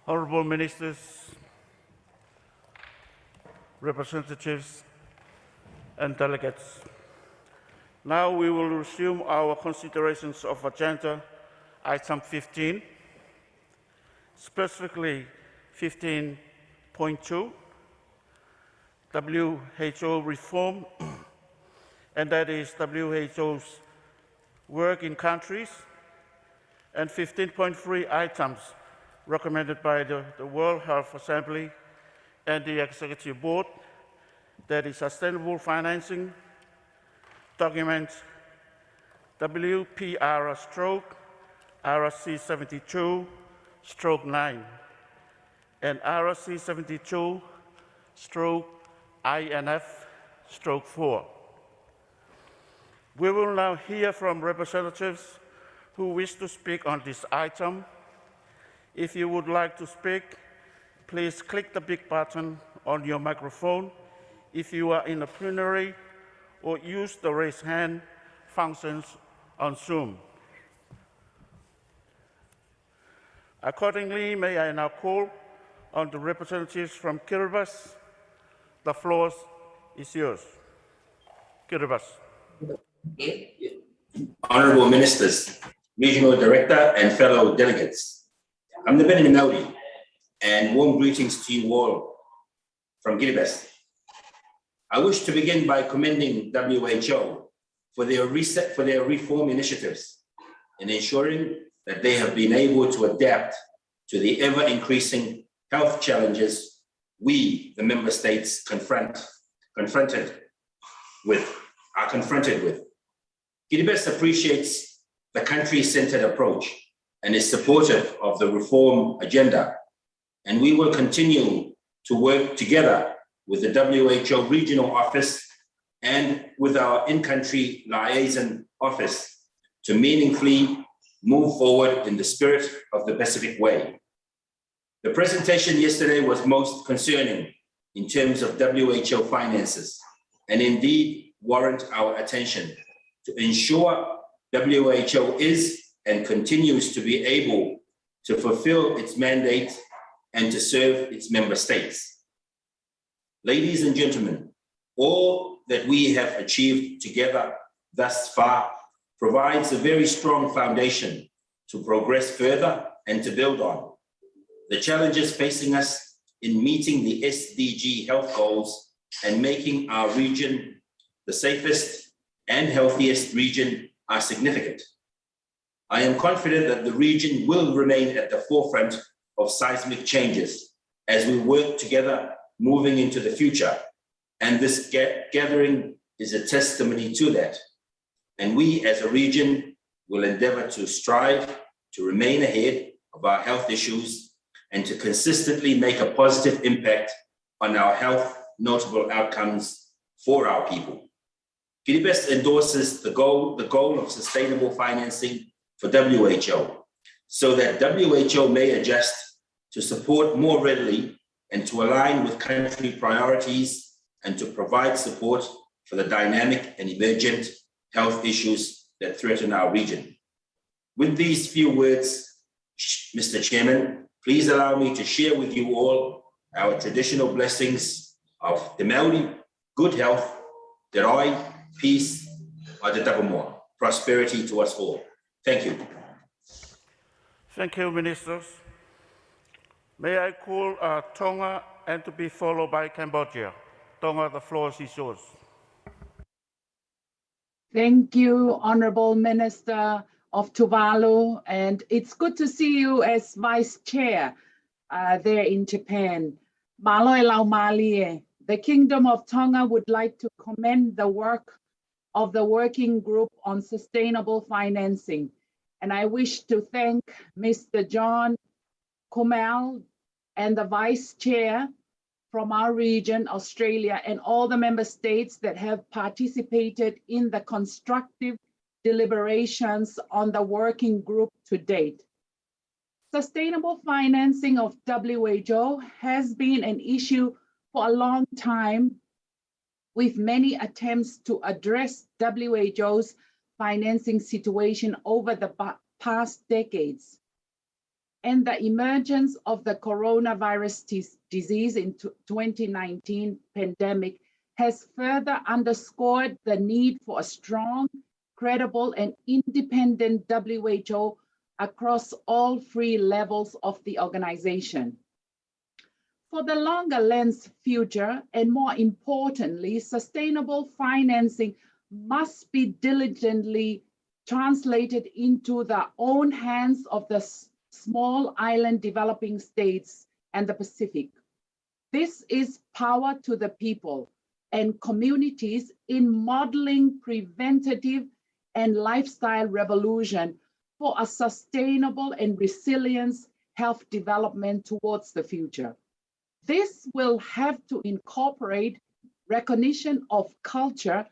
Honorable Ministers, representatives, and delegates. Now we will resume our considerations of agenda item 15, specifically 15.2, WHO reform, and that is WHO's work in countries, and 15.3 items recommended by the World Health Assembly and the Executive Board, that is sustainable financing, document WPR/RC 72/9 and RC 72/INF/4. We will now hear from representatives who wish to speak on this item. If you would like to speak, please click the big button on your microphone if you are in a plenary, or use the raise hand functions on Zoom. Accordingly, may I now call on the representatives from Kiribati. The floor is yours. Kiribati. Honorable Ministers, Regional Director, and fellow delegates. I'm the Himeji, and warm greetings to you all from Kiribati. I wish to begin by commending WHO for their reform initiatives in ensuring that they have been able to adapt to the ever-increasing health challenges we, the member states, are confronted with. Kiribati appreciates the country-centered approach and is supportive of the reform agenda, and we will continue to work together with the WHO Regional Office and with our in-country liaison office to meaningfully move forward in the spirit of the Pacific Way. The presentation yesterday was most concerning in terms of WHO finances, and indeed warrant our attention to ensure WHO is and continues to be able to fulfill its mandate and to serve its member states. Ladies and gentlemen, all that we have achieved together thus far provides a very strong foundation to progress further and to build on. The challenges facing us in meeting the SDG health goals and making our region the safest and healthiest region are significant. I am confident that the region will remain at the forefront of seismic changes as we work together moving into the future, and this gathering is a testimony to that. And we as a region will endeavor to strive to remain ahead of our health issues and to consistently make a positive impact on our health notable outcomes for our people. Kiribati endorses the goal of sustainable financing for WHO, so that WHO may adjust to support more readily and to align with country priorities and to provide support for the dynamic and emergent health issues that threaten our region. With these few words, Mr. Chairman, please allow me to share with you all our traditional blessings of Te Māori, good health, Te Roi, peace, Atatapamua, prosperity to us all. Thank you. Thank you, Ministers. May I call Tonga, and to be followed by Cambodia. Tonga, the floor is yours. Thank you, Honorable Minister of Tuvalu, and it's good to see you as Vice Chair there in Japan. Malo e lau malie. The Kingdom of Tonga would like to commend the work of the Working Group on Sustainable Financing, and I wish to thank Mr. John Kumel and the Vice Chair from our region, Australia, and all the member states that have participated in the constructive deliberations on the working group to date. Sustainable financing of WHO has been an issue for a long time, with many attempts to address WHO's financing situation over the past decades. and the emergence of the coronavirus disease in 2019 pandemic has further underscored the need for a strong, credible, and independent WHO across all three levels of the organization. For the longer lens future, and more importantly, sustainable financing must be diligently translated into the own hands of the small island developing states and the Pacific. This is power to the people and communities in modeling preventative and lifestyle revolution for a sustainable and resilient health development towards the future. This will have to incorporate recognition of culture,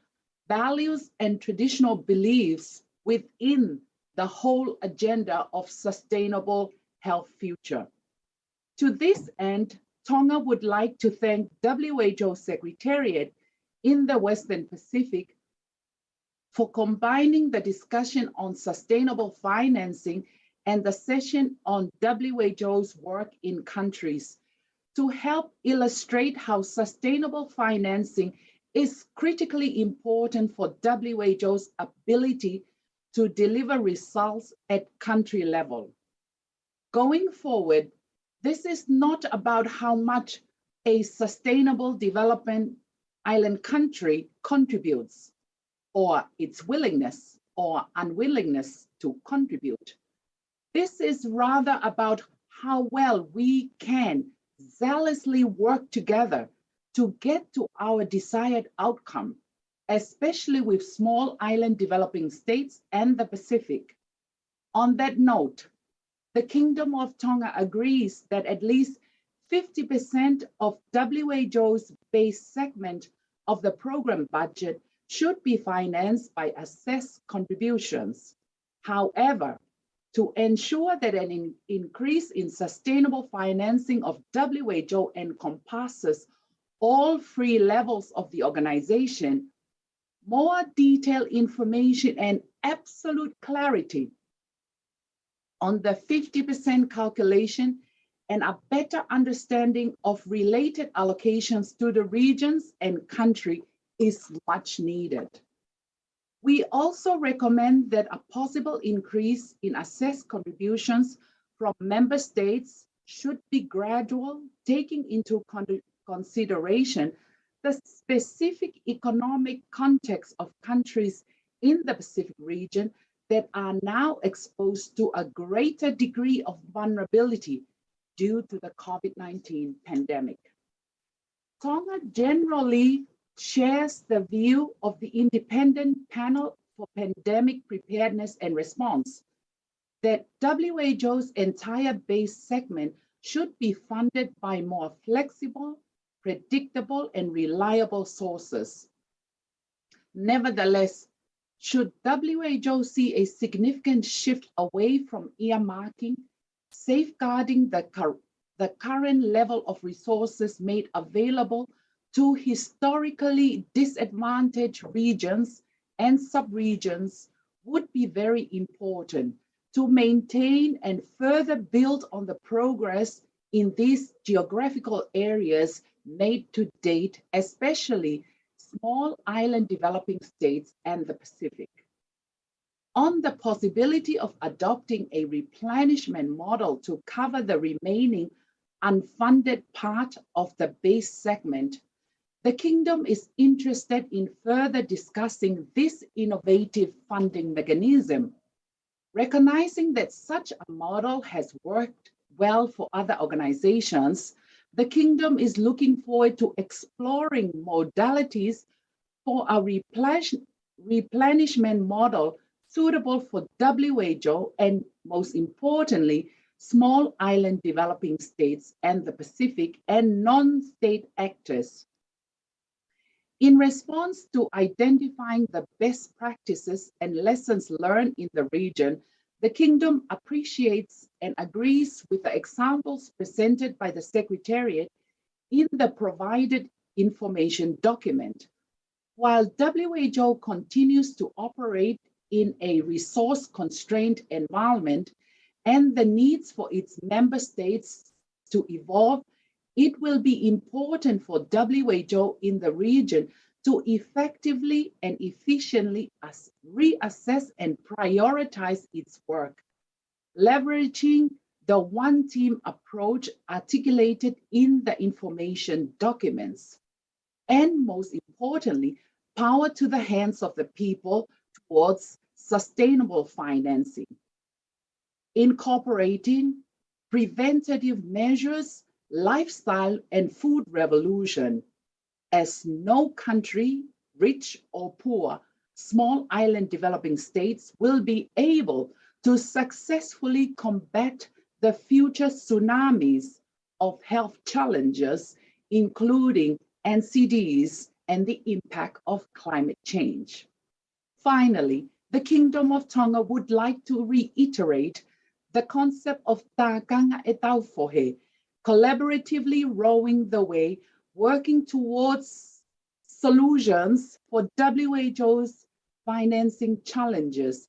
values, and traditional beliefs within the whole agenda of sustainable health future. To this end, Tonga would like to thank WHO Secretariat in the Western Pacific for combining the discussion on sustainable financing and the session on WHO's work in countries to help illustrate how sustainable financing is critically important for WHO's ability to deliver results at country level. Going forward, this is not about how much a sustainable development island country contributes, or its willingness or unwillingness to contribute. This is rather about how well we can zealously work together to get to our desired outcome, especially with small island developing states and the Pacific. On that note, the Kingdom of Tonga agrees that at least 50% of WHO's base segment of the program budget should be financed by assessed contributions. However, to ensure that an increase in sustainable financing of WHO encompasses all three levels of the organization, more detailed information and absolute clarity on the 50% calculation and a better understanding of related allocations to the regions and country is much needed. We also recommend that a possible increase in assessed contributions from member states should be gradual, taking into consideration the specific economic context of countries in the Pacific region that are now exposed to a greater degree of vulnerability due to the COVID-19 pandemic. Tonga generally shares the view of the Independent Panel for Pandemic Preparedness and Response that WHO's entire base segment should be funded by more flexible, predictable, and reliable sources. Nevertheless, should WHO see a significant shift away from earmarking, safeguarding the current level of resources made available to historically disadvantaged regions and subregions would be very important to maintain and further build on the progress in these geographical areas made to date, especially small island developing states and the Pacific. On the possibility of adopting a replenishment model to cover the remaining unfunded part of the base segment, the Kingdom is interested in further discussing this innovative funding mechanism. Recognizing that such a model has worked well for other organizations, the Kingdom is looking forward to exploring modalities for a replenishment model suitable for WHO and, most importantly, small island developing states and the Pacific and non-state actors. In response to identifying the best practices and lessons learned in the region, the Kingdom appreciates and agrees with the examples presented by the Secretariat in the provided information document. While WHO continues to operate in a resource-constrained environment and the needs for its member states to evolve, it will be important for WHO in the region to effectively and efficiently reassess and prioritize its work, leveraging the one team approach articulated in the information documents. And most importantly, power to the hands of the people towards sustainable financing, incorporating preventative measures, lifestyle, and food revolution, as no country, rich or poor, small island developing states will be able to successfully combat the future tsunamis of health challenges, including NCDs and the impact of climate change. Finally, the Kingdom of Tonga would like to reiterate the concept of Tākanga e Tauwhohe, collaboratively rowing the way, working towards solutions for WHO's financing challenges.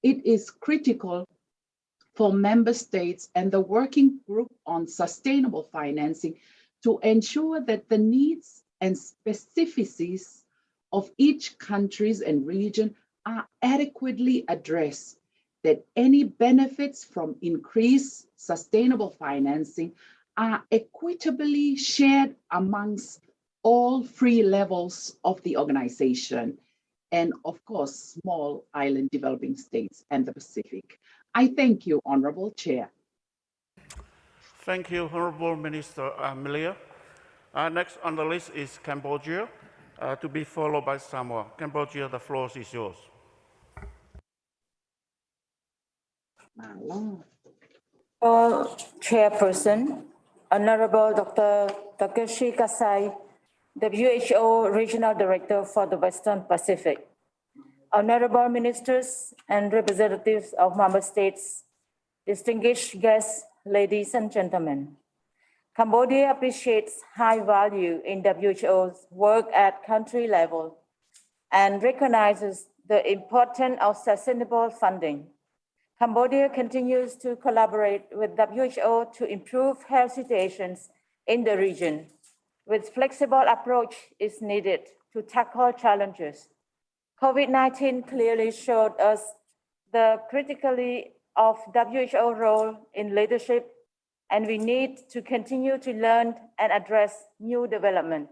It is critical for member states and the working group on sustainable financing to ensure that the needs and specificities of each countries and region are adequately addressed, that any benefits from increased sustainable financing are equitably shared amongst all three levels of the organization, and of course, small island developing states and the Pacific. I thank you, Honorable Chair. Thank you, Honorable Minister Amelia. Next on the list is Cambodia, to be followed by Samoa. Cambodia, the floor is yours. Chairperson, Honorable Dr. Takeshi Kasai, WHO Regional Director for the Western Pacific, Honorable Ministers and representatives of member states, distinguished guests, ladies and gentlemen. Cambodia appreciates high value in WHO's work at country level and recognizes the importance of sustainable funding. Cambodia continues to collaborate with WHO to improve health situations in the region. With flexible approach is needed to tackle challenges. COVID-19 clearly showed us the criticality of WHO role in leadership, and we need to continue to learn and address new development.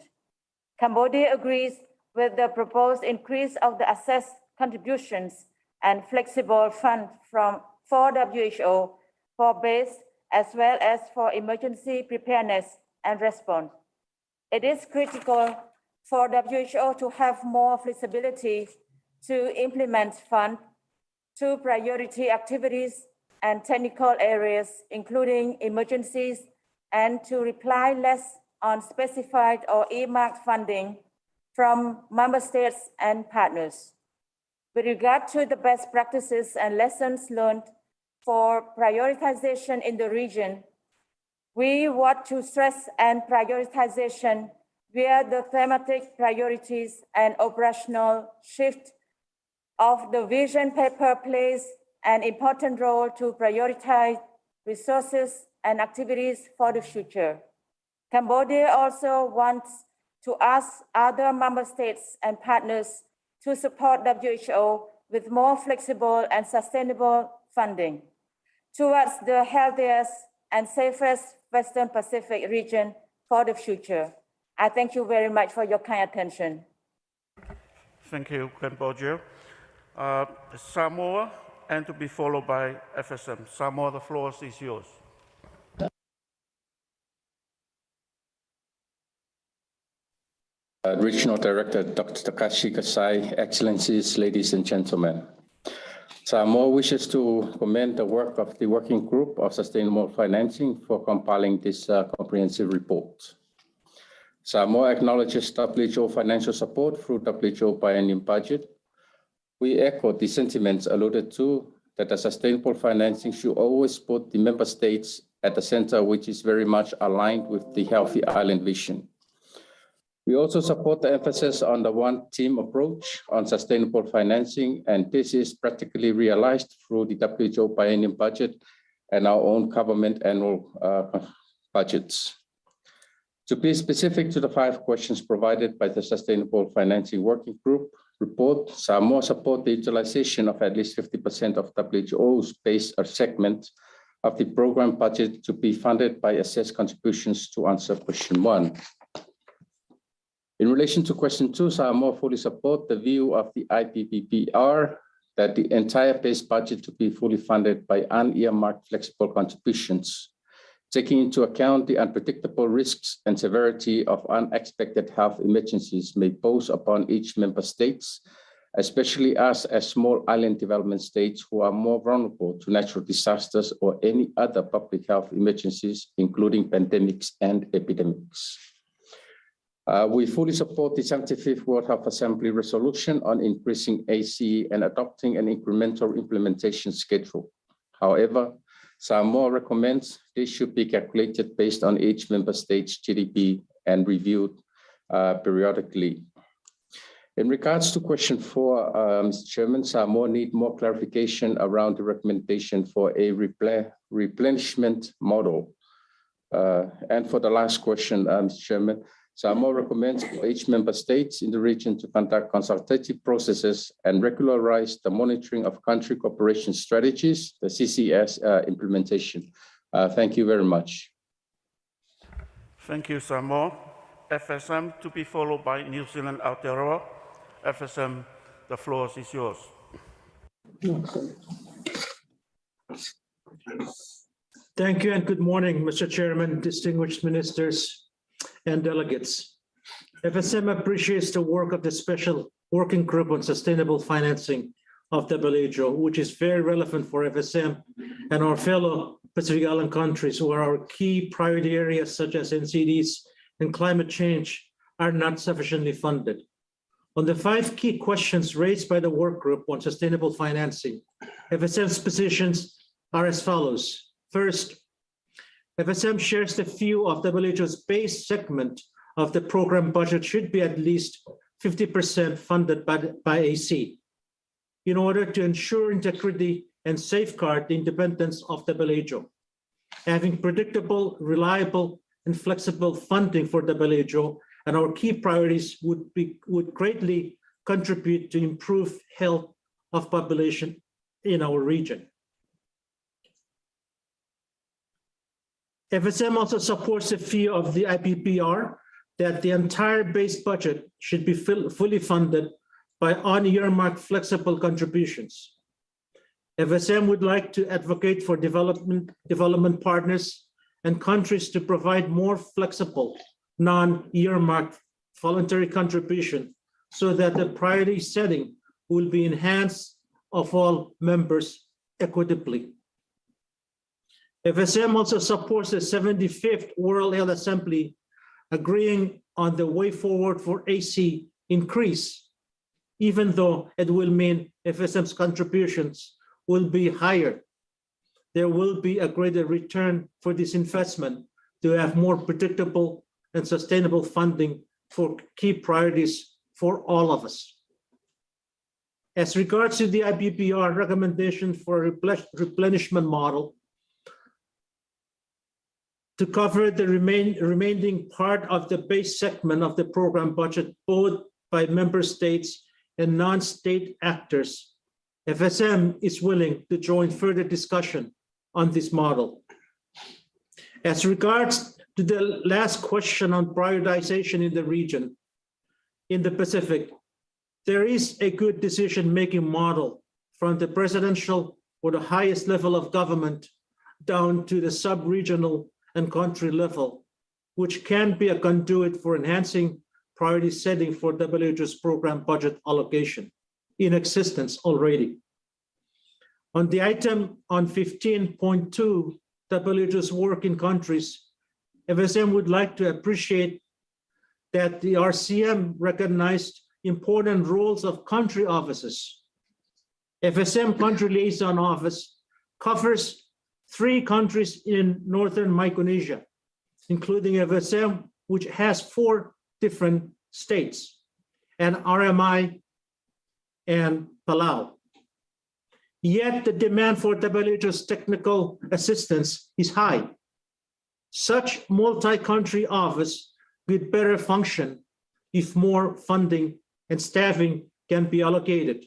Cambodia agrees with the proposed increase of the assessed contributions and flexible fund for WHO for base as well as for emergency preparedness and response. It is critical for WHO to have more flexibility to implement fund to priority activities and technical areas, including emergencies, and to rely less on specified or earmarked funding from member states and partners. With regard to the best practices and lessons learned for prioritization in the region, we want to stress and prioritization via the thematic priorities and operational shift of the vision paper plays an important role to prioritize resources and activities for the future. Cambodia also wants to ask other member states and partners to support WHO with more flexible and sustainable funding towards the healthiest and safest Western Pacific region for the future. I thank you very much for your kind attention. Thank you, Cambodia. Samoa, and to be followed by FSM. Samoa, the floor is yours. Regional Director Dr. Takashi Kasai, Excellencies, ladies and gentlemen. Samoa wishes to commend the work of the Working Group of Sustainable Financing for compiling this comprehensive report. Samoa acknowledges WHO financial support through WHO biennium budget. We echo the sentiments alluded to that the sustainable financing should always put the member states at the center, which is very much aligned with the Healthy Island vision. We also support the emphasis on the one-team approach on sustainable financing, and this is practically realized through the WHO biennium budget and our own government annual budgets. To be specific to the 5 questions provided by the Sustainable Financing Working Group report, Samoa support the utilization of at least 50% of WHO's base or segment of the program budget to be funded by assessed contributions to answer question 1. In relation to question 2, Samoa fully support the view of the IPPPR that the entire base budget to be fully funded by unearmarked flexible contributions, taking into account the unpredictable risks and severity of unexpected health emergencies may pose upon each member states, especially us as small island development states who are more vulnerable to natural disasters or any other public health emergencies, including pandemics and epidemics. We fully support the 75th World Health Assembly resolution on increasing AC and adopting an incremental implementation schedule. However, Samoa recommends this should be calculated based on each member state's GDP and reviewed periodically. In regards to question 4, Mr. Chairman, Samoa need more clarification around the recommendation for a replenishment model. And for the last question, Mr. Chairman, Samoa recommends for each member state in the region to conduct consultative processes and regularize the monitoring of country cooperation strategies, the CCS implementation. Thank you very much. Thank you, Samoa. FSM to be followed by New Zealand Aotearoa. FSM, the floor is yours. Thank you and good morning, Mr. Chairman, distinguished ministers and delegates. FSM appreciates the work of the Special Working Group on Sustainable Financing of WHO, which is very relevant for FSM and our fellow Pacific Island countries where our key priority areas such as NCDs and climate change are not sufficiently funded. On the 5 key questions raised by the work group on sustainable financing, FSM's positions are as follows. First, FSM shares the view of WHO's base segment of the program budget should be at least 50% funded by AC in order to ensure integrity and safeguard the independence of WHO. Having predictable, reliable, and flexible funding for WHO and our key priorities would greatly contribute to improve health of population in our region. FSM also supports the view of the IPPR that the entire base budget should be fully funded by unearmarked flexible contributions. FSM would like to advocate for development partners and countries to provide more flexible, non-earmarked voluntary contribution so that the priority setting will be enhanced of all members equitably. FSM also supports the 75th World Health Assembly agreeing on the way forward for AC increase, even though it will mean FSM's contributions will be higher. There will be a greater return for this investment to have more predictable and sustainable funding for key priorities for all of us. As regards to the IPPR recommendation for a replenishment model, to cover the remaining part of the base segment of the program budget, both by member states and non-state actors, FSM is willing to join further discussion on this model. As regards to the last question on prioritization in the region, in the Pacific, there is a good decision-making model from the presidential or the highest level of government down to the sub-regional and country level, which can be a conduit for enhancing priority setting for WHO's program budget allocation in existence already. On the item on 15.2, WHO's work in countries, FSM would like to appreciate that the RCM recognized important roles of country offices. FSM Country Liaison Office covers 3 countries in Northern Micronesia, including FSM, which has 4 different states, and RMI and Palau. Yet the demand for WHO's technical assistance is high. Such multi-country office would better function if more funding and staffing can be allocated,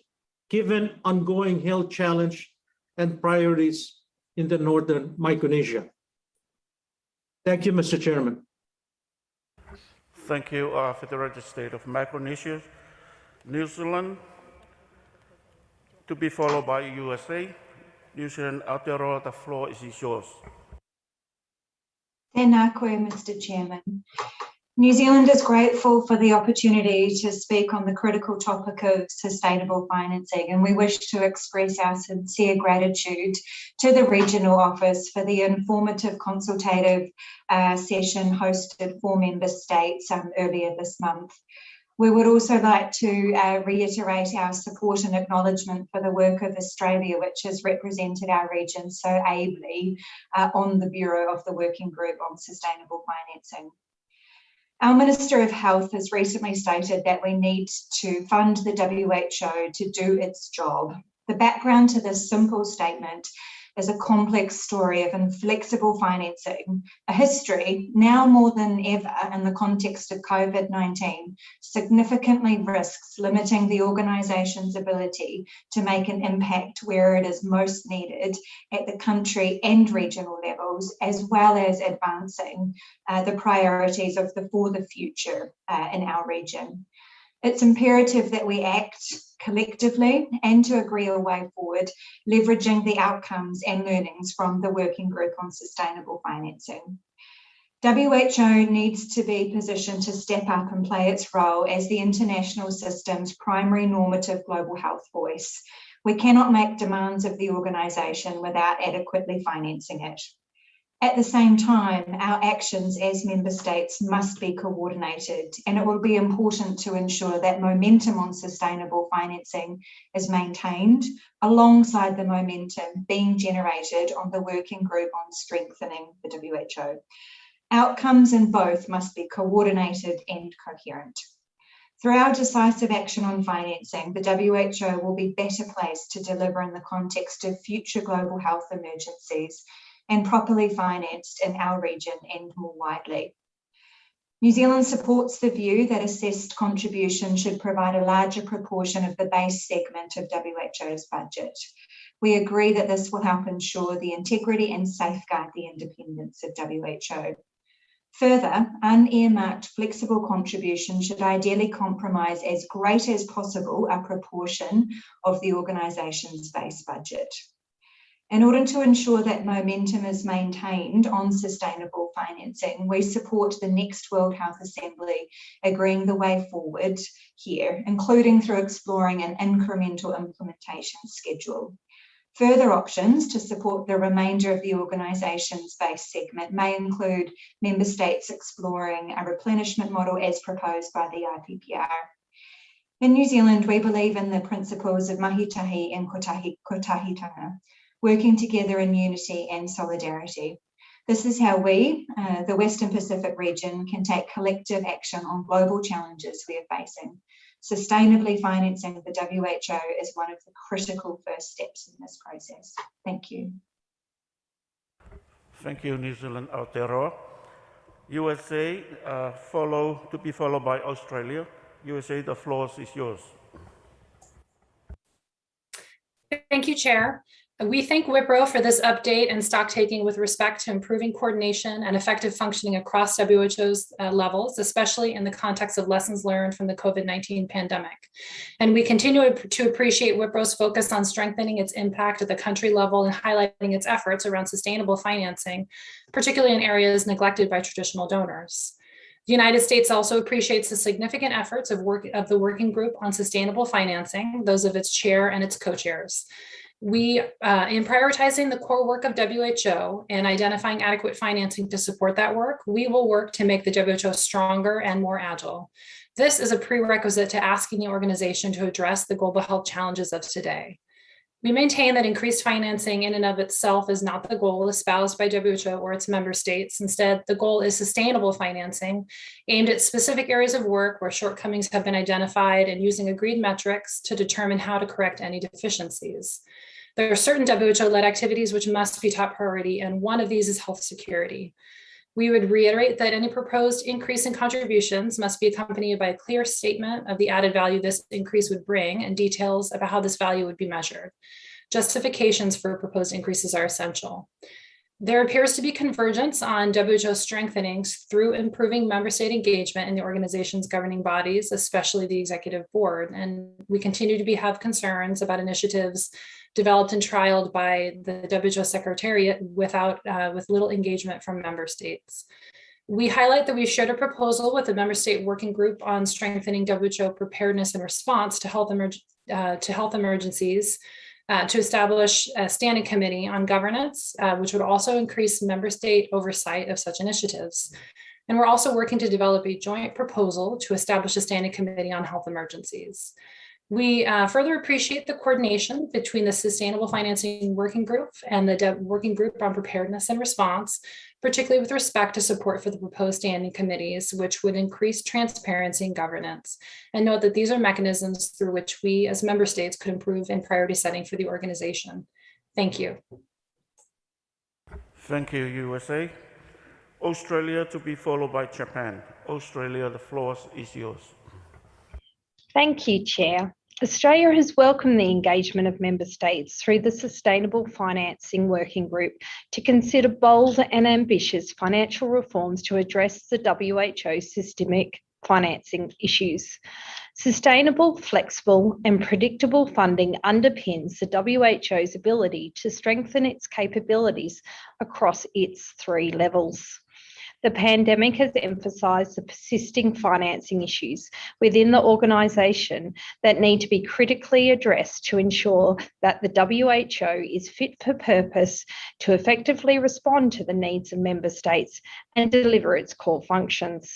given ongoing health challenge and priorities in the Northern Micronesia. Thank you, Mr. Chairman. Thank you, Federated State of Micronesia, New Zealand, to be followed by USA. New Zealand, Aotearoa, the floor is yours. Tēnā koe, Mr. Chairman. New Zealand is grateful for the opportunity to speak on the critical topic of sustainable financing, and we wish to express our sincere gratitude to the Regional Office for the informative consultative session hosted for Member States earlier this month. We would also like to reiterate our support and acknowledgement for the work of Australia, which has represented our region so ably on the Bureau of the Working Group on Sustainable Financing. Our Minister of Health has recently stated that we need to fund the WHO to do its job. The background to this simple statement is a complex story of inflexible financing, a history now more than ever in the context of COVID-19 significantly risks limiting the organisation's ability to make an impact where it is most needed at the country and regional levels, as well as advancing the priorities of for the future in our region. It's imperative that we act collectively and to agree a way forward, leveraging the outcomes and learnings from the Working Group on Sustainable Financing. WHO needs to be positioned to step up and play its role as the international system's primary normative global health voice. We cannot make demands of the organisation without adequately financing it. At the same time, our actions as Member States must be coordinated, and it will be important to ensure that momentum on sustainable financing is maintained alongside the momentum being generated on the Working Group on strengthening the WHO. Outcomes in both must be coordinated and coherent. Through our decisive action on financing, the WHO will be better placed to deliver in the context of future global health emergencies and properly financed in our region and more widely. New Zealand supports the view that assessed contribution should provide a larger proportion of the base segment of WHO's budget. We agree that this will help ensure the integrity and safeguard the independence of WHO. Further, unearmarked flexible contribution should ideally comprise as great as possible a proportion of the organisation's base budget. In order to ensure that momentum is maintained on sustainable financing, we support the next World Health Assembly agreeing the way forward here, including through exploring an incremental implementation schedule. Further options to support the remainder of the organisation's base segment may include Member States exploring a replenishment model as proposed by the IPPR. In New Zealand, we believe in the principles of mahitahi and kotahitanga, working together in unity and solidarity. This is how we, the Western Pacific region, can take collective action on global challenges we are facing. Sustainably financing the WHO is one of the critical first steps in this process. Thank you. Thank you, New Zealand, Aotearoa. USA, to be followed by Australia. USA, the floor is yours. Thank you, Chair. We thank WIPRO for this update and stock taking with respect to improving coordination and effective functioning across WHO's levels, especially in the context of lessons learned from the COVID-19 pandemic. And we continue to appreciate WIPRO's focus on strengthening its impact at the country level and highlighting its efforts around sustainable financing, particularly in areas neglected by traditional donors. The United States also appreciates the significant efforts of the Working Group on Sustainable Financing, those of its chair and its co-chairs. We, in prioritizing the core work of WHO and identifying adequate financing to support that work, we will work to make the WHO stronger and more agile. This is a prerequisite to asking the organization to address the global health challenges of today. We maintain that increased financing in and of itself is not the goal espoused by WHO or its member states. Instead, the goal is sustainable financing aimed at specific areas of work where shortcomings have been identified and using agreed metrics to determine how to correct any deficiencies. There are certain WHO-led activities which must be top priority, and one of these is health security. We would reiterate that any proposed increase in contributions must be accompanied by a clear statement of the added value this increase would bring and details about how this value would be measured. Justifications for proposed increases are essential. There appears to be convergence on WHO strengthening through improving member state engagement in the organization's governing bodies, especially the executive board. And we continue to have concerns about initiatives developed and trialed by the WHO Secretariat with little engagement from member states. We highlight that we've shared a proposal with the member state working group on strengthening WHO preparedness and response to health emergencies, to establish a standing committee on governance, which would also increase member state oversight of such initiatives. And we're also working to develop a joint proposal to establish a standing committee on health emergencies. We further appreciate the coordination between the Sustainable Financing Working Group and the Working Group on Preparedness and Response, particularly with respect to support for the proposed standing committees, which would increase transparency and governance. And note that these are mechanisms through which we as member states could improve in priority setting for the organization. Thank you. Thank you, USA. Australia to be followed by Japan. Australia, the floor is yours. Thank you, Chair. Australia has welcomed the engagement of member states through the Sustainable Financing Working Group to consider bold and ambitious financial reforms to address the WHO systemic financing issues. Sustainable, flexible, and predictable funding underpins the WHO's ability to strengthen its capabilities across its 3 levels. The pandemic has emphasised the persisting financing issues within the organisation that need to be critically addressed to ensure that the WHO is fit for purpose to effectively respond to the needs of member states and deliver its core functions.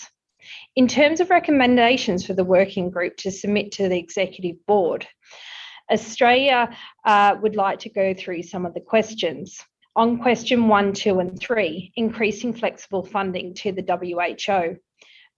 In terms of recommendations for the working group to submit to the executive board, Australia would like to go through some of the questions. On question 1, 2, and 3, increasing flexible funding to the WHO.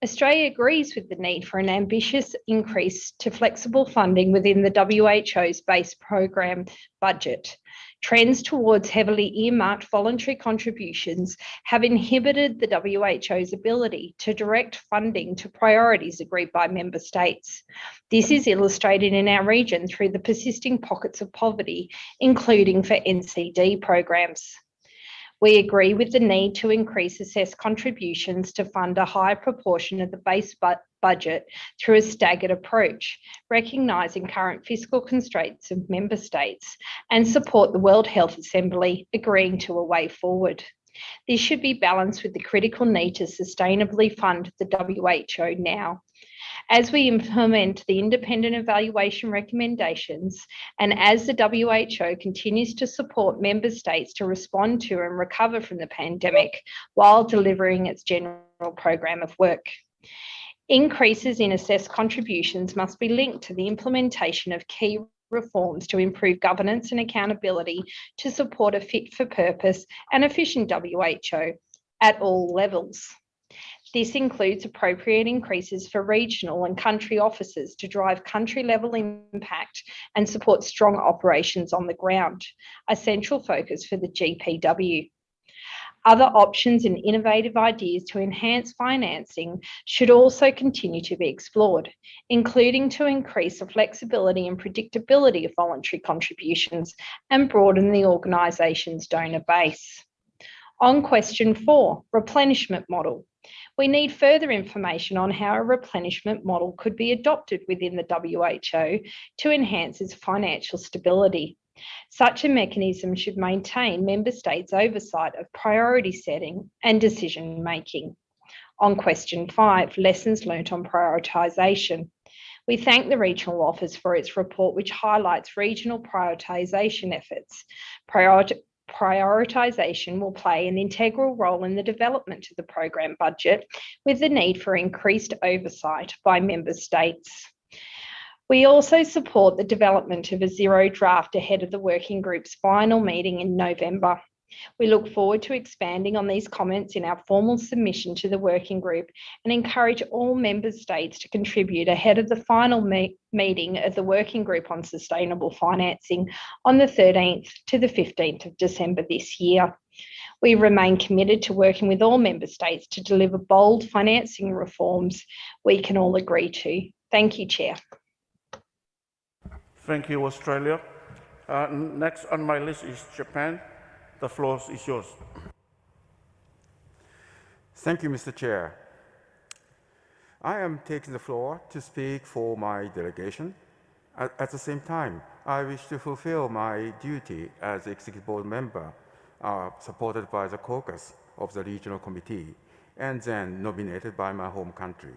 Australia agrees with the need for an ambitious increase to flexible funding within the WHO's base program budget. Trends towards heavily earmarked voluntary contributions have inhibited the WHO's ability to direct funding to priorities agreed by member states. This is illustrated in our region through the persisting pockets of poverty, including for NCD programs. We agree with the need to increase assessed contributions to fund a higher proportion of the base budget through a staggered approach, recognising current fiscal constraints of member states, and support the World Health Assembly agreeing to a way forward. This should be balanced with the critical need to sustainably fund the WHO now. As we implement the independent evaluation recommendations, and as the WHO continues to support member states to respond to and recover from the pandemic while delivering its general program of work. Increases in assessed contributions must be linked to the implementation of key reforms to improve governance and accountability to support a fit-for-purpose and efficient WHO at all levels. This includes appropriate increases for regional and country officers to drive country-level impact and support strong operations on the ground, a central focus for the GPW. Other options and innovative ideas to enhance financing should also continue to be explored, including to increase the flexibility and predictability of voluntary contributions and broaden the organisation's donor base. On question 4, replenishment model. We need further information on how a replenishment model could be adopted within the WHO to enhance its financial stability. Such a mechanism should maintain member states' oversight of priority setting and decision making. On question 5, lessons learnt on prioritisation. We thank the Regional Office for its report, which highlights regional prioritisation efforts. Prioritisation will play an integral role in the development of the program budget, with the need for increased oversight by member states. We also support the development of a zero draft ahead of the working group's final meeting in November. We look forward to expanding on these comments in our formal submission to the working group and encourage all member states to contribute ahead of the final meeting of the working group on sustainable financing on the 13th to the 15th of December this year. We remain committed to working with all member states to deliver bold financing reforms we can all agree to. Thank you, Chair. Thank you, Australia. Next on my list is Japan. The floor is yours. Thank you, Mr. Chair. I am taking the floor to speak for my delegation. At the same time, I wish to fulfill my duty as Executive Board member, supported by the caucus of the Regional Committee, and then nominated by my home country.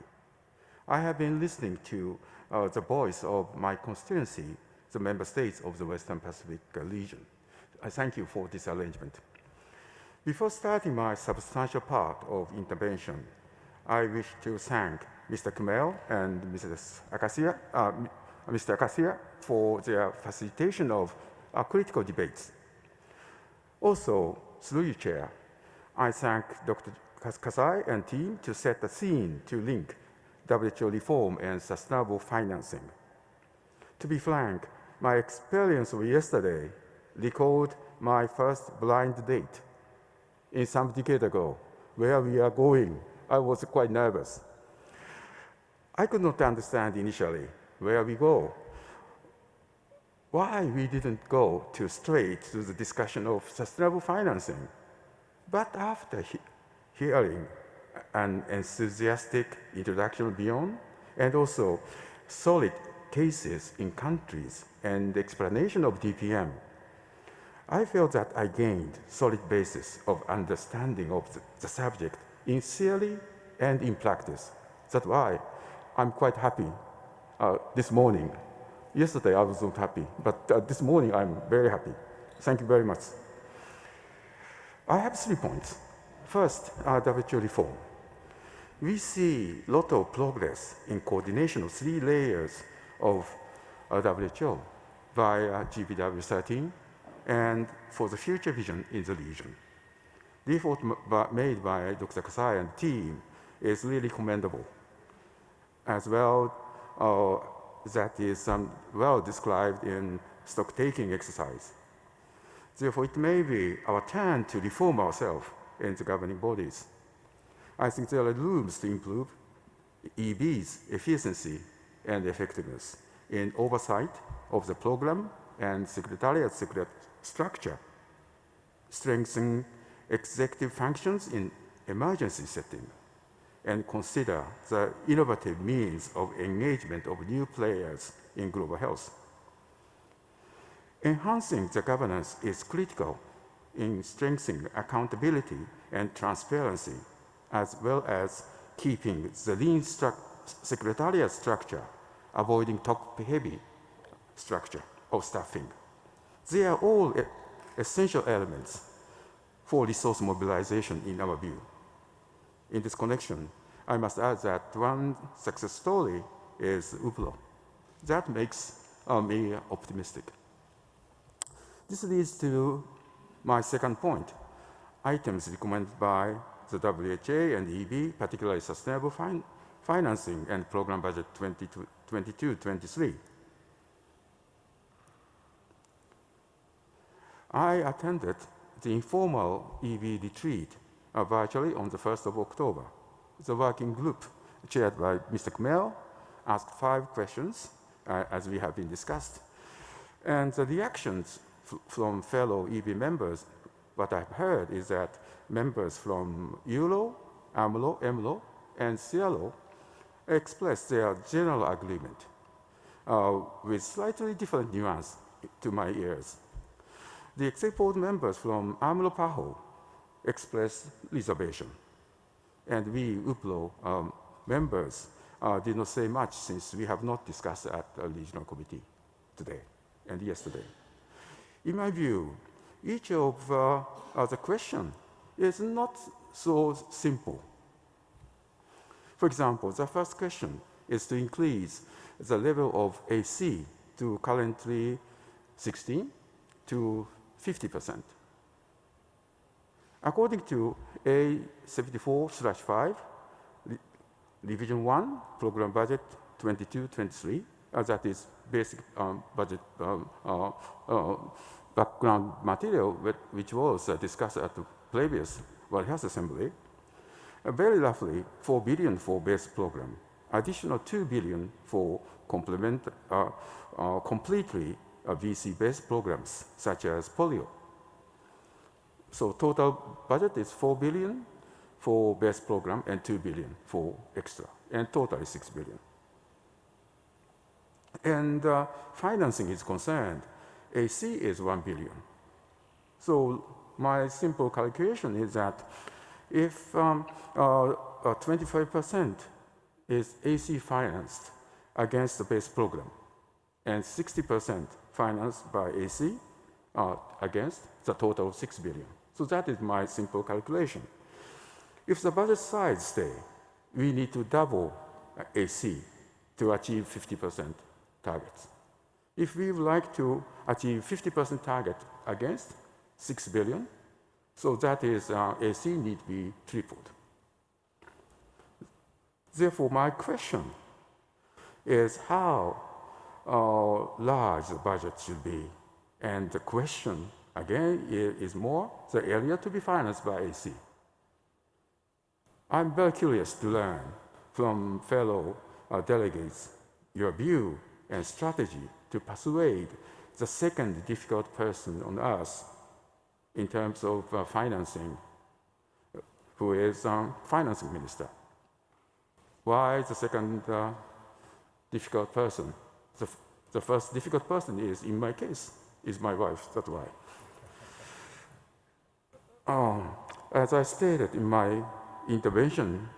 I have been listening to the voice of my constituency, the member states of the Western Pacific region. I thank you for this arrangement. Before starting my substantial part of intervention, I wish to thank Mr. Kumel and Mr. Akasia for their facilitation of critical debates. Also, through you, Chair, I thank Dr. Kasai and team to set the scene to link WHO reform and sustainable financing. To be frank, my experience of yesterday recalled my first blind date in some decade ago. Where we are going, I was quite nervous. I could not understand initially where we go, why we didn't go straight to the discussion of sustainable financing. But after hearing an enthusiastic introduction beyond, and also solid cases in countries and explanation of DPM, I felt that I gained solid basis of understanding of the subject in theory and in practice. That's why I'm quite happy this morning. Yesterday I was not happy, but this morning I'm very happy. Thank you very much. I have 3 points. First, WHO reform. We see a lot of progress in coordination of 3 layers of WHO via GPW 13 and for the future vision in the region. The effort made by Dr. Kasai and team is really commendable. As well, that is well described in stock-taking exercise. Therefore, it may be our turn to reform ourselves in the governing bodies. I think there are rooms to improve EB's efficiency and effectiveness in oversight of the program and secretariat structure, strengthen executive functions in emergency setting, and consider the innovative means of engagement of new players in global health. Enhancing the governance is critical in strengthening accountability and transparency, as well as keeping the lean secretariat structure, avoiding top-heavy structure of staffing. They are all essential elements for resource mobilization in our view. In this connection, I must add that one success story is UPLO. That makes me optimistic. This leads to my second point, items recommended by the WHA and EB, particularly sustainable financing and program budget 2022-23. I attended the informal EB retreat virtually on the 1st of October. The working group chaired by Mr. Kumel asked 5 questions, as we have been discussed. And the reactions from fellow EB members, what I've heard is that members from EULO, AMLO, EMLO, and CIELO expressed their general agreement with slightly different nuance to my ears. The executive board members from AMLO PAHO expressed reservation. And we UPLO members did not say much since we have not discussed at the regional committee today and yesterday. In my view, each of the question is not so simple. For example, the first question is to increase the level of AC to currently 16 to 50%. According to A74/5, Revision 1, Program Budget 22-23, that is basic budget background material which was discussed at the previous White House Assembly. Very roughly, 4 billion for base program, additional 2 billion for completely VC-based programs such as polio. So total budget is 4 billion for base program and 2 billion for extra, and total is 6 billion. And financing is concerned, AC is 1 billion. So my simple calculation is that if 25% is AC financed against the base program, and 60% financed by AC against the total of 6 billion. So that is my simple calculation. If the budget size stay, we need to double AC to achieve 50% targets. If we would like to achieve 50% target against 6 billion, so that is AC need to be tripled. Therefore, my question is how large the budget should be. And the question, again, is more the area to be financed by AC. I'm very curious to learn from fellow delegates your view and strategy to persuade the second difficult person on earth in terms of financing, who is financing minister. Why the second difficult person? The first difficult person is, in my case, is my wife, that's why. As I stated in my intervention,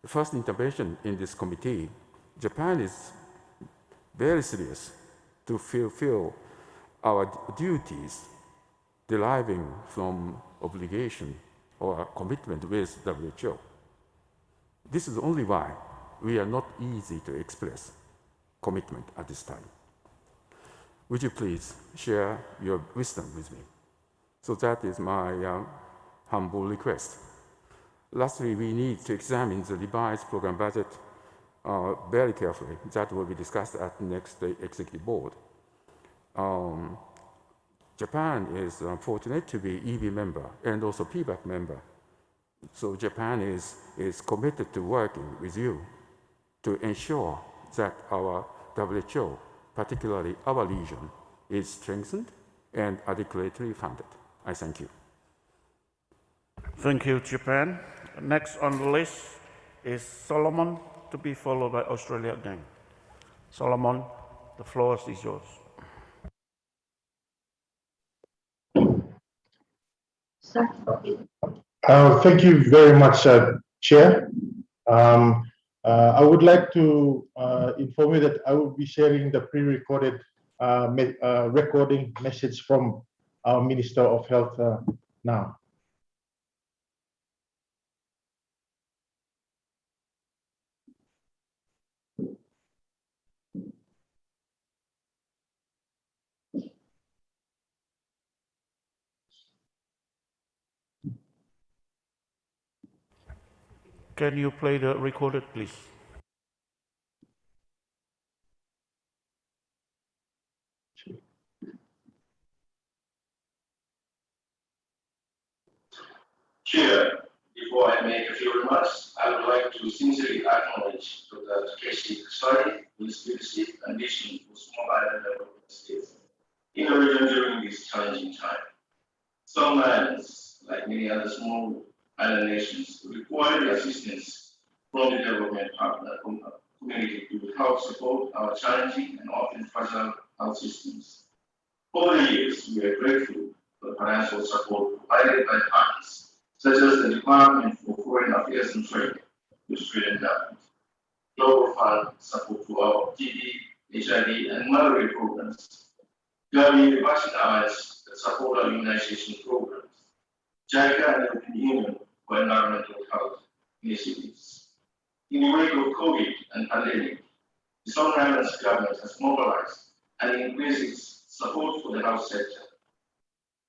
the first intervention in this committee, Japan is very serious to fulfill our duties deriving from obligation or commitment with WHO. This is only why we are not easy to express commitment at this time. Would you please share your wisdom with me? So that is my humble request. Lastly, we need to examine the revised program budget very carefully. That will be discussed at the next executive board. Japan is fortunate to be EB member and also PBAC member. So Japan is committed to working with you to ensure that our WHO, particularly our region, is strengthened and adequately funded. I thank you. Thank you, Japan. Next on the list is Solomon, to be followed by Australia again. Solomon, the floor is yours. Thank you very much, Chair. I would like to inform you that I will be sharing the pre-recorded recording message from our Minister of Health now. Can you play the recorded, please? Chair, before I make a few remarks, I would like to sincerely acknowledge Dr. Takeshi Kasai, whose leadership and vision for small island development states in the region during this challenging time. Some islands, like many other small island nations, require the assistance from the development partner community to help support our challenging and often fragile health systems. Over the years, we are grateful for the financial support provided by partners such as the Department for Foreign Affairs and Trade, the Australian government, Global Fund support to our TB, HIV, and malaria programs, Gavi, the Russian allies that support our immunization programs, JICA and the European Union for environmental health initiatives. In the wake of COVID and pandemic, the Southern Islands government has mobilized and increased its support for the health sector.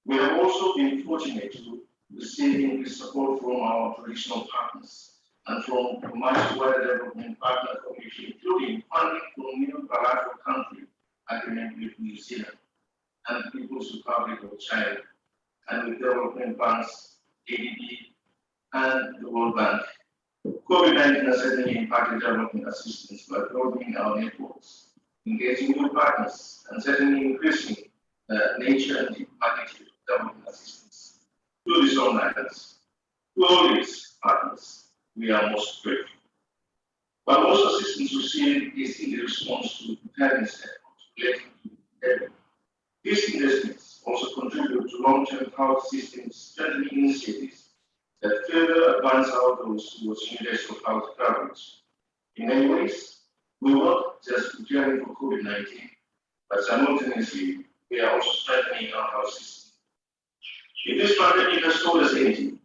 We have also been fortunate to receiving the support from our traditional partners and from a much wider development partner community, including funding from new bilateral country agreement with New Zealand and the People's Republic of China, and with development banks, ADB, and the World Bank. COVID-19 has certainly impacted development assistance by broadening our networks, engaging new partners, and certainly increasing the nature and the magnitude of development assistance to these own islands. To all these partners, we are most grateful. But most assistance received is in response to preparedness efforts related to the pandemic. These investments also contribute to long-term health system strengthening initiatives that further advance our goals towards universal health coverage. In many ways, we are not just preparing for COVID-19, but simultaneously, we are also strengthening our health system. If this pandemic has taught us anything,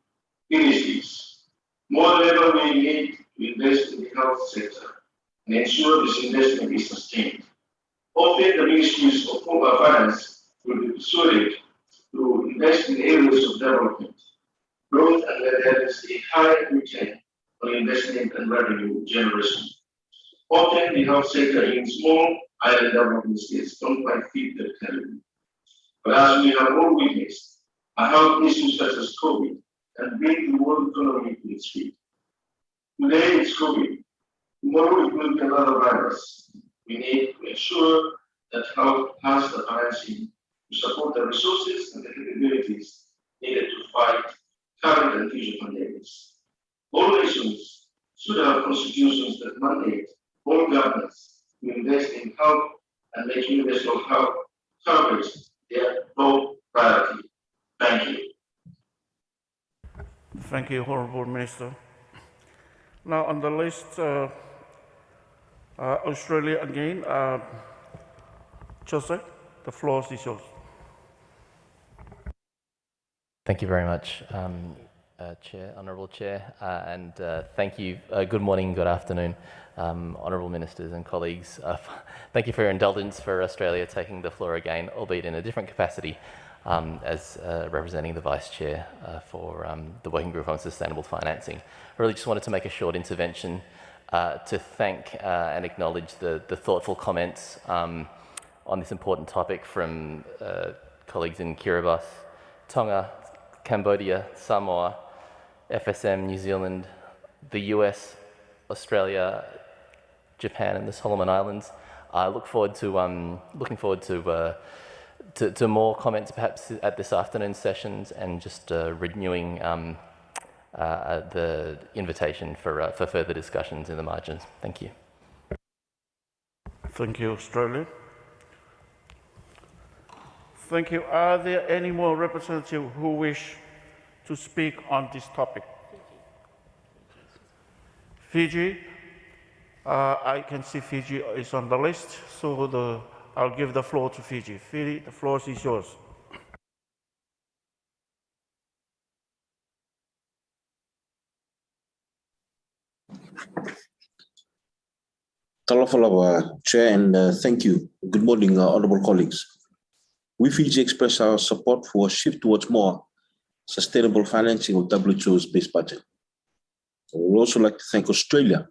it is this: more than ever, we need to invest in the health sector and ensure this investment is sustained. Often, the ministries of finance will be persuaded to invest in areas of development, growth, and where there is a high return on investment and revenue generation. Often, the health sector in small island development states don't quite fit the category. But as we have all witnessed, a health issue such as COVID can bring the world economy to its feet. Today it's COVID, tomorrow it will be another virus. We need to ensure that health has the financing to support the resources and the capabilities needed to fight current and future pandemics. All nations should have constitutions that mandate all governments to invest in health and make universal health coverage their top priority. Thank you. Thank you, Honourable Minister. Now on the list, Australia again. Joseph, the floor is yours. Thank you very much, Chair, Honourable Chair, and thank you. Good morning, good afternoon, Honourable Ministers and colleagues. Thank you for your indulgence for Australia taking the floor again, albeit in a different capacity, as representing the Vice Chair for the Working Group on Sustainable Financing. I really just wanted to make a short intervention to thank and acknowledge the thoughtful comments on this important topic from colleagues in Kiribati, Tonga, Cambodia, Samoa, FSM, New Zealand, the US, Australia, Japan, and the Solomon Islands. I look forward to looking forward to more comments perhaps at this afternoon's sessions, and just renewing the invitation for further discussions in the margins. Thank you. Thank you, Australia. Thank you. Are there any more representatives who wish to speak on this topic? Fiji. I can see Fiji is on the list, so I'll give the floor to Fiji. Fiji, the floor is yours. Talafalawa, Chair, and thank you. Good morning, honourable colleagues. We Fiji express our support for a shift towards more sustainable financing of WHO's base budget. We would also like to thank Australia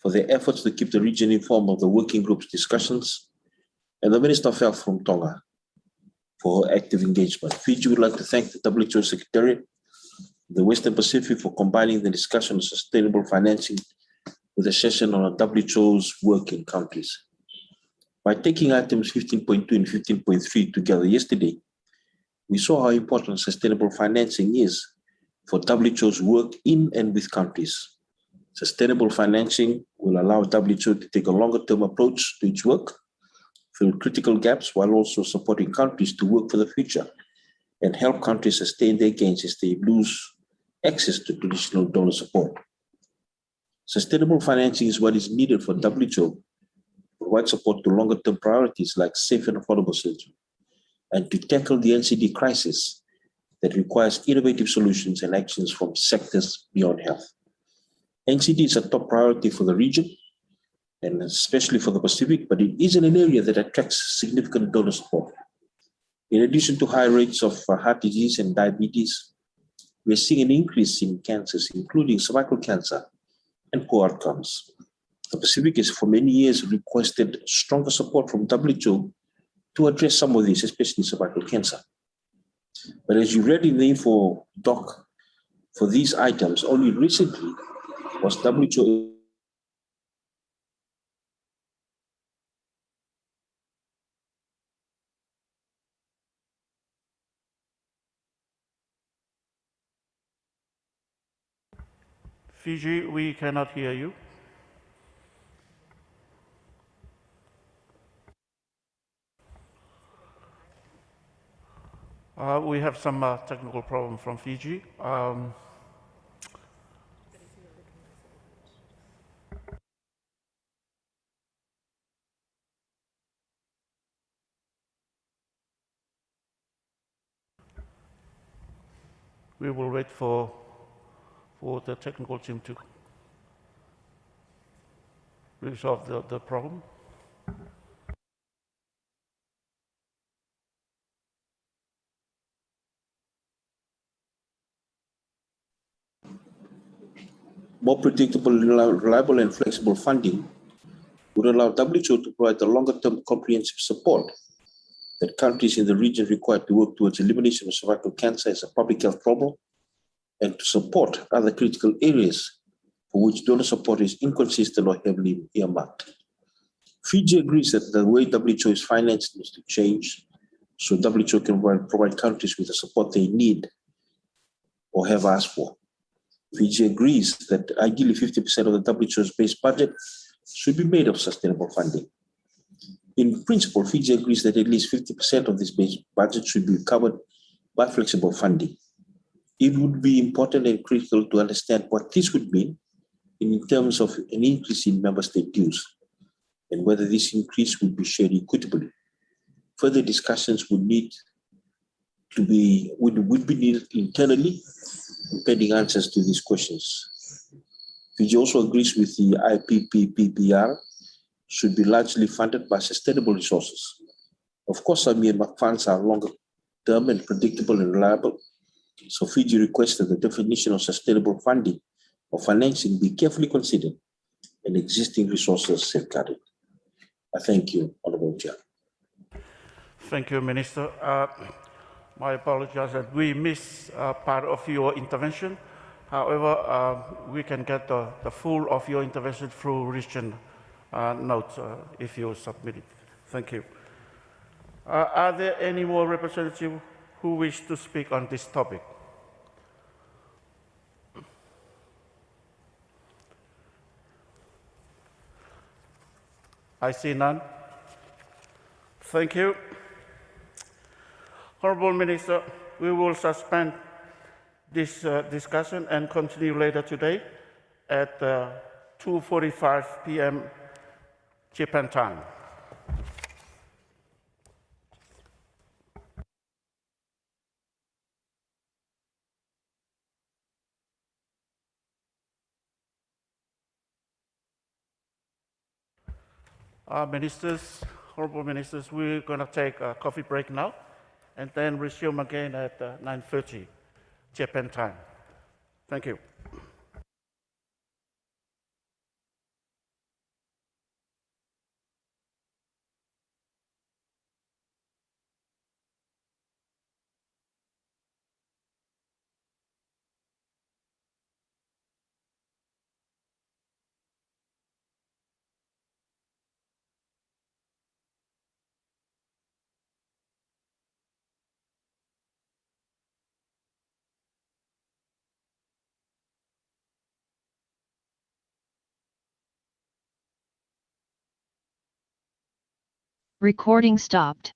for their efforts to keep the region informed of the working group's discussions, and the Minister of Health from Tonga for her active engagement. Fiji would like to thank the WHO Secretariat, the Western Pacific, for combining the discussion of sustainable financing with a session on WHO's work in countries. By taking items 15.2 and 15.3 together yesterday, we saw how important sustainable financing is for WHO's work in and with countries. Sustainable financing will allow WHO to take a longer-term approach to its work, fill critical gaps while also supporting countries to work for the future, and help countries sustain their gains as they lose access to traditional donor support. Sustainable financing is what is needed for WHO to provide support to longer-term priorities like safe and affordable surgery, and to tackle the NCD crisis that requires innovative solutions and actions from sectors beyond health. NCD is a top priority for the region, and especially for the Pacific, but it is in an area that attracts significant donor support. In addition to high rates of heart disease and diabetes, we are seeing an increase in cancers, including cervical cancer and poor outcomes. The Pacific has for many years requested stronger support from WHO to address some of this, especially cervical cancer. But as you read in the info doc for these items, only recently was WHO Fiji, we cannot hear you. We have some technical problem from Fiji. We will wait for the technical team to resolve the problem. more predictable, reliable, and flexible funding would allow WHO to provide the longer-term comprehensive support that countries in the region require to work towards elimination of cervical cancer as a public health problem and to support other critical areas for which donor support is inconsistent or heavily earmarked. Fiji agrees that the way WHO is financed needs to change so WHO can provide countries with the support they need or have asked for. Fiji agrees that ideally 50% of the WHO's base budget should be made of sustainable funding. In principle, Fiji agrees that at least 50% of this base budget should be covered by flexible funding. It would be important and critical to understand what this would mean in terms of an increase in member state dues and whether this increase would be shared equitably. Further discussions would be needed internally, pending answers to these questions. Fiji also agrees with the IPPPR should be largely funded by sustainable resources. Of course, some funds are longer term and predictable and reliable. So Fiji requests that the definition of sustainable funding or financing be carefully considered and existing resources safeguarded. I thank you, Honorable Chair. Thank you, Minister. My apologies that we missed part of your intervention. However, we can get the full of your intervention through written notes if you submit it. Thank you. Are there any more representatives who wish to speak on this topic? I see none. Thank you. Honourable Minister, we will suspend this discussion and continue later today at 2:45 p.m. Japan time. Ministers, honourable ministers, we're going to take a coffee break now and then resume again at 9:30 Japan time. Thank you. Recording stopped.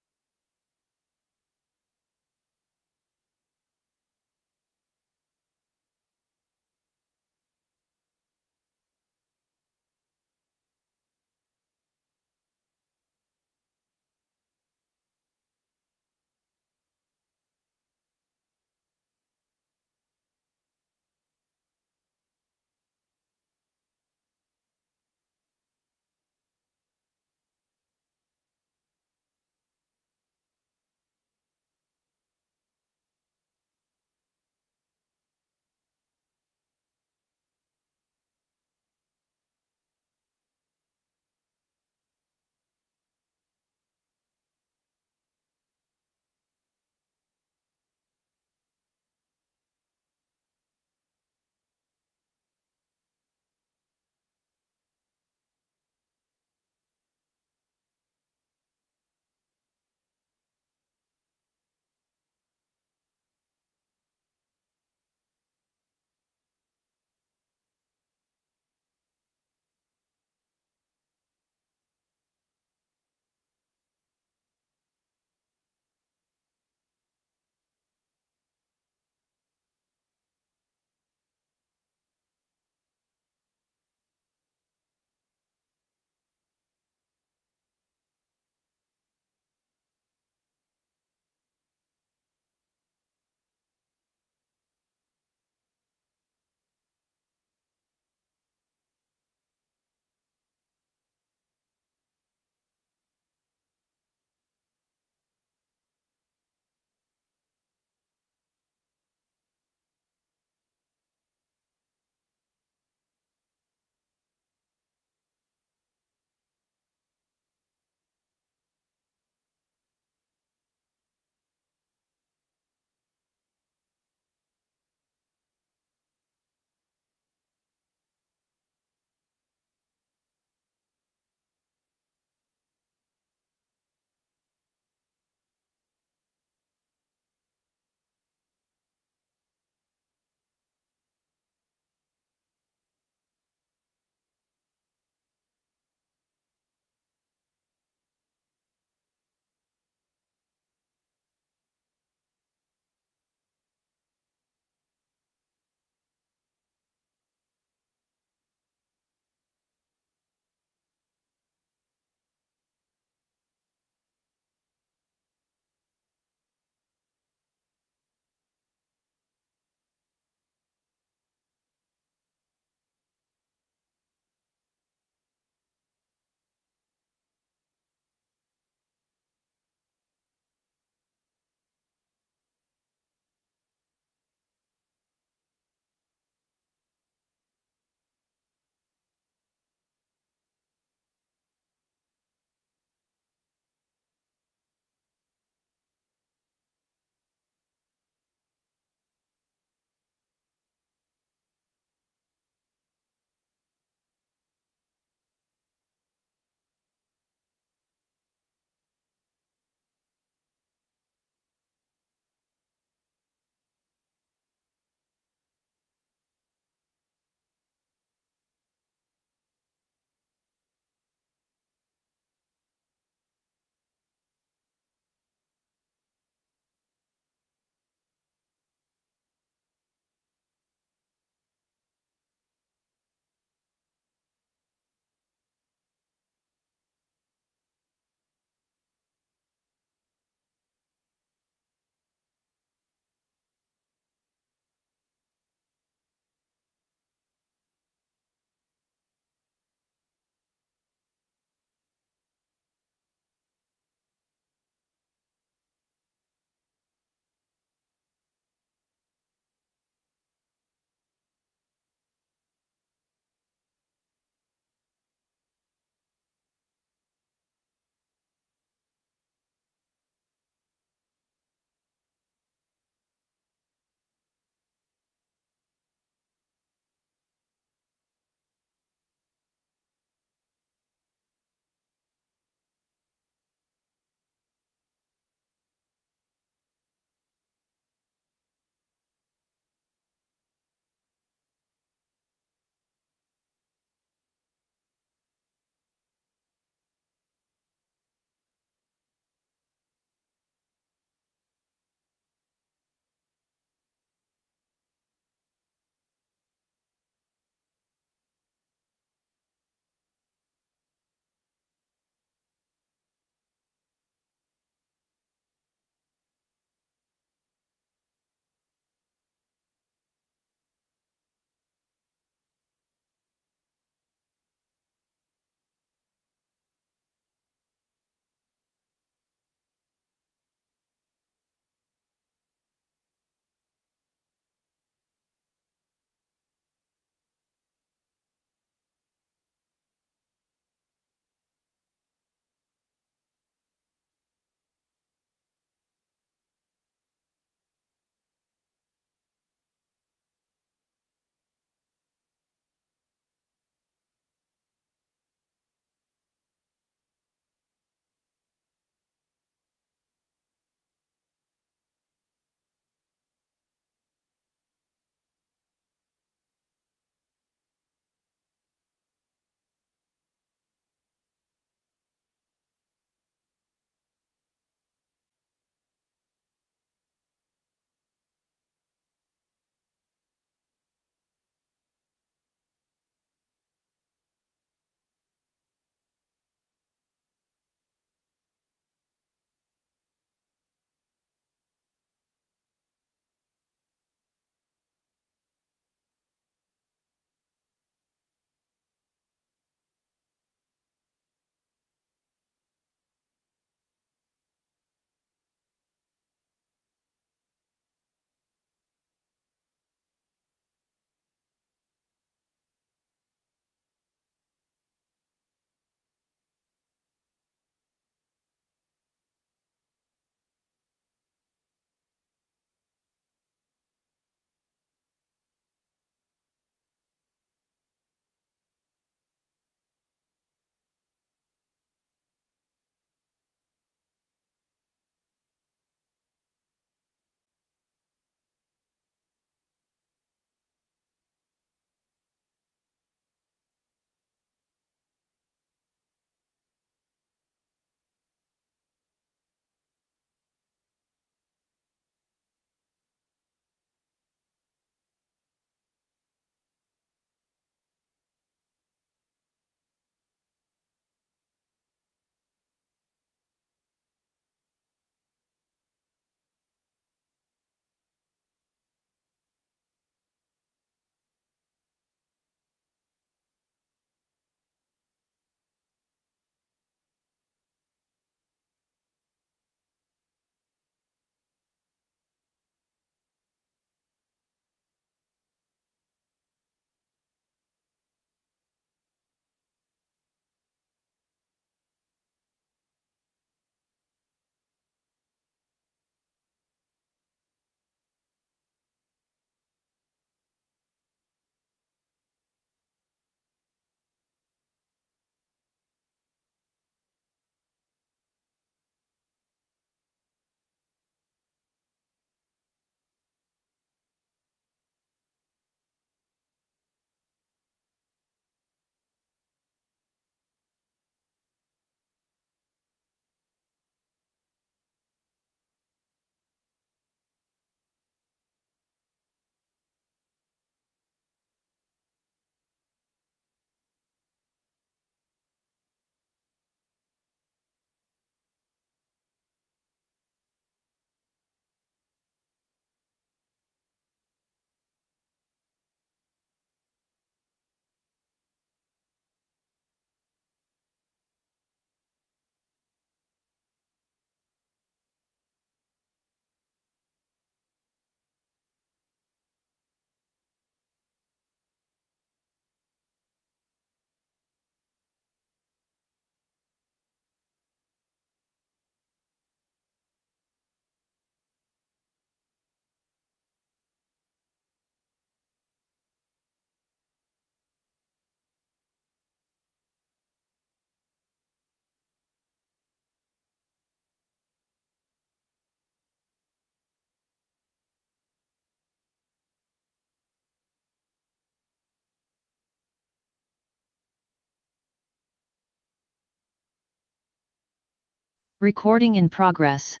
Recording in progress.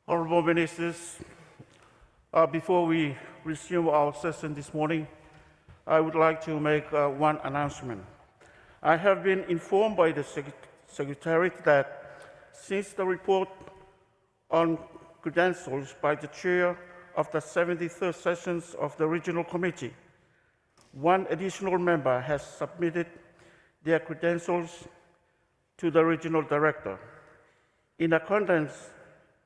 Honorable Ministers, before we resume our session this morning, I would like to make one announcement. I have been informed by the Secretariat that since the report on credentials by the chair of the 73rd sessions of the Regional Committee, one additional member has submitted their credentials to the Regional Director. In accordance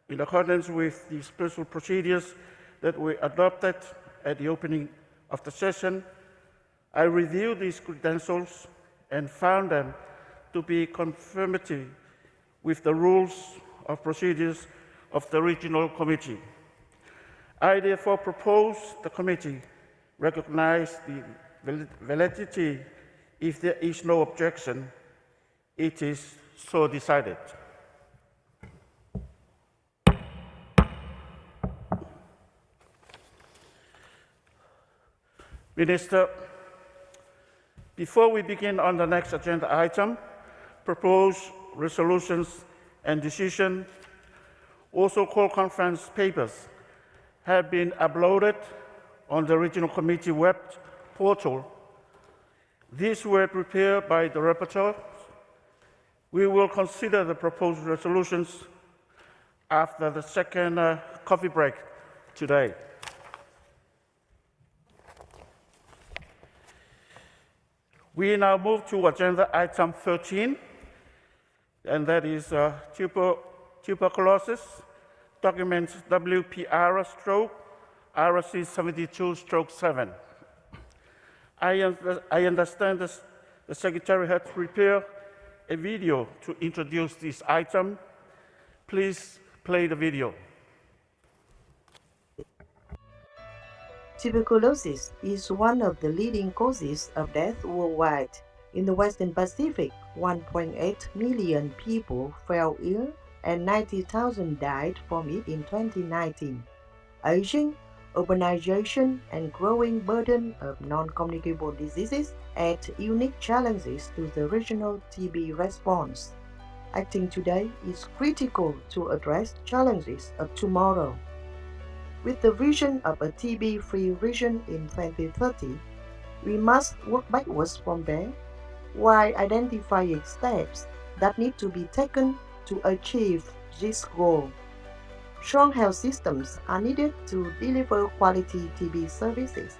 with the special procedures that were adopted at the opening of the session, I reviewed these credentials and found them to be conformity with the rules of procedures of the Regional Committee. I therefore propose the committee recognize the validity. If there is no objection, it is so decided. Minister, before we begin on the next agenda item, proposed resolutions and decision, also called conference papers, have been uploaded on the Regional Committee web portal. These were prepared by the rapporteur. We will consider the proposed resolutions after the second coffee break today. We now move to agenda item 13, and that is tuberculosis, document WPR/RC 72/7. I understand the Secretary had prepared a video to introduce this item. Please play the video. Tuberculosis is one of the leading causes of death worldwide. In the Western Pacific, 1.8 million people fell ill and 90,000 died from it in 2019. Aging, urbanization, and growing burden of non-communicable diseases add unique challenges to the regional TB response. Acting today is critical to address challenges of tomorrow. With the vision of a TB-free region in 2030, we must work backwards from there while identifying steps that need to be taken to achieve this goal. Strong health systems are needed to deliver quality TB services.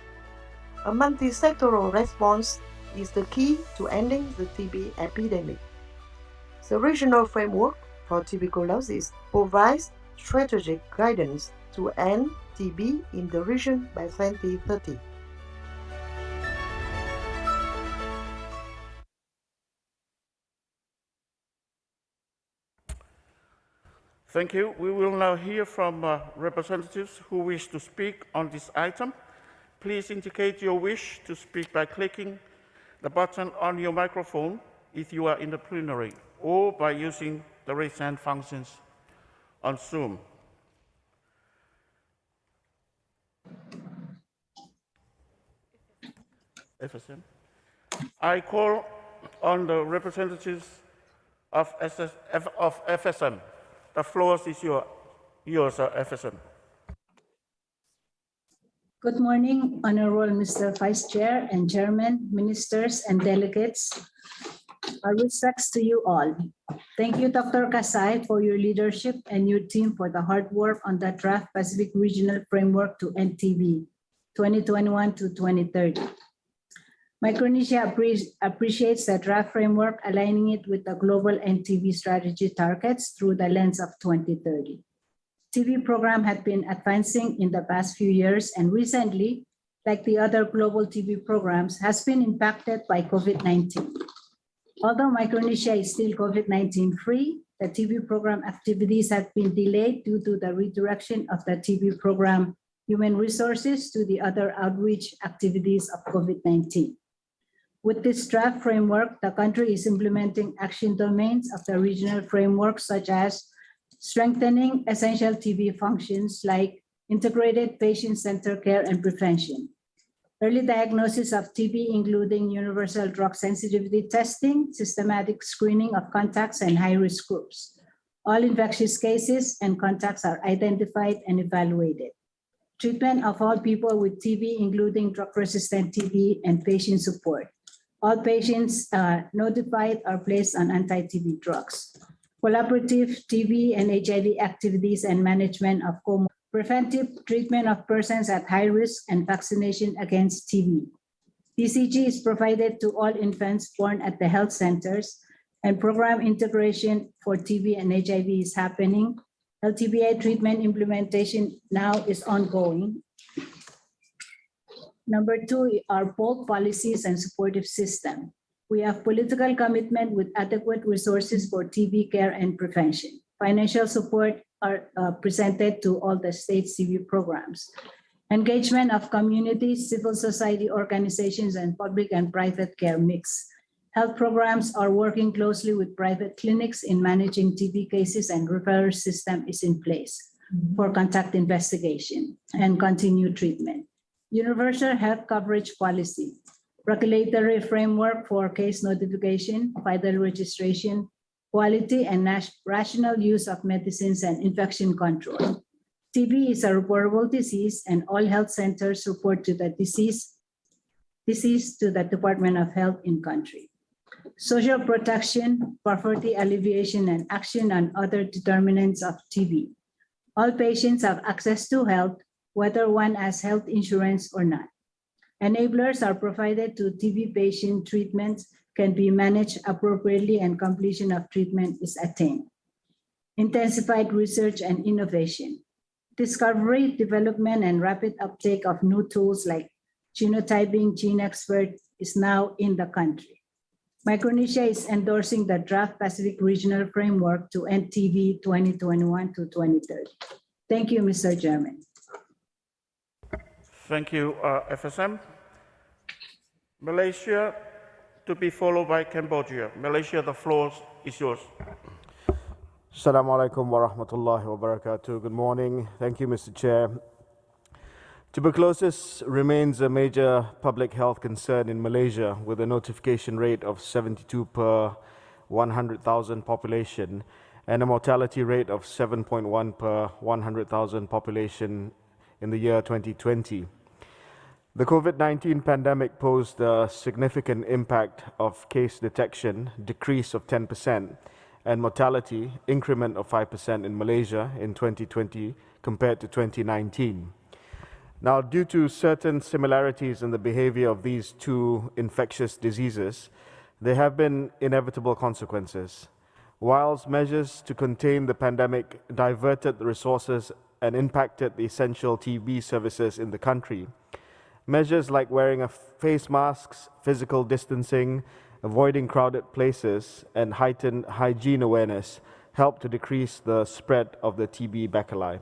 A multi-sectoral response is the key to ending the TB epidemic. The regional framework for tuberculosis provides strategic guidance to end TB in the region by 2030. Thank you. We will now hear from representatives who wish to speak on this item. Please indicate your wish to speak by clicking the button on your microphone if you are in the plenary, or by using the raise hand functions on Zoom. FSM. I call on the representatives of FSM. The floor is yours, FSM. Good morning, Honorable Mr. Vice Chair and Chairman, Ministers and Delegates. Our respects to you all. Thank you, Dr. Kasai, for your leadership and your team for the hard work on the draft Pacific Regional Framework to end TB 2021 to 2030. Micronesia appreciates the draft framework, aligning it with the global NTB strategy targets through the lens of 2030. TB program had been advancing in the past few years, and recently, like the other global TB programs, has been impacted by COVID-19. Although Micronesia is still COVID-19 free, the TB program activities have been delayed due to the redirection of the TB program human resources to the other outreach activities of COVID-19. With this draft framework, the country is implementing action domains of the regional framework, such as strengthening essential TB functions like integrated patient-centered care and prevention, early diagnosis of TB, including universal drug sensitivity testing, systematic screening of contacts and high-risk groups, All infectious cases and contacts are identified and evaluated. Treatment of all people with TB, including drug-resistant TB and patient support. All patients notified are placed on anti-TB drugs. Collaborative TB and HIV activities and management of preventive treatment of persons at high risk and vaccination against TB. BCG is provided to all infants born at the health centers, and program integration for TB and HIV is happening. LTBI treatment implementation now is ongoing. Number 2 are bold policies and supportive system. We have political commitment with adequate resources for TB care and prevention. Financial support are presented to all the state TB programs. Engagement of communities, civil society organizations, and public and private care mix. Health programs are working closely with private clinics in managing TB cases, and referral system is in place for contact investigation and continued treatment. Universal health coverage policy, regulatory framework for case notification, vital registration, quality and rational use of medicines and infection control. TB is a reportable disease, and all health centers report to the disease to the Department of Health in country. Social protection, poverty alleviation, and action on other determinants of TB. All patients have access to health, whether one has health insurance or not. Enablers are provided to TB patient treatments can be managed appropriately and completion of treatment is attained. Intensified research and innovation. Discovery, development, and rapid uptake of new tools like genotyping, GeneXpert is now in the country. Micronesia is endorsing the draft Pacific Regional Framework to end TB 2021 to 2030. Thank you, Mr. Chairman. Thank you, FSM. Malaysia, to be followed by Cambodia. Malaysia, the floor is yours. Assalamu alaikum wa rahmatullahi wa barakatuh. Good morning. Thank you, Mr. Chair. Tuberculosis remains a major public health concern in Malaysia, with a notification rate of 72 per 100,000 population and a mortality rate of 7.1 per 100,000 population in the year 2020. The COVID-19 pandemic posed a significant impact of case detection, decrease of 10%, and mortality increment of 5% in Malaysia in 2020 compared to 2019. Now, due to certain similarities in the behavior of these two infectious diseases, there have been inevitable consequences. Whilst measures to contain the pandemic diverted the resources and impacted the essential TB services in the country, measures like wearing face masks, physical distancing, avoiding crowded places, and heightened hygiene awareness help to decrease the spread of the TB bacilli.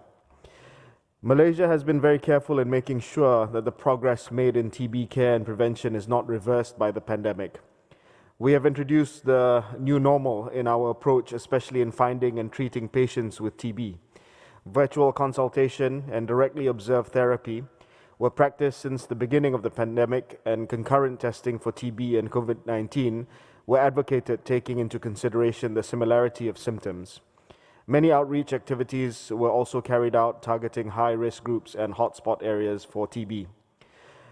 Malaysia has been very careful in making sure that the progress made in TB care and prevention is not reversed by the pandemic. We have introduced the new normal in our approach, especially in finding and treating patients with TB. Virtual consultation and directly observed therapy were practiced since the beginning of the pandemic, and concurrent testing for TB and COVID-19 were advocated, taking into consideration the similarity of symptoms. Many outreach activities were also carried out targeting high-risk groups and hotspot areas for TB.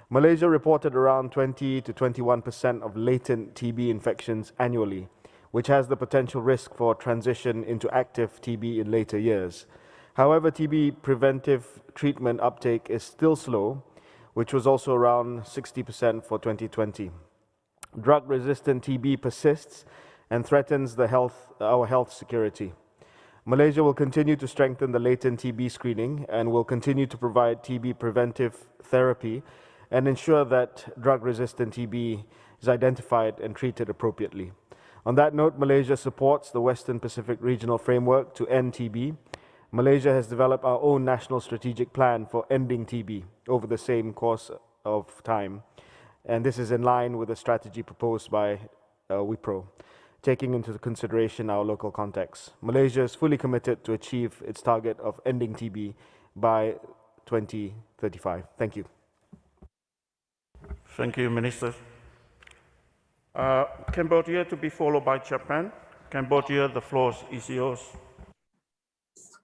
Malaysia reported around 20 to 21% of latent TB infections annually, which has the potential risk for transition into active TB in later years. However, TB preventive treatment uptake is still slow, which was also around 60% for 2020. Drug-resistant TB persists and threatens our health security. Malaysia will continue to strengthen the latent TB screening and will continue to provide TB preventive therapy and ensure that drug-resistant TB is identified and treated appropriately. On that note, Malaysia supports the Western Pacific Regional Framework to end TB. Malaysia has developed our own national strategic plan for ending TB over the same course of time, and this is in line with the strategy proposed by WIPRO, taking into consideration our local context. Malaysia is fully committed to achieve its target of ending TB by 2035. Thank you. Thank you, Minister. Cambodia, to be followed by Japan. Cambodia, the floor is yours.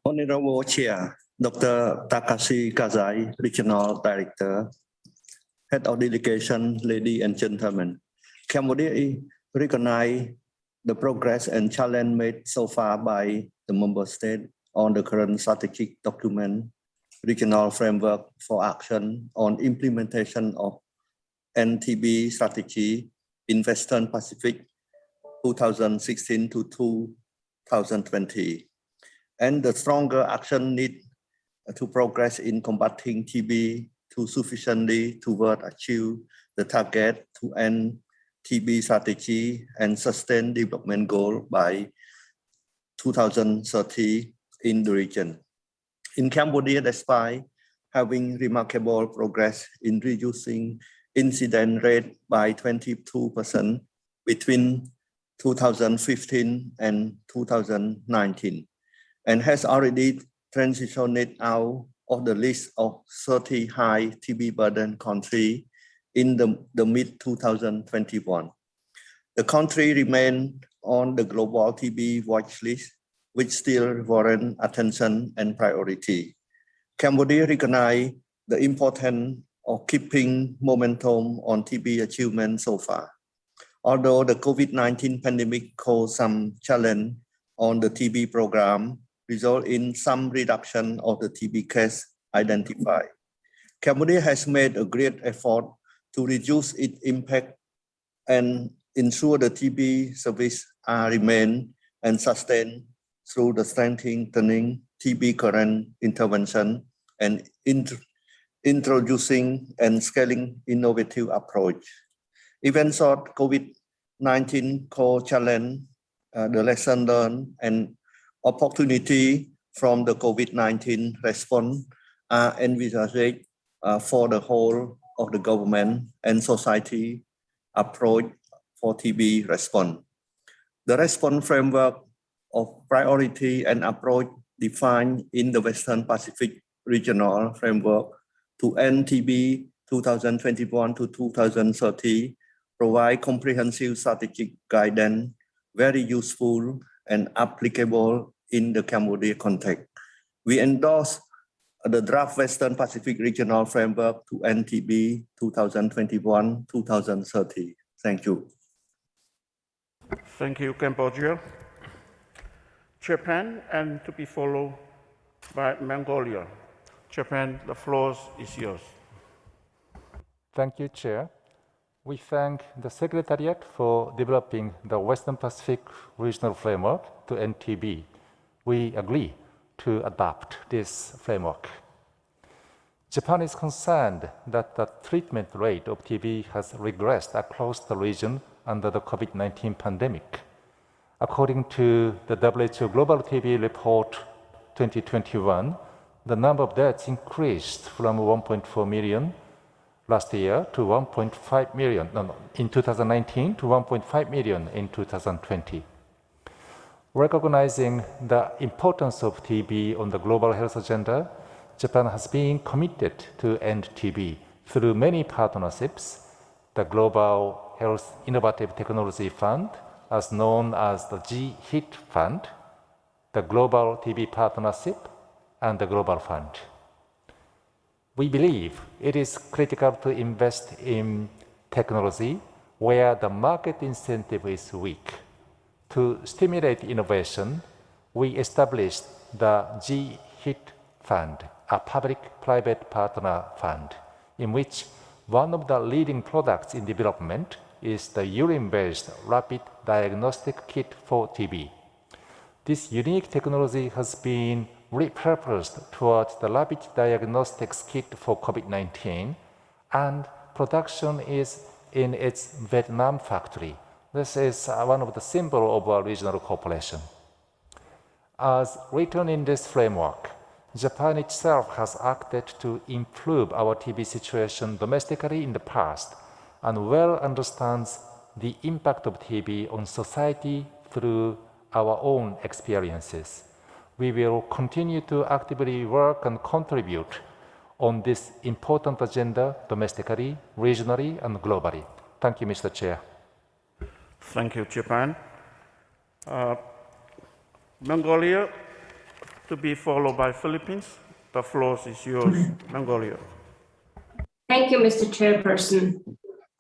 Honorable Chair, Dr. Takashi Kazai, Regional Director, Head of Delegation, ladies and gentlemen. Cambodia recognize the progress and challenge made so far by the member state on the current strategic document, Regional Framework for Action on Implementation of NTB Strategy in Western Pacific 2016 to 2020. And the stronger action need to progress in combating TB to sufficiently toward achieve the target to end TB strategy and sustain development goal by 2030 in the region. In Cambodia, despite having remarkable progress in reducing incident rate by 22% between 2015 and 2019, and has already transitioned out of the list of 30 high TB burden countries in the mid-2021. The country remained on the global TB watch list, which still warrant attention and priority. Cambodia recognized the importance of keeping momentum on TB achievement so far. Although the COVID-19 pandemic caused some challenge on the TB program, result in some reduction of the TB case identified. Cambodia has made a great effort to reduce its impact and ensure the TB service remain and sustained through the strengthening TB current intervention and introducing and scaling innovative approach. Even short COVID-19 core challenge, the lesson learned and opportunity from the COVID-19 response are envisaged for the whole of the government and society approach for TB response. The response framework of priority and approach defined in the Western Pacific Regional Framework to end TB 2021 to 2030 provide comprehensive strategic guidance, very useful and applicable in the Cambodia context. We endorse the draft Western Pacific Regional Framework to end TB 2021-2030. Thank you. Thank you, Cambodia. Japan, and to be followed by Mongolia. Japan, the floor is yours. Thank you, Chair. We thank the Secretariat for developing the Western Pacific Regional Framework to end TB. We agree to adopt this framework. Japan is concerned that the treatment rate of TB has regressed across the region under the COVID-19 pandemic. According to the WHO Global TB Report 2021, the number of deaths increased from 1.4 million last year to 1.5 million in 2019 to 1.5 million in 2020. Recognizing the importance of TB on the global health agenda, Japan has been committed to end TB through many partnerships, the Global Health Innovative Technology Fund, as known as the GHIT Fund, the Global TB Partnership, and the Global Fund. We believe it is critical to invest in technology where the market incentive is weak. To stimulate innovation, we established the GHIT Fund, a public-private partner fund, in which one of the leading products in development is the urine-based rapid diagnostic kit for TB. This unique technology has been repurposed towards the rapid diagnostics kit for COVID-19, and production is in its Vietnam factory. This is one of the symbols of our regional cooperation. As written in this framework, Japan itself has acted to improve our TB situation domestically in the past and well understands the impact of TB on society through our own experiences. We will continue to actively work and contribute on this important agenda domestically, regionally, and globally. Thank you, Mr. Chair. Thank you, Japan. Mongolia, to be followed by Philippines. The floor is yours, Mongolia. Thank you, Mr. Chairperson.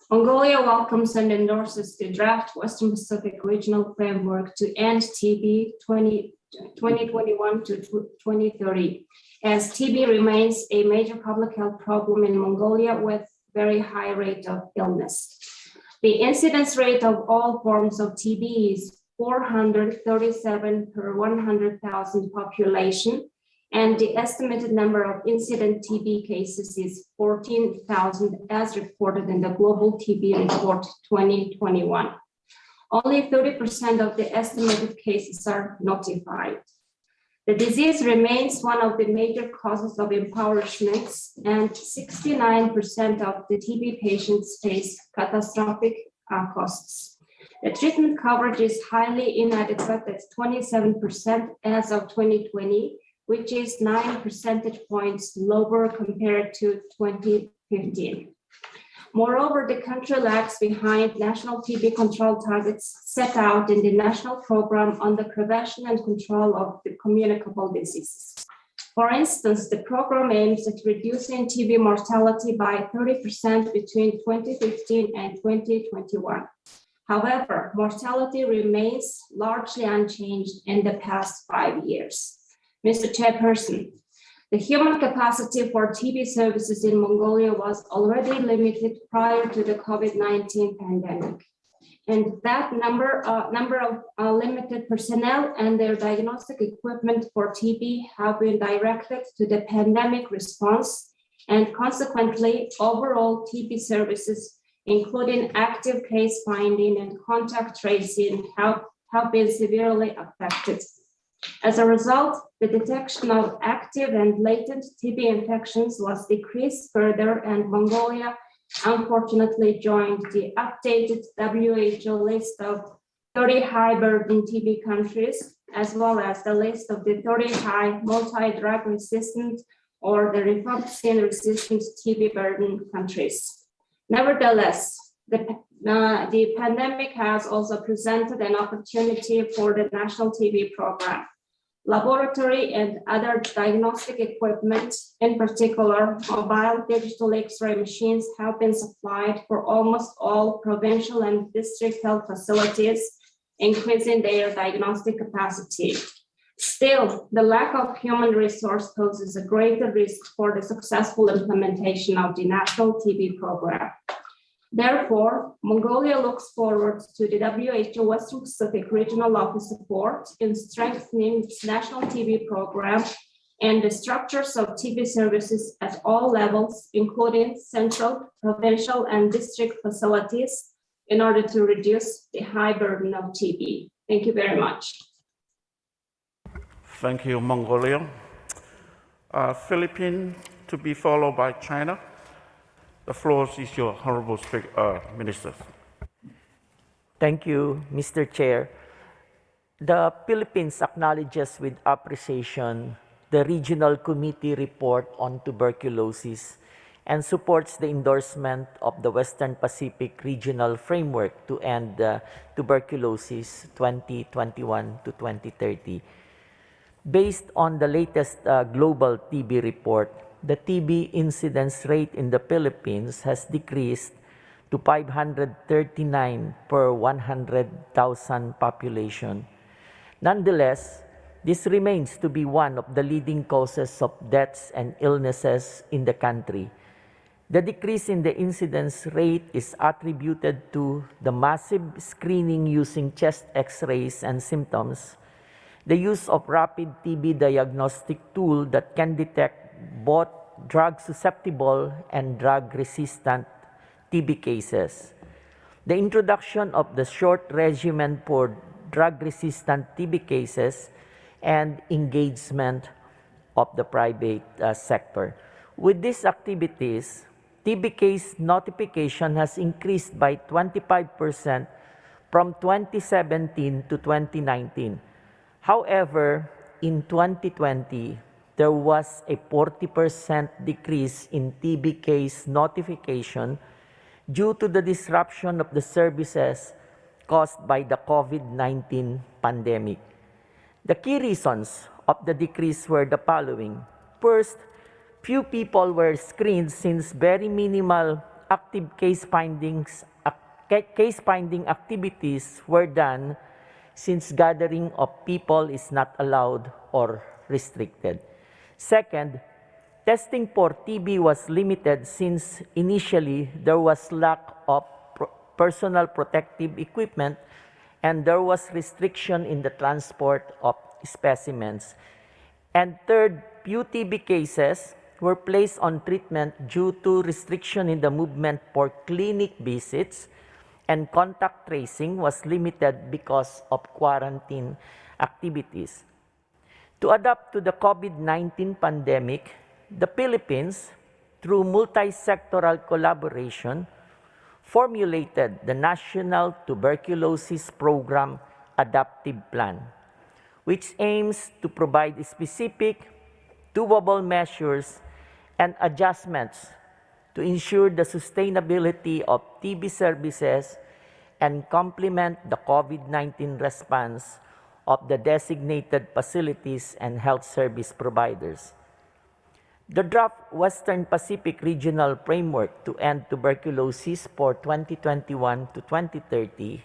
Mongolia welcomes and endorses the draft Western Pacific Regional Framework to end TB 2021 to 2030, as TB remains a major public health problem in Mongolia with very high rate of illness. The incidence rate of all forms of TB is 437 per 100,000 population, and the estimated number of incident TB cases is 14,000 as reported in the Global TB Report 2021. Only 30% of the estimated cases are notified. The disease remains one of the major causes of impoverishment, and 69% of the TB patients face catastrophic costs. The treatment coverage is highly inadequate at 27% as of 2020, which is 9 percentage points lower compared to 2015. Moreover, the country lags behind national TB control targets set out in the National Program on the Prevention and Control of the Communicable Diseases. For instance, the program aims at reducing TB mortality by 30% between 2015 and 2021. However, mortality remains largely unchanged in the past 5 years. Mr. Chairperson, the human capacity for TB services in Mongolia was already limited prior to the COVID-19 pandemic. And that number of limited personnel and their diagnostic equipment for TB have been directed to the pandemic response, and consequently, overall TB services, including active case finding and contact tracing, have been severely affected. As a result, the detection of active and latent TB infections was decreased further, and Mongolia unfortunately joined the updated WHO list of 30 high burden TB countries, as well as the list of the 30 high multi-drug resistant or the rifampicin resistant TB burden countries. Nevertheless, the pandemic has also presented an opportunity for the national TB program. Laboratory and other diagnostic equipment, in particular, mobile digital X-ray machines, have been supplied for almost all provincial and district health facilities, increasing their diagnostic capacity. Still, the lack of human resource poses a greater risk for the successful implementation of the national TB program. Therefore, Mongolia looks forward to the WHO Western Pacific Regional Office support in strengthening its national TB program and the structures of TB services at all levels, including central, provincial, and district facilities, in order to reduce the high burden of TB. Thank you very much. Thank you, Mongolia. Philippines to be followed by China. The floor is your Honorable Minister. Thank you, Mr. Chair. The Philippines acknowledges with appreciation the Regional Committee report on tuberculosis and supports the endorsement of the Western Pacific Regional Framework to end tuberculosis 2021 to 2030. Based on the latest global TB report, the TB incidence rate in the Philippines has decreased to 539 per 100,000 population. Nonetheless, this remains to be one of the leading causes of deaths and illnesses in the country. The decrease in the incidence rate is attributed to the massive screening using chest X-rays and symptoms, the use of rapid TB diagnostic tool that can detect both drug-susceptible and drug-resistant TB cases, the introduction of the short regimen for drug-resistant TB cases, and engagement of the private sector. With these activities, TB case notification has increased by 25% from 2017 to 2019. However, in 2020, there was a 40% decrease in TB case notification due to the disruption of the services caused by the COVID-19 pandemic. The key reasons of the decrease were the following. First, few people were screened since very minimal active case finding activities were done since gathering of people is not allowed or restricted. Second, testing for TB was limited since initially there was lack of personal protective equipment and there was restriction in the transport of specimens. And third, few TB cases were placed on treatment due to restriction in the movement for clinic visits, and contact tracing was limited because of quarantine activities. To adapt to the COVID-19 pandemic, the Philippines, through multi-sectoral collaboration, formulated the National Tuberculosis Program Adaptive Plan, which aims to provide specific, doable measures and adjustments to ensure the sustainability of TB services and complement the COVID-19 response of the designated facilities and health service providers. The draft Western Pacific Regional Framework to End Tuberculosis for 2021 to 2030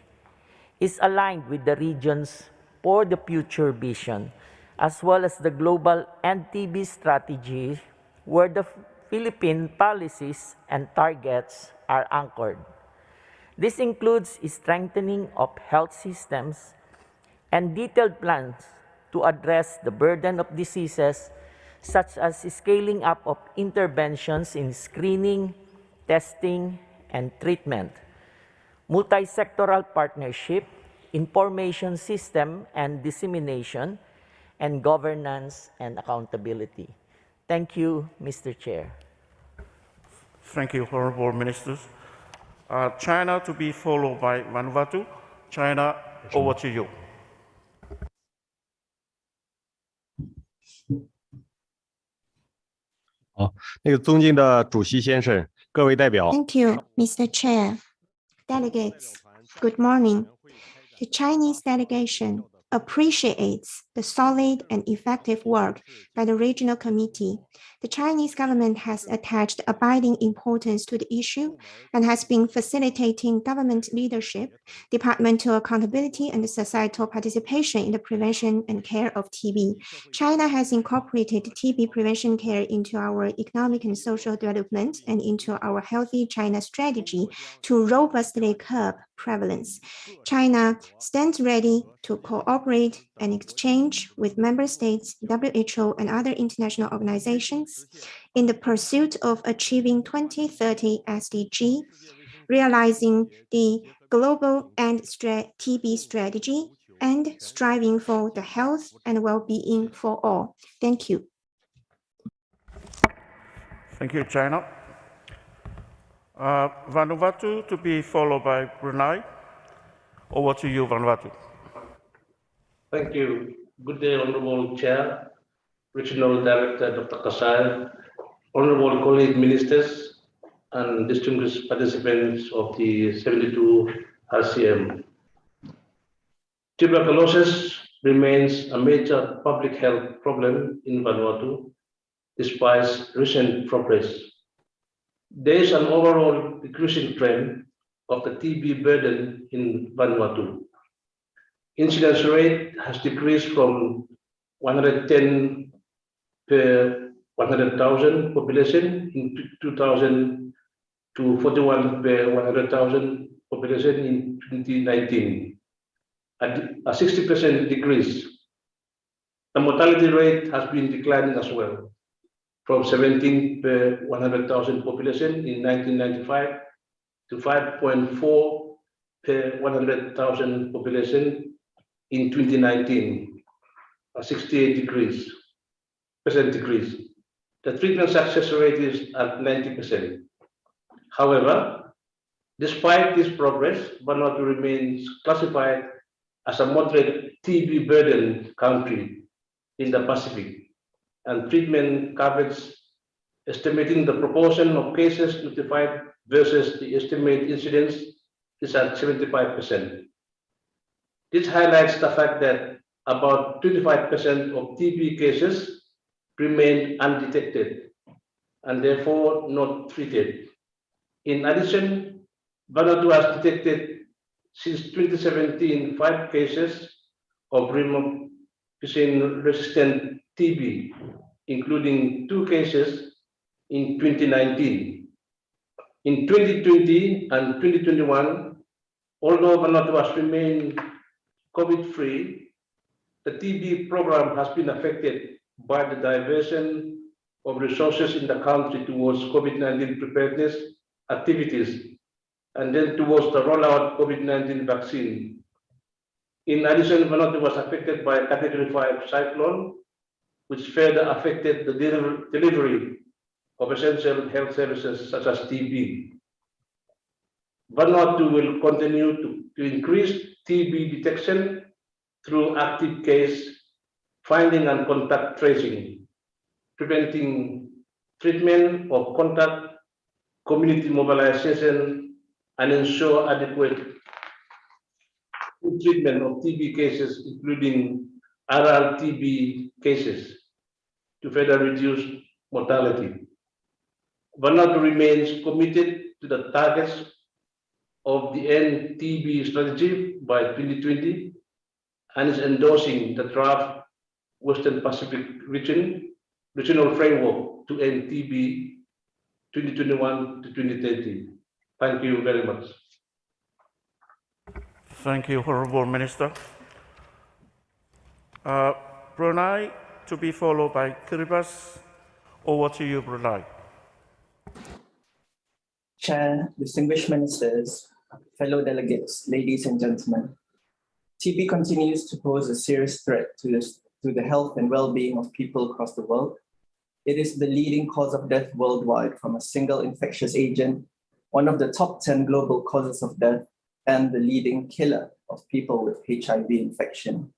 is aligned with the region's For the Future vision, as well as the Global End TB Strategy, where the Philippine policies and targets are anchored. This includes strengthening of health systems and detailed plans to address the burden of diseases, such as scaling up of interventions in screening, testing, and treatment, multi-sectoral partnership, information system and dissemination, and governance and accountability. Thank you, Mr. Chair. Thank you, Honorable Ministers. China to be followed by Vanuatu. China, over to you. Thank you, Mr. Chair. Delegates, good morning. The Chinese delegation appreciates the solid and effective work by the regional committee. The Chinese government has attached abiding importance to the issue and has been facilitating government leadership, departmental accountability, and societal participation in the prevention and care of TB. China has incorporated TB prevention care into our economic and social development and into our Healthy China strategy to robustly curb prevalence. China stands ready to cooperate and exchange with member states, WHO, and other international organizations in the pursuit of achieving 2030 SDG, realizing the global end TB strategy, and striving for the health and well-being for all. Thank you. Thank you, China. Vanuatu to be followed by Brunei. Over to you, Vanuatu. Thank you. Good day, Honorable Chair, Regional Director Dr. Kasai, Honorable colleague ministers, and distinguished participants of the 72 RCM. Tuberculosis remains a major public health problem in Vanuatu, despite recent progress. There is an overall decreasing trend of the TB burden in Vanuatu. Incidence rate has decreased from 110 per 100,000 population in 2000 to 41 per 100,000 population in 2019, a 60% decrease. The mortality rate has been declining as well, from 17 per 100,000 population in 1995 to 5.4 per 100,000 population in 2019, a 68% decrease. The treatment success rate is at 90%. However, despite this progress, Vanuatu remains classified as a moderate TB burden country in the Pacific, and treatment coverage, estimating the proportion of cases notified versus the estimated incidence, is at 75%. This highlights the fact that about 25% of TB cases remained undetected and therefore not treated. In addition, Vanuatu has detected since 2017 5 cases of remoxicillin-resistant TB, including 2 cases in 2019. In 2020 and 2021, although Vanuatu has remained COVID-free, the TB program has been affected by the diversion of resources in the country towards COVID-19 preparedness activities and then towards the rollout of COVID-19 vaccine. In addition, Vanuatu was affected by a Category 5 cyclone, which further affected the delivery of essential health services such as TB. Vanuatu will continue to increase TB detection through active case finding and contact tracing, preventing treatment of contact, community mobilization, and ensure adequate treatment of TB cases, including RR TB cases, to further reduce mortality. Vanuatu remains committed to the targets of the End TB strategy by 2020 and is endorsing the draft Western Pacific regional framework to end TB 2021 to 2030. Thank you very much. Thank you, Honorable Minister. Brunei to be followed by Kiribati. Over to you, Brunei. Chair, distinguished ministers, fellow delegates, ladies and gentlemen. TB continues to pose a serious threat to the health and well-being of people across the world. It is the leading cause of death worldwide from a single infectious agent, one of the top 10 global causes of death, and the leading killer of people with HIV infection.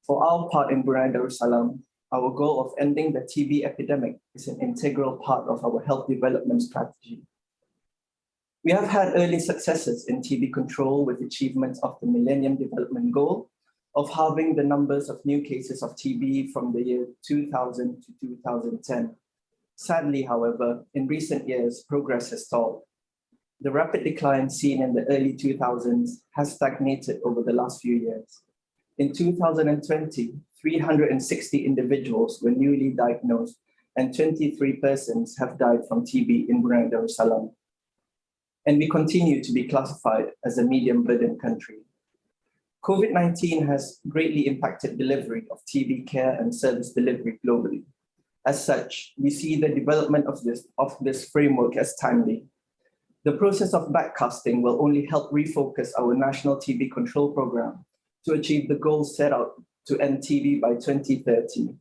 For our part in Brunei Darussalam, our goal of ending the TB epidemic is an integral part of our health development strategy. We have had early successes in TB control with achievements of the Millennium Development Goal of halving the numbers of new cases of TB from the year 2000 to 2010. Sadly, however, in recent years, progress has stalled. The rapid decline seen in the early 2000s has stagnated over the last few years. In 2020, 360 individuals were newly diagnosed and 23 persons have died from TB in Brunei Darussalam. And we continue to be classified as a medium burden country. COVID-19 has greatly impacted delivery of TB care and service delivery globally. As such, we see the development of this framework as timely. The process of backcasting will only help refocus our national TB control program to achieve the goals set out to end TB by 2030.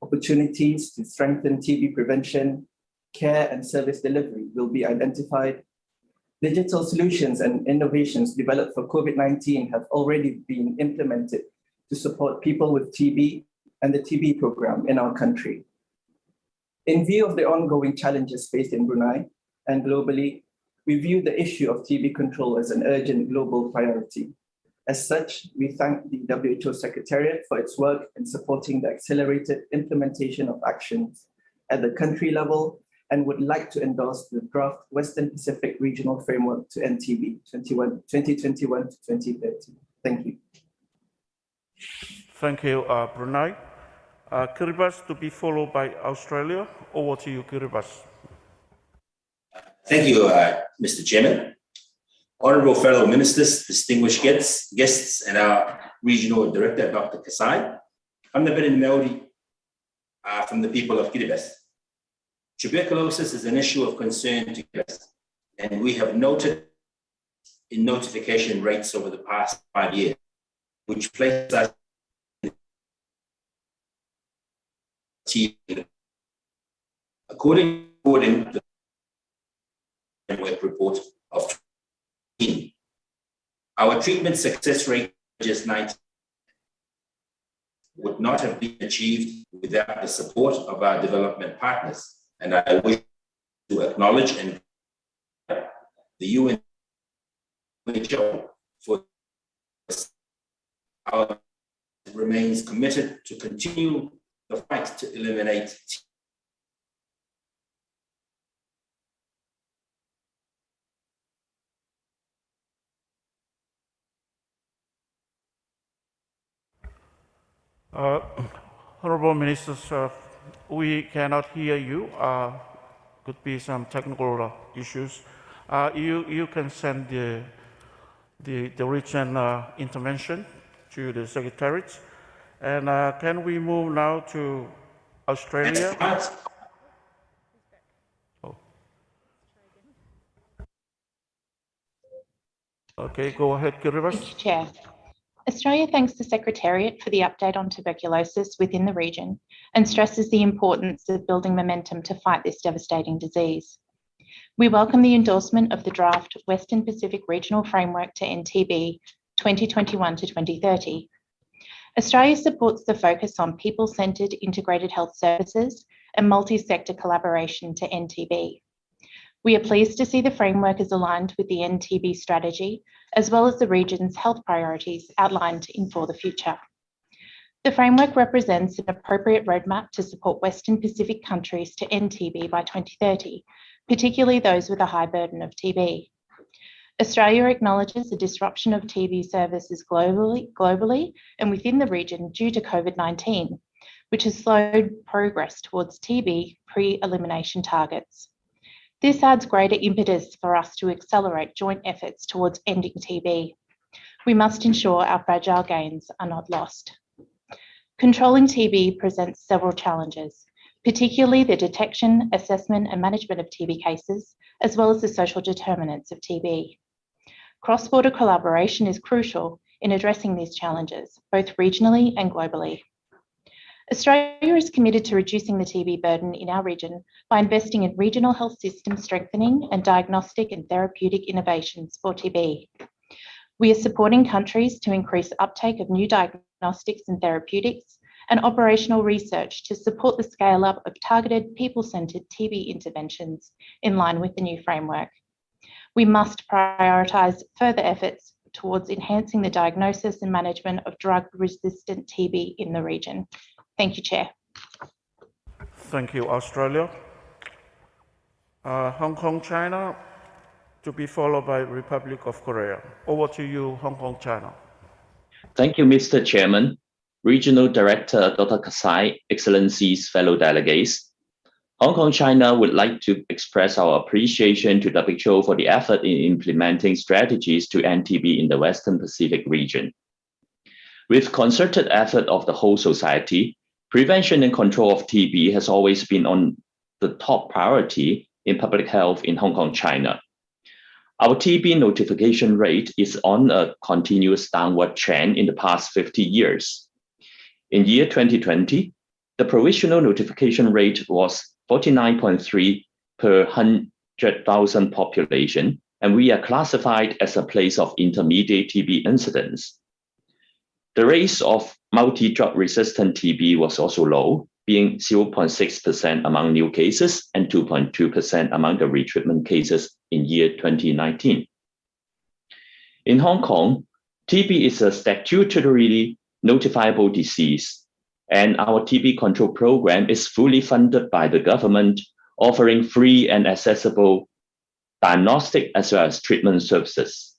Opportunities to strengthen TB prevention, care and service delivery will be identified. Digital solutions and innovations developed for COVID-19 have already been implemented to support people with TB and the TB program in our country. In view of the ongoing challenges faced in Brunei and globally, we view the issue of TB control as an urgent global priority. As such, we thank the WHO Secretariat for its work in supporting the accelerated implementation of actions at the country level and would like to endorse the draft Western Pacific Regional Framework to end TB 2021 to 2030. Thank you. Thank you, Brunei. Kiribati to be followed by Australia. Over to you, Kiribati. Thank you, Mr. Chairman. Honourable fellow ministers, distinguished guests, and our regional director, Dr. Kasai. I'm the Benin Maori from the people of Kiribati. Tuberculosis is an issue of concern to Kiribati, and we have noted in notification rates over the past 5 years, which places us according to the work report of 2018. Our treatment success rate just 90 would not have been achieved without the support of our development partners. And I wish to acknowledge and the WHO for our remains committed to continue the fight to eliminate Honorable Ministers, we cannot hear you. Could be some technical issues. You can send the written intervention to the Secretariat. And can we move now to Australia? Oh. Okay, go ahead, Kiribati. Thank you, Chair. Australia thanks the Secretariat for the update on tuberculosis within the region and stresses the importance of building momentum to fight this devastating disease. We welcome the endorsement of the draft Western Pacific Regional Framework to end TB 2021 to 2030. Australia supports the focus on people-centred integrated health services and multi-sector collaboration to end TB. We are pleased to see the framework is aligned with the end TB strategy, as well as the region's health priorities outlined For the Future. The framework represents an appropriate roadmap to support Western Pacific countries to end TB by 2030, particularly those with a high burden of TB. Australia acknowledges the disruption of TB services globally and within the region due to COVID-19, which has slowed progress towards TB pre-elimination targets. This adds greater impetus for us to accelerate joint efforts towards ending TB. We must ensure our fragile gains are not lost. Controlling TB presents several challenges, particularly the detection, assessment and management of TB cases, as well as the social determinants of TB. Cross-border collaboration is crucial in addressing these challenges, both regionally and globally. Australia is committed to reducing the TB burden in our region by investing in regional health system strengthening and diagnostic and therapeutic innovations for TB. We are supporting countries to increase uptake of new diagnostics and therapeutics and operational research to support the scale-up of targeted people-centred TB interventions in line with the new framework. We must prioritise further efforts towards enhancing the diagnosis and management of drug-resistant TB in the region. Thank you, Chair. Thank you, Australia. Hong Kong, China, to be followed by Republic of Korea. Over to you, Hong Kong, China. Thank you, Mr. Chairman, Regional Director Dr. Kasai, Excellencies, fellow delegates. Hong Kong, China would like to express our appreciation to WHO for the effort in implementing strategies to end TB in the Western Pacific region. With concerted effort of the whole society, prevention and control of TB has always been on the top priority in public health in Hong Kong, China. Our TB notification rate is on a continuous downward trend in the past 50 years. In year 2020, the provisional notification rate was 49.3 per 100,000 population, and we are classified as a place of intermediate TB incidence. The rate of multi-drug resistant TB was also low, being 0.6% among new cases and 2.2% among the retreatment cases in year 2019. In Hong Kong, TB is a statutorily notifiable disease, and our TB control program is fully funded by the government, offering free and accessible diagnostic as well as treatment services.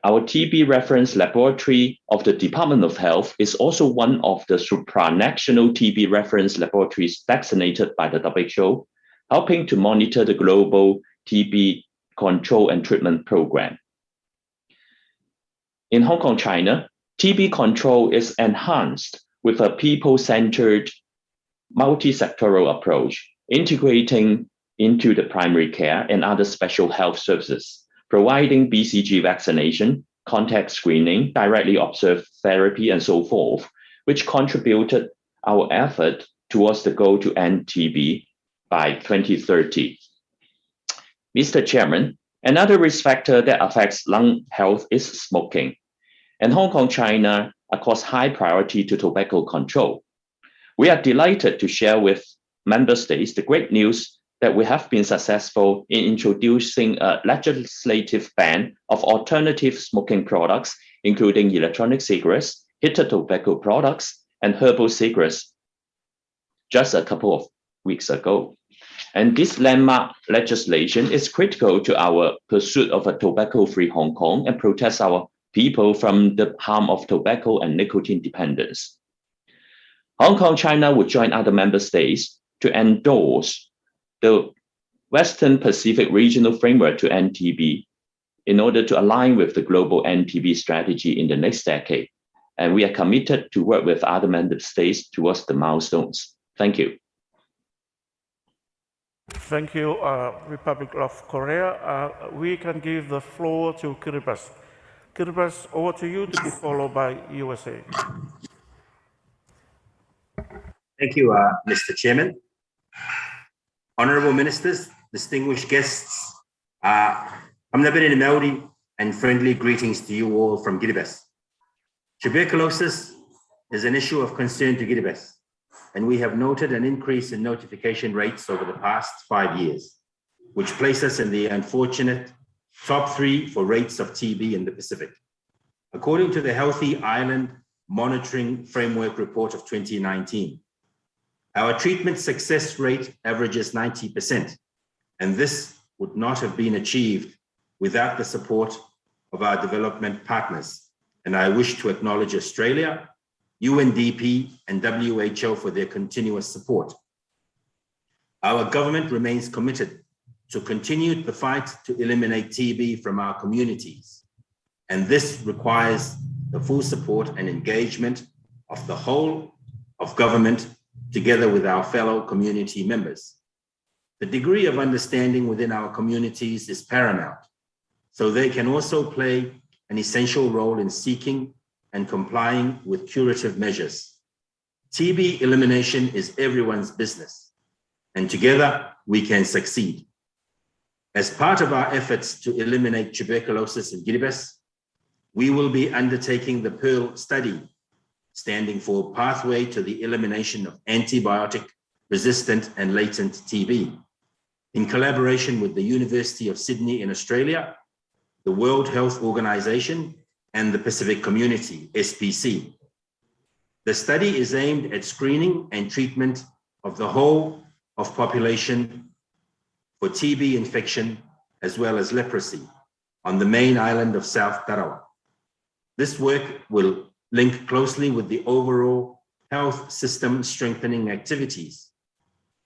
Our TB reference laboratory of the Department of Health is also one of the supranational TB reference laboratories designated by the WHO, helping to monitor the global TB control and treatment program. In Hong Kong, China, TB control is enhanced with a people-centered multi-sectoral approach, integrating into the primary care and other special health services, providing BCG vaccination, contact screening, directly observed therapy, and so forth, which contributed our effort towards the goal to end TB by 2030. Mr. Chairman, another risk factor that affects lung health is smoking. In Hong Kong, China, accords high priority to tobacco control. We are delighted to share with member states the great news that we have been successful in introducing a legislative ban of alternative smoking products, including electronic cigarettes, heated tobacco products, and herbal cigarettes just a couple of weeks ago. And this landmark legislation is critical to our pursuit of a tobacco-free Hong Kong and protects our people from the harm of tobacco and nicotine dependence. Hong Kong, China would join other member states to endorse the Western Pacific Regional Framework to end TB in order to align with the global end-TB strategy in the next decade. And we are committed to work with other member states towards the milestones. Thank you. Thank you, Republic of Korea. We can give the floor to Kiribati. Kiribati, over to you, to be followed by USA. Thank you, Mr. Chairman. Honourable Ministers, distinguished guests, Amnabini Maori, and friendly greetings to you all from Kiribati. Tuberculosis is an issue of concern to Kiribati, and we have noted an increase in notification rates over the past 5 years, which place us in the unfortunate top 3 for rates of TB in the Pacific. According to the Healthy Island Monitoring Framework Report of 2019, our treatment success rate averages 90%, and this would not have been achieved without the support of our development partners. And I wish to acknowledge Australia, UNDP, and WHO for their continuous support. Our government remains committed to continue the fight to eliminate TB from our communities. And this requires the full support and engagement of the whole of government together with our fellow community members. The degree of understanding within our communities is paramount, so they can also play an essential role in seeking and complying with curative measures. TB elimination is everyone's business, and together we can succeed. As part of our efforts to eliminate tuberculosis in Kiribati, we will be undertaking the Pearl study, standing for Pathway to the Elimination of Antibiotic-Resistant and Latent TB, in collaboration with the University of Sydney in Australia, the World Health Organization, and the Pacific Community, SPC. The study is aimed at screening and treatment of the whole of population for TB infection as well as leprosy on the main island of South Tarawa. This work will link closely with the overall health system strengthening activities,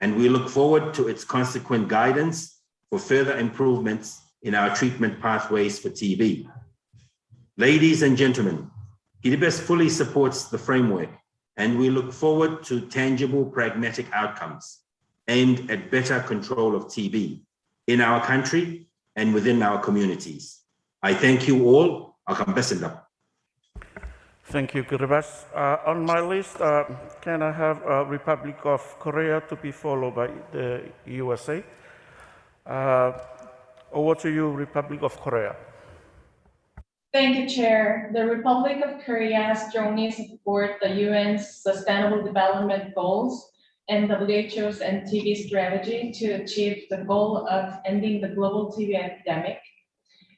and we look forward to its consequent guidance for further improvements in our treatment pathways for TB. Ladies and gentlemen, Kiribati fully supports the framework, and we look forward to tangible pragmatic outcomes aimed at better control of TB in our country and within our communities. I thank you all. Thank you, Kiribati. On my list, can I have Republic of Korea to be followed by the USA? Over to you, Republic of Korea. Thank you, Chair. The Republic of Korea strongly supports the UN's Sustainable Development Goals and WHO's TB strategy to achieve the goal of ending the global TB epidemic,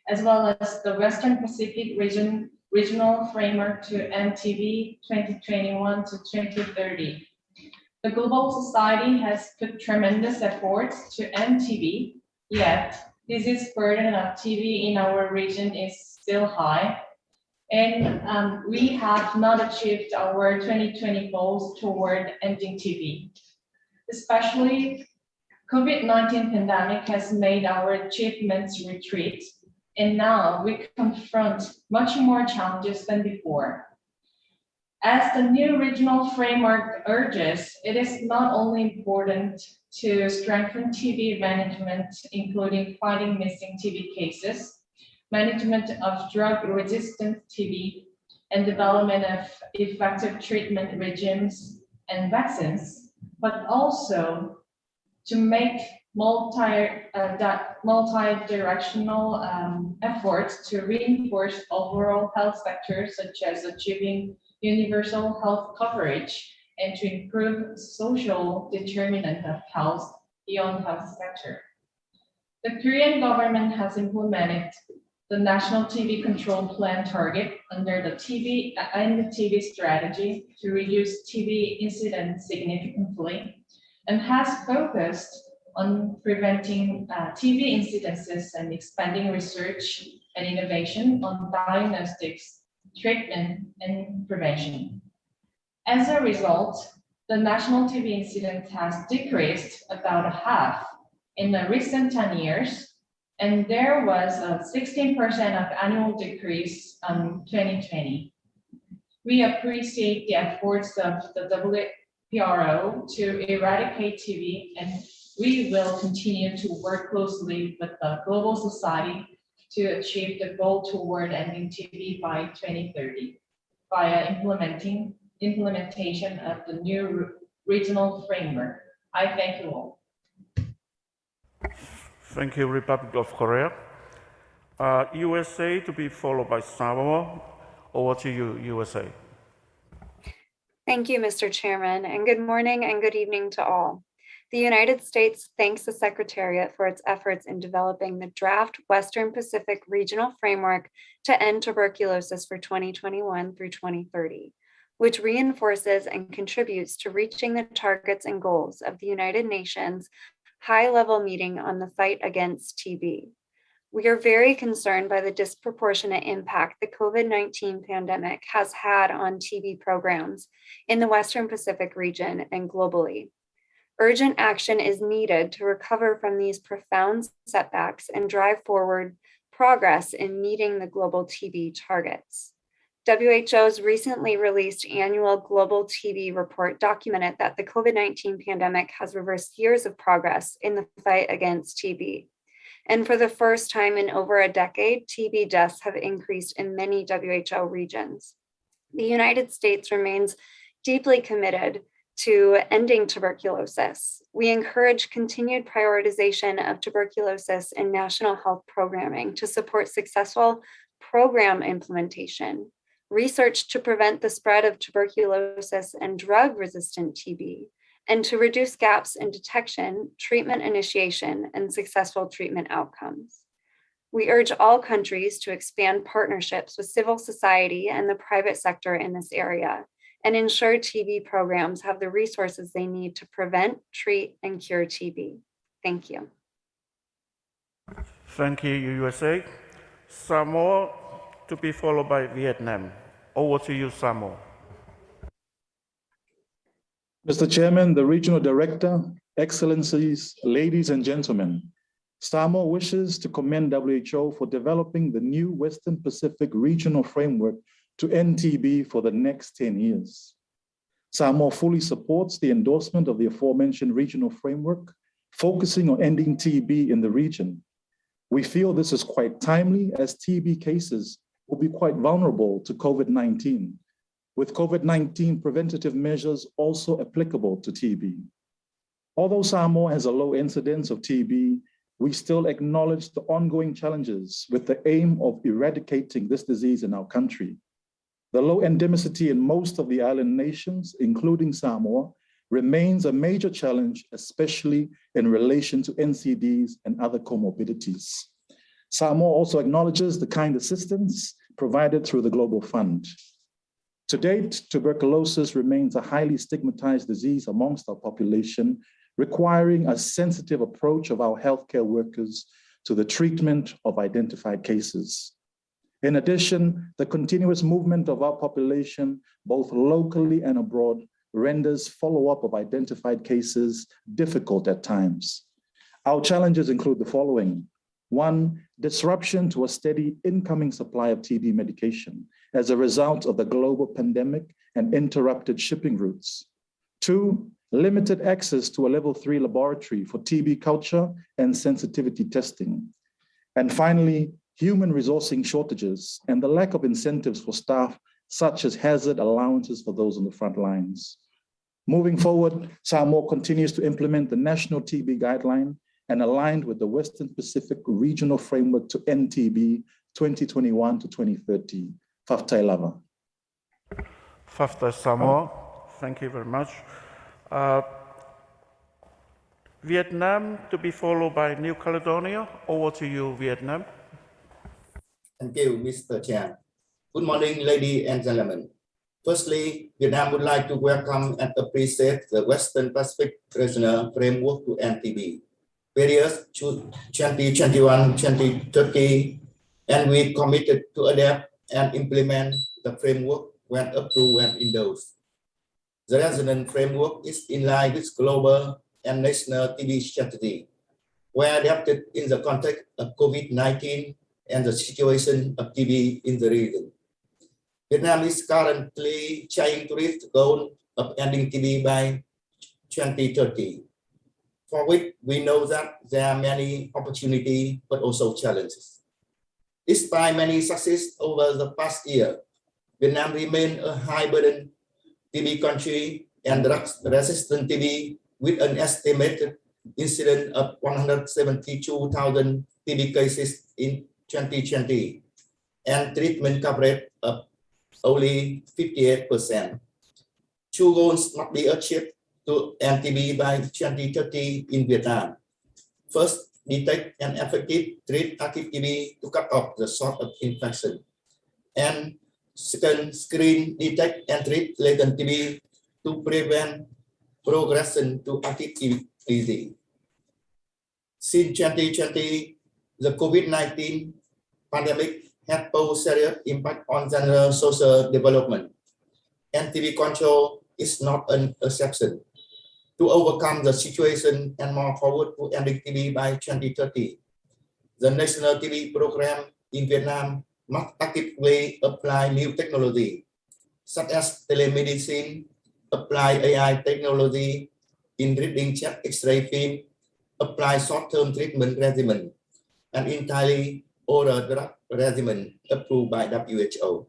as well as the Western Pacific Regional Framework to end TB 2021 to 2030. The global society has put tremendous efforts to end TB, yet disease burden of TB in our region is still high, and we have not achieved our 2020 goals toward ending TB. Especially, COVID-19 pandemic has made our achievements retreat, and now we confront much more challenges than before. As the new regional framework urges, it is not only important to strengthen TB management, including fighting missing TB cases, management of drug-resistant TB, and development of effective treatment regimes and vaccines, but also to make multi-directional efforts to reinforce overall health sectors, such as achieving universal health coverage and to improve social determinant of health beyond health sector. The Korean government has implemented the National TB Control Plan target under the TB strategy to reduce TB incidence significantly, and has focused on preventing TB incidences and expanding research and innovation on diagnostics, treatment, and prevention. As a result, the national TB incidence has decreased about half in the recent 10 years, and there was a 16% of annual decrease in 2020. We appreciate the efforts of the WPRO to eradicate TB, and we will continue to work closely with the global society to achieve the goal toward ending TB by 2030 via implementation of the new regional framework. I thank you all. Thank you, Republic of Korea. USA to be followed by Samoa. Over to you, USA. Thank you, Mr. Chairman, and good morning and good evening to all. The United States thanks the Secretariat for its efforts in developing the draft Western Pacific Regional Framework to end tuberculosis for 2021 through 2030, which reinforces and contributes to reaching the targets and goals of the United Nations high-level meeting on the fight against TB. We are very concerned by the disproportionate impact the COVID-19 pandemic has had on TB programs in the Western Pacific region and globally. Urgent action is needed to recover from these profound setbacks and drive forward progress in meeting the global TB targets. WHO's recently released annual global TB report documented that the COVID-19 pandemic has reversed years of progress in the fight against TB. And for the first time in over a decade, TB deaths have increased in many WHO regions. The United States remains deeply committed to ending tuberculosis. We encourage continued prioritization of tuberculosis in national health programming to support successful program implementation, research to prevent the spread of tuberculosis and drug-resistant TB, and to reduce gaps in detection, treatment initiation, and successful treatment outcomes. We urge all countries to expand partnerships with civil society and the private sector in this area, and ensure TB programs have the resources they need to prevent, treat, and cure TB. Thank you. Thank you, USA. Samoa to be followed by Vietnam. Over to you, Samoa. Mr. Chairman, the Regional Director, Excellencies, ladies and gentlemen, Samoa wishes to commend WHO for developing the new Western Pacific Regional Framework to end TB for the next 10 years. Samoa fully supports the endorsement of the aforementioned regional framework, focusing on ending TB in the region. We feel this is quite timely as TB cases will be quite vulnerable to COVID-19, with COVID-19 preventative measures also applicable to TB. Although Samoa has a low incidence of TB, we still acknowledge the ongoing challenges with the aim of eradicating this disease in our country. The low endemicity in most of the island nations, including Samoa, remains a major challenge, especially in relation to NCDs and other comorbidities. Samoa also acknowledges the kind assistance provided through the Global Fund. To date, tuberculosis remains a highly stigmatized disease amongst our population, requiring a sensitive approach of our healthcare workers to the treatment of identified cases. In addition, the continuous movement of our population, both locally and abroad, renders follow-up of identified cases difficult at times. Our challenges include the following. 1, disruption to a steady incoming supply of TB medication as a result of the global pandemic and interrupted shipping routes. 2, limited access to a level 3 laboratory for TB culture and sensitivity testing. And finally, human resourcing shortages and the lack of incentives for staff, such as hazard allowances for those on the front lines. Moving forward, Samoa continues to implement the National TB Guideline and aligned with the Western Pacific Regional Framework to end TB 2021 to 2030. Faftai lava. Faftai Samoa, thank you very much. Vietnam to be followed by New Caledonia. Over to you, Vietnam. Thank you, Mr. Chair. Good morning, ladies and gentlemen. Firstly, Vietnam would like to welcome and appreciate the Western Pacific Regional Framework to end TB, period 2021-2030, and we committed to adapt and implement the framework when approved and endorsed. The resonant framework is in line with global and national TB strategy, were adapted in the context of COVID-19 and the situation of TB in the region. Vietnam is currently trying to reach the goal of ending TB by 2030, for which we know that there are many opportunities but also challenges. Despite many successes over the past year, Vietnam remains a high burden TB country and drug-resistant TB with an estimated incidence of 172,000 TB cases in 2020 and treatment coverage of only 58%. Two goals must be achieved to end TB by 2030 in Vietnam. First, detect and effectively treat active TB to cut off the source of infection. And second, screen, detect, and treat latent TB to prevent progression to active TB disease. Since 2020, the COVID-19 pandemic had posed serious impact on general social development, and TB control is not an exception. To overcome the situation and move forward to ending TB by 2030, the National TB Program in Vietnam must actively apply new technology, such as telemedicine, apply AI technology in reading chest X-ray film, apply short-term treatment regimen, and entirely oral drug regimen approved by WHO.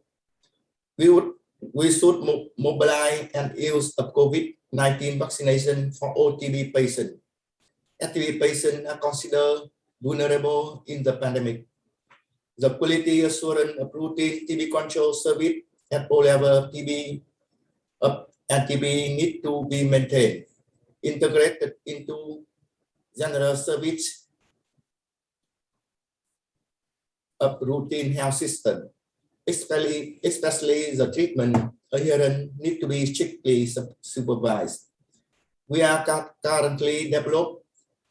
We should mobilize and use of COVID-19 vaccination for all TB patients. TB patients are considered vulnerable in the pandemic. The quality assurance of routine TB control service at all level TB and TB need to be maintained, integrated into general service of routine health system, especially the treatment adherence need to be strictly supervised. We are currently developing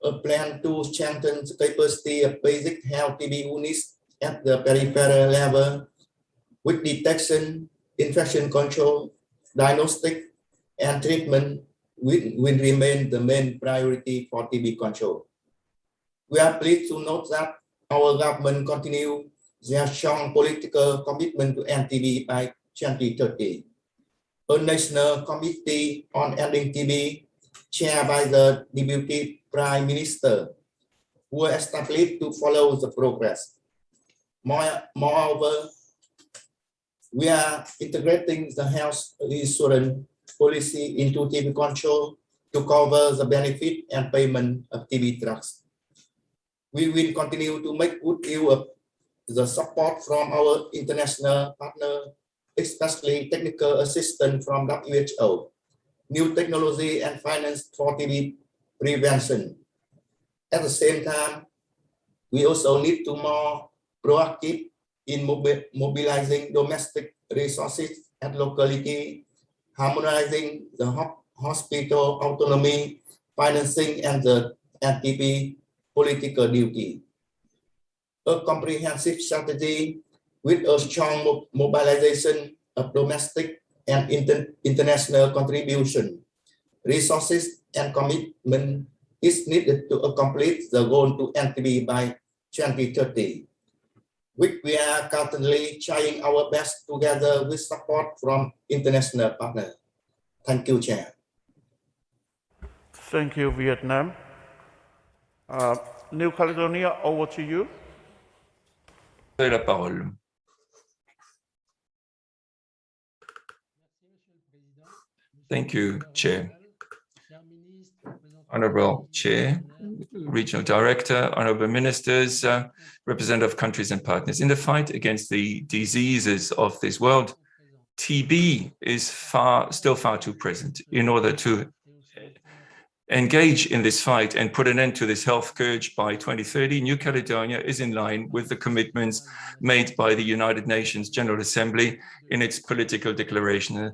a plan to strengthen the capacity of basic health TB units at the peripheral level with detection, infection control, diagnostic, and treatment will remain the main priority for TB control. We are pleased to note that our government continue their strong political commitment to end TB by 2030. A national committee on ending TB, chaired by the Deputy Prime Minister, were established to follow the progress. Moreover, we are integrating the health insurance policy into TB control to cover the benefit and payment of TB drugs. We will continue to make good use of the support from our international partner, especially technical assistance from WHO, new technology and finance for TB prevention. At the same time, we also need to more proactive in mobilizing domestic resources at locality, harmonizing the hospital autonomy, financing, and the TB political duty. A comprehensive strategy with a strong mobilization of domestic and international contribution, resources, and commitment is needed to accomplish the goal to end TB by 2030, which we are currently trying our best together with support from international partners. Thank you, Chair. Thank you, Vietnam. New Caledonia, over to you. Vous avez la parole. Thank you, Chair. Honorable Chair, Regional Director, Honorable Ministers, representative countries and partners. In the fight against the diseases of this world, TB is still far too present. In order to engage in this fight and put an end to this health scourge by 2030, New Caledonia is in line with the commitments made by the United Nations General Assembly in its political declaration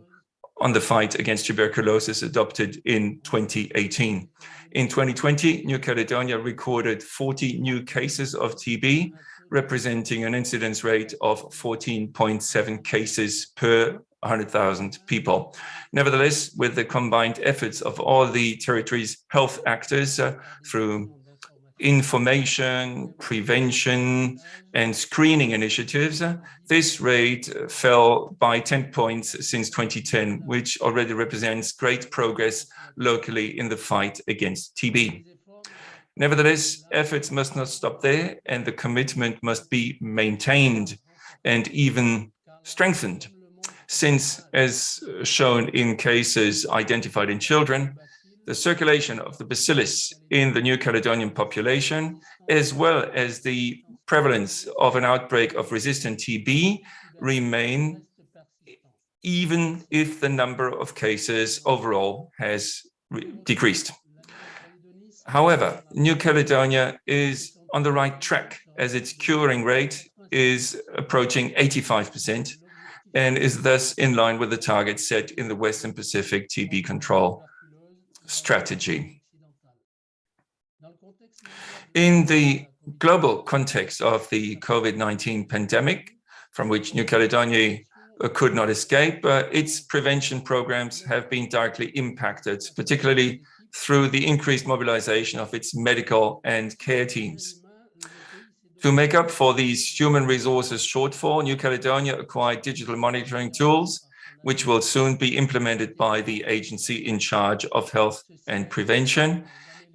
on the fight against tuberculosis adopted in 2018. In 2020, New Caledonia recorded 40 new cases of TB, representing an incidence rate of 14.7 cases per 100,000 people. Nevertheless, with the combined efforts of all the territory's health actors through information, prevention, and screening initiatives, this rate fell by 10 points since 2010, which already represents great progress locally in the fight against TB. Nevertheless, efforts must not stop there, and the commitment must be maintained and even strengthened, since, as shown in cases identified in children, the circulation of the bacillus in the New Caledonian population, as well as the prevalence of an outbreak of resistant TB, remain even if the number of cases overall has decreased. However, New Caledonia is on the right track, as its curing rate is approaching 85% and is thus in line with the target set in the Western Pacific TB control strategy. In the global context of the COVID-19 pandemic, from which New Caledonia could not escape, its prevention programs have been directly impacted, particularly through the increased mobilization of its medical and care teams. To make up for these human resources shortfall, New Caledonia acquired digital monitoring tools, which will soon be implemented by the agency in charge of health and prevention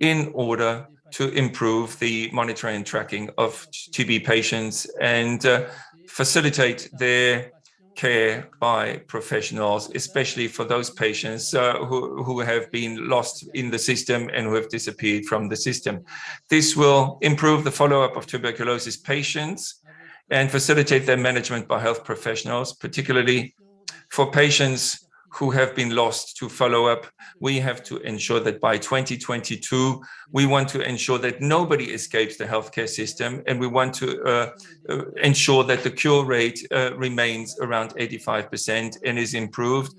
in order to improve the monitoring and tracking of TB patients and facilitate their care by professionals, especially for those patients who have been lost in the system and who have disappeared from the system. This will improve the follow-up of tuberculosis patients and facilitate their management by health professionals, particularly for patients who have been lost to follow-up. We have to ensure that by 2022, we want to ensure that nobody escapes the healthcare system, and we want to ensure that the cure rate remains around 85% and is improved.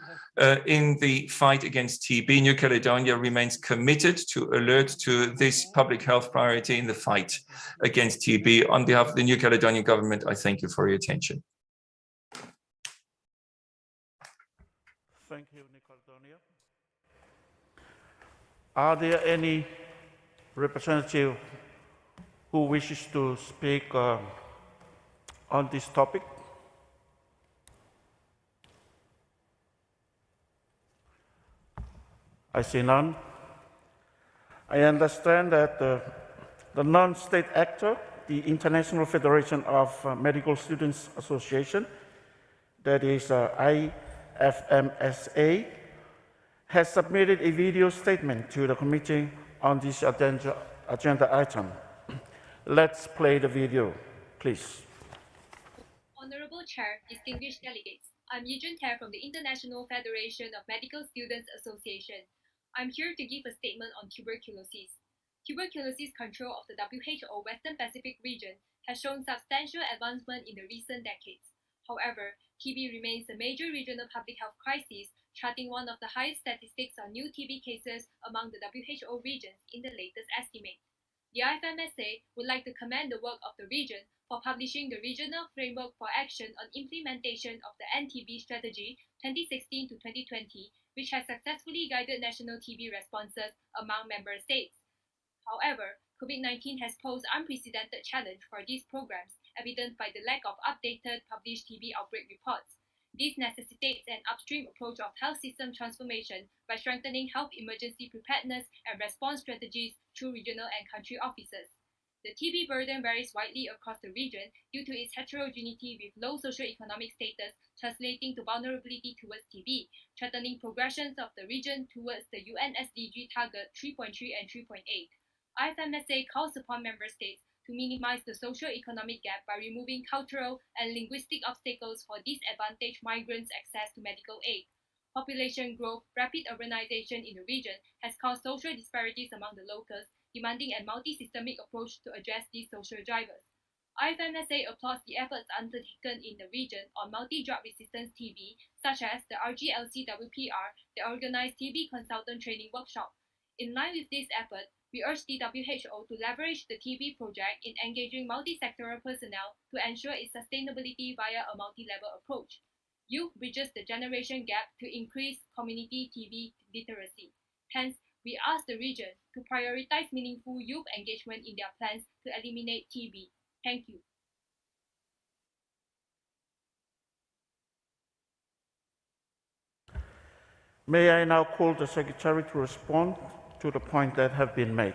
In the fight against TB, New Caledonia remains committed to alert to this public health priority in the fight against TB. On behalf of the New Caledonian government, I thank you for your attention. Thank you, New Caledonia. Are there any representative who wishes to speak on this topic? I see none. I understand that the non-state actor, the International Federation of Medical Students Association, that is IFMSA, has submitted a video statement to the committee on this agenda item. Let's play the video, please. Honorable Chair, distinguished delegates, I'm Yijun Tae from the International Federation of Medical Students Association. I'm here to give a statement on tuberculosis. Tuberculosis control of the WHO Western Pacific region has shown substantial advancement in the recent decades. However, TB remains a major regional public health crisis, charting one of the highest statistics on new TB cases among the WHO regions in the latest estimate. The IFMSA would like to commend the work of the region for publishing the Regional Framework for Action on Implementation of the NTB Strategy 2016 to 2020, which has successfully guided national TB responses among member states. However, COVID-19 has posed unprecedented challenge for these programs, evident by the lack of updated published TB outbreak reports. This necessitates an upstream approach of health system transformation by strengthening health emergency preparedness and response strategies through regional and country offices. The TB burden varies widely across the region due to its heterogeneity with low socioeconomic status translating to vulnerability towards TB, threatening progressions of the region towards the UN SDG target 3.3 and 3.8. IFMSA calls upon member states to minimize the socio-economic gap by removing cultural and linguistic obstacles for disadvantaged migrants' access to medical aid. population growth, rapid urbanization in the region has caused social disparities among the locals, demanding a multi-systemic approach to address these social drivers. IFMSA applauds the efforts undertaken in the region on multi-drug resistance TB, such as the RGLCWPR, the Organized TB Consultant Training Workshop. In line with this effort, we urge the WHO to leverage the TB project in engaging multi-sectoral personnel to ensure its sustainability via a multi-level approach. Youth bridges the generation gap to increase community TB literacy. Hence, we ask the region to prioritize meaningful youth engagement in their plans to eliminate TB. Thank you. May I now call the Secretary to respond to the points that have been made.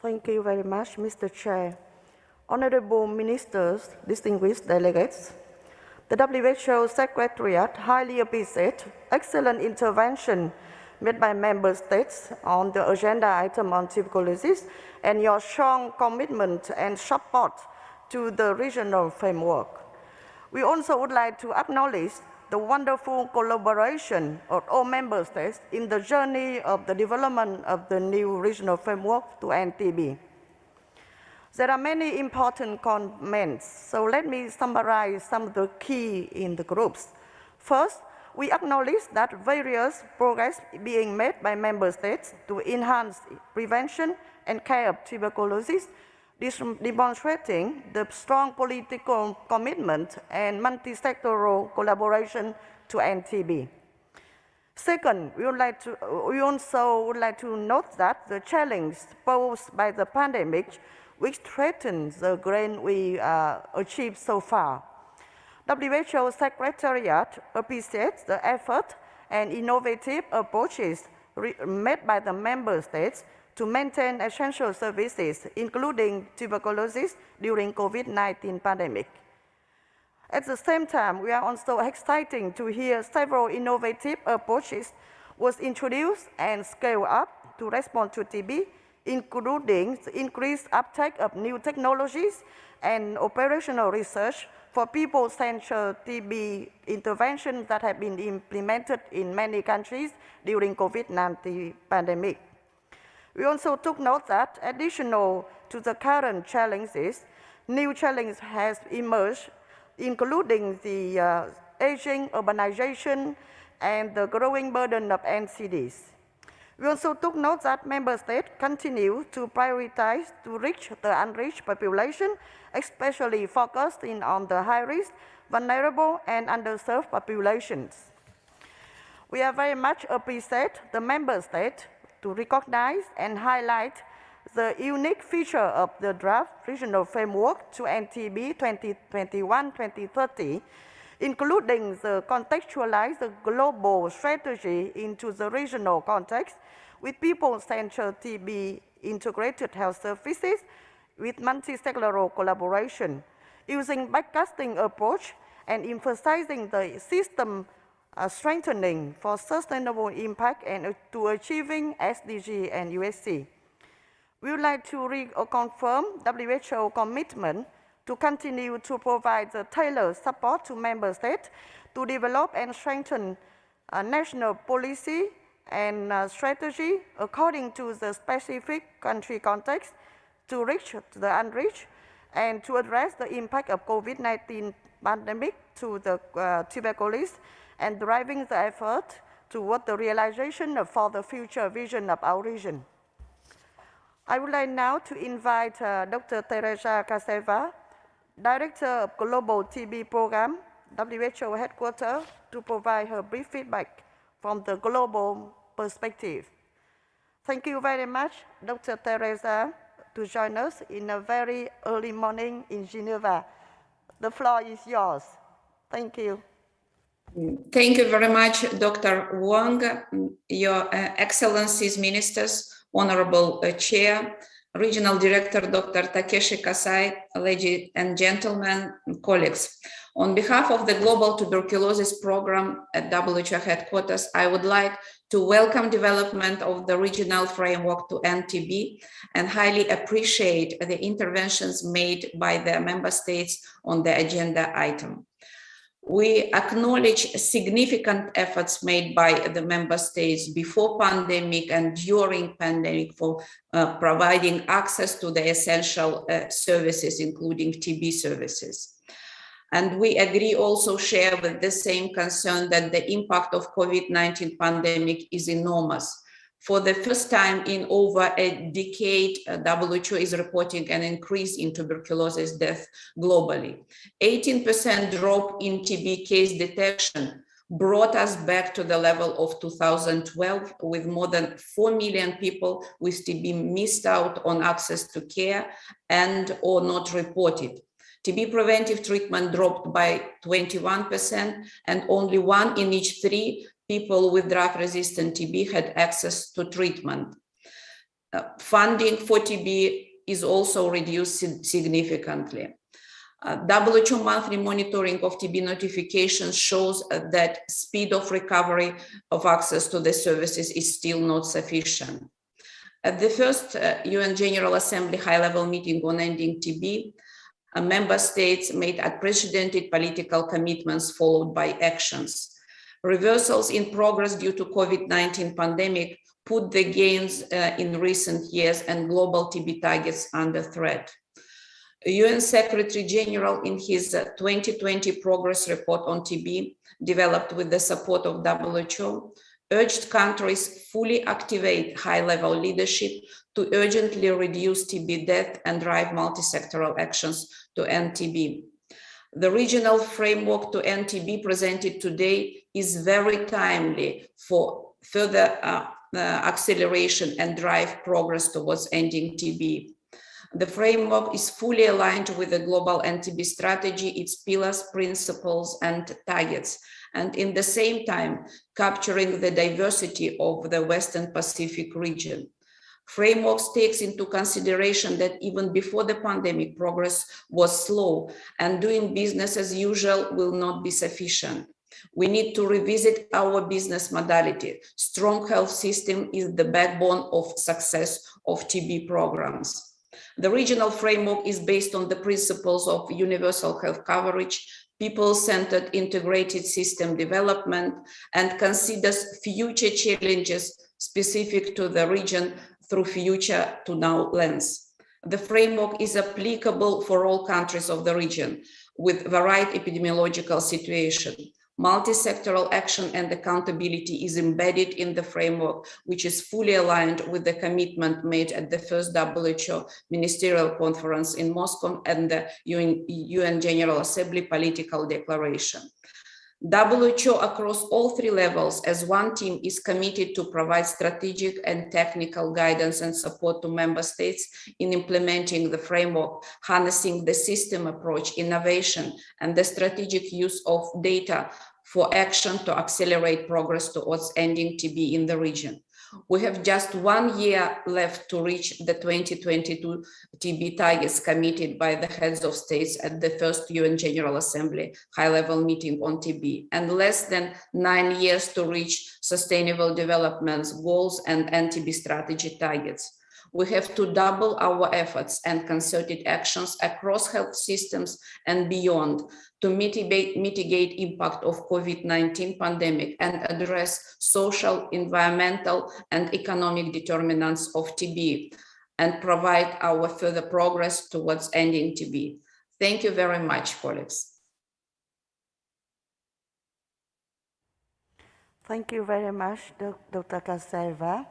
Thank you very much, Mr. Chair. Honorable Ministers, distinguished delegates, the WHO Secretariat highly appreciates excellent intervention made by Member States on the agenda item on tuberculosis and your strong commitment and support to the regional framework. We also would like to acknowledge the wonderful collaboration of all Member States in the journey of the development of the new regional framework to end TB. There are many important comments, so let me summarize some of the key in the groups. First, we acknowledge that various progress being made by Member States to enhance prevention and care of tuberculosis, demonstrating the strong political commitment and multi-sectoral collaboration to end TB. Second, we also would like to note that the challenge posed by the pandemic, which threatens the gain we achieved so far. WHO Secretariat appreciates the effort and innovative approaches made by the Member States to maintain essential services, including tuberculosis during COVID-19 pandemic. At the same time, we are also excited to hear several innovative approaches was introduced and scaled up to respond to TB, including the increased uptake of new technologies and operational research for people-centered TB interventions that have been implemented in many countries during COVID-19 pandemic. We also took note that additional to the current challenges, new challenges has emerged, including the aging, urbanization, and the growing burden of NCDs. We also took note that Member States continue to prioritize to reach the unreached population, especially focusing on the high-risk, vulnerable, and underserved populations. We are very much appreciate the Member States to recognize and highlight the unique feature of the draft regional framework to end TB 2021-2030, including the contextualize the global strategy into the regional context with people-centered TB integrated health services with multi-sectoral collaboration, using backcasting approach and emphasizing the system strengthening for sustainable impact and to achieving SDG and USC. We would like to reconfirm WHO commitment to continue to provide the tailored support to Member States to develop and strengthen national policy and strategy according to the specific country context to reach the unreached and to address the impact of COVID-19 pandemic to the tuberculosis and driving the effort toward the realization for the future vision of our region. I would like now to invite Dr. Teresa Caseva, Director of Global TB Program, WHO Headquarters, to provide her brief feedback from the global perspective. Thank you very much, Dr. Teresa, to join us in a very early morning in Geneva. The floor is yours. Thank you. Thank you very much, Dr. Wang, Your Excellencies, Ministers, Honorable Chair, Regional Director, Dr. Takeshi Kasai, ladies and gentlemen, colleagues. On behalf of the Global Tuberculosis Program at WHO Headquarters, I would like to welcome development of the regional framework to end TB and highly appreciate the interventions made by the Member States on the agenda item. We acknowledge significant efforts made by the member states before pandemic and during pandemic for providing access to the essential services, including TB services. And we agree also share with the same concern that the impact of COVID-19 pandemic is enormous. For the first time in over a decade, WHO is reporting an increase in tuberculosis death globally. 18% drop in TB case detection brought us back to the level of 2012, with more than 4 million people with TB missed out on access to care and or not reported. TB preventive treatment dropped by 21%, and only 1 in each 3 people with drug-resistant TB had access to treatment. Funding for TB is also reduced significantly. WHO monthly monitoring of TB notifications shows that speed of recovery of access to the services is still not sufficient. At the first UN General Assembly high-level meeting on ending TB, member states made unprecedented political commitments followed by actions. Reversals in progress due to COVID-19 pandemic put the gains in recent years and global TB targets under threat. UN Secretary General, in his 2020 progress report on TB, developed with the support of WHO, urged countries fully activate high-level leadership to urgently reduce TB death and drive multi-sectoral actions to end TB. The regional framework to end TB presented today is very timely for further acceleration and drive progress towards ending TB. The framework is fully aligned with the global anti-TB strategy, its pillars, principles, and targets, and in the same time, capturing the diversity of the Western Pacific region. Frameworks takes into consideration that even before the pandemic, progress was slow, and doing business as usual will not be sufficient. We need to revisit our business modality. Strong health system is the backbone of success of TB programs. The regional framework is based on the principles of universal health coverage, people-centered integrated system development, and considers future challenges specific to the region through future to now lens. The framework is applicable for all countries of the region with varied epidemiological situation. Multi-sectoral action and accountability is embedded in the framework, which is fully aligned with the commitment made at the first WHO Ministerial Conference in Moscow and the UN General Assembly political declaration. WHO across all 3 levels as one team is committed to provide strategic and technical guidance and support to member states in implementing the framework, harnessing the system approach, innovation, and the strategic use of data for action to accelerate progress towards ending TB in the region. We have just 1 year left to reach the 2022 TB targets committed by the heads of states at the first UN General Assembly high-level meeting on TB, and less than 9 years to reach Sustainable Development Goals and anti-TB strategy targets. We have to double our efforts and concerted actions across health systems and beyond to mitigate impact of COVID-19 pandemic and address social, environmental, and economic determinants of TB and provide our further progress towards ending TB. Thank you very much, colleagues. Thank you very much, Dr. Kaseva,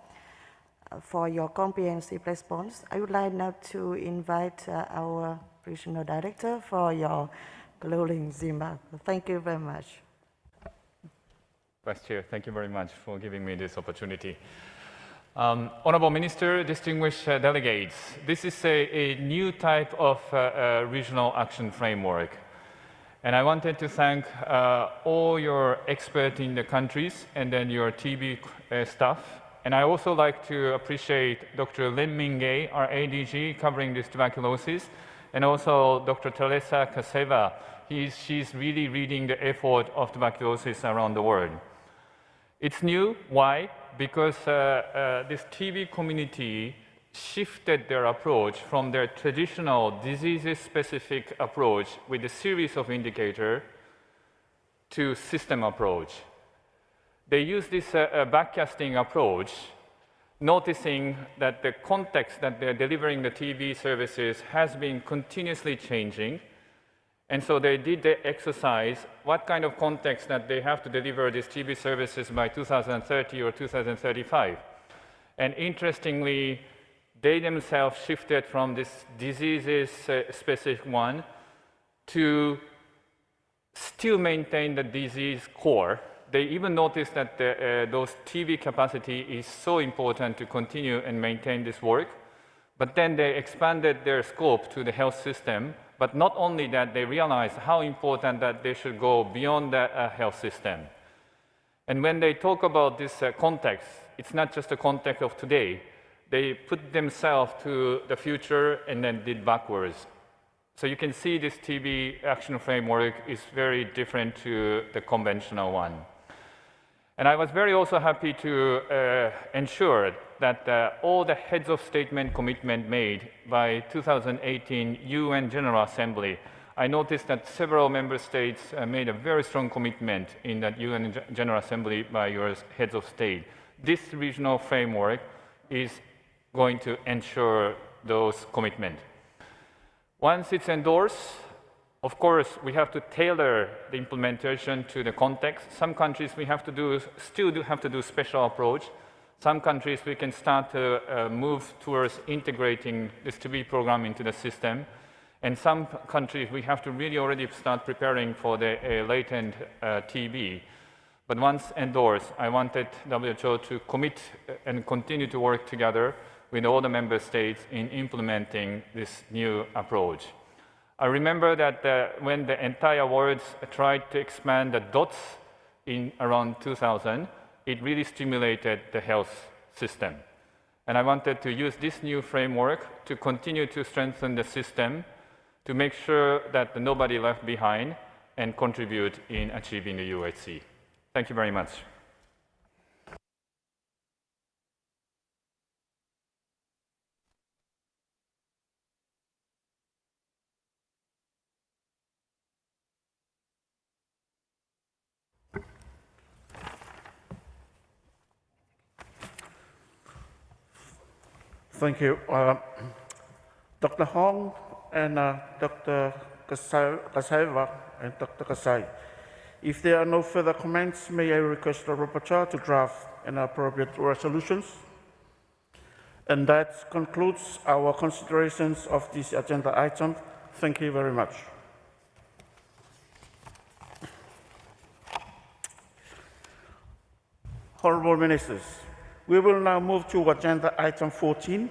for your comprehensive response. I would like now to invite our regional director for your closing remarks. Thank you very much. Vice Chair, thank you very much for giving me this opportunity. Honorable Minister, distinguished delegates, this is a new type of regional action framework. And I wanted to thank all your experts in the countries and then your TB staff. And I also like to appreciate Dr. Lin Mingay, our ADG covering this tuberculosis, and also Dr. Teresa Kaseva. She's really leading the effort of tuberculosis around the world. It's new. Why? Because this TB community shifted their approach from their traditional disease-specific approach with a series of indicators to system approach. They use this backcasting approach, noticing that the context that they're delivering the TV services has been continuously changing. And so they did the exercise, what kind of context that they have to deliver these TV services by 2030 or 2035. And interestingly, they themselves shifted from this diseases specific one to still maintain the disease core. They even noticed that those TV capacity is so important to continue and maintain this work. But then they expanded their scope to the health system. But not only that, they realized how important that they should go beyond the health system. And when they talk about this context, it's not just the context of today. They put themselves to the future and then did backwards. So you can see this TV action framework is very different to the conventional one. And I was very also happy to ensure that all the heads of statement commitment made by 2018 UN General Assembly, I noticed that several member states made a very strong commitment in that UN General Assembly by your heads of state. This regional framework is going to ensure those commitments. Once it's endorsed, of course, we have to tailor the implementation to the context. Some countries we have to still have to do special approach. Some countries we can start to move towards integrating this TB program into the system. And some countries we have to really already start preparing for the latent TB. But once endorsed, I wanted WHO to commit and continue to work together with all the member states in implementing this new approach. I remember that when the entire world tried to expand the dots in around 2000, it really stimulated the health system. And I wanted to use this new framework to continue to strengthen the system to make sure that nobody left behind and contribute in achieving the UHC. Thank you very much. Thank you. Dr. Hong and Dr. Kasaiwa and Dr. Kasai. If there are no further comments, may I request the rapporteur to draft an appropriate resolutions? And that concludes our considerations of this agenda item. Thank you very much. Honourable Ministers, we will now move to agenda item 14,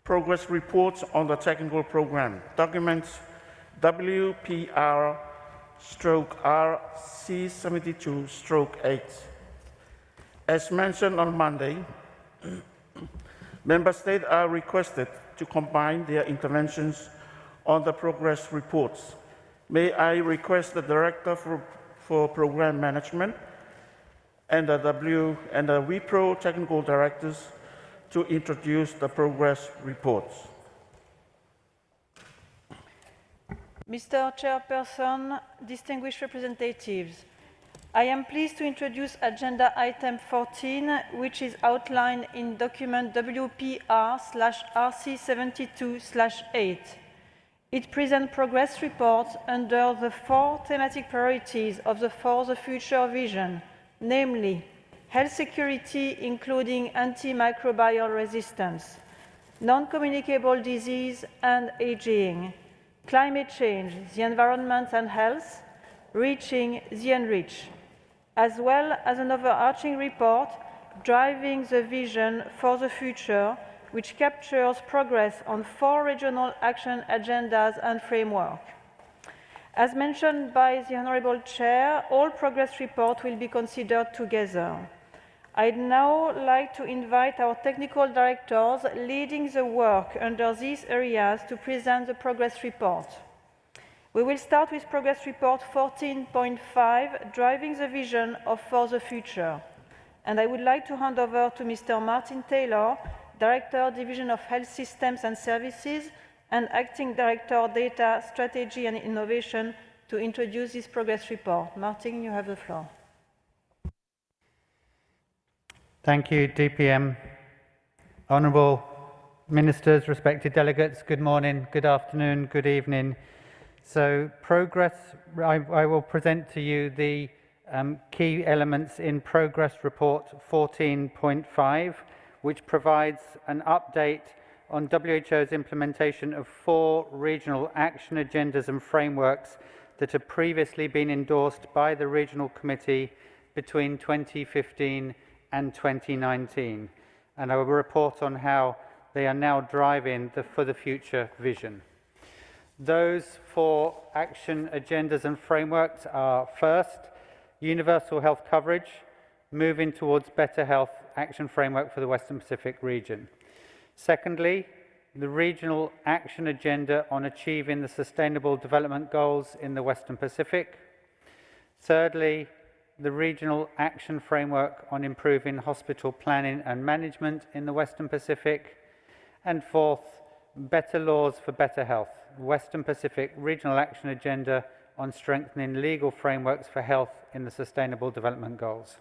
progress reports on the technical program, documents WPR/RC72/8. As mentioned on Monday, Member States are requested to combine their interventions on the progress reports. May I request the Director for Program Management and the WPRO technical directors to introduce the progress reports. Mr. Chairperson, distinguished representatives, I am pleased to introduce agenda item 14, which is outlined in document WPR/RC72/8. It presents progress reports under the 4 thematic priorities of the For the Future vision, namely health security, including antimicrobial resistance, non-communicable disease and aging, climate change, the environment and health, reaching the unreached, as well as an overarching report driving the vision for the future, which captures progress on 4 regional action agendas and framework. As mentioned by the Honourable Chair, all progress reports will be considered together. I'd now like to invite our technical directors leading the work under these areas to present the progress report. We will start with progress report 14.5, driving the vision of For the Future. And I would like to hand over to Mr. Martin Taylor, Director, Division of Health Systems and Services, and Acting Director, Data, Strategy and Innovation, to introduce this progress report. Martin, you have the floor. Thank you, DPM. Honourable Ministers, respected delegates, good morning, good afternoon, good evening. So I will present to you the key elements in Progress Report 14.5, which provides an update on WHO's implementation of 4 regional action agendas and frameworks that have previously been endorsed by the Regional Committee between 2015 and 2019. And I will report on how they are now driving the For the Future vision. Those 4 action agendas and frameworks are: first, universal health coverage, moving towards better health action framework for the Western Pacific region. Secondly, the regional action agenda on achieving the Sustainable Development Goals in the Western Pacific. Thirdly, the regional action framework on improving hospital planning and management in the Western Pacific. And fourth, better laws for better health, Western Pacific Regional Action Agenda on strengthening legal frameworks for health in the Sustainable Development Goals.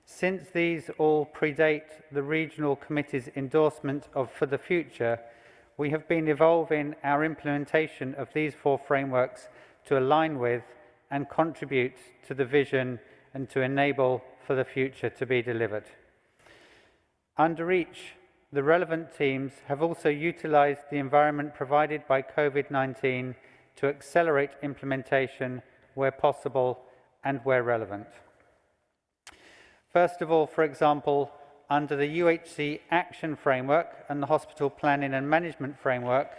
Since these all predate the Regional Committee's endorsement of For the Future, we have been evolving our implementation of these 4 frameworks to align with and contribute to the vision and to enable For the Future to be delivered. Under each, the relevant teams have also utilised the environment provided by COVID-19 to accelerate implementation where possible and where relevant. First of all, for example, under the UHC Action Framework and the Hospital Planning and Management Framework,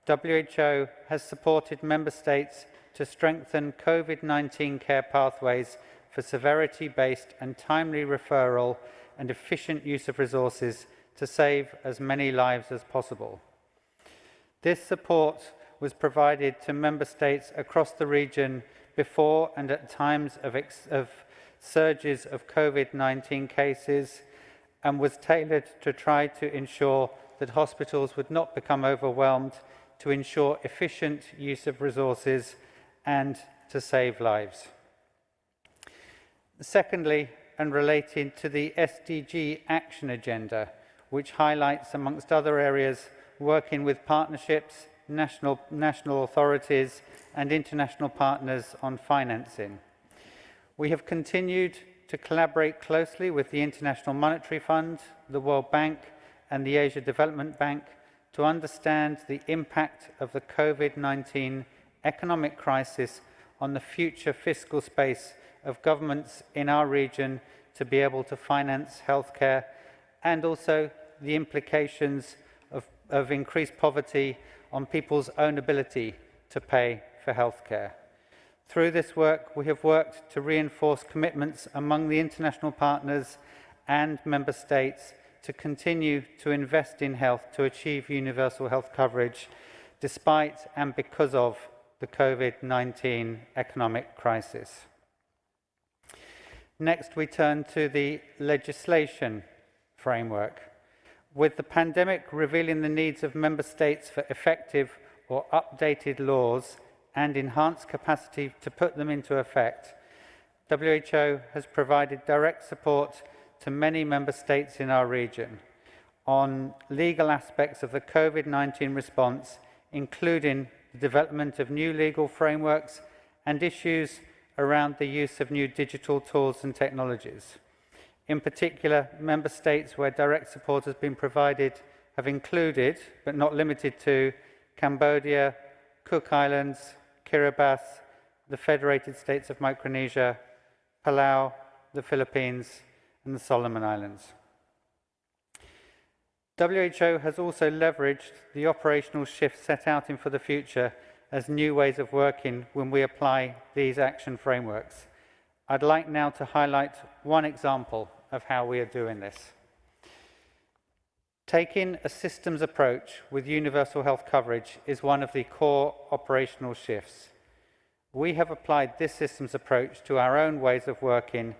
WHO has supported Member States to strengthen COVID-19 care pathways for severity-based and timely referral and efficient use of resources to save as many lives as possible. This support was provided to Member States across the region before and at times of surges of COVID-19 cases, and was tailored to try to ensure that hospitals would not become overwhelmed, to ensure efficient use of resources and to save lives. Secondly, and related to the SDG Action Agenda, which highlights, amongst other areas, working with partnerships, national authorities and international partners on financing. We have continued to collaborate closely with the International Monetary Fund, the World Bank and the Asia Development Bank to understand the impact of the COVID-19 economic crisis on the future fiscal space of governments in our region to be able to finance healthcare, and also the implications of increased poverty on people's own ability to pay for healthcare. Through this work, we have worked to reinforce commitments among the international partners and member states to continue to invest in health to achieve universal health coverage despite and because of the COVID-19 economic crisis. Next, we turn to the legislation framework. With the pandemic revealing the needs of member states for effective or updated laws and enhanced capacity to put them into effect, WHO has provided direct support to many member states in our region on legal aspects of the COVID-19 response, including the development of new legal frameworks and issues around the use of new digital tools and technologies. In particular, member states where direct support has been provided have included, but not limited to, Cambodia, Cook Islands, Kiribati, the Federated States of Micronesia, Palau, the Philippines, and the Solomon Islands. WHO has also leveraged the operational shifts set out in For the Future as new ways of working when we apply these action frameworks. I'd like now to highlight one example of how we are doing this. Taking a systems approach with universal health coverage is one of the core operational shifts. We have applied this systems approach to our own ways of working,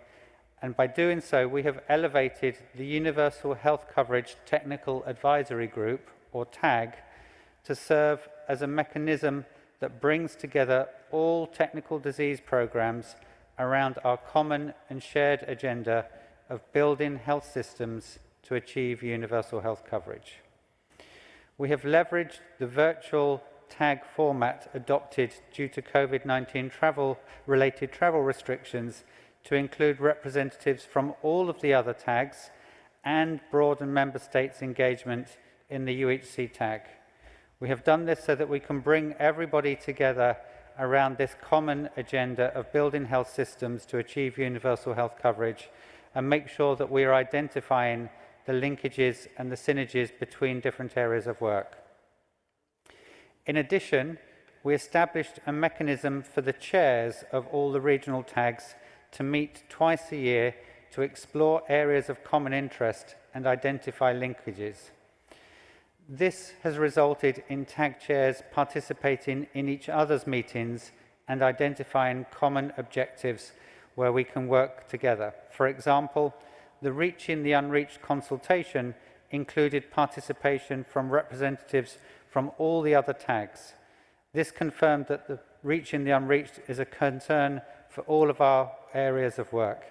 and by doing so, we have elevated the Universal Health Coverage Technical Advisory Group, or TAG, to serve as a mechanism that brings together all technical disease programs around our common and shared agenda of building health systems to achieve universal health coverage. We have leveraged the virtual tag format adopted due to COVID-19 related travel restrictions to include representatives from all of the other tags and broaden member states' engagement in the UHC tag. We have done this so that we can bring everybody together around this common agenda of building health systems to achieve universal health coverage and make sure that we are identifying the linkages and the synergies between different areas of work. In addition, we established a mechanism for the chairs of all the regional tags to meet twice a year to explore areas of common interest and identify linkages. This has resulted in tag chairs participating in each other's meetings and identifying common objectives where we can work together. For example, the Reaching the Unreached consultation included participation from representatives from all the other tags. This confirmed that the Reaching the Unreached is a concern for all of our areas of work,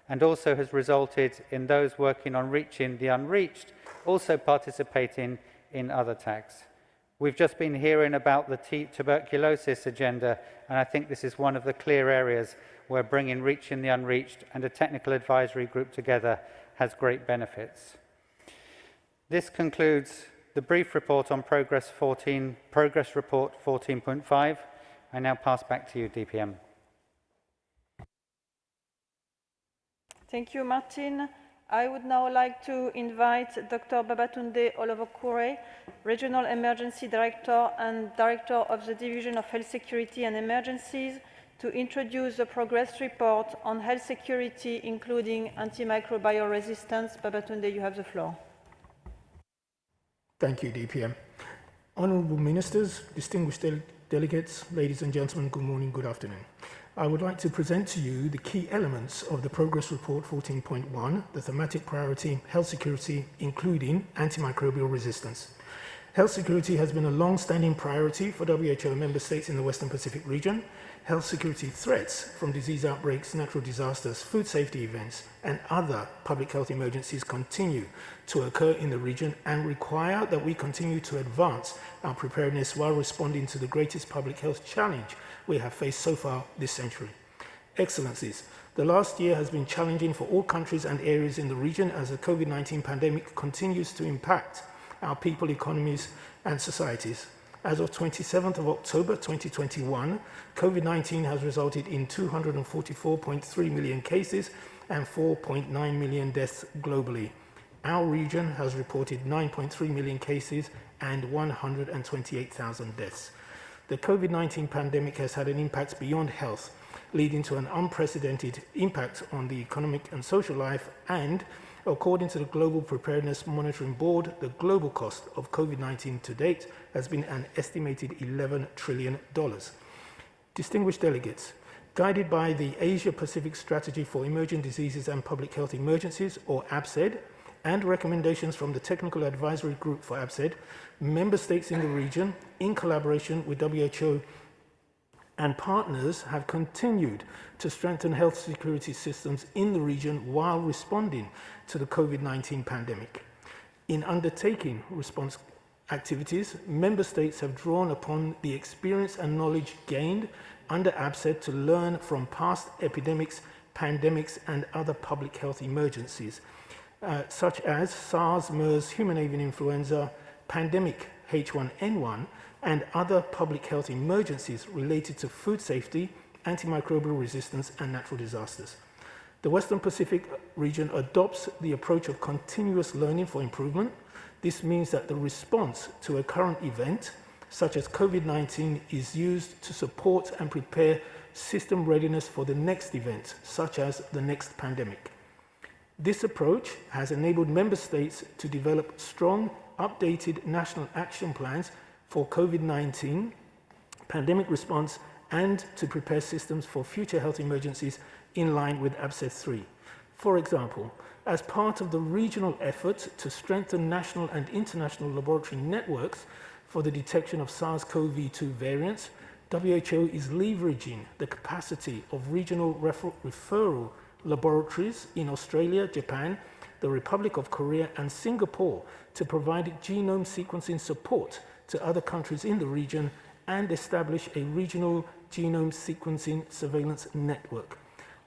and also has resulted in those working on Reaching the Unreached also participating in other tags. We've just been hearing about the tuberculosis agenda, and I think this is one of the clear areas where bringing Reaching the Unreached and a technical advisory group together has great benefits. This concludes the brief report on Progress Report 14.5. I now pass back to you, DPM. Thank you, Martin. I would now like to invite Dr. Babatunde Olowokure, Regional Emergency Director and Director of the Division of Health Security and Emergencies, to introduce the progress report on health security, including antimicrobial resistance. Babatunde, you have the floor. Thank you, DPM. Honourable Ministers, distinguished delegates, ladies and gentlemen, good morning, good afternoon. I would like to present to you the key elements of the Progress Report 14.1, the thematic priority, health security, including antimicrobial resistance. Health security has been a long-standing priority for WHO member states in the Western Pacific region. Health security threats from disease outbreaks, natural disasters, food safety events, and other public health emergencies continue to occur in the region and require that we continue to advance our preparedness while responding to the greatest public health challenge we have faced so far this century. Excellencies, the last year has been challenging for all countries and areas in the region as the COVID-19 pandemic continues to impact our people, economies, and societies. As of 27th of October 2021, COVID-19 has resulted in 244.3 million cases and 4.9 million deaths globally. Our region has reported 9.3 million cases and 128,000 deaths. The COVID-19 pandemic has had an impact beyond health, leading to an unprecedented impact on the economic and social life, and according to the Global Preparedness Monitoring Board, the global cost of COVID-19 to date has been an estimated $11 trillion. Distinguished delegates, guided by the Asia-Pacific Strategy for Emerging Diseases and Public Health Emergencies, or APSED, and recommendations from the Technical Advisory Group for APSED, member states in the region, in collaboration with WHO and partners, have continued to strengthen health security systems in the region while responding to the COVID-19 pandemic. In undertaking response activities, member states have drawn upon the experience and knowledge gained under APSED to learn from past epidemics, pandemics, and other public health emergencies, such as SARS, MERS, human avian influenza, pandemic H1N1, and other public health emergencies related to food safety, antimicrobial resistance, and natural disasters. The Western Pacific region adopts the approach of continuous learning for improvement. This means that the response to a current event, such as COVID-19, is used to support and prepare system readiness for the next event, such as the next pandemic. This approach has enabled member states to develop strong, updated national action plans for COVID-19 pandemic response and to prepare systems for future health emergencies in line with APSED 3. For example, as part of the regional effort to strengthen national and international laboratory networks for the detection of SARS-CoV-2 variants, WHO is leveraging the capacity of regional referral laboratories in Australia, Japan, the Republic of Korea, and Singapore to provide genome sequencing support to other countries in the region and establish a regional genome sequencing surveillance network.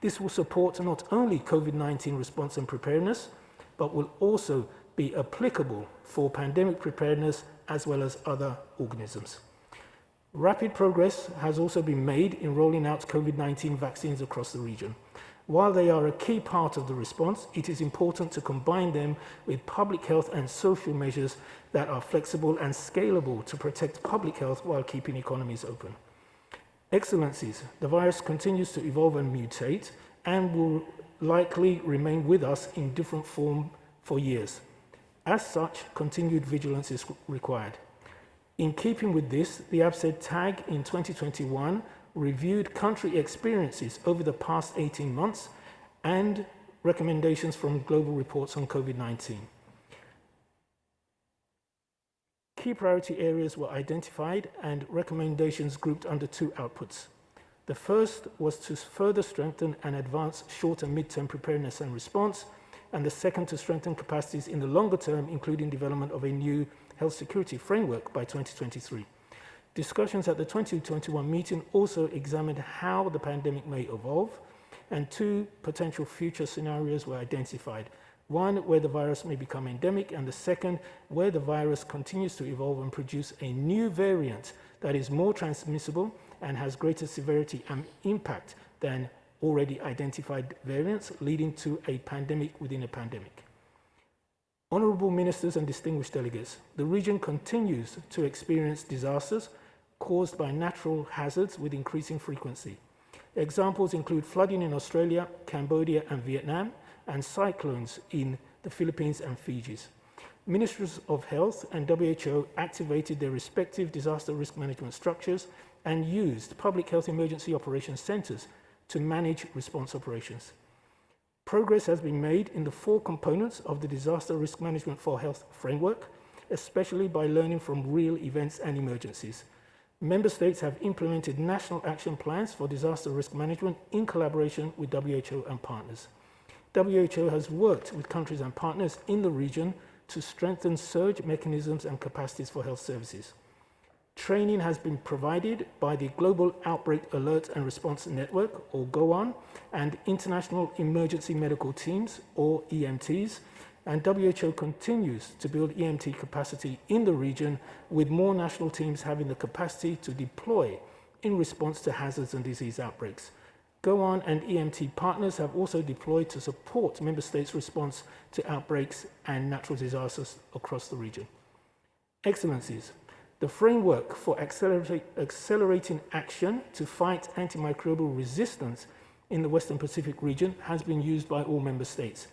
This will support not only COVID-19 response and preparedness, but will also be applicable for pandemic preparedness as well as other organisms. Rapid progress has also been made in rolling out COVID-19 vaccines across the region. While they are a key part of the response, it is important to combine them with public health and social measures that are flexible and scalable to protect public health while keeping economies open. Excellencies, the virus continues to evolve and mutate and will likely remain with us in different form for years. As such, continued vigilance is required. In keeping with this, the ABSED TAG in 2021 reviewed country experiences over the past 18 months and recommendations from global reports on COVID-19. Key priority areas were identified and recommendations grouped under two outputs. The first was to further strengthen and advance short and mid-term preparedness and response, and the second to strengthen capacities in the longer term, including development of a new health security framework by 2023. Discussions at the 2021 meeting also examined how the pandemic may evolve, and two potential future scenarios were identified. One, where the virus may become endemic, and the second, where the virus continues to evolve and produce a new variant that is more transmissible and has greater severity and impact than already identified variants, leading to a pandemic within a pandemic. Honourable Ministers and distinguished delegates, the region continues to experience disasters caused by natural hazards with increasing frequency. Examples include flooding in Australia, Cambodia and Vietnam, and cyclones in the Philippines and Fiji. Ministries of Health and WHO activated their respective disaster risk management structures and used public health emergency operations centres to manage response operations. Progress has been made in the four components of the Disaster Risk Management for Health framework, especially by learning from real events and emergencies. Member states have implemented national action plans for disaster risk management in collaboration with WHO and partners. WHO has worked with countries and partners in the region to strengthen surge mechanisms and capacities for health services. Training has been provided by the Global Outbreak Alert and Response Network, or GOAN, and International Emergency Medical Teams, or EMTs, and WHO continues to build EMT capacity in the region, with more national teams having the capacity to deploy in response to hazards and disease outbreaks. GOAN and EMT partners have also deployed to support member states' response to outbreaks and natural disasters across the region. Excellencies, the framework for accelerating action to fight antimicrobial resistance in the Western Pacific region has been used by all member states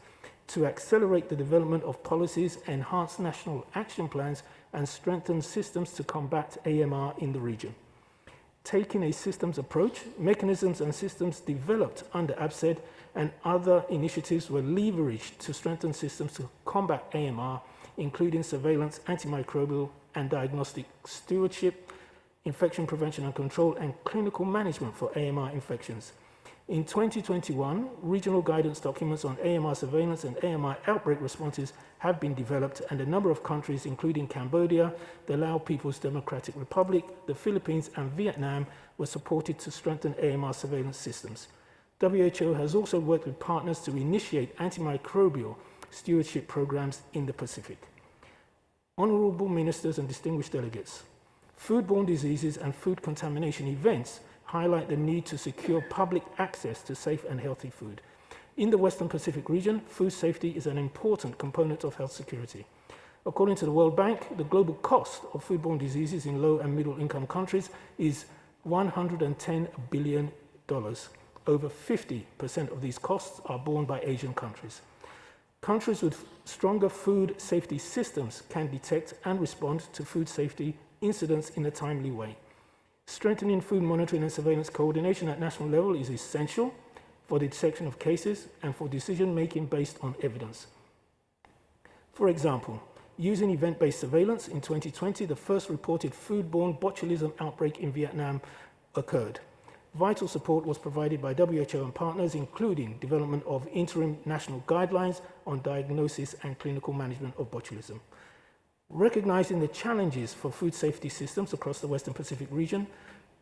to accelerate the development of policies, enhance national action plans, and strengthen systems to combat AMR in the region. Taking a systems approach, mechanisms and systems developed under ABSED and other initiatives were leveraged to strengthen systems to combat AMR, including surveillance, antimicrobial and diagnostic stewardship, infection prevention and control, and clinical management for AMR infections. In 2021, regional guidance documents on AMR surveillance and AMR outbreak responses have been developed, and a number of countries, including Cambodia, the Lao People's Democratic Republic, the Philippines, and Vietnam, were supported to strengthen AMR surveillance systems. WHO has also worked with partners to initiate antimicrobial stewardship programs in the Pacific. Honourable Ministers and distinguished delegates, foodborne diseases and food contamination events highlight the need to secure public access to safe and healthy food. In the Western Pacific region, food safety is an important component of health security. According to the World Bank, the global cost of foodborne diseases in low and middle income countries is $110 billion. Over 50% of these costs are borne by Asian countries. Countries with stronger food safety systems can detect and respond to food safety incidents in a timely way. Strengthening food monitoring and surveillance coordination at national level is essential for the detection of cases and for decision-making based on evidence. For example, using event-based surveillance, in 2020, the first reported foodborne botulism outbreak in Vietnam occurred. Vital support was provided by WHO and partners, including development of interim national guidelines on diagnosis and clinical management of botulism. Recognizing the challenges for food safety systems across the Western Pacific region,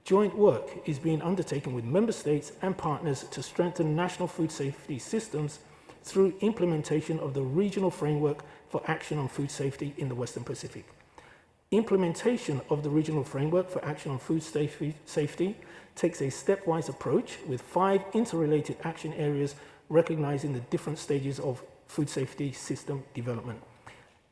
joint work is being undertaken with member states and partners to strengthen national food safety systems through implementation of the Regional Framework for Action on Food Safety in the Western Pacific. Implementation of the Regional Framework for Action on Food Safety takes a stepwise approach with 5 interrelated action areas recognizing the different stages of food safety system development.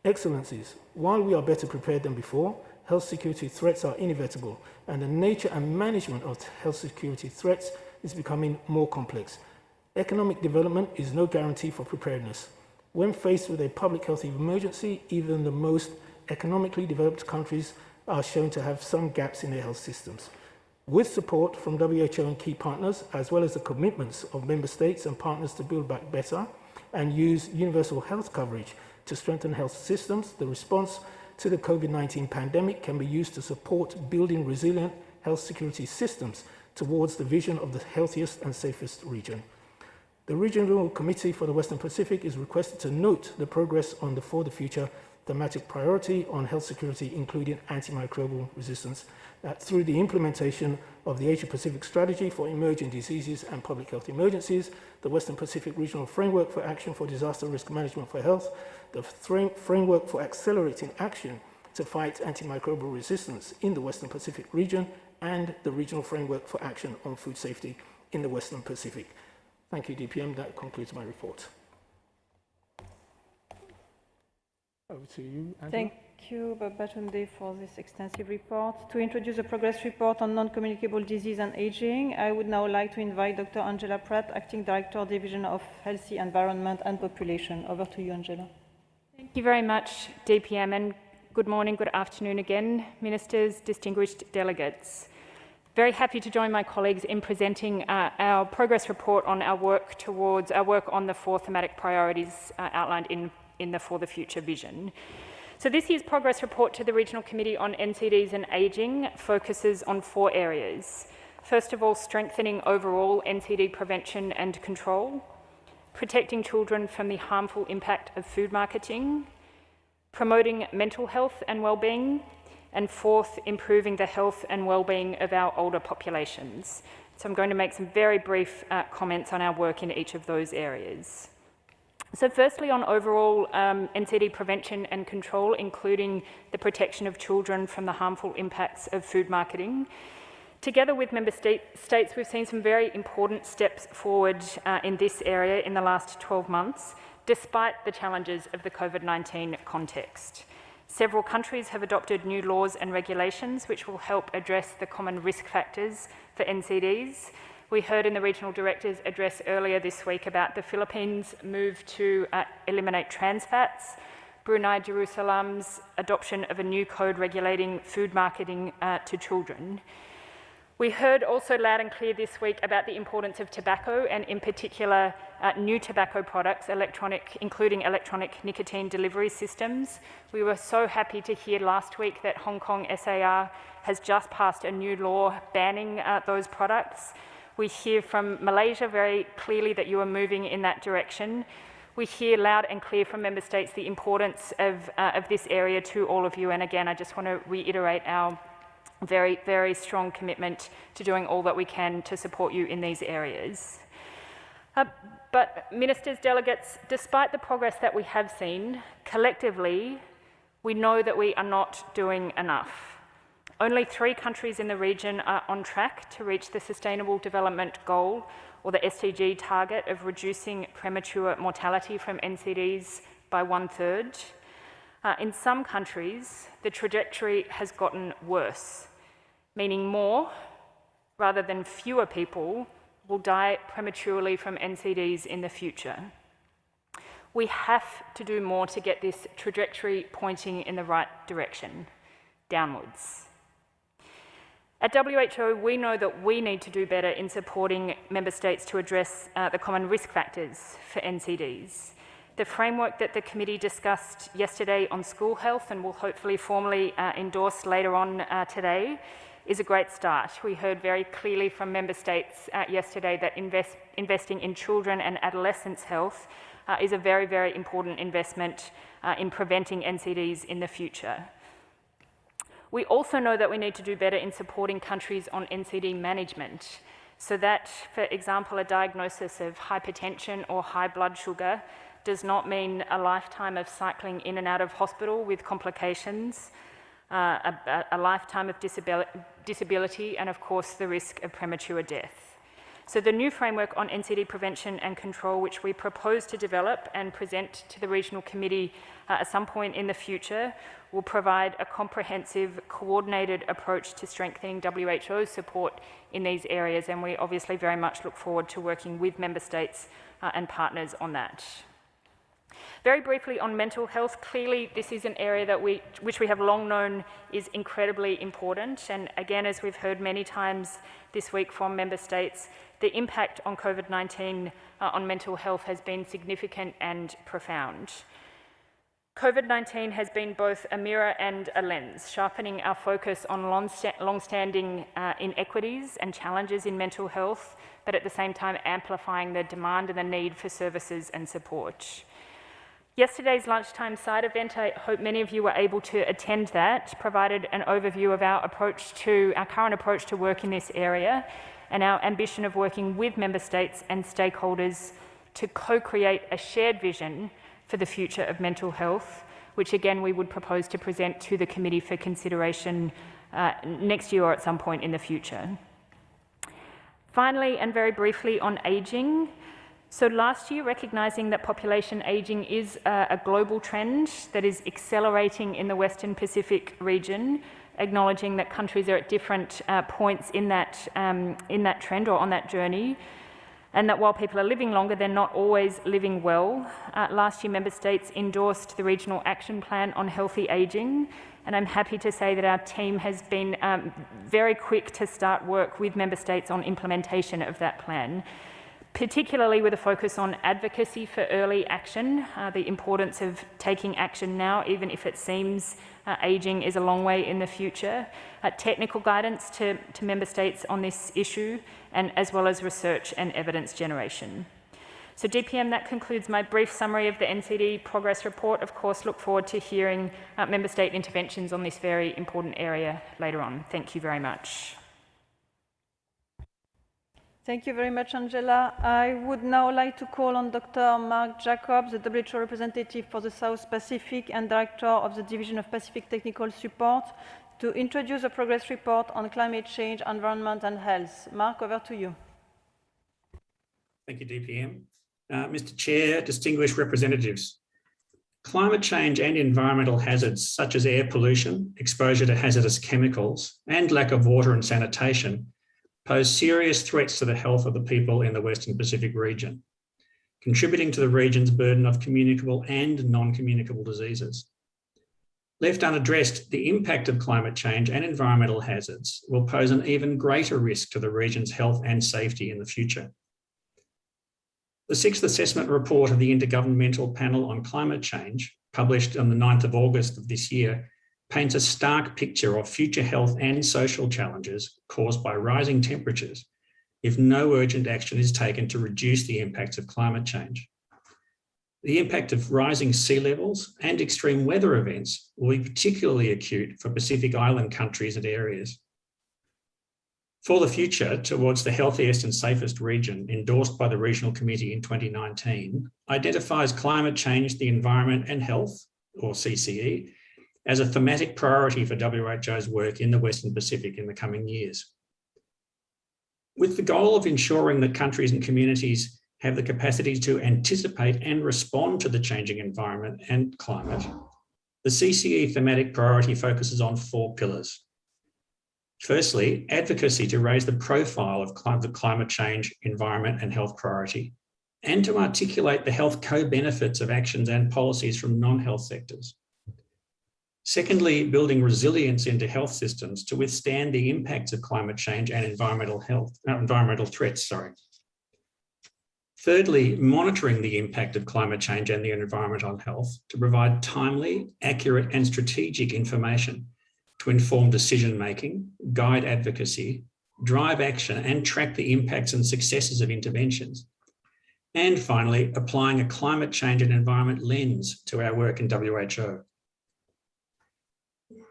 Excellencies, while we are better prepared than before, health security threats are inevitable, and the nature and management of health security threats is becoming more complex. Economic development is no guarantee for preparedness. When faced with a public health emergency, even the most economically developed countries are shown to have some gaps in their health systems. With support from WHO and key partners, as well as the commitments of member states and partners to build back better and use universal health coverage to strengthen health systems, the response to the COVID-19 pandemic can be used to support building resilient health security systems towards the vision of the healthiest and safest region. The Regional Committee for the Western Pacific is requested to note the progress on the For the Future thematic priority on health security, including antimicrobial resistance, through the implementation of the Asia-Pacific Strategy for Emerging Diseases and Public Health Emergencies, the Western Pacific Regional Framework for Action for Disaster Risk Management for Health, the Framework for Accelerating Action to Fight Antimicrobial Resistance in the Western Pacific region, and the Regional Framework for Action on Food Safety in the Western Pacific. Thank you, DPM. That concludes my report. Over to you, Angela. Thank you, Babatunde, for this extensive report. To introduce a progress report on non-communicable disease and aging, I would now like to invite Dr. Angela Pratt, Acting Director, Division of Healthy Environment and Population. Over to you, Angela. Thank you very much, DPM, and good morning, good afternoon again, ministers, distinguished delegates. Very happy to join my colleagues in presenting our progress report on our work on the 4 thematic priorities outlined in the For the Future vision. So this year's progress report to the Regional Committee on NCDs and Ageing focuses on 4 areas. First of all, strengthening overall NCD prevention and control, protecting children from the harmful impact of food marketing, promoting mental health and well-being, and 4th, improving the health and well-being of our older populations. So I'm going to make some very brief comments on our work in each of those areas. So firstly, on overall NCD prevention and control, including the protection of children from the harmful impacts of food marketing. Together with member states, we've seen some very important steps forward in this area in the last 12 months, despite the challenges of the COVID-19 context. Several countries have adopted new laws and regulations which will help address the common risk factors for NCDs. We heard in the Regional Director's address earlier this week about the Philippines' move to eliminate trans fats, Brunei Darussalam's adoption of a new code regulating food marketing to children. We heard also loud and clear this week about the importance of tobacco and in particular new tobacco products, including electronic nicotine delivery systems. We were so happy to hear last week that Hong Kong SAR has just passed a new law banning those products. We hear from Malaysia very clearly that you are moving in that direction. We hear loud and clear from member states the importance of this area to all of you. And again, I just want to reiterate our very, very strong commitment to doing all that we can to support you in these areas. But ministers, delegates, despite the progress that we have seen, collectively, we know that we are not doing enough. Only 3 countries in the region are on track to reach the Sustainable Development Goal, or the SDG target of reducing premature mortality from NCDs by 1/3. In some countries, the trajectory has gotten worse, meaning more rather than fewer people will die prematurely from NCDs in the future. We have to do more to get this trajectory pointing in the right direction, downwards. At WHO, we know that we need to do better in supporting member states to address the common risk factors for NCDs. The framework that the committee discussed yesterday on school health and will hopefully formally endorse later on today is a great start. We heard very clearly from member states yesterday that investing in children and adolescents' health is a very, very important investment in preventing NCDs in the future. We also know that we need to do better in supporting countries on NCD management, so that, for example, a diagnosis of hypertension or high blood sugar does not mean a lifetime of cycling in and out of hospital with complications, a lifetime of disability, and of course the risk of premature death. So the new framework on NCD prevention and control, which we propose to develop and present to the Regional Committee at some point in the future, will provide a comprehensive, coordinated approach to strengthening WHO's support in these areas, and we obviously very much look forward to working with member states and partners on that. Very briefly on mental health, clearly this is an area which we have long known is incredibly important, and again, as we've heard many times this week from member states, the impact on COVID-19 on mental health has been significant and profound. COVID-19 has been both a mirror and a lens, sharpening our focus on long-standing inequities and challenges in mental health, but at the same time amplifying the demand and the need for services and support. Yesterday's lunchtime side event, I hope many of you were able to attend that, provided an overview of our current approach to work in this area and our ambition of working with member states and stakeholders to co-create a shared vision for the future of mental health, which again we would propose to present to the committee for consideration next year or at some point in the future. Finally, and very briefly on ageing, so last year, recognising that population ageing is a global trend that is accelerating in the Western Pacific region, acknowledging that countries are at different points in that trend or on that journey, and that while people are living longer, they're not always living well. Last year, member states endorsed the Regional Action Plan on Healthy Ageing, and I'm happy to say that our team has been very quick to start work with member states on implementation of that plan, particularly with a focus on advocacy for early action, the importance of taking action now, even if it seems ageing is a long way in the future, technical guidance to member states on this issue, and as well as research and evidence generation. So DPM, that concludes my brief summary of the NCD progress report. Of course, look forward to hearing member state interventions on this very important area later on. Thank you very much. Thank you very much, Angela. I would now like to call on Dr. Mark Jacobs, the WHO representative for the South Pacific and Director of the Division of Pacific Technical Support, to introduce a progress report on climate change, environment and health. Mark, over to you. Thank you, DPM. Mr. Chair, distinguished representatives, climate change and environmental hazards such as air pollution, exposure to hazardous chemicals, and lack of water and sanitation pose serious threats to the health of the people in the Western Pacific region, contributing to the region's burden of communicable and non-communicable diseases. Left unaddressed, the impact of climate change and environmental hazards will pose an even greater risk to the region's health and safety in the future. The sixth assessment report of the Intergovernmental Panel on Climate Change, published on the 9th of August of this year, paints a stark picture of future health and social challenges caused by rising temperatures if no urgent action is taken to reduce the impacts of climate change. The impact of rising sea levels and extreme weather events will be particularly acute for Pacific Island countries and areas. For the future, towards the healthiest and safest region, endorsed by the Regional Committee in 2019, identifies climate change, the environment and health, or CCE, as a thematic priority for WHO's work in the Western Pacific in the coming years. With the goal of ensuring that countries and communities have the capacity to anticipate and respond to the changing environment and climate, the CCE thematic priority focuses on 4 pillars. Firstly, advocacy to raise the profile of the climate change, environment and health priority, and to articulate the health co-benefits of actions and policies from non-health sectors. Secondly, building resilience into health systems to withstand the impacts of climate change and environmental threats. Thirdly, monitoring the impact of climate change and the environment on health to provide timely, accurate and strategic information to inform decision-making, guide advocacy, drive action and track the impacts and successes of interventions. And finally, applying a climate change and environment lens to our work in WHO.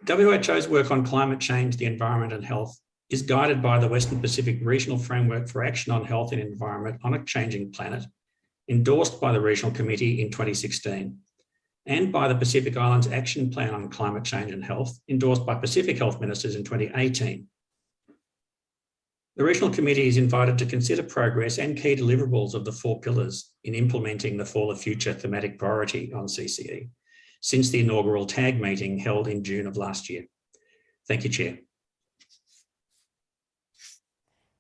WHO's work on climate change, the environment and health is guided by the Western Pacific Regional Framework for Action on Health and Environment on a Changing Planet, endorsed by the Regional Committee in 2016, and by the Pacific Islands Action Plan on Climate Change and Health, endorsed by Pacific Health Ministers in 2018. The Regional Committee is invited to consider progress and key deliverables of the 4 pillars in implementing the For the Future thematic priority on CCE since the inaugural TAG meeting held in June of last year. Thank you, Chair.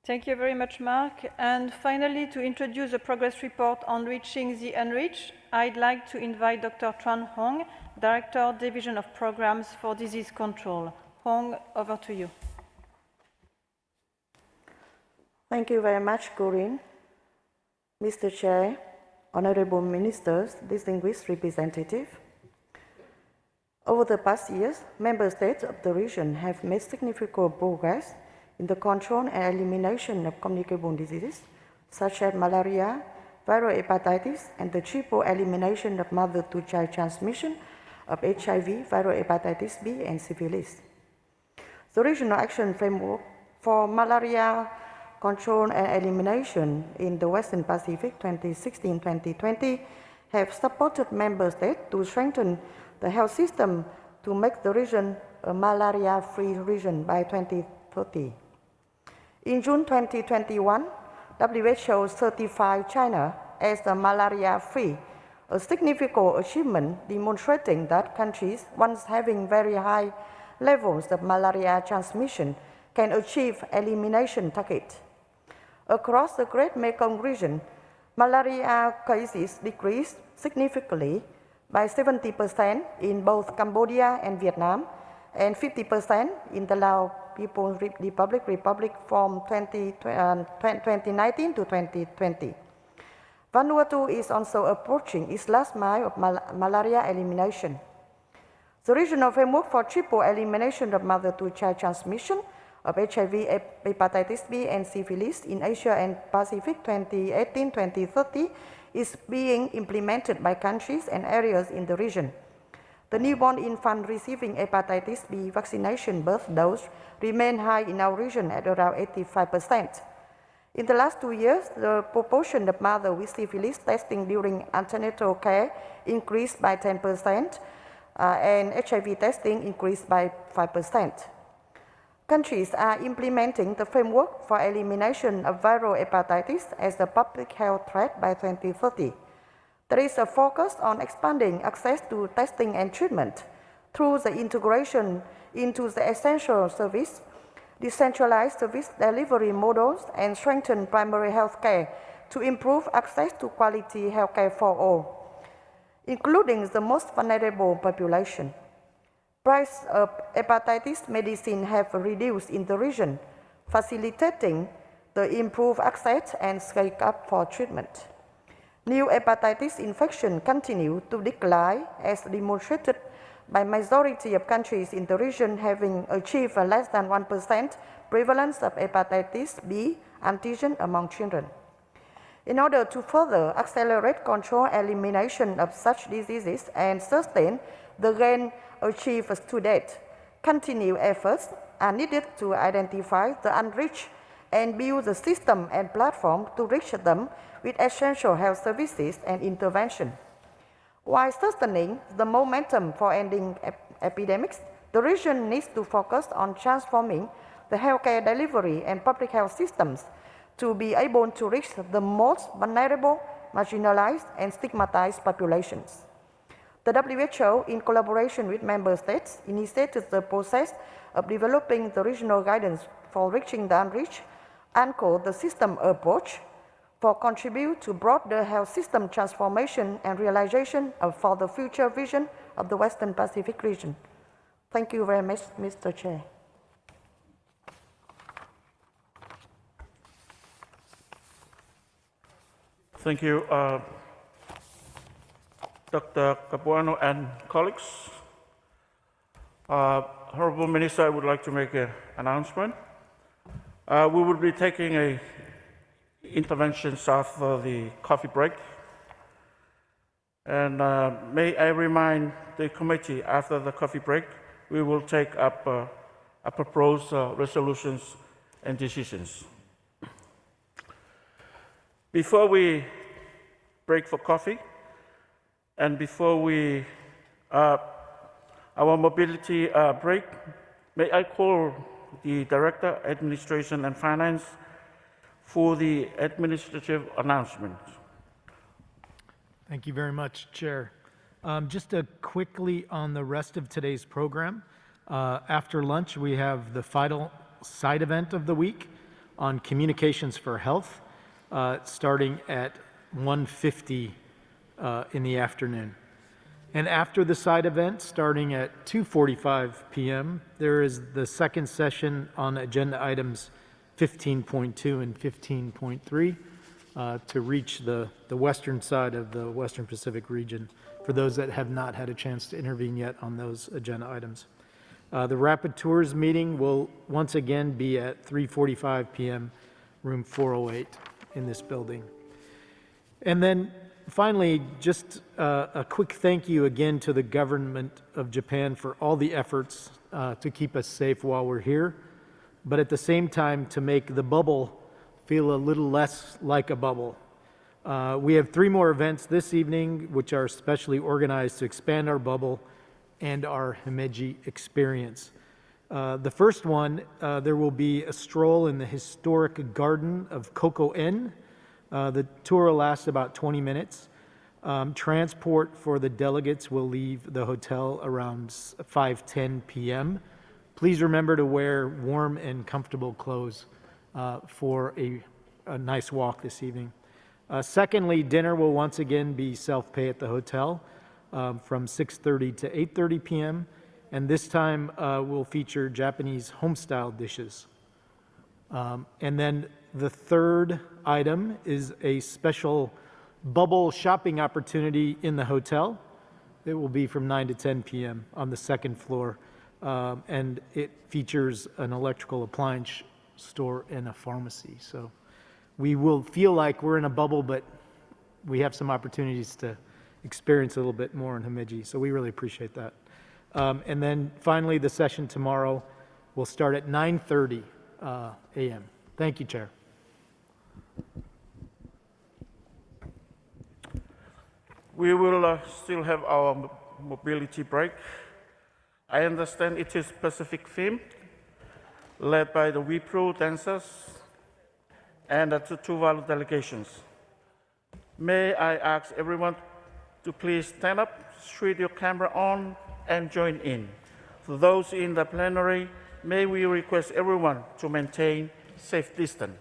Thank you very much, Mark. And finally, to introduce the progress report on reaching the unreached, I'd like to invite Dr. Tran Hong, Director, Division of Programs for Disease Control. Hong, over to you. Thank you very much, Corinne. Mr. Chair, Honorable Ministers, distinguished representatives. Over the past years, member states of the region have made significant progress in the control and elimination of communicable diseases, such as malaria, viral hepatitis, and the triple elimination of mother-to-child transmission of HIV, viral hepatitis B, and syphilis. The Regional Action Framework for Malaria Control and Elimination in the Western Pacific 2016-2020 have supported member states to strengthen the health system to make the region a malaria-free region by 2030. In June 2021, WHO certified China as the malaria-free, a significant achievement demonstrating that countries once having very high levels of malaria transmission can achieve elimination target. Across the Great Mekong region, malaria cases decreased significantly by 70% in both Cambodia and Vietnam, and 50% in the Lao People's Republic from 2019 to 2020. Vanuatu is also approaching its last mile of malaria elimination. The regional framework for triple elimination of mother-to-child transmission of HIV, hepatitis B, and syphilis in Asia and Pacific 2018-2030 is being implemented by countries and areas in the region. The newborn infant receiving hepatitis B vaccination birth dose remain high in our region at around 85%. In the last 2 years, the proportion of mothers with syphilis testing during antenatal care increased by 10%, and HIV testing increased by 5%. Countries are implementing the framework for elimination of viral hepatitis as a public health threat by 2030. There is a focus on expanding access to testing and treatment through the integration into the essential service, decentralized service delivery models, and strengthen primary health care to improve access to quality healthcare for all, including the most vulnerable population. Price of hepatitis medicine have reduced in the region, facilitating the improved access and scale up for treatment. New hepatitis infection continue to decline as demonstrated by majority of countries in the region having achieved a less than 1% prevalence of hepatitis B antigen among children. In order to further accelerate control and elimination of such diseases and sustain the gain achieved to date, continued efforts are needed to identify the unreached and build the system and platform to reach them with essential health services and intervention. While sustaining the momentum for ending epidemics, the region needs to focus on transforming the healthcare delivery and public health systems to be able to reach the most vulnerable, marginalized, and stigmatized populations. The WHO, in collaboration with member states, initiated the process of developing the regional guidance for reaching the unreached, anchored the system approach for contribute to broader health system transformation and realization for the future vision of the Western Pacific region. Thank you very much, Mr. Chair. Thank you, Dr. Capuano and colleagues. Honorable Minister, I would like to make an announcement. We will be taking a interventions after the coffee break. And may I remind the committee, after the coffee break, we will take up proposed resolutions and decisions. Before we break for coffee, and before we our mobility break, may I call the Director, Administration and Finance for the administrative announcement. Thank you very much, Chair. Just quickly on the rest of today's program. After lunch, we have the final side event of the week on communications for health, starting at 1:50 in the afternoon. And after the side event, starting at 2:45 p.m., there is the second session on agenda items 15.2 and 15.3 to reach the western side of the Western Pacific region for those that have not had a chance to intervene yet on those agenda items. The Rapid Tours meeting will once again be at 3:45 p.m., room 408 in this building. And then finally, just a quick thank you again to the government of Japan for all the efforts to keep us safe while we're here, but at the same time to make the bubble feel a little less like a bubble. We have 3 more events this evening, which are specially organized to expand our bubble and our Himeji experience. The first one, there will be a stroll in the historic garden of Koko-en. The tour will last about 20 minutes. Transport for the delegates will leave the hotel around 5:10 p.m. Please remember to wear warm and comfortable clothes for a nice walk this evening. Secondly, dinner will once again be self-pay at the hotel from 6:30 to 8:30 p.m. And this time will feature Japanese home-style dishes. And then the third item is a special bubble shopping opportunity in the hotel. It will be from 9 to 10 p.m. on the second floor. And it features an electrical appliance store and a pharmacy. So we will feel like we're in a bubble, but we have some opportunities to experience a little bit more in Himeji. So we really appreciate that. And then finally, the session tomorrow will start at 9:30 a.m. Thank you, Chair. We will still have our mobility break. I understand it is Pacific theme, led by the WIPRO dancers and the Tuvalu delegations. May I ask everyone to please stand up, switch your camera on, and join in. For those in the plenary, may we request everyone to maintain safe distance.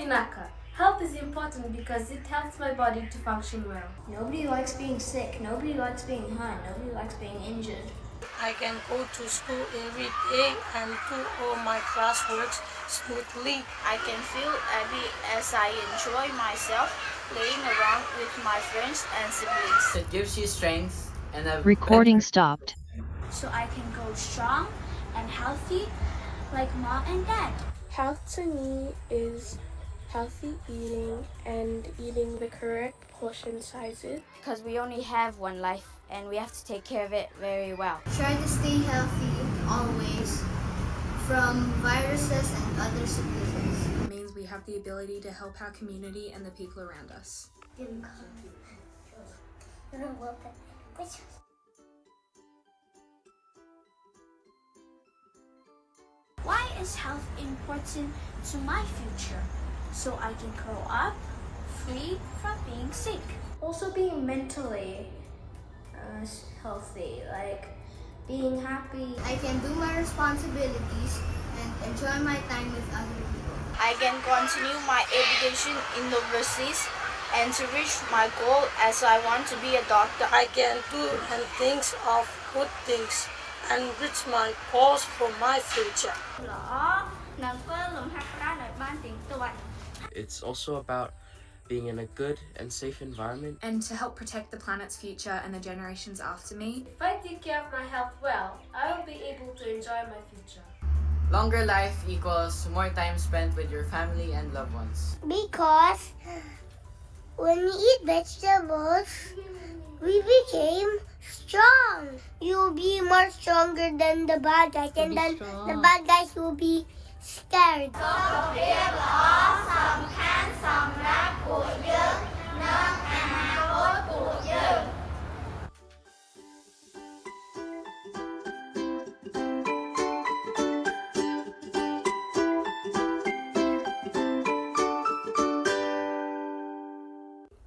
Pinaka. Health is important because it helps my body to function well. Nobody likes being sick. Nobody likes being hurt. Nobody likes being injured. I can go to school every day and do all my classwork smoothly. I can feel happy as I enjoy myself playing around with my friends and siblings. It gives you strength and a Recording stopped. So I can grow strong and healthy like mom and dad. Health to me is healthy eating and eating the correct portion sizes. Because we only have one life and we have to take care of it very well. Try to stay healthy always from viruses and other sicknesses. It means we have the ability to help our community and the people around us. Why is health important to my future? So I can grow up free from being sick. Also being mentally healthy, like being happy. I can do my responsibilities and enjoy my time with other people. I can continue my education in overseas and to reach my goal as I want to be a doctor. I can do and think of good things and reach my goals for my future. It's also about being in a good and safe environment and to help protect the planet's future and the generations after me. If I take care of my health well, I will be able to enjoy my future. Longer life equals more time spent with your family and loved ones. Because when we eat vegetables, we became strong. You will be more stronger than the bad guys, and then the bad guys will be scared.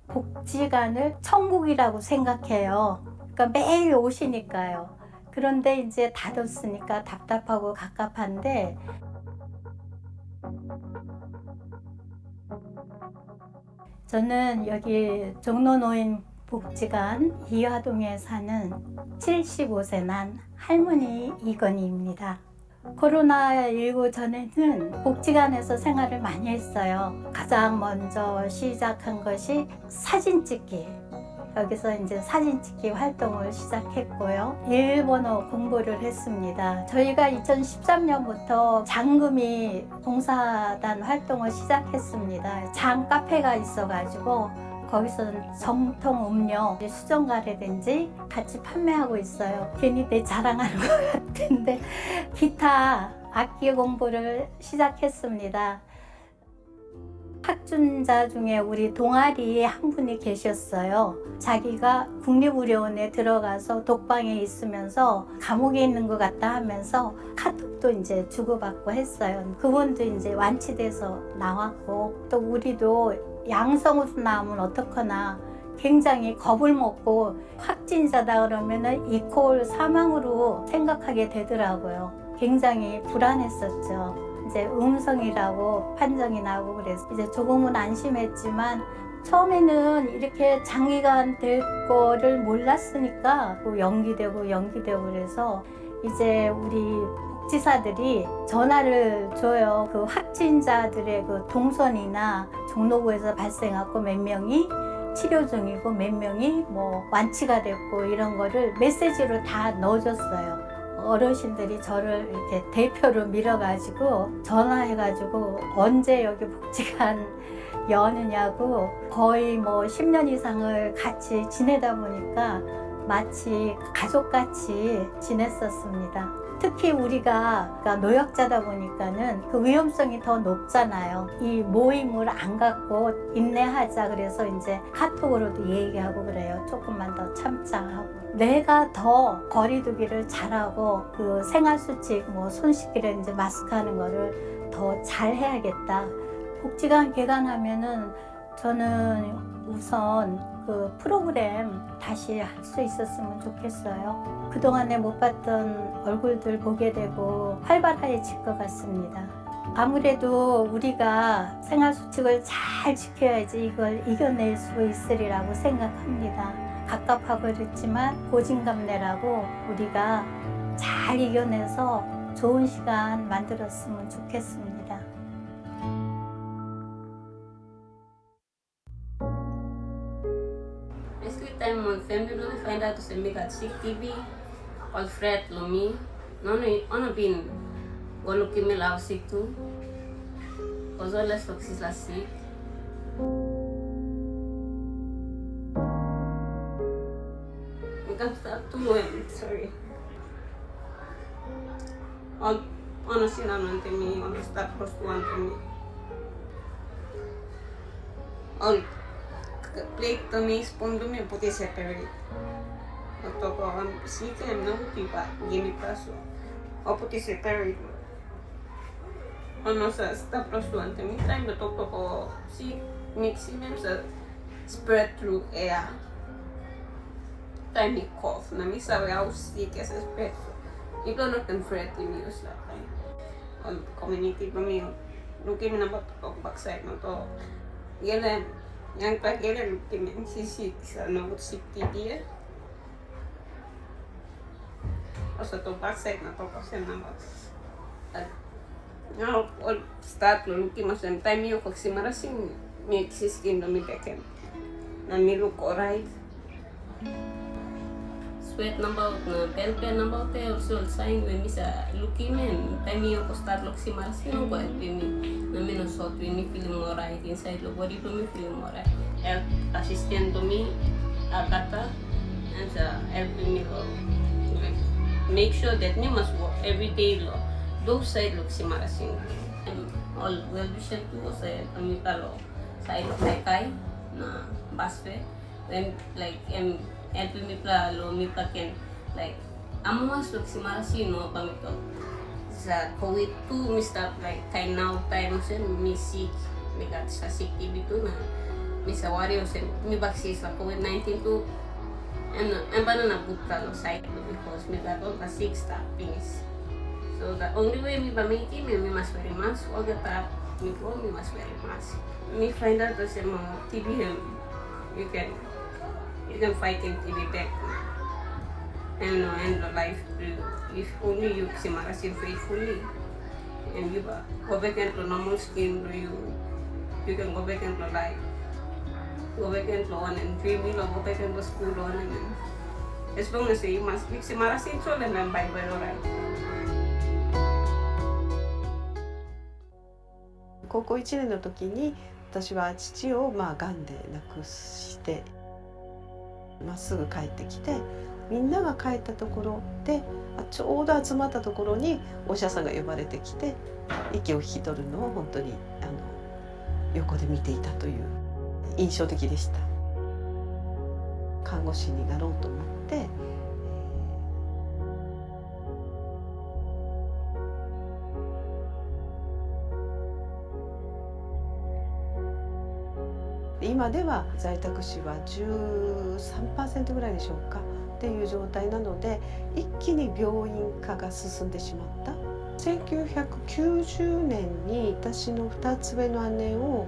복지관을 천국이라고 생각해요. 그러니까 매일 오시니까요. 그런데 이제 닫았으니까 답답하고 갑갑한데 저는 여기 종로노인 복지관 이화동에 사는 75세 난 할머니 이건희입니다. 코로나19 전에는 복지관에서 생활을 많이 했어요. 가장 먼저 시작한 것이 사진 찍기. 여기서 이제 사진 찍기 활동을 시작했고요. 일본어 공부를 했습니다. 저희가 2013년부터 장금이 봉사단 활동을 시작했습니다. 장 카페가 있어가지고 거기서 정통 음료, 수정가래든지 같이 판매하고 있어요. 괜히 내 자랑하는 것 같은데 기타 악기 공부를 시작했습니다. 학준자 중에 우리 동아리 한 분이 계셨어요. 자기가 국립의료원에 들어가서 독방에 있으면서 감옥에 있는 것 같다 하면서 카톡도 이제 주고받고 했어요. 그분도 이제 완치돼서 나왔고, 또 우리도 양성으로 나오면 어떡하나 굉장히 겁을 먹고 확진자다 그러면은 이콜 사망으로 생각하게 되더라고요. 굉장히 불안했었죠. 이제 음성이라고 판정이 나고 그래서 이제 조금은 안심했지만 처음에는 이렇게 장기간 될 거를 몰랐으니까 연기되고 그래서 이제 우리 복지사들이 전화를 줘요. 그 확진자들의 그 동선이나 종로구에서 발생하고 몇 명이 치료 중이고 몇 명이 뭐 완치가 됐고 이런 거를 메시지로 다 넣어줬어요. 어르신들이 저를 이렇게 대표로 밀어가지고 전화해가지고 언제 여기 복지관 여느냐고 거의 뭐 10년 이상을 같이 지내다 보니까 마치 가족같이 지냈었습니다. 특히 우리가 노약자다 보니까는 그 위험성이 더 높잖아요. 이 모임을 안 갖고 인내하자 그래서 이제 카톡으로도 얘기하고 그래요. 조금만 더 참자 하고. 내가 더 거리두기를 잘하고 그 생활수칙 뭐 손 씻기를 이제 마스크 하는 거를 더 잘해야겠다. 복지관 개관하면은 저는 우선 그 프로그램 다시 할 수 있었으면 좋겠어요. 그동안에 못 봤던 얼굴들 보게 되고 활발해질 것 같습니다. 아무래도 우리가 생활수칙을 잘 지켜야지 이걸 이겨낼 수 있으리라고 생각합니다. 갑갑하고 그랬지만 고진감래라고 우리가 잘 이겨내서 좋은 시간 만들었으면 좋겠습니다. Basically, time my family really find out to me got sick TB, all Fred Lomi, no been go looking me love sick too. Cause all less foxes are sick. We can start to sorry. All honestly, I'm not me. On start close to one to me. All plate to me, spoon to me, put it separate. Ito ko ang sika na utipa, gini paso. O put it separate. Ano sa stop close to one to me. Time to ko si mixing them sa spread through air. Time me cough. Na mi sabi ako sick as a spread. Ito na confront me use that time. All community pa mi. Looking na ba to backside na to. Yan yang pagkailan looking si sa no sick TB. Asa to backside na to kasi na ba. Now all start looking mas time yung pagsimarasin may skin na mi beken. Na mi look alright. Sweat number na pen number te also sign when mi sa looking men time yung start look simarasin ko mi na mi no sot mi feeling alright inside the body to me feeling alright. Help assistant to me Agata and helping me make sure that me must work every day lo. Those side look simarasin. And all well vision too sa kami talo side of my kai na baswe when like helping me pla lo mi paken like amo mas look simarasin no kami to sa COVID too mi stop like kind now time sen mi sick mi got sa sick TB too na mi sa wario sen mi vaccine sa COVID-19 too and paano na bukta lo side because mi got all the sick stuff finish. So the only way mi pamiti mi must wear mask all the time mi go mi must wear mask. Mi find out that mo TB you can fight in TB back and the life if only you simarasin faithfully and you go back into normal skin you can go back into life. Go back into on and dream go back into school on and as long as you must be simarasin so then I'm by alright. 高校1年の時に私は父をがんで亡くしてまっすぐ帰ってきてみんなが帰ったところでちょうど集まったところにお医者さんが呼ばれてきて息を引き取るのを本当に横で見ていたという印象的でした。看護師になろうと思って今では在宅死は 13% ぐらいでしょうかっていう状態なので一気に病院化が進んでしまった。1990年に私の2つ上の姉を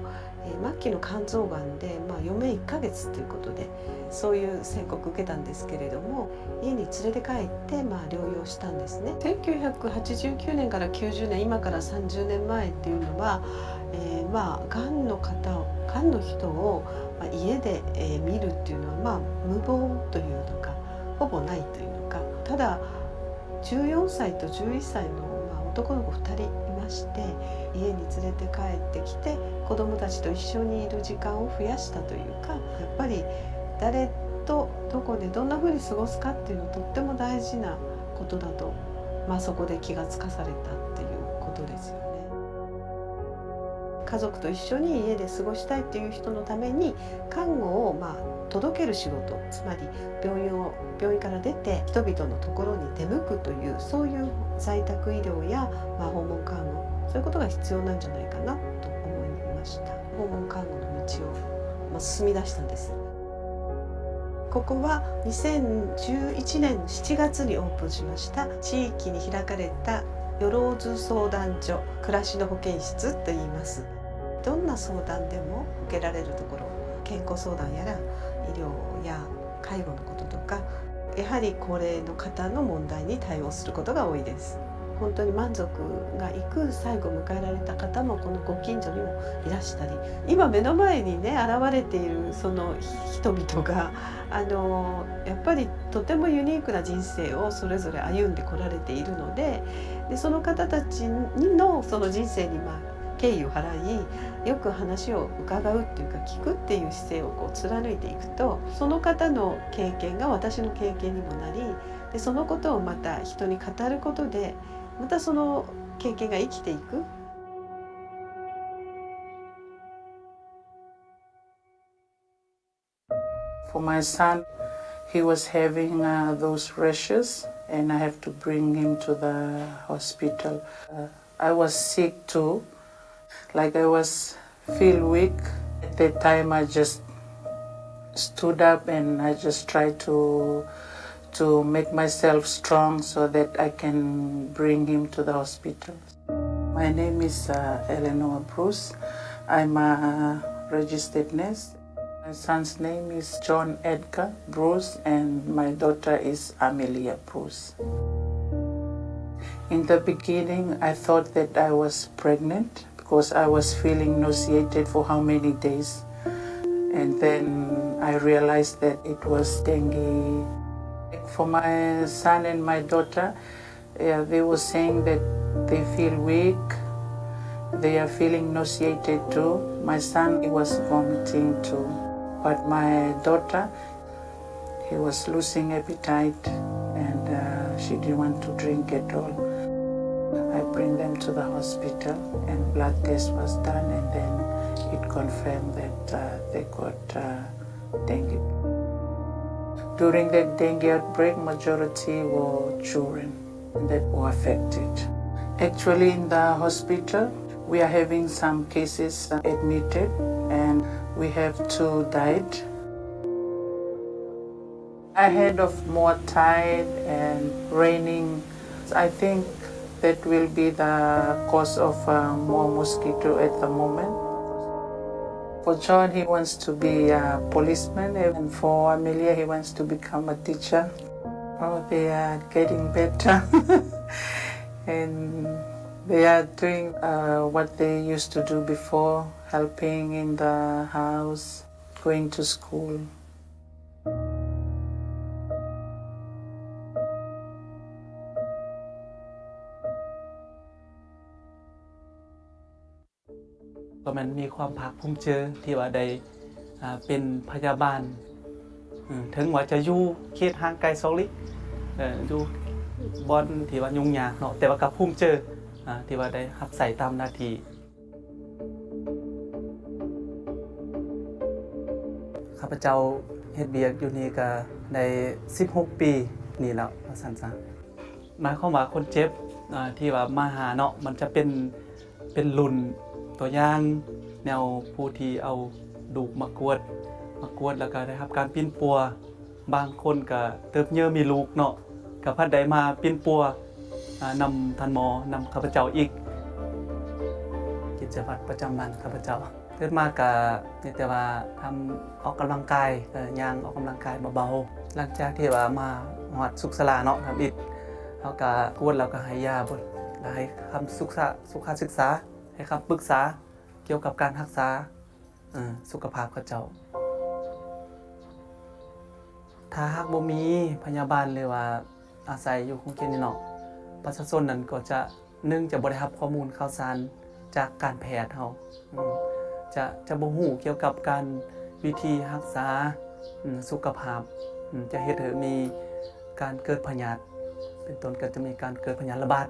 末期の肝臓がんで、余命1ヶ月ということでそういう宣告を受けたんですけれども家に連れて帰って療養したんですね。1989年から90年今から30年前っていうのはがんの人を家で見るっていうのは無謀というのかほぼないというのかただ14歳と11歳の男の子2人いまして家に連れて帰ってきて子どもたちと一緒にいる時間を増やしたというかやっぱり誰とどこでどんなふうに過ごすかっていうのはとっても大事なことだと、そこで気がつかされたっていうことですよね。家族と一緒に家で過ごしたいっていう人のために看護を届ける仕事つまり病院から出て人々のところに出向くというそういう在宅医療や訪問看護そういうことが必要なんじゃないかなと思いました。訪問看護の道を進み出したんです。ここは2011年7月にオープンしました地域に開かれたよろず相談所、暮らしの保健室と言います。どんな相談でも受けられるところ、健康相談やら医療や介護のこととか、やはり高齢の方の問題に対応することが多いです。本当に満足がいく最後を迎えられた方もこのご近所にもいらしたり、今目の前にね現れているその人々がやっぱりとてもユニークな人生をそれぞれ歩んでこられているので、その方たちのその人生に敬意を払い、よく話を伺うっていうか聞くっていう姿勢をこう貫いていくと、その方の経験が私の経験にもなり、でそのことをまた人に語ることでまたその経験が生きていく。For my son, he was having those rashes, and I have to bring him to the hospital. I was sick too, like I was feel weak. At that time, I just stood up and I just tried to make myself strong so that I can bring him to the hospital. My name is Eleanor Bruce. I'm a registered nurse. My son's name is John Edgar Bruce and my daughter is Amelia Bruce. In the beginning, I thought that I was pregnant because I was feeling nauseated for how many days. And then I realized that it was dengue. For my son and my daughter, they were saying that they feel weak, they are feeling nauseated too. My son, he was vomiting too. But my daughter, he was losing appetite and she didn't want to drink at all. I bring them to the hospital and blood test was done and then it confirmed that they got dengue. During the dengue outbreak, majority were children that were affected. Actually, in the hospital, we are having some cases admitted and we have 2 died. Ahead of more tide and raining, I think that will be the cause of more mosquito at the moment. For John, he wants to be a policeman, and for Amelia, he wants to become a teacher. Oh, they are getting better. And they are doing what they used to do before, helping in the house, going to school.มันมีความภาคภูมิใจที่ว่าได้เป็นพยาบาลถึงว่าจะอยู่เขตห่างไกล2 ลิอยู่บอนที่ว่ายุ่งยากเนาะแต่ว่าก็ภูมิใจที่ว่าได้รับใส่ตามหน้าที่ข้าพเจ้าเฮ็ดเวียกอยู่นี่ก็ได้16 ปีนี่แล้วว่าซั่นซะหมายความว่าคนเจ็บที่ว่ามาหาเนาะมันจะเป็นรุ่นตัวอย่างแนวผู้ที่เอาดูกมากวดแล้วก็ได้รับการปิ้นปัวบางคนก็เติบเยอะมีลูกเนาะกับพัดใดมาปิ้นปัวนำท่านหมอนำข้าพเจ้าอีกกิจวัตรประจำวันข้าพเจ้าเกิดมาก็แต่ว่าทำออกกำลังกายย่างออกกำลังกายเบาๆหลังจากที่ว่ามาหอดสุขศาลาเนาะทำอีกเขาก็กวดแล้วก็ให้ยาบดแล้วให้คำสุขศึกษาให้คำปรึกษาเกี่ยวกับการรักษาสุขภาพข้าเจ้าถ้าหากบ่มีพยาบาลหรือว่าอาศัยอยู่คงเขตนี่เนาะประชาชนนั้นก็จะจะบ่ได้รับข้อมูลข่าวสารจากการแพทย์เฮาจะบ่ฮู้เกี่ยวกับการวิธีรักษาสุขภาพจะเฮ็ดให้มีการเกิดพยาธิเป็นต้นก็จะมีการเกิดพยาธิระบาด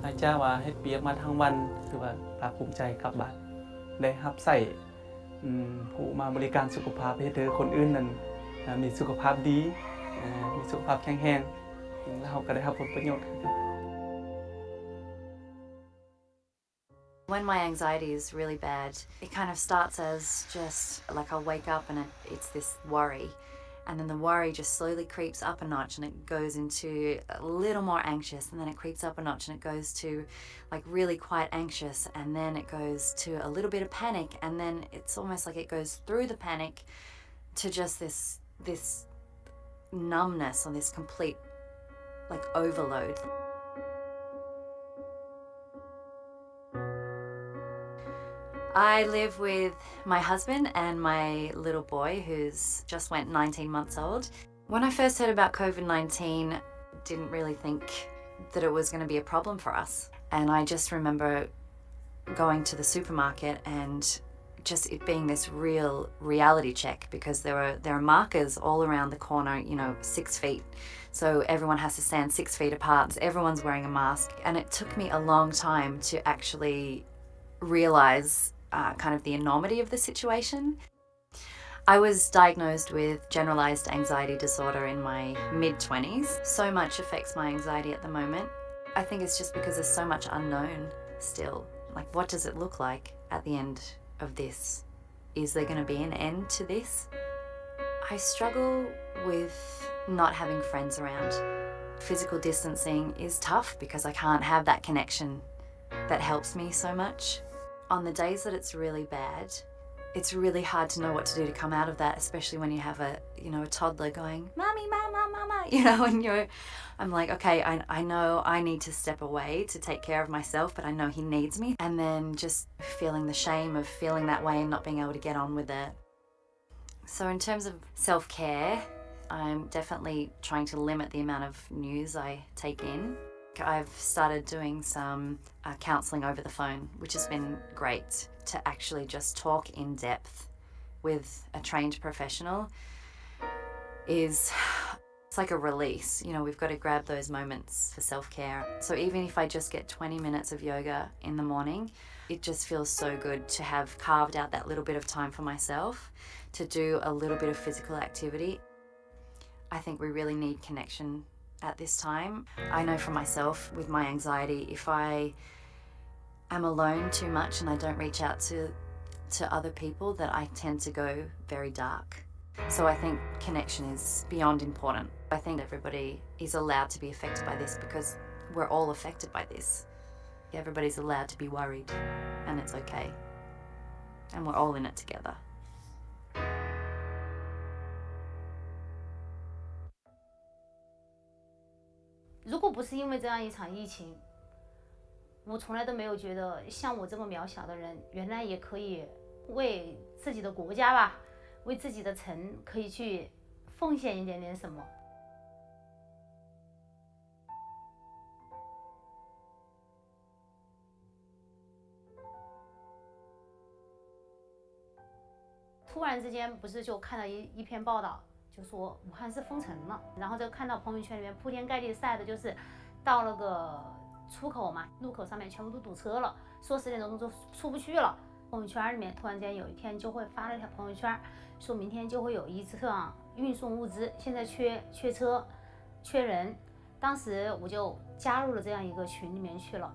อาจารย์ว่าเฮ็ดเปียกมาทั้งวันคือว่าภาคภูมิใจกลับบ้านได้รับใช้ผู้มาบริการสุขภาพเฮ็ดให้คนอื่นนั้นมีสุขภาพดีมีสุขภาพแข็งแรงแล้วเราก็ได้รับผลประโยชน์ When my anxiety is really bad, it kind of starts as just like I'll wake up and it's this worry. And then the worry just slowly creeps up a notch and it goes into a little more anxious, and then it creeps up a notch and it goes to like really quite anxious, and then it goes to a little bit of panic, and then it's almost like it goes through the panic to just this numbness or this complete like overload. I live with my husband and my little boy who's just went 19 months old. When I first heard about COVID-19, didn't really think that it was going to be a problem for us. And I just remember going to the supermarket and just it being this real reality check, because there are markers all around the corner, 6 feet. So everyone has to stand 6 feet apart. So everyone's wearing a mask. And it took me a long time to actually realize kind of the enormity of the situation. I was diagnosed with generalized anxiety disorder in my mid-20s. So much affects my anxiety at the moment. I think it's just because there's so much unknown still. Like, what does it look like at the end of this? Is there going to be an end to this? I struggle with not having friends around. Physical distancing is tough because I can't have that connection that helps me so much. On the days that it's really bad, it's really hard to know what to do to come out of that, especially when you have a toddler going, "Mommy, mama, mama," and I'm like, okay, I know I need to step away to take care of myself, but I know he needs me. And then just feeling the shame of feeling that way and not being able to get on with it. So in terms of self-care, I'm definitely trying to limit the amount of news I take in. I've started doing some counselling over the phone, which has been great, to actually just talk in depth with a trained professional. It's like a release. We've got to grab those moments for self-care. So even if I just get 20 minutes of yoga in the morning, it just feels so good to have carved out that little bit of time for myself to do a little bit of physical activity. I think we really need connection at this time. I know for myself with my anxiety, if I am alone too much and I don't reach out to other people, that I tend to go very dark. So I think connection is beyond important. I think everybody is allowed to be affected by this because we're all affected by this. Everybody's allowed to be worried, and it's okay. And we're all in it together. 如果不是因为这样一场疫情，我从来都没有觉得像我这么渺小的人，原来也可以为自己的国家吧，为自己的城可以去奉献一点点什么。突然之间，不是就看到一篇报道。 就说武汉是封城了，然后就看到朋友圈里面铺天盖地晒的，就是到了个出口嘛，路口上面全部都堵车了，说10点钟就出不去了。朋友圈里面突然间有一天就会发了一条朋友圈，说明天就会有一趟运送物资，现在缺车、缺人。当时我就加入了这样一个群里面去了。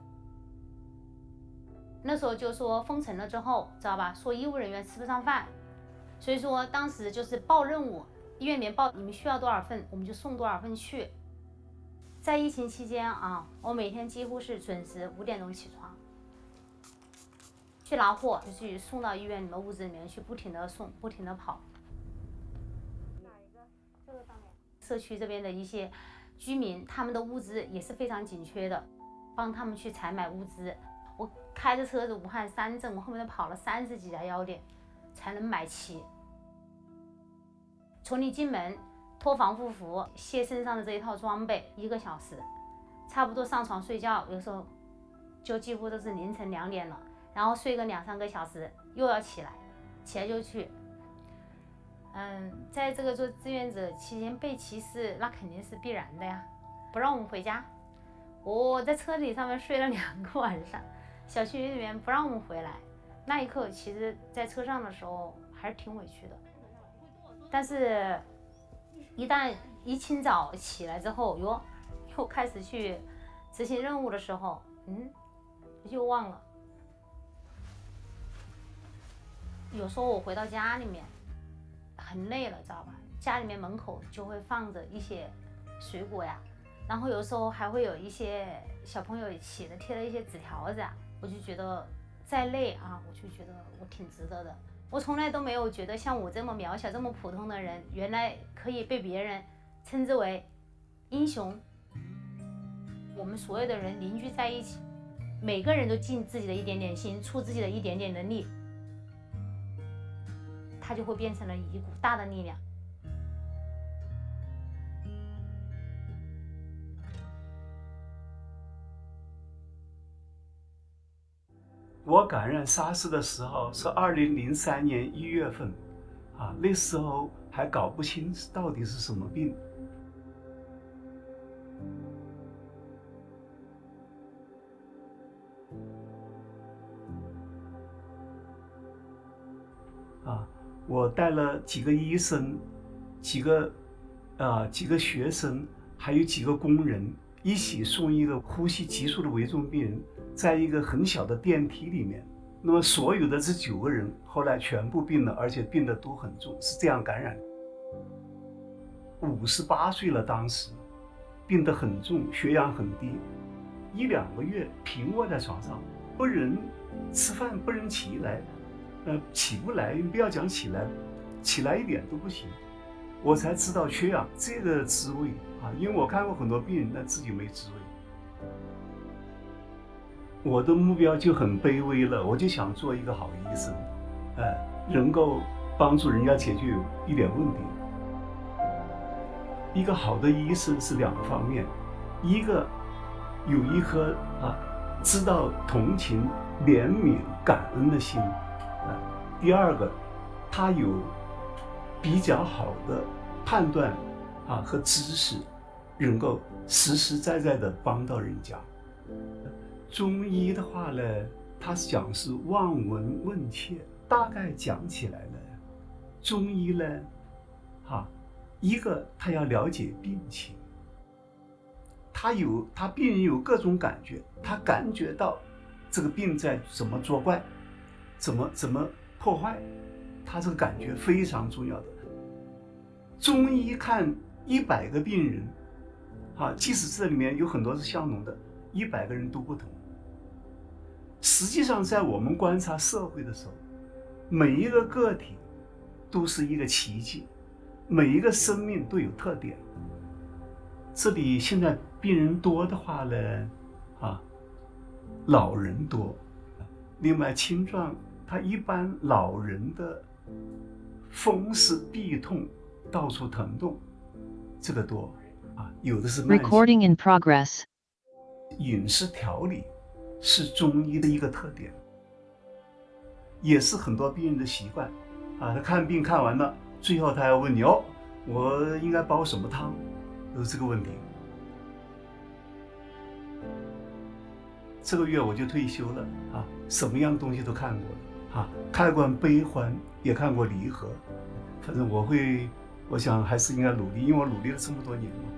那时候就说封城了之后，知道吧？说医务人员吃不上饭，所以说当时就是报任务。 医院里面报你们需要多少份，我们就送多少份去。在疫情期间啊，我每天几乎是准时5点钟起床，去拿货，就去送到医院里面物资里面去，不停的送，不停的跑。哪一个？这个上面。社区这边的一些居民，他们的物资也是非常紧缺的，帮他们去采买物资。我开着车子，武汉3镇，我后面跑了30几家药店，才能买齐。 从你进门脱防护服、卸身上的这一套装备1个小时，差不多上床睡觉，有时候就几乎都是凌晨2点了，然后睡个2、3个小时，又要起来就去。在这个做志愿者期间被歧视，那肯定是必然的呀，不让我们回家。我在车里上面睡了2个晚上，小区里面不让我们回来。那一刻，其实在车上的时候还是挺委屈的。 但是，一清早起来之后，又开始去执行任务的时候，又忘了。有时候我回到家里面，很累了，知道吧？家里面门口就会放着一些水果呀，然后有时候还会有一些小朋友写的贴的一些纸条子啊，我就觉得再累啊，我就觉得我挺值得的。我从来都没有觉得像我这么渺小、这么普通的人，原来可以被别人称之为英雄。我们所有的人凝聚在一起，每个人都尽自己的一点点心，出自己的一点点能力，它就会变成了一股大的力量。我感染SARS的时候是2003年1月份，那时候还搞不清到底是什么病。我带了几个医生、几个学生，还有几个工人，一起送一个呼吸急促的危重病人，在一个很小的电梯里面。那么所有的这9个人后来全部病了，而且病得都很重，是这样感染。58岁了，当时病得很重，血氧很低，1、2个月平卧在床上，不能吃饭，不能起来。起不来，不要讲起来，起来一点都不行。我才知道缺氧这个滋味因为我看过很多病人，但自己没滋味。我的目标就很卑微了，我就想做一个好医生，能够帮助人家解决一点问题。一个好的医生是2个方面，一个有一颗知道同情、怜悯、感恩的心。第2个，他有比较好的判断和知识，能够实实在在的帮到人家。中医的话呢，它讲是望闻问切，大概讲起来呢，中医呢，一个他要了解病情，他病人有各种感觉，他感觉到这个病在怎么作怪，怎么破坏，他这个感觉非常重要的。中医看100个病人，即使这里面有很多是相同的，100个人都不同。实际上，在我们观察社会的时候，每一个个体都是一个奇迹，每一个生命都有特点。这里现在病人多的话呢，老人多，另外青壮。他一般老人的风湿痹痛、到处疼痛，这个多有的是慢性。Recording in progress。饮食调理是中医的一个特点，也是很多病人的习惯他看病看完了，最后他要问你我应该煲什么汤，都是这个问题。这个月我就退休了什么样东西都看过了。看过悲欢，也看过离合，反正我想还是应该努力，因为我努力了这么多年嘛。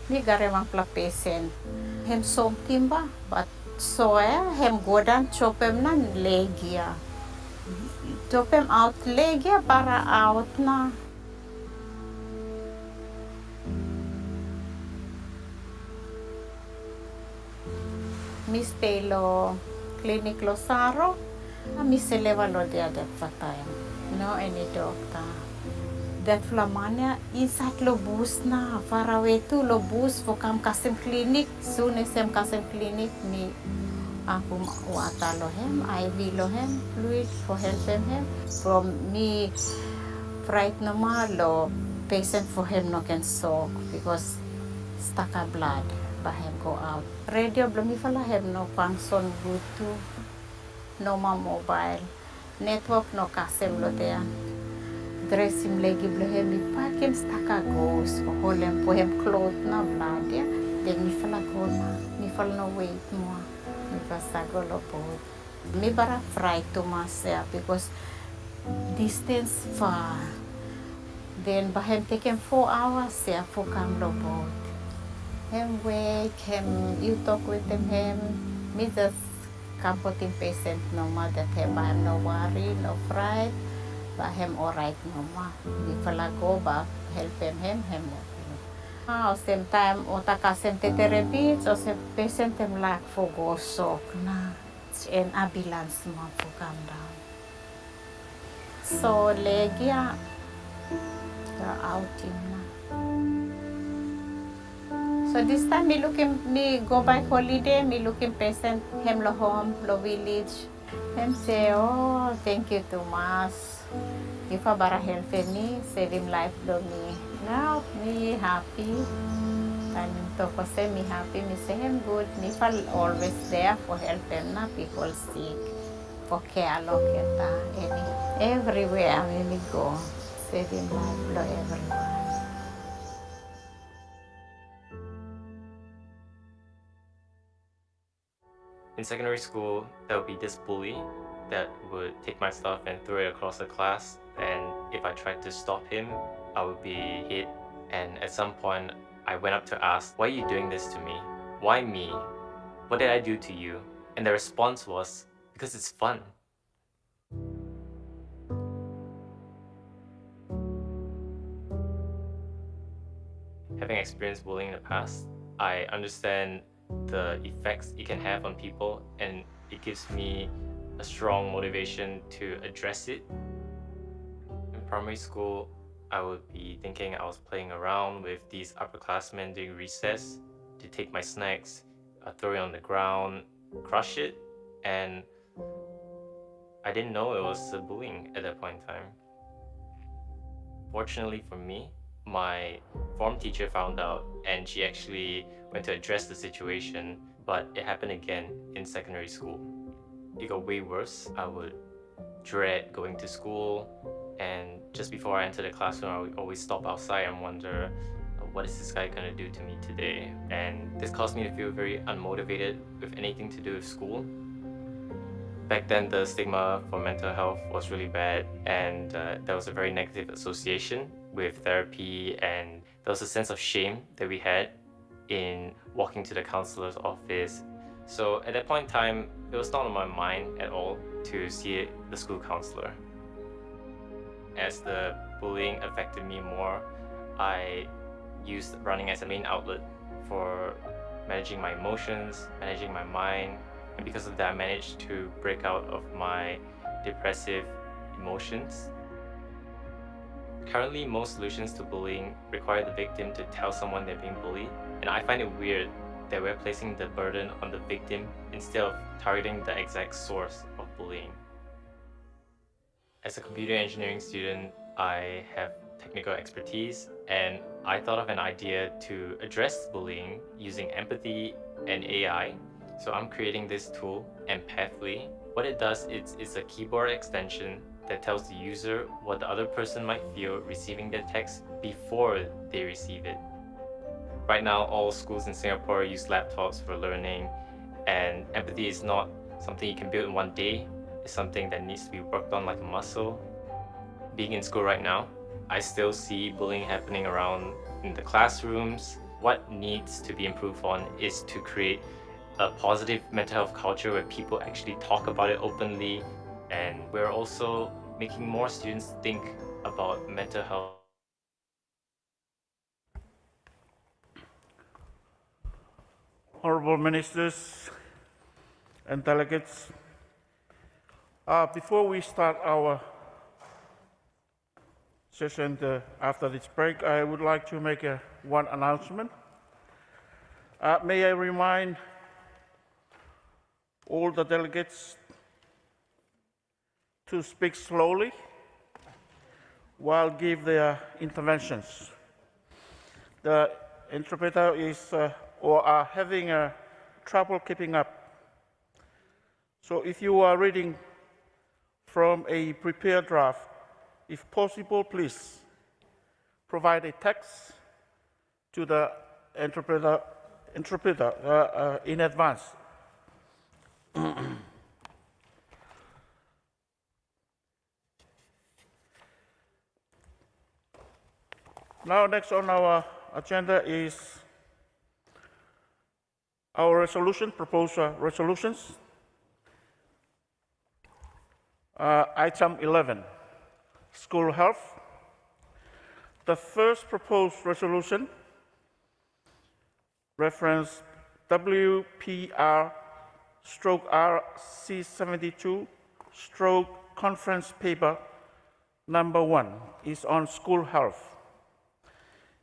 Ni garewang plapesen, hem som timba, but soe hem godan chopem nan legia. Chopem out legia para out na. Miste lo clinic lo saro, mi se leva lo dia dat fatayam. No any doctor. Dat flamania insat lo bus na farawetu lo bus fokam kasem clinic. Soon as em kasem clinic ni aku wata lo hem, IV lo hem, fluid for help him. From me right nama lo patient for him no can soak because staka blood. Bahem go out. Radio belum ifala hem no function Bluetooth, no ma mobile, network no kasem lo dia. Dressing lagi belum ipakem staka goes for holem po hem cloth na blood ya. Then ifala go na, ifala no wait mo, ifasa go lo po. Mi bara fry to myself because distance far. Then bahem taken 4 hours ya for come lo boat. Him wake, him you talk with him, me just come putting patient no more that him I'm no worry, no fright, but him alright no more. If I go back, help him okay. Same time, otaka sem teterebit, o sem patient him lack for go sok na. And ambulance mo for come down. So legia, outing na. So this time me go back holiday, me looking patient, him lo home, lo village. Him say, oh, thank you too much. If I bara help me, save him life lo me. Now me happy. And to ko say me happy, me say him good. Me fall always there for help him na people sick. For care lo kita everywhere we go. Save him life lo everywhere. In secondary school, there would be this bully that would take my stuff and throw it across the class. And if I tried to stop him, I would be hit. And at some point, I went up to ask, why are you doing this to me? Why me? What did I do to you? And the response was, because it's fun. Having experienced bullying in the past, I understand the effects it can have on people, and it gives me a strong motivation to address it. In primary school, I would be thinking I was playing around with these upperclassmen during recess to take my snacks, throw it on the ground, crush it, and I didn't know it was bullying at that point in time. Fortunately for me, my form teacher found out and she actually went to address the situation, but it happened again in secondary school. It got way worse. I would dread going to school, and just before I enter the classroom, I would always stop outside and wonder, what is this guy gonna do to me today? And this caused me to feel very unmotivated with anything to do with school. Back then, the stigma for mental health was really bad, and there was a very negative association with therapy, and there was a sense of shame that we had in walking to the counselor's office. So at that point in time, it was not on my mind at all to see the school counselor. As the bullying affected me more, I used running as a main outlet for managing my emotions, managing my mind, and because of that, I managed to break out of my depressive emotions. Currently, most solutions to bullying require the victim to tell someone they're being bullied, and I find it weird that we're placing the burden on the victim instead of targeting the exact source of bullying. As a computer engineering student, I have technical expertise, and I thought of an idea to address bullying using empathy and AI. So I'm creating this tool, Empathly. What it does is it's a keyboard extension that tells the user what the other person might feel receiving their text before they receive it. Right now, all schools in Singapore use laptops for learning, and empathy is not something you can build in one day. It's something that needs to be worked on like a muscle. Being in school right now, I still see bullying happening around in the classrooms. What needs to be improved on is to create a positive mental health culture where people actually talk about it openly, and we're also making more students think about mental health. Honorable ministers and delegates, before we start our session after this break, I would like to make one announcement. May I remind all the delegates to speak slowly while give their interventions. The interpreter is or are having trouble keeping up. So if you are reading from a prepared draft, if possible, please provide a text to the interpreter in advance. Now, next on our agenda is our proposed resolutions. Item 11, school health. The first proposed resolution, reference WPR/RC72/conference paper number 1 is on school health.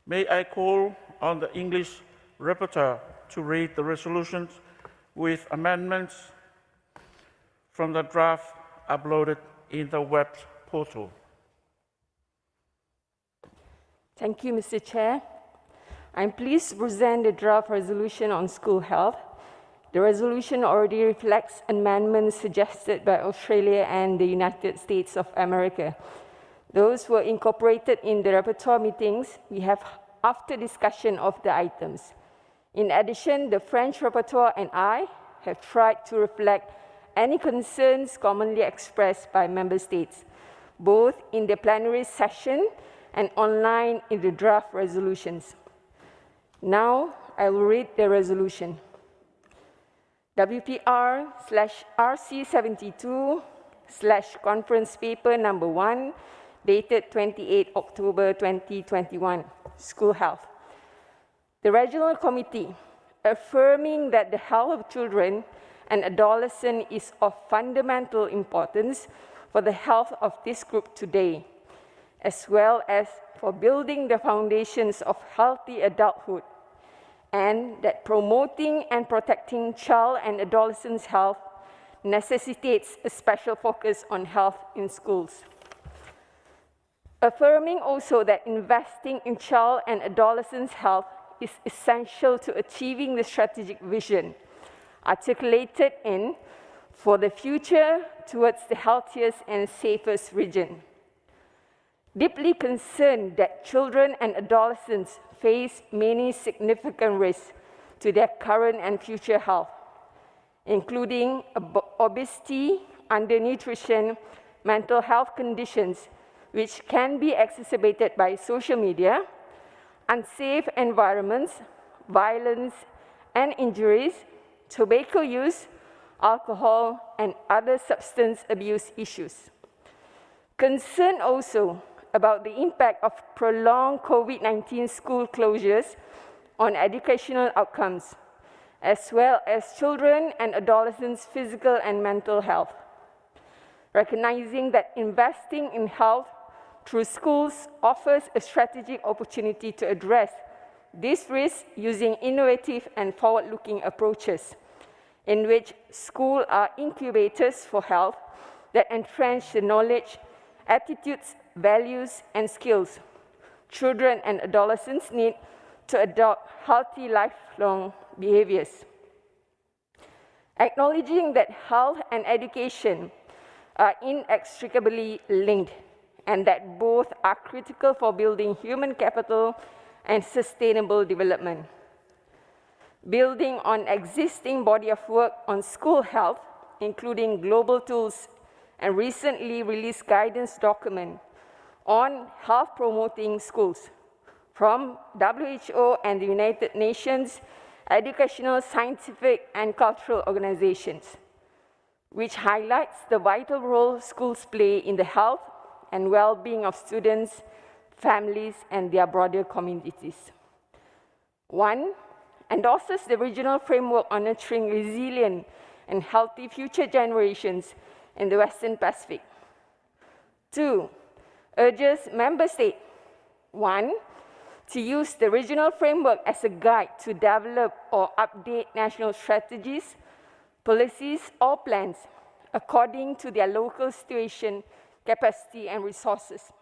May I call on the English rapporteur to read the resolutions with amendments from the draft uploaded in the web portal. Thank you, Mr. Chair. I'm pleased to present the draft resolution on school health. The resolution already reflects amendments suggested by Australia and the United States of America. Those were incorporated in the rapporteur meetings we have after discussion of the items. In addition, the French rapporteur and I have tried to reflect any concerns commonly expressed by member states, both in the plenary session and online in the draft resolutions. Now, I will read the resolution. WPR/RC72/conference paper number 1, dated 28 October 2021, School Health. The Regional Committee, affirming that the health of children and adolescents is of fundamental importance for the health of this group today, as well as for building the foundations of healthy adulthood, and that promoting and protecting child and adolescents' health necessitates a special focus on health in schools. Affirming also that investing in child and adolescents' health is essential to achieving the strategic vision articulated in For the Future Towards the Healthiest and Safest Region. Deeply concerned that children and adolescents face many significant risks to their current and future health, including obesity, undernutrition, mental health conditions, which can be exacerbated by social media, unsafe environments, violence and injuries, tobacco use, alcohol, and other substance abuse issues. Concern also about the impact of prolonged COVID-19 school closures on educational outcomes, as well as children and adolescents' physical and mental health. Recognizing that investing in health through schools offers a strategic opportunity to address these risks using innovative and forward-looking approaches, in which schools are incubators for health that entrench the knowledge, attitudes, values, and skills children and adolescents need to adopt healthy lifelong behaviors. Acknowledging that health and education are inextricably linked and that both are critical for building human capital and sustainable development. Building on existing body of work on school health, including global tools and recently released guidance document on health promoting schools from WHO and the United Nations educational, scientific, and cultural organizations, which highlights the vital role schools play in the health and well-being of students, families, and their broader communities. 1, endorses the regional framework on nurturing resilient and healthy future generations in the Western Pacific. 2, urges member states, 1, to use the regional framework as a guide to develop or update national strategies, policies, or plans according to their local situation, capacity, and resources,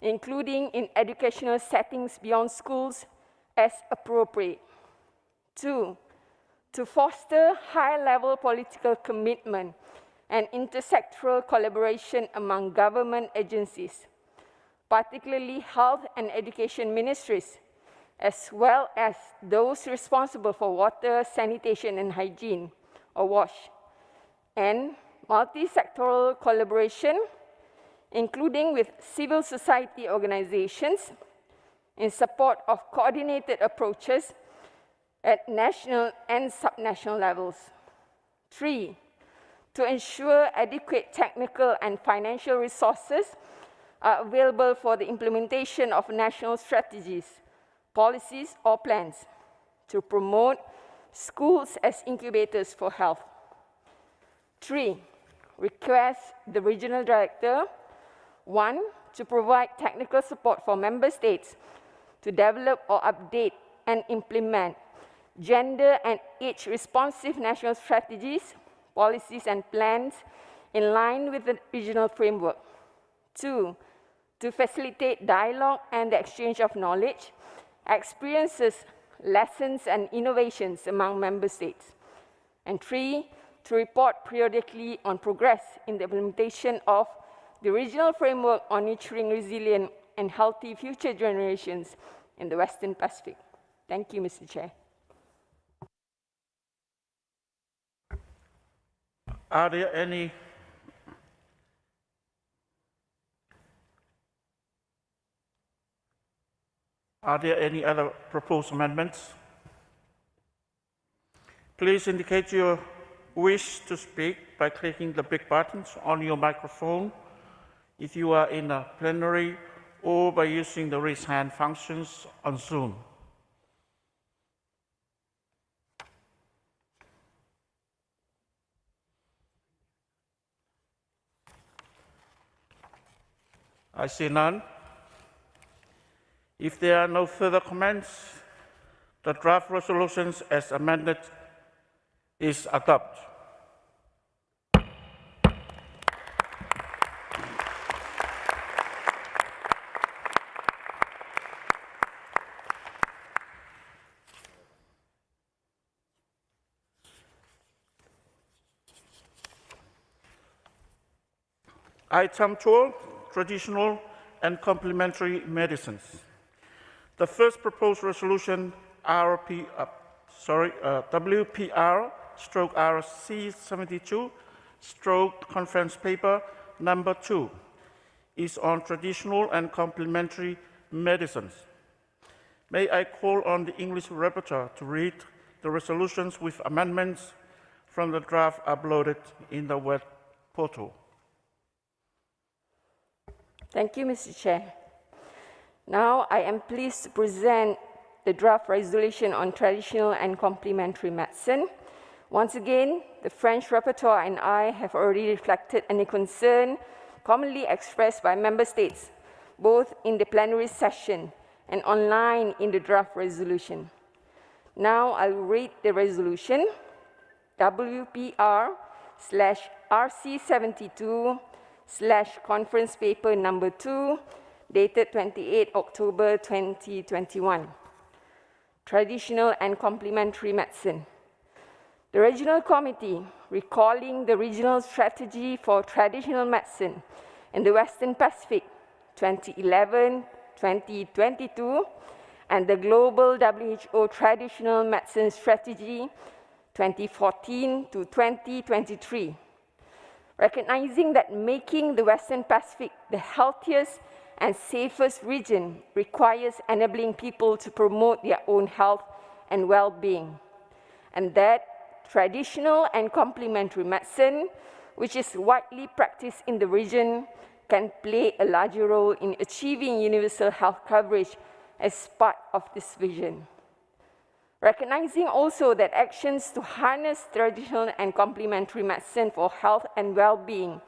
including in educational settings beyond schools as appropriate. 2, to foster high-level political commitment and intersectoral collaboration among government agencies, particularly health and education ministries, as well as those responsible for water, sanitation, and hygiene, or WASH, and multi-sectoral collaboration, including with civil society organizations, in support of coordinated approaches at national and subnational levels. 3, to ensure adequate technical and financial resources are available for the implementation of national strategies, policies, or plans to promote schools as incubators for health. 3, request the regional director, 1, to provide technical support for member states to develop or update and implement gender and age-responsive national strategies, policies, and plans in line with the regional framework. 2, to facilitate dialogue and the exchange of knowledge, experiences, lessons, and innovations among member states. And 3, to report periodically on progress in the implementation of the regional framework on nurturing resilient and healthy future generations in the Western Pacific. Thank you, Mr. Chair. Are there any other proposed amendments? Please indicate your wish to speak by clicking the big buttons on your microphone if you are in a plenary, or by using the raise hand functions on Zoom. I see none. If there are no further comments, the draft resolutions as amended is adopted. Item 12, traditional and complementary medicines. The first proposed resolution, WPR/RC72/conference paper number 2, is on traditional and complementary medicines. May I call on the English rapporteur to read the resolutions with amendments from the draft uploaded in the web portal. Thank you, Mr. Chair. Now I am pleased to present the draft resolution on traditional and complementary medicine. Once again, the French rapporteur and I have already reflected any concern commonly expressed by member states, both in the plenary session and online in the draft resolution. Now I will read the resolution. WPR/RC72/conference paper number 2, dated 28 October 2021. Traditional and complementary medicine. The Regional Committee, recalling the Regional Strategy for Traditional Medicine in the Western Pacific 2011-2022 and the Global WHO Traditional Medicine Strategy 2014 to 2023, recognizing that making the Western Pacific the healthiest and safest region requires enabling people to promote their own health and well-being, and that traditional and complementary medicine, which is widely practiced in the region, can play a larger role in achieving universal health coverage as part of this vision. Recognizing also that actions to harness traditional and complementary medicine for health and well-being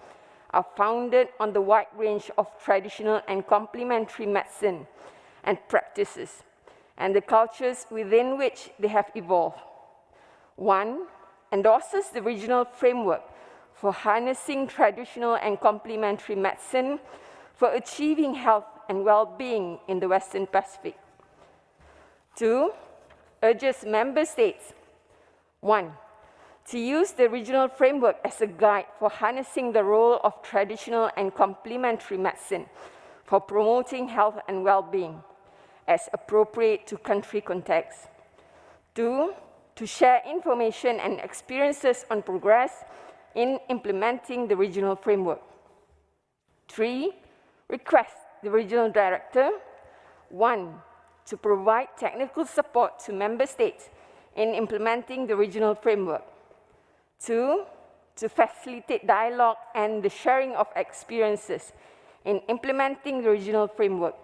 are founded on the wide range of traditional and complementary medicine and practices, and the cultures within which they have evolved. 1, endorses the regional framework for harnessing traditional and complementary medicine for achieving health and well-being in the Western Pacific. 2, urges member states, 1, to use the regional framework as a guide for harnessing the role of traditional and complementary medicine for promoting health and well-being as appropriate to country context. 2, to share information and experiences on progress in implementing the regional framework. 3, request the regional director, 1, to provide technical support to member states in implementing the regional framework. 2, to facilitate dialogue and the sharing of experiences in implementing the regional framework.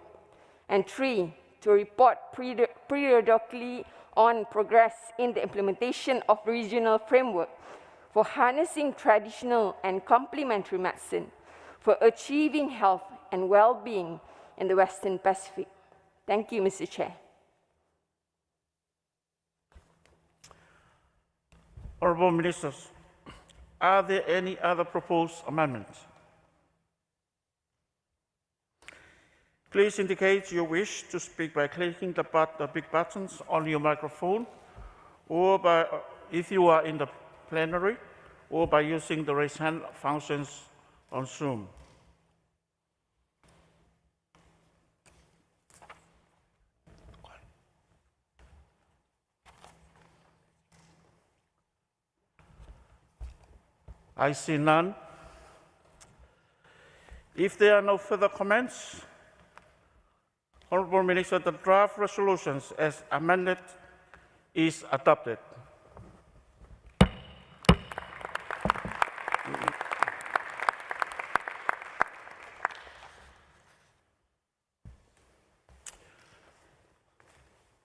And 3, to report periodically on progress in the implementation of the regional framework for harnessing traditional and complementary medicine for achieving health and well-being in the Western Pacific. Thank you, Mr. Chair. Honourable Ministers, are there any other proposed amendments? Please indicate your wish to speak by clicking the big buttons on your microphone, or by, if you are in the plenary, or by using the raise hand functions on Zoom. I see none. If there are no further comments, Honourable Minister, the draft resolutions as amended is adopted.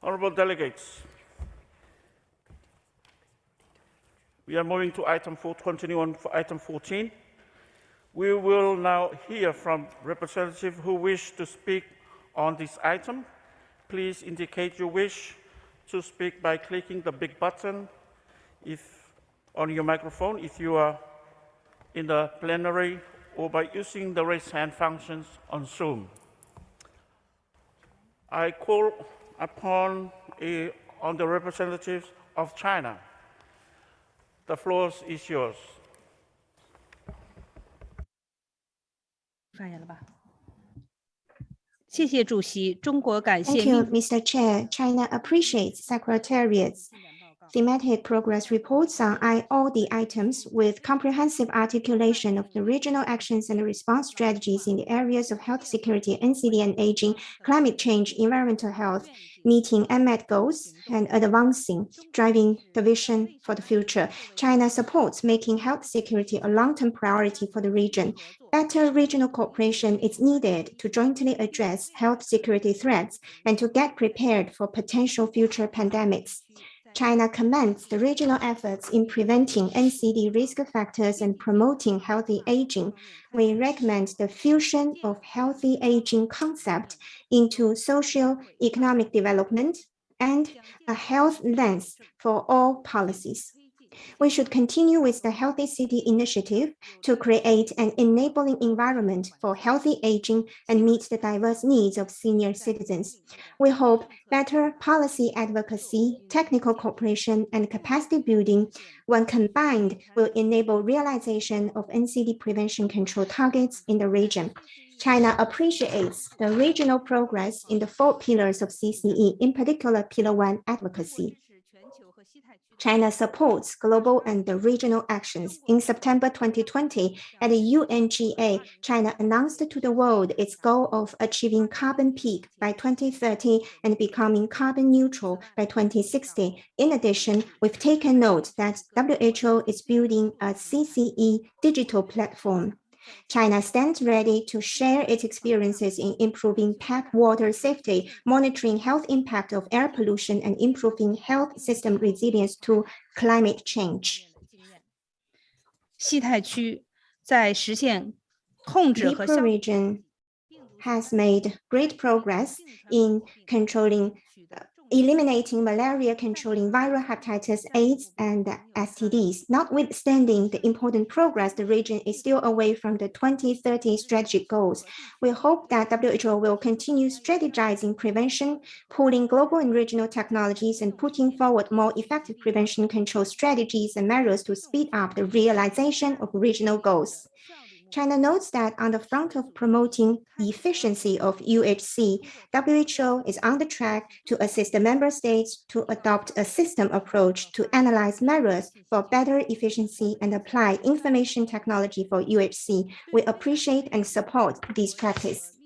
Honourable delegates, we are moving to continue on for item 14. We will now hear from representatives who wish to speak on this item. Please indicate your wish to speak by clicking the big button on your microphone if you are in the plenary, or by using the raise hand functions on Zoom. I call upon on the representatives of China. The floor is yours. Thank you, Mr. Chair. China appreciates Secretariat's thematic progress reports on all the items with comprehensive articulation of the regional actions and response strategies in the areas of health security, NCD and aging, climate change, environmental health, meeting unmet goals, and advancing, driving the vision for the future. China supports making health security a long-term priority for the region. Better regional cooperation is needed to jointly address health security threats and to get prepared for potential future pandemics. China commends the regional efforts in preventing NCD risk factors and promoting healthy aging. We recommend the fusion of healthy aging concept into socio-economic development and a health lens for all policies. We should continue with the Healthy City Initiative to create an enabling environment for healthy aging and meet the diverse needs of senior citizens. We hope better policy advocacy, technical cooperation, and capacity building, when combined, will enable realization of NCD prevention control targets in the region. China appreciates the regional progress in the 4 pillars of CCE, in particular Pillar 1 advocacy. China supports global and regional actions. In September 2020, at the UNGA, China announced to the world its goal of achieving carbon peak by 2030 and becoming carbon neutral by 2060. In addition, we've taken note that WHO is building a CCE digital platform. China stands ready to share its experiences in improving tap water safety, monitoring health impact of air pollution, and improving health system resilience to climate change. The Pearl region has made great progress in eliminating malaria, controlling viral hepatitis, AIDS, and STDs. Notwithstanding the important progress, the region is still away from the 2030 strategic goals. We hope that WHO will continue strategizing prevention, pooling global and regional technologies, and putting forward more effective prevention control strategies and measures to speed up the realization of regional goals. China notes that on the front of promoting the efficiency of UHC, WHO is on the track to assist the member states to adopt a system approach to analyze measures for better efficiency and apply information technology for UHC. We appreciate and support this practice.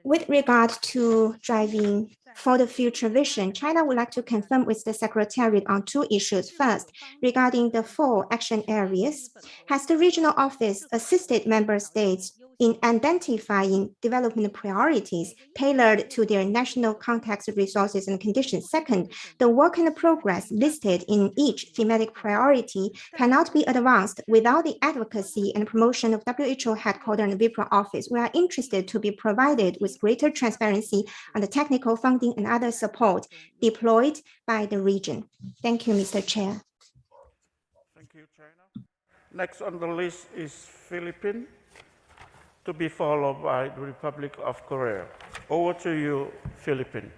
With regard to driving For the future vision, China would like to confirm with the Secretariat on two issues. First, regarding the 4 action areas, has the regional office assisted member states in identifying development priorities tailored to their national context, resources, and conditions? Second, the work and the progress listed in each thematic priority cannot be advanced without the advocacy and promotion of WHO headquarters and VIPRA office. We are interested to be provided with greater transparency on the technical funding and other support deployed by the region. Thank you, Mr. Chair. Thank you, China. Next on the list is Philippines, to be followed by the Republic of Korea. Over to you, Philippines.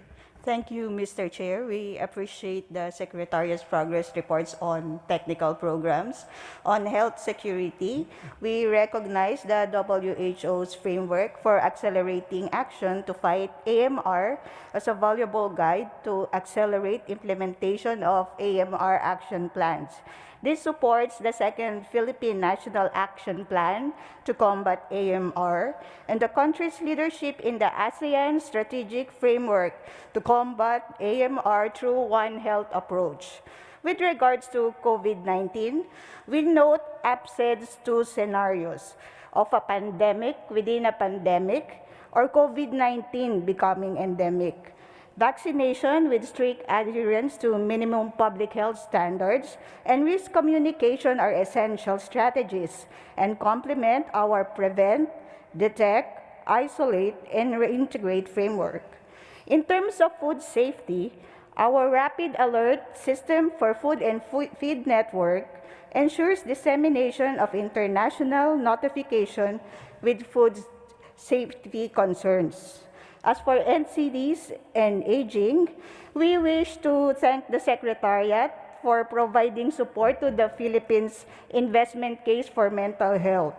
Thank you, Mr. Chair. We appreciate the Secretariat's progress reports on technical programs. On health security, we recognize the WHO's framework for accelerating action to fight AMR as a valuable guide to accelerate implementation of AMR action plans. This supports the second Philippine National Action Plan to combat AMR and the country's leadership in the ASEAN Strategic Framework to combat AMR through One Health approach. With regards to COVID-19, we note APSED's 2 scenarios of a pandemic within a pandemic or COVID-19 becoming endemic. Vaccination with strict adherence to minimum public health standards and risk communication are essential strategies and complement our prevent, detect, isolate, and reintegrate framework. In terms of food safety, our rapid alert system for food and feed network ensures dissemination of international notification with food safety concerns. As for NCDs and aging, we wish to thank the Secretariat for providing support to the Philippines investment case for mental health.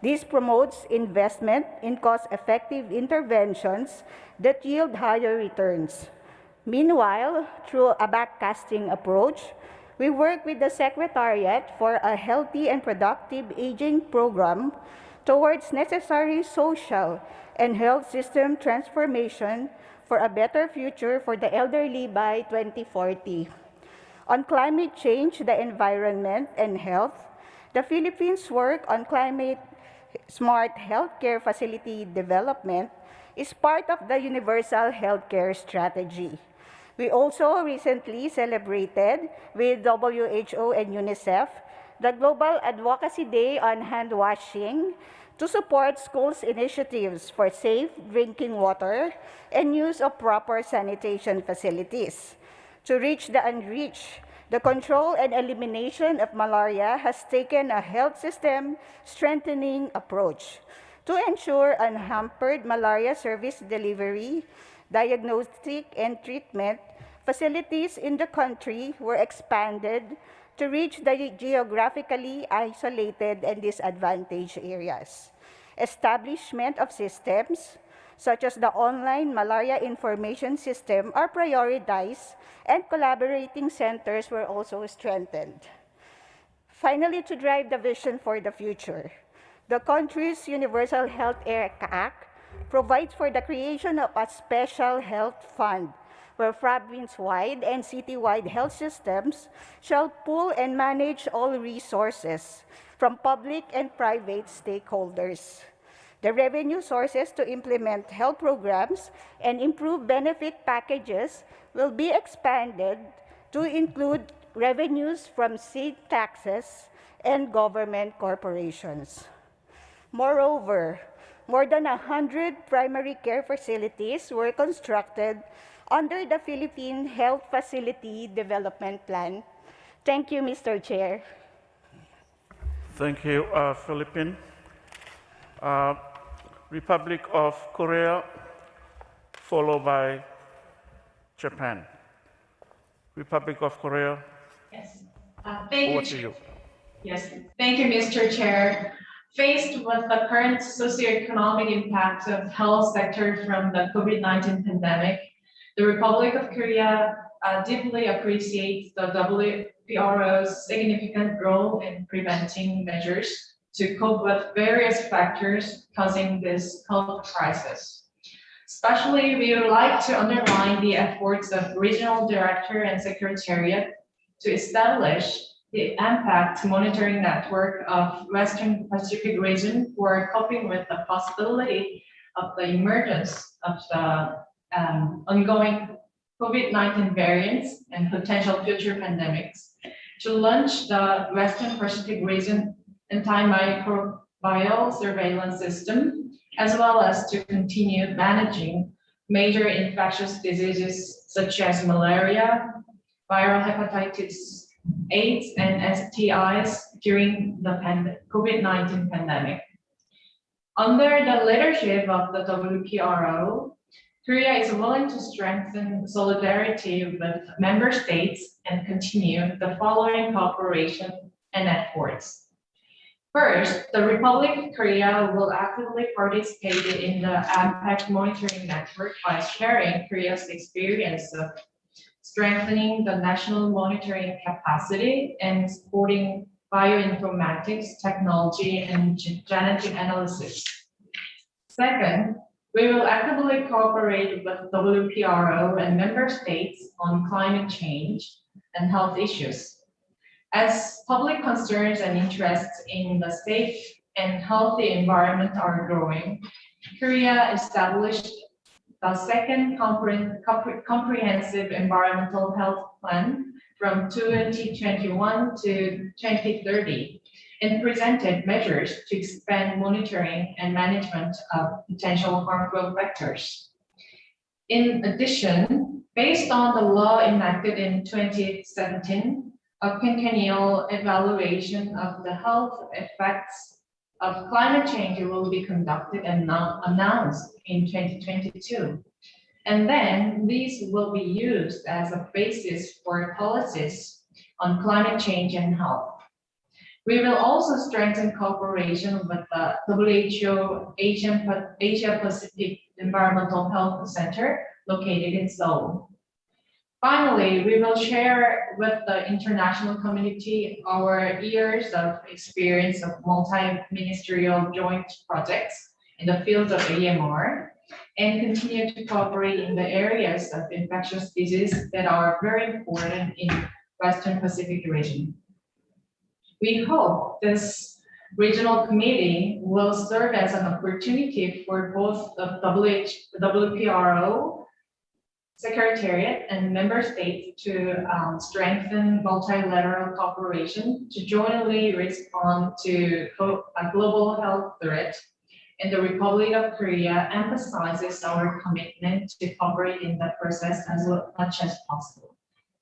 This promotes investment in cost-effective interventions that yield higher returns. Meanwhile, through a backcasting approach, we work with the Secretariat for a healthy and productive aging program towards necessary social and health system transformation for a better future for the elderly by 2040. On climate change, the environment, and health, the Philippines' work on climate-smart healthcare facility development is part of the Universal Healthcare Strategy. We also recently celebrated with WHO and UNICEF the Global Advocacy Day on Hand Washing to support schools' initiatives for safe drinking water and use of proper sanitation facilities. To reach the unreached, the control and elimination of malaria has taken a health system strengthening approach. To ensure unhampered malaria service delivery, diagnostic and treatment facilities in the country were expanded to reach the geographically isolated and disadvantaged areas. Establishment of systems, such as the online malaria information system, are prioritized and collaborating centers were also strengthened. Finally, to drive the vision for the future, the country's Universal Health Act provides for the creation of a special health fund where province-wide and city-wide health systems shall pool and manage all resources from public and private stakeholders. The revenue sources to implement health programs and improve benefit packages will be expanded to include revenues from seed taxes and government corporations. Moreover, more than 100 primary care facilities were constructed under the Philippine Health Facility Development Plan. Thank you, Mr. Chair. Thank you, Philippines. Republic of Korea, followed by Japan. Republic of Korea. Yes. Over to you. Yes. Thank you, Mr. Chair. Faced with the current socioeconomic impact of health sector from the COVID-19 pandemic, the Republic of Korea deeply appreciates the WHO's significant role in preventing measures to cope with various factors causing this health crisis. Especially, we would like to underline the efforts of Regional Director and Secretariat to establish the impact monitoring network of Western Pacific region for coping with the possibility of the emergence of the ongoing COVID-19 variants and potential future pandemics, to launch the Western Pacific region antimicrobial surveillance system, as well as to continue managing major infectious diseases such as malaria, viral hepatitis AIDS, and STIs during the COVID-19 pandemic. Under the leadership of the WPRO, Korea is willing to strengthen solidarity with member states and continue the following cooperation and efforts. First, the Republic of Korea will actively participate in the impact monitoring network by sharing Korea's experience of strengthening the national monitoring capacity and supporting bioinformatics technology and genetic analysis. Second, we will actively cooperate with WPRO and member states on climate change and health issues. As public concerns and interests in the safe and healthy environment are growing, Korea established the second comprehensive environmental health plan from 2021 to 2030 and presented measures to expand monitoring and management of potential harmful vectors. In addition, based on the law enacted in 2017, a quinquennial evaluation of the health effects of climate change will be conducted and announced in 2022. And then these will be used as a basis for policies on climate change and health. We will also strengthen cooperation with the WHO Asia Pacific Environmental Health Center located in Seoul. Finally, we will share with the international community our years of experience of multi-ministerial joint projects in the field of AMR and continue to cooperate in the areas of infectious disease that are very important in Western Pacific region. We hope this regional committee will serve as an opportunity for both the WPRO Secretariat and member states to strengthen multilateral cooperation to jointly respond to a global health threat. And the Republic of Korea emphasizes our commitment to cooperate in that process as much as possible.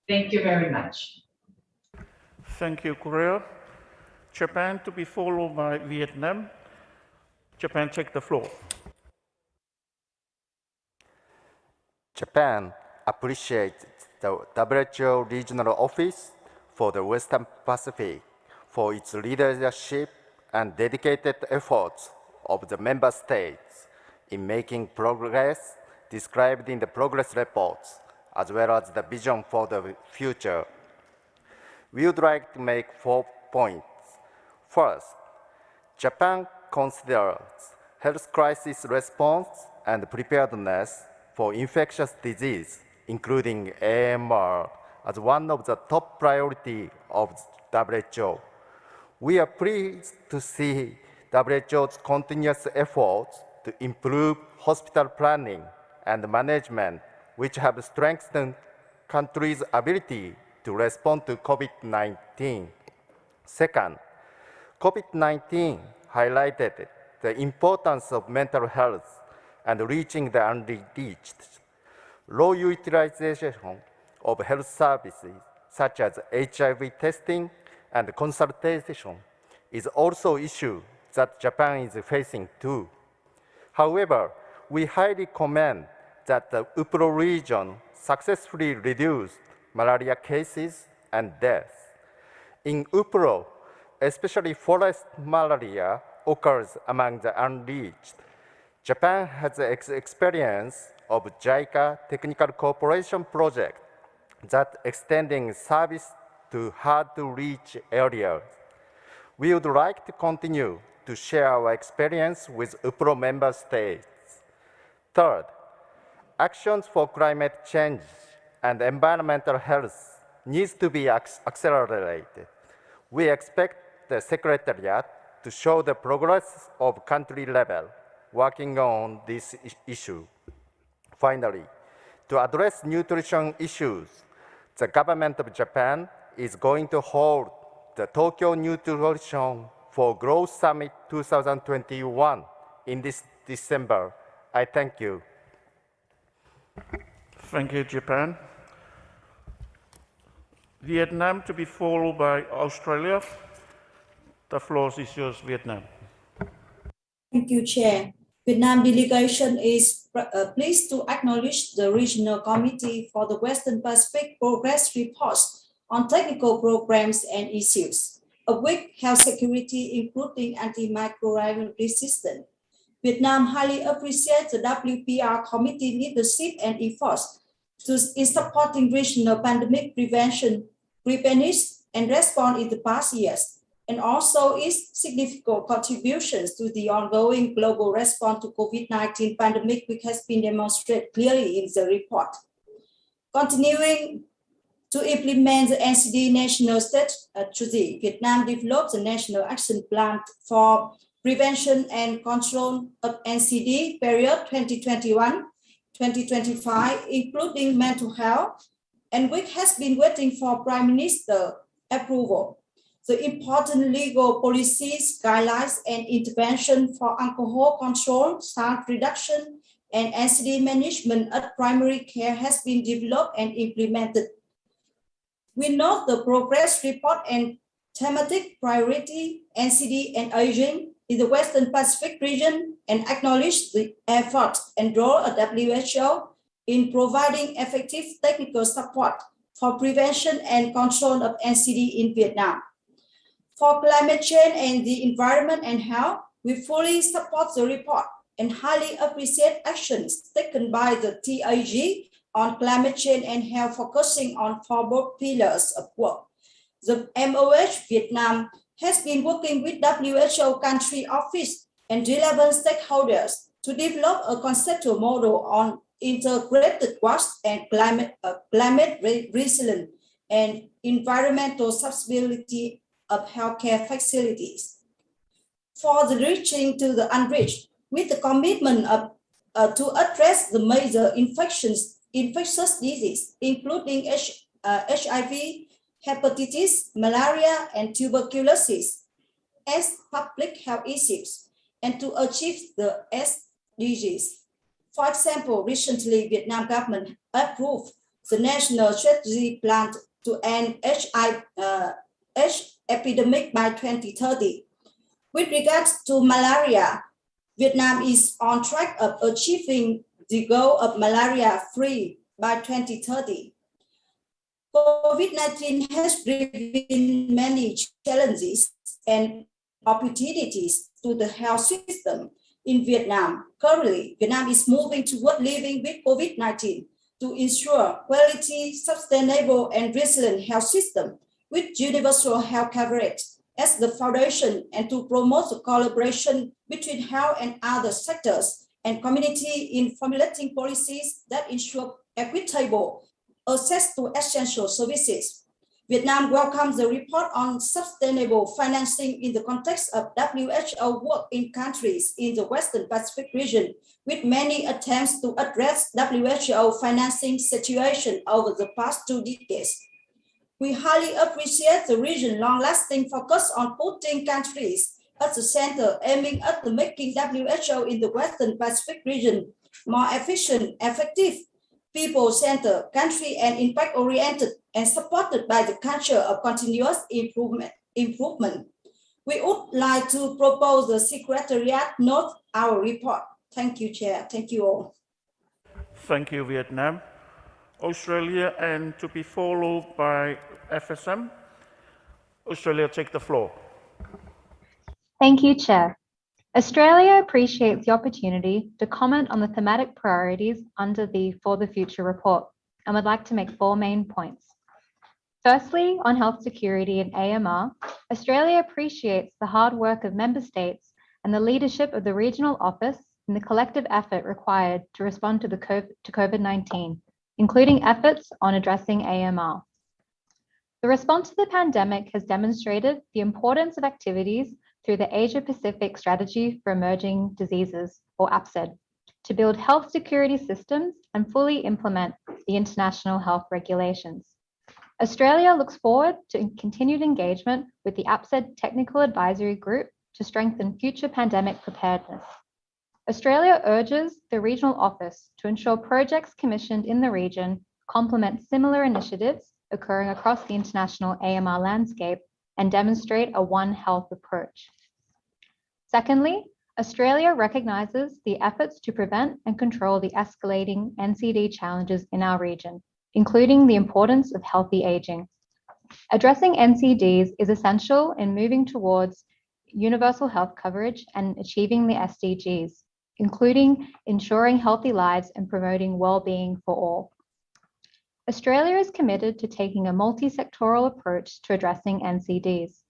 Thank you very much. Thank you, Korea. Japan to be followed by Vietnam. Japan, take the floor. Japan appreciates the WHO Regional Office for the Western Pacific for its leadership and dedicated efforts of the member states in making progress described in the progress reports, as well as the vision for the future. We would like to make 4 points. First, Japan considers health crisis response and preparedness for infectious disease, including AMR, as one of the top priorities of WHO. We are pleased to see WHO's continuous efforts to improve hospital planning and management, which have strengthened countries' ability to respond to COVID-19. Second, COVID-19 highlighted the importance of mental health and reaching the unreached. Low utilization of health services, such as HIV testing and consultation, is also an issue that Japan is facing too. However, we highly commend that the UPRO region successfully reduced malaria cases and deaths. In UPRO, especially forest malaria occurs among the unreached. Japan has experience of JICA Technical Cooperation Project that extending service to hard-to-reach areas. We would like to continue to share our experience with UPRO member states. Third, Actions for climate change and environmental health needs to be accelerated. We expect the Secretariat to show the progress of country level working on this issue. Finally, to address nutrition issues, the government of Japan is going to hold the Tokyo Nutrition for Growth Summit 2021 in this December. I thank you. Thank you, Japan. Vietnam to be followed by Australia. The floor is yours, Vietnam. Thank you, Chair. Vietnam delegation is pleased to acknowledge the Regional Committee for the Western Pacific Progress Reports on technical programs and issues, of which health security, including antimicrobial resistance. Vietnam highly appreciates the WPR Committee leadership and efforts in supporting regional pandemic prevention, preparedness, and response in the past years, and also its significant contributions to the ongoing global response to COVID-19 pandemic, which has been demonstrated clearly in the report. Continuing to implement the NCD National Strategy, Vietnam developed the National Action Plan for Prevention and Control of NCD period 2021-2025, including mental health, and which has been waiting for Prime Minister approval. The important legal policies, guidelines, and intervention for alcohol control, harm reduction, and NCD management at primary care has been developed and implemented. We note the progress report and thematic priority NCD and aging in the Western Pacific region and acknowledge the efforts and role of WHO in providing effective technical support for prevention and control of NCD in Vietnam. For climate change and the environment and health, we fully support the report and highly appreciate actions taken by the TAG on climate change and health, focusing on four pillars of work. The MOH Vietnam has been working with WHO country office and relevant stakeholders to develop a conceptual model on integrated cost and climate resilience and environmental sustainability of healthcare facilities. For the reaching to the unreached, with the commitment of to address the major infectious diseases, including HIV, hepatitis, malaria, and tuberculosis as public health issues, and to achieve the SDGs. For example, recently, Vietnam government approved the national strategy plan to end HIV epidemic by 2030. With regards to malaria, Vietnam is on track of achieving the goal of malaria-free by 2030. COVID-19 has revealed many challenges and opportunities to the health system in Vietnam. Currently, Vietnam is moving toward living with COVID-19 to ensure quality, sustainable, and resilient health system with universal health coverage as the foundation, and to promote the collaboration between health and other sectors and community in formulating policies that ensure equitable access to essential services. Vietnam welcomes the report on sustainable financing in the context of WHO work in countries in the Western Pacific region, with many attempts to address WHO financing situation over the past 2 decades. We highly appreciate the region's long-lasting focus on putting countries at the center, aiming at making WHO in the Western Pacific region more efficient, effective, people-centered, country and impact-oriented, and supported by the culture of continuous improvement. We would like to propose the Secretariat note our report. Thank you, Chair. Thank you all. Thank you, Vietnam. Australia, and to be followed by FSM. Australia, take the floor. Thank you, Chair. Australia appreciates the opportunity to comment on the thematic priorities under the For the Future report, and would like to make 4 main points. Firstly, on health security and AMR, Australia appreciates the hard work of member states and the leadership of the Regional Office in the collective effort required to respond to COVID-19, including efforts on addressing AMR. The response to the pandemic has demonstrated the importance of activities through the Asia-Pacific Strategy for Emerging Diseases, or APSED, to build health security systems and fully implement the international health regulations. Australia looks forward to continued engagement with the APSED Technical Advisory Group to strengthen future pandemic preparedness. Australia urges the regional office to ensure projects commissioned in the region complement similar initiatives occurring across the international AMR landscape and demonstrate a One Health approach. Secondly, Australia recognises the efforts to prevent and control the escalating NCD challenges in our region, including the importance of healthy ageing. Addressing NCDs is essential in moving towards universal health coverage and achieving the SDGs, including ensuring healthy lives and promoting well-being for all. Australia is committed to taking a multi-sectoral approach to addressing NCDs.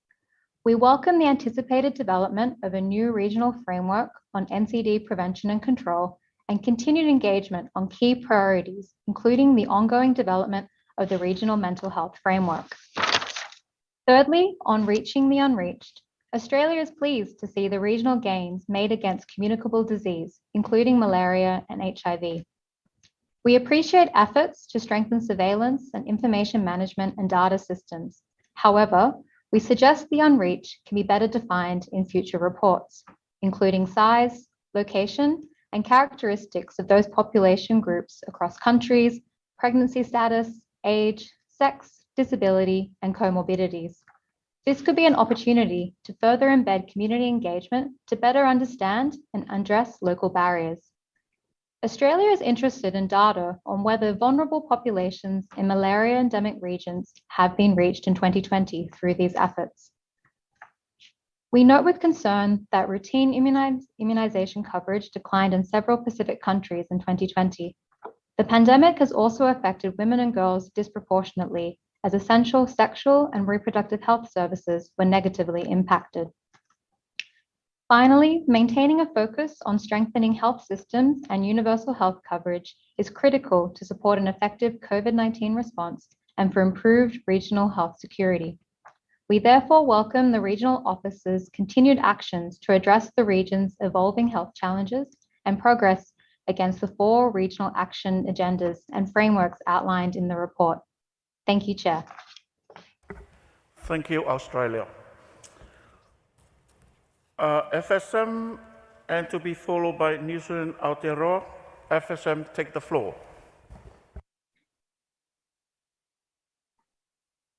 We welcome the anticipated development of a new regional framework on NCD prevention and control and continued engagement on key priorities, including the ongoing development of the regional mental health framework. Thirdly, on reaching the unreached, Australia is pleased to see the regional gains made against communicable disease, including malaria and HIV. We appreciate efforts to strengthen surveillance and information management and data systems. However, we suggest the unreached can be better defined in future reports, including size, location, and characteristics of those population groups across countries, pregnancy status, age, sex, disability, and comorbidities. This could be an opportunity to further embed community engagement to better understand and address local barriers. Australia is interested in data on whether vulnerable populations in malaria endemic regions have been reached in 2020 through these efforts. We note with concern that routine immunization coverage declined in several Pacific countries in 2020. The pandemic has also affected women and girls disproportionately, as essential sexual and reproductive health services were negatively impacted. Finally, maintaining a focus on strengthening health systems and universal health coverage is critical to support an effective COVID-19 response and for improved regional health security. We therefore welcome the regional office's continued actions to address the region's evolving health challenges and progress against the 4 regional action agendas and frameworks outlined in the report. Thank you, Chair. Thank you, Australia. FSM, and to be followed by New Zealand Aotearoa. FSM, take the floor.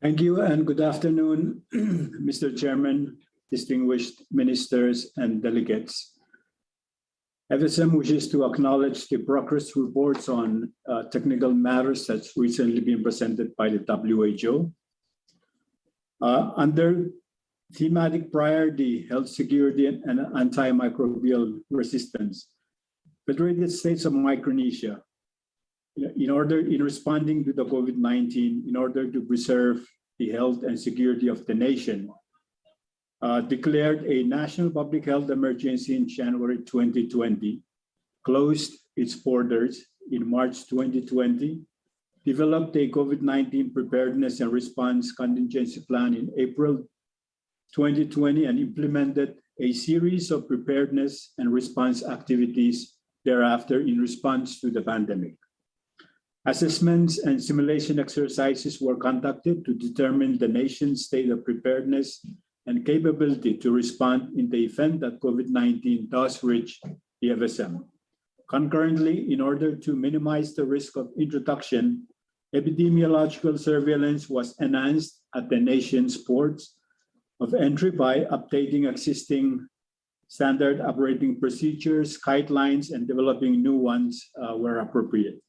Thank you and good afternoon, Mr. Chairman, distinguished ministers and delegates. FSM wishes to acknowledge the progress reports on technical matters that's recently been presented by the WHO. Under thematic priority, health security and antimicrobial resistance, Federated States of Micronesia, in responding to the COVID-19, in order to preserve the health and security of the nation, declared a national public health emergency in January 2020, closed its borders in March 2020, developed a COVID-19 preparedness and response contingency plan in April 2020, and implemented a series of preparedness and response activities thereafter in response to the pandemic. Assessments and simulation exercises were conducted to determine the nation's state of preparedness and capability to respond in the event that COVID-19 does reach the FSM. Concurrently, in order to minimize the risk of introduction, epidemiological surveillance was enhanced at the nation's ports of entry by updating existing standard operating procedures, guidelines, and developing new ones where appropriate.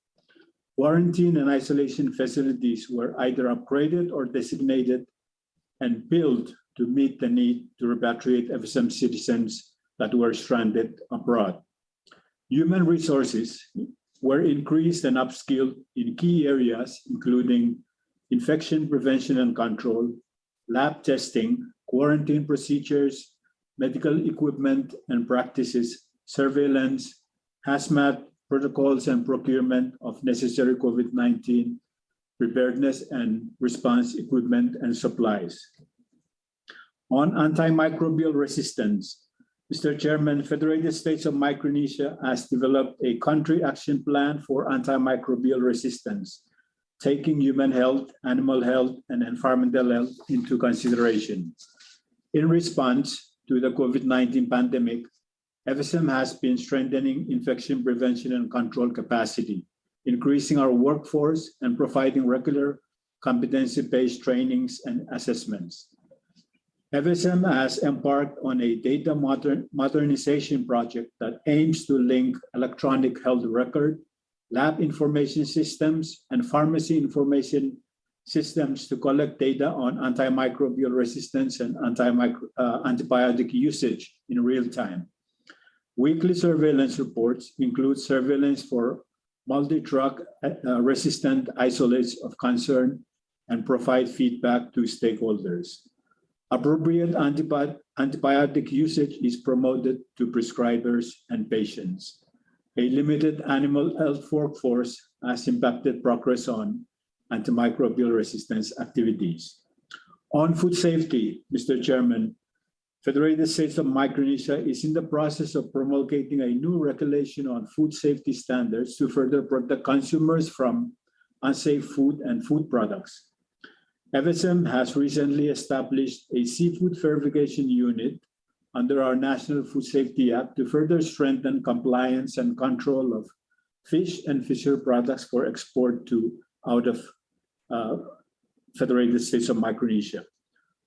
Quarantine and isolation facilities were either upgraded or designated and built to meet the need to repatriate FSM citizens that were stranded abroad. Human resources were increased and upskilled in key areas, including infection prevention and control, lab testing, quarantine procedures, medical equipment and practices, surveillance, hazmat protocols and procurement of necessary COVID-19 preparedness and response equipment and supplies. On antimicrobial resistance, Mr. Chairman, Federated States of Micronesia has developed a country action plan for antimicrobial resistance, taking human health, animal health, and environmental health into consideration. In response to the COVID-19 pandemic, FSM has been strengthening infection prevention and control capacity, increasing our workforce and providing regular competency-based trainings and assessments. FSM has embarked on a data modernization project that aims to link electronic health record, lab information systems, and pharmacy information systems to collect data on antimicrobial resistance and antibiotic usage in real time. Weekly surveillance reports include surveillance for multi-drug resistant isolates of concern and provide feedback to stakeholders. Appropriate antibiotic usage is promoted to prescribers and patients. A limited animal health workforce has impacted progress on antimicrobial resistance activities. On food safety, Mr. Chairman, Federated States of Micronesia is in the process of promulgating a new regulation on food safety standards to further protect consumers from unsafe food and food products. FSM has recently established a seafood verification unit under our National Food Safety Act to further strengthen compliance and control of fish and fishery products for export to out of Federated States of Micronesia.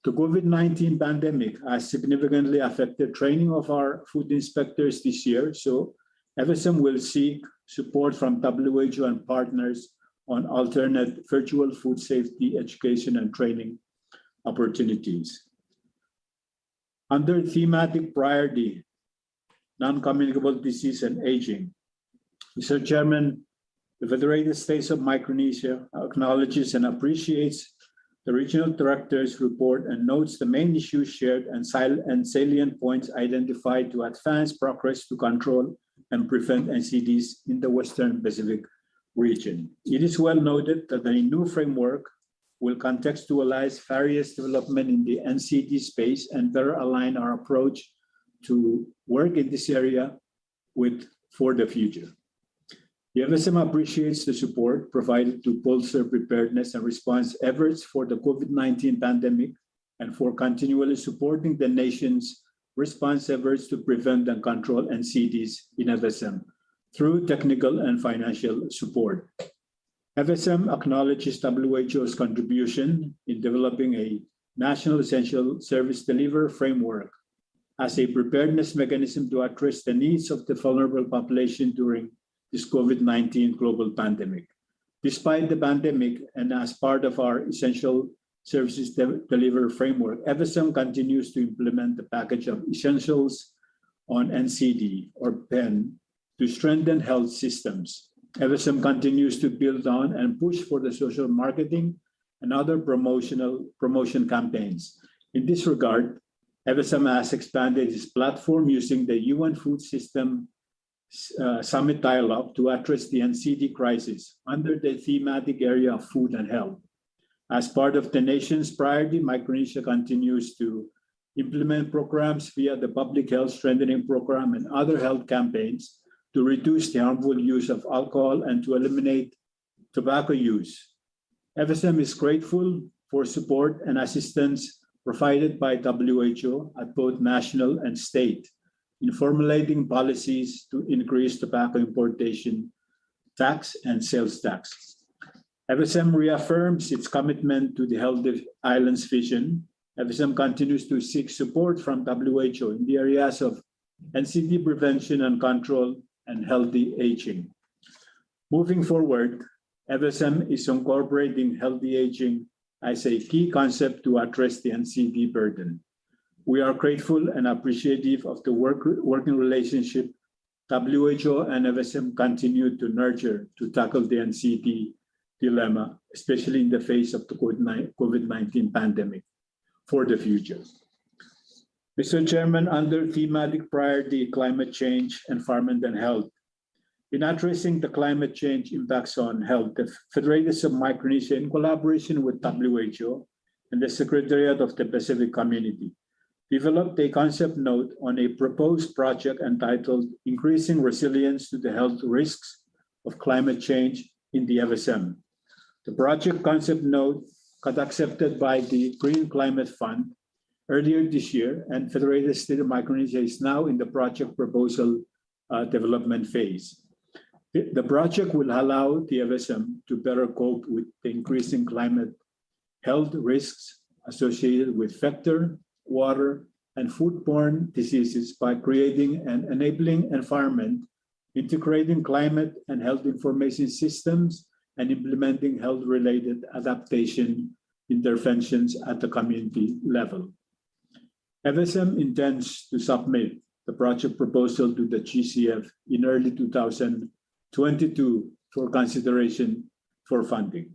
The COVID-19 pandemic has significantly affected training of our food inspectors this year, so FSM will seek support from WHO and partners on alternate virtual food safety education and training opportunities. Under thematic priority, non-communicable disease and aging, Mr. Chairman, the Federated States of Micronesia acknowledges and appreciates the regional director's report and notes the main issues shared and salient points identified to advance progress to control and prevent NCDs in the Western Pacific region. It is well noted that a new framework will contextualize various development in the NCD space and better align our approach to work in this area for the future. The FSM appreciates the support provided to bolster preparedness and response efforts for the COVID-19 pandemic and for continually supporting the nation's response efforts to prevent and control NCDs in FSM through technical and financial support. FSM acknowledges WHO's contribution in developing a national essential service delivery framework as a preparedness mechanism to address the needs of the vulnerable population during this COVID-19 global pandemic. Despite the pandemic and as part of our essential services delivery framework, FSM continues to implement the package of essentials on NCD or PEN to strengthen health systems. FSM continues to build on and push for the social marketing and other promotion campaigns. In this regard, FSM has expanded its platform using the UN Food System Summit Dialogue to address the NCD crisis under the thematic area of food and health. As part of the nation's priority, Micronesia continues to implement programs via the Public Health Strengthening Program and other health campaigns to reduce the harmful use of alcohol and to eliminate tobacco use. FSM is grateful for support and assistance provided by WHO at both national and state in formulating policies to increase tobacco importation tax and sales tax. FSM reaffirms its commitment to the Healthy Islands vision. FSM continues to seek support from WHO in the areas of NCD prevention and control and healthy aging. Moving forward, FSM is incorporating healthy aging as a key concept to address the NCD burden. We are grateful and appreciative of the working relationship WHO and FSM continue to nurture to tackle the NCD dilemma, especially in the face of the COVID-19 pandemic for the future. Mr. Chairman, under thematic priority, climate change, environment, and health, In addressing the climate change impacts on health, the Federators of Micronesia, in collaboration with WHO and the Secretariat of the Pacific Community, developed a concept note on a proposed project entitled Increasing Resilience to the Health Risks of Climate Change in the FSM. The project concept note got accepted by the Green Climate Fund earlier this year, and Federated State of Micronesia is now in the project proposal development phase. The project will allow the FSM to better cope with the increasing climate health risks associated with vector, water, and foodborne diseases by creating an enabling environment, integrating climate and health information systems, and implementing health-related adaptation interventions at the community level. FSM intends to submit the project proposal to the GCF in early 2022 for consideration for funding.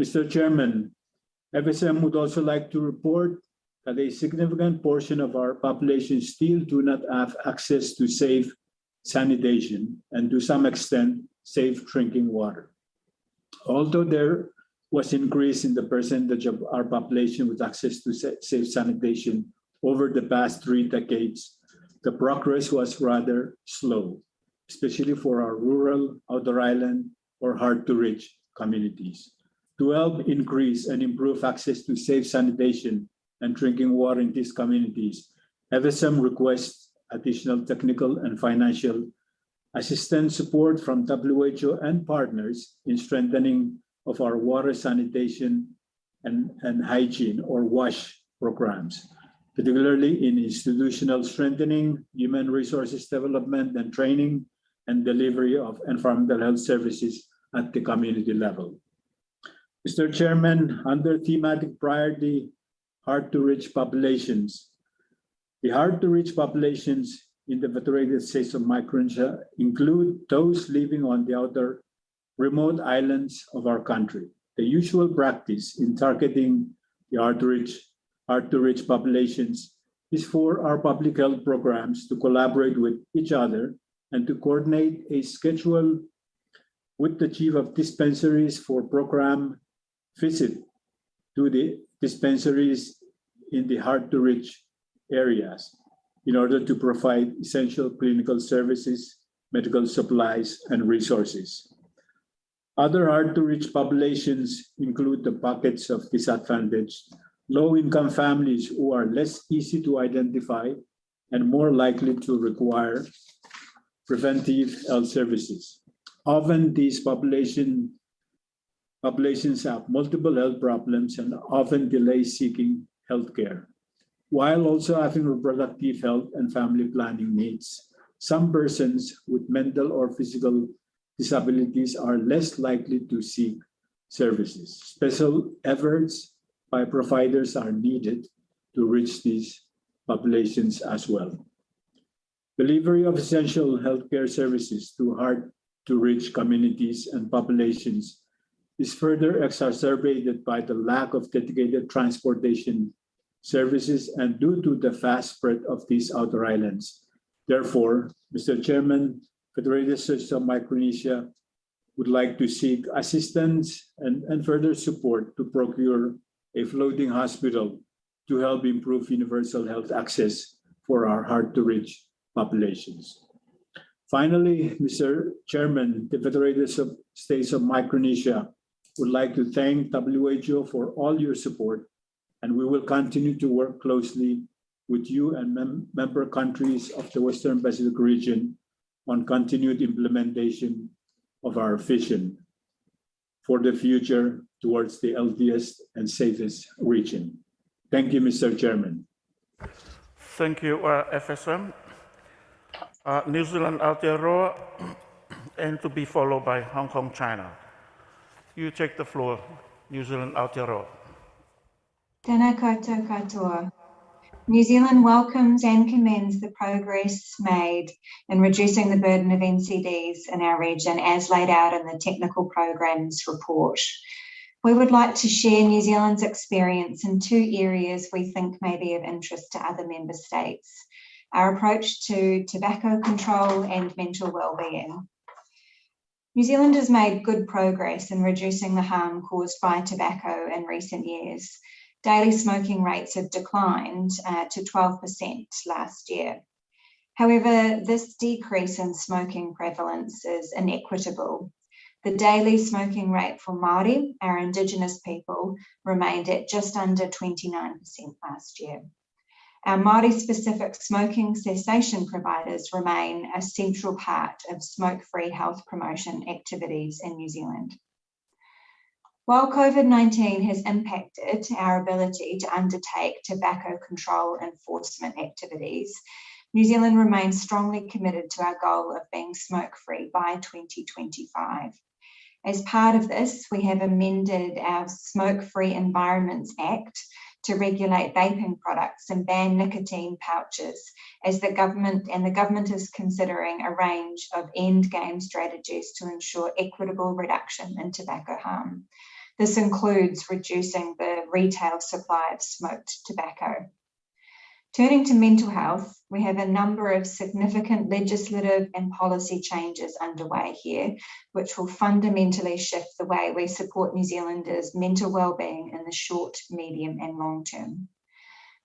Mr. Chairman, FSM would also like to report that a significant portion of our population still do not have access to safe sanitation and to some extent safe drinking water. Although there was increase in the percentage of our population with access to safe sanitation over the past 3 decades, the progress was rather slow, especially for our rural, outer island, or hard-to-reach communities. To help increase and improve access to safe sanitation and drinking water in these communities, FSM requests additional technical and financial assistance support from WHO and partners in strengthening of our water sanitation and hygiene, or WASH programs, particularly in institutional strengthening, human resources development and training, and delivery of environmental health services at the community level. Mr. Chairman, under thematic priority, hard-to-reach populations, the hard-to-reach populations in the Federated States of Micronesia include those living on the outer remote islands of our country. The usual practice in targeting the hard-to-reach populations is for our public health programs to collaborate with each other and to coordinate a schedule with the chief of dispensaries for program visit to the dispensaries in the hard-to-reach areas in order to provide essential clinical services, medical supplies, and resources. Other hard-to-reach populations include the pockets of disadvantaged, low-income families who are less easy to identify and more likely to require preventive health services. Often these populations have multiple health problems and often delay seeking healthcare. While also having reproductive health and family planning needs, some persons with mental or physical disabilities are less likely to seek services. Special efforts by providers are needed to reach these populations as well. Delivery of essential healthcare services to hard-to-reach communities and populations is further exacerbated by the lack of dedicated transportation services and due to the fast spread of these outer islands. Therefore, Mr. Chairman, Federated States of Micronesia would like to seek assistance and further support to procure a floating hospital to help improve universal health access for our hard-to-reach populations. Finally, Mr. Chairman, the Federated States of Micronesia would like to thank WHO for all your support, and we will continue to work closely with you and member countries of the Western Pacific region on continued implementation of our vision for the future towards the healthiest and safest region. Thank you, Mr. Chairman. Thank you, FSM. New Zealand Aotearoa, and to be followed by Hong Kong, China. You take the floor, New Zealand Aotearoa. Tēnā koutou katoa. New Zealand welcomes and commends the progress made in reducing the burden of NCDs in our region as laid out in the Technical Programs report. We would like to share New Zealand's experience in 2 areas we think may be of interest to other member states: our approach to tobacco control and mental wellbeing. New Zealand has made good progress in reducing the harm caused by tobacco in recent years. Daily smoking rates have declined to 12% last year. However, this decrease in smoking prevalence is inequitable. The daily smoking rate for Māori, our Indigenous people, remained at just under 29% last year. Our Māori-specific smoking cessation providers remain a central part of smoke-free health promotion activities in New Zealand. While COVID-19 has impacted our ability to undertake tobacco control enforcement activities, New Zealand remains strongly committed to our goal of being smoke-free by 2025. As part of this, we have amended our Smoke-Free Environments Act to regulate vaping products and ban nicotine pouches, as the government is considering a range of end-game strategies to ensure equitable reduction in tobacco harm. This includes reducing the retail supply of smoked tobacco. Turning to mental health, we have a number of significant legislative and policy changes underway here, which will fundamentally shift the way we support New Zealanders' mental wellbeing in the short, medium and long term.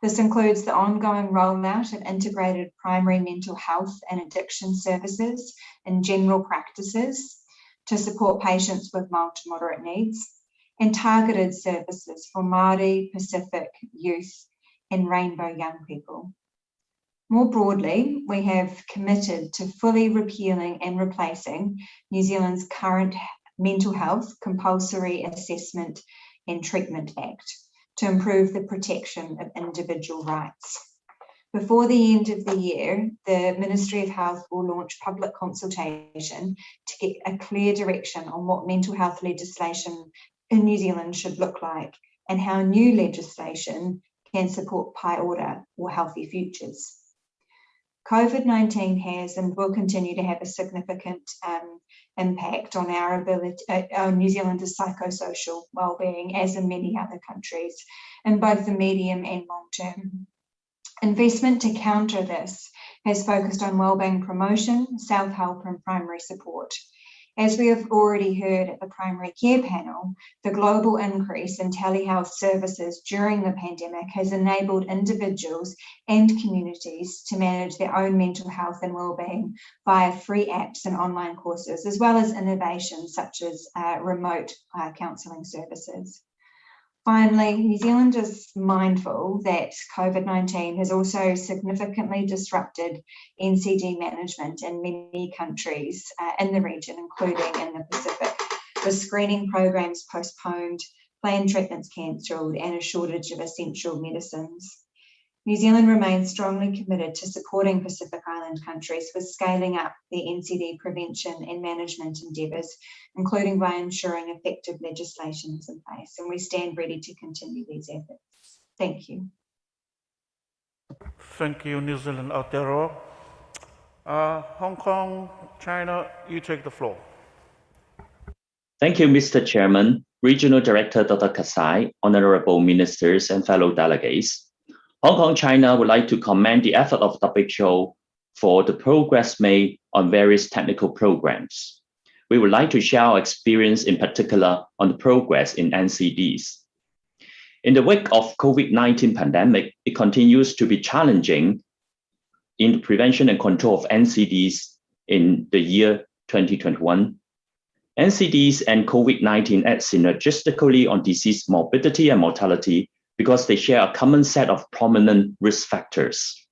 This includes the ongoing rollout of integrated primary mental health and addiction services in general practices to support patients with mild to moderate needs, and targeted services for Māori, Pacific, youth, and rainbow young people. More broadly, we have committed to fully repealing and replacing New Zealand's current Mental Health Compulsory Assessment and Treatment Act to improve the protection of individual rights. Before the end of the year, the Ministry of Health will launch public consultation to get a clear direction on what mental health legislation in New Zealand should look like and how new legislation can support pai ora or healthy futures. COVID-19 has and will continue to have a significant impact on our ability, on New Zealanders' psychosocial wellbeing, as in many other countries, in both the medium and long term. Investment to counter this has focused on wellbeing promotion, self-help and primary support. As we have already heard at the primary care panel, the global increase in telehealth services during the pandemic has enabled individuals and communities to manage their own mental health and wellbeing via free apps and online courses, as well as innovations such as remote counselling services. Finally, New Zealand is mindful that COVID-19 has also significantly disrupted NCD management in many countries in the region, including in the Pacific, with screening programs postponed, planned treatments cancelled, and a shortage of essential medicines. New Zealand remains strongly committed to supporting Pacific Island countries with scaling up the NCD prevention and management endeavours, including by ensuring effective legislation is in place, and we stand ready to continue these efforts. Thank you. Thank you, New Zealand Aotearoa. Hong Kong, China, you take the floor. Thank you, Mr. Chairman, Regional Director Dr. Kasai, Honorable Ministers and fellow delegates. Hong Kong, China would like to commend the effort of WHO for the progress made on various technical programs. We would like to share our experience in particular on the progress in NCDs. In the wake of COVID-19 pandemic, it continues to be challenging in the prevention and control of NCDs in the year 2021. NCDs and COVID-19 act synergistically on disease morbidity and mortality because they share a common set of prominent risk factors.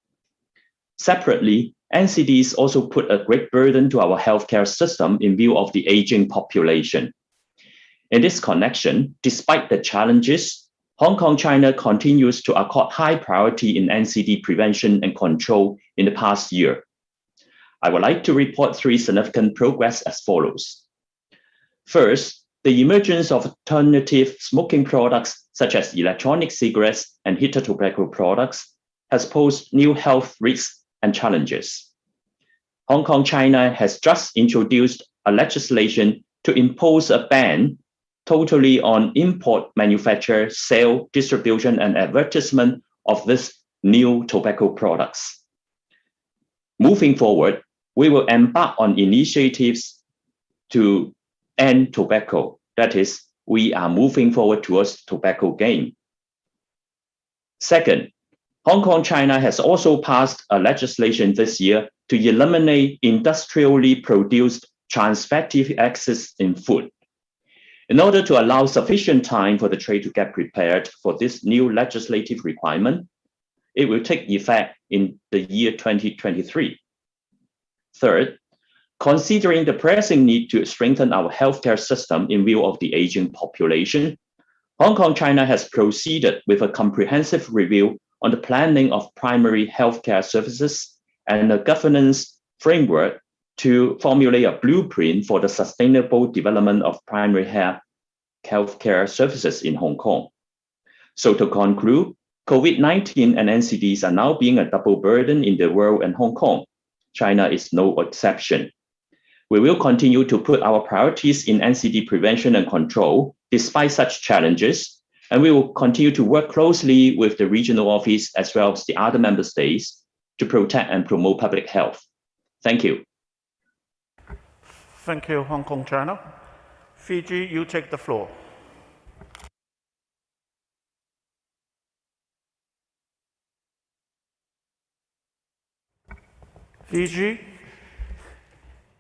Separately, NCDs also put a great burden to our healthcare system in view of the aging population. In this connection, despite the challenges, Hong Kong, China continues to accord high priority in NCD prevention and control in the past year. I would like to report 3 significant progress as follows. First, the emergence of alternative smoking products such as electronic cigarettes and heated tobacco products has posed new health risks and challenges. Hong Kong, China has just introduced a legislation to impose a ban totally on import, manufacture, sale, distribution, and advertisement of these new tobacco products. Moving forward, we will embark on initiatives to end tobacco. That is, we are moving forward towards tobacco game. Second, Hong Kong, China has also passed a legislation this year to eliminate industrially produced trans fatty acids in food. In order to allow sufficient time for the trade to get prepared for this new legislative requirement, it will take effect in the year 2023. Third, considering the pressing need to strengthen our healthcare system in view of the aging population, Hong Kong, China has proceeded with a comprehensive review on the planning of primary healthcare services and a governance framework to formulate a blueprint for the sustainable development of primary healthcare services in Hong Kong. So to conclude, COVID-19 and NCDs are now being a double burden in the world, and Hong Kong. China is no exception. We will continue to put our priorities in NCD prevention and control despite such challenges, and we will continue to work closely with the regional office as well as the other member states to protect and promote public health. Thank you. Thank you, Hong Kong, China. Fiji, you take the floor. Fiji,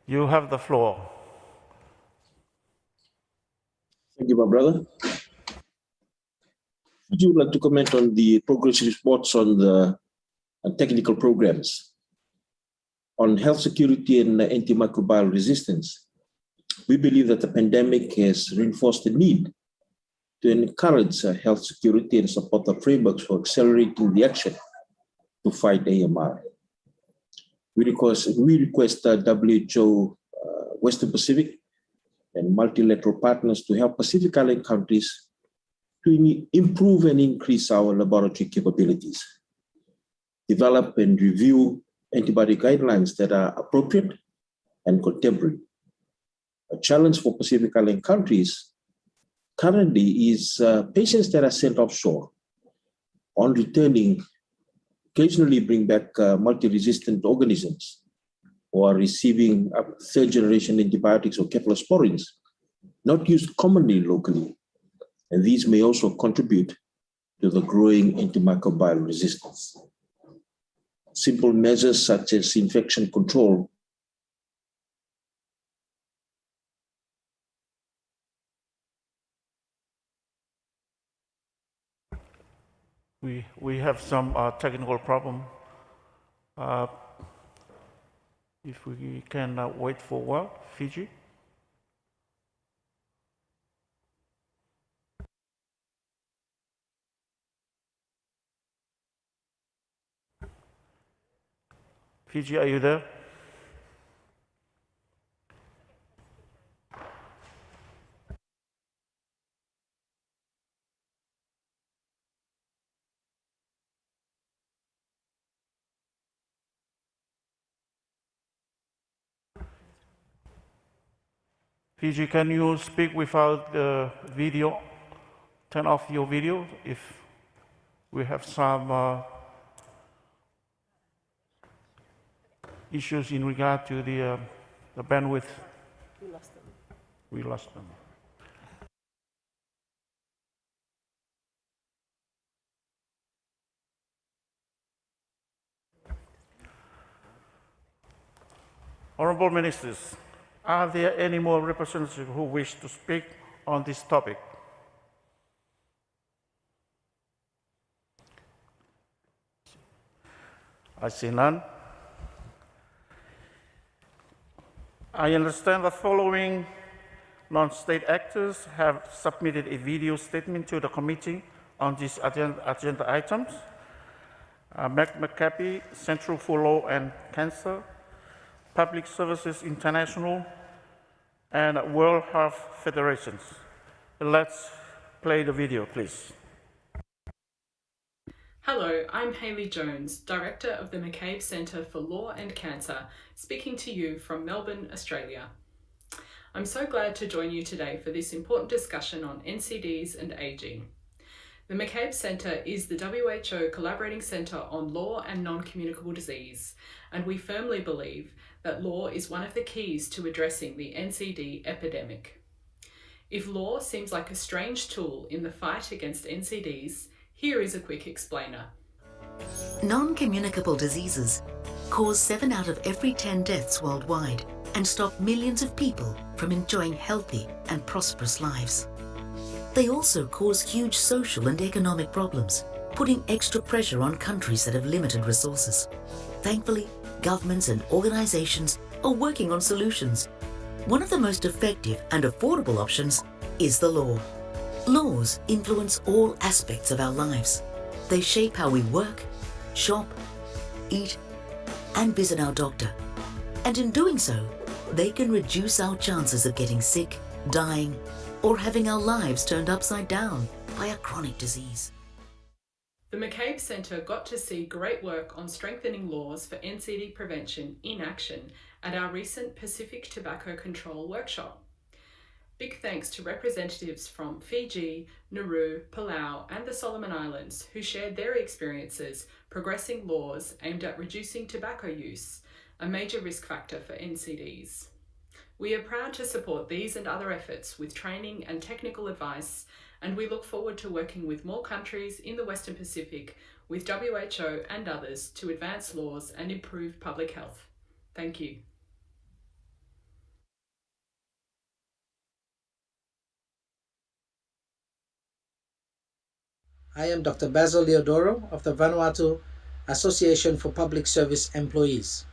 you have the floor. Thank you, my brother. Would you like to comment on the progress reports on the technical programs on health security and antimicrobial resistance? We believe that the pandemic has reinforced the need to encourage health security and support the frameworks for accelerating the action to fight AMR. We request WHO, Western Pacific, and multilateral partners to help Pacific Island countries to improve and increase our laboratory capabilities, develop and review antibody guidelines that are appropriate and contemporary. A challenge for Pacific Island countries currently is patients that are sent offshore on returning occasionally bring back multi-resistant organisms or are receiving third-generation antibiotics or cephalosporins, not used commonly locally. And these may also contribute to the growing antimicrobial resistance. Simple measures such as infection control We have some technical problem. If we can wait for a while, Fiji. Fiji, are you there? Fiji, can you speak without the video? Turn off your video if we have some issues in regard to the bandwidth. We lost them. Honorable Ministers, are there any more representatives who wish to speak on this topic? I see none. I understand the following non-state actors have submitted a video statement to the committee on these agenda items. Mac McCappy, Central for Law and Cancer, Public Services International, and World Health Federations. Let's play the video, please. Hello, I'm Hayley Jones, Director of the McCabe Centre for Law and Cancer, speaking to you from Melbourne, Australia. I'm so glad to join you today for this important discussion on NCDs and ageing. The McCabe Centre is the WHO collaborating centre on law and non-communicable disease, and we firmly believe that law is one of the keys to addressing the NCD epidemic. If law seems like a strange tool in the fight against NCDs, here is a quick explainer. Non-communicable diseases cause 7 out of every 10 deaths worldwide and stop millions of people from enjoying healthy and prosperous lives. They also cause huge social and economic problems, putting extra pressure on countries that have limited resources. Thankfully, governments and organizations are working on solutions. One of the most effective and affordable options is the law. Laws influence all aspects of our lives. They shape how we work, shop, eat, and visit our doctor. And in doing so, they can reduce our chances of getting sick, dying, or having our lives turned upside down by a chronic disease. The McCabe Centre got to see great work on strengthening laws for NCD prevention in action at our recent Pacific Tobacco Control workshop. Big thanks to representatives from Fiji, Nauru, Palau and the Solomon Islands who shared their experiences progressing laws aimed at reducing tobacco use, a major risk factor for NCDs. We are proud to support these and other efforts with training and technical advice, and we look forward to working with more countries in the Western Pacific, with WHO and others to advance laws and improve public health. Thank you. I am Dr. Basil Leodoro of the Vanuatu Association for Public Service Employees.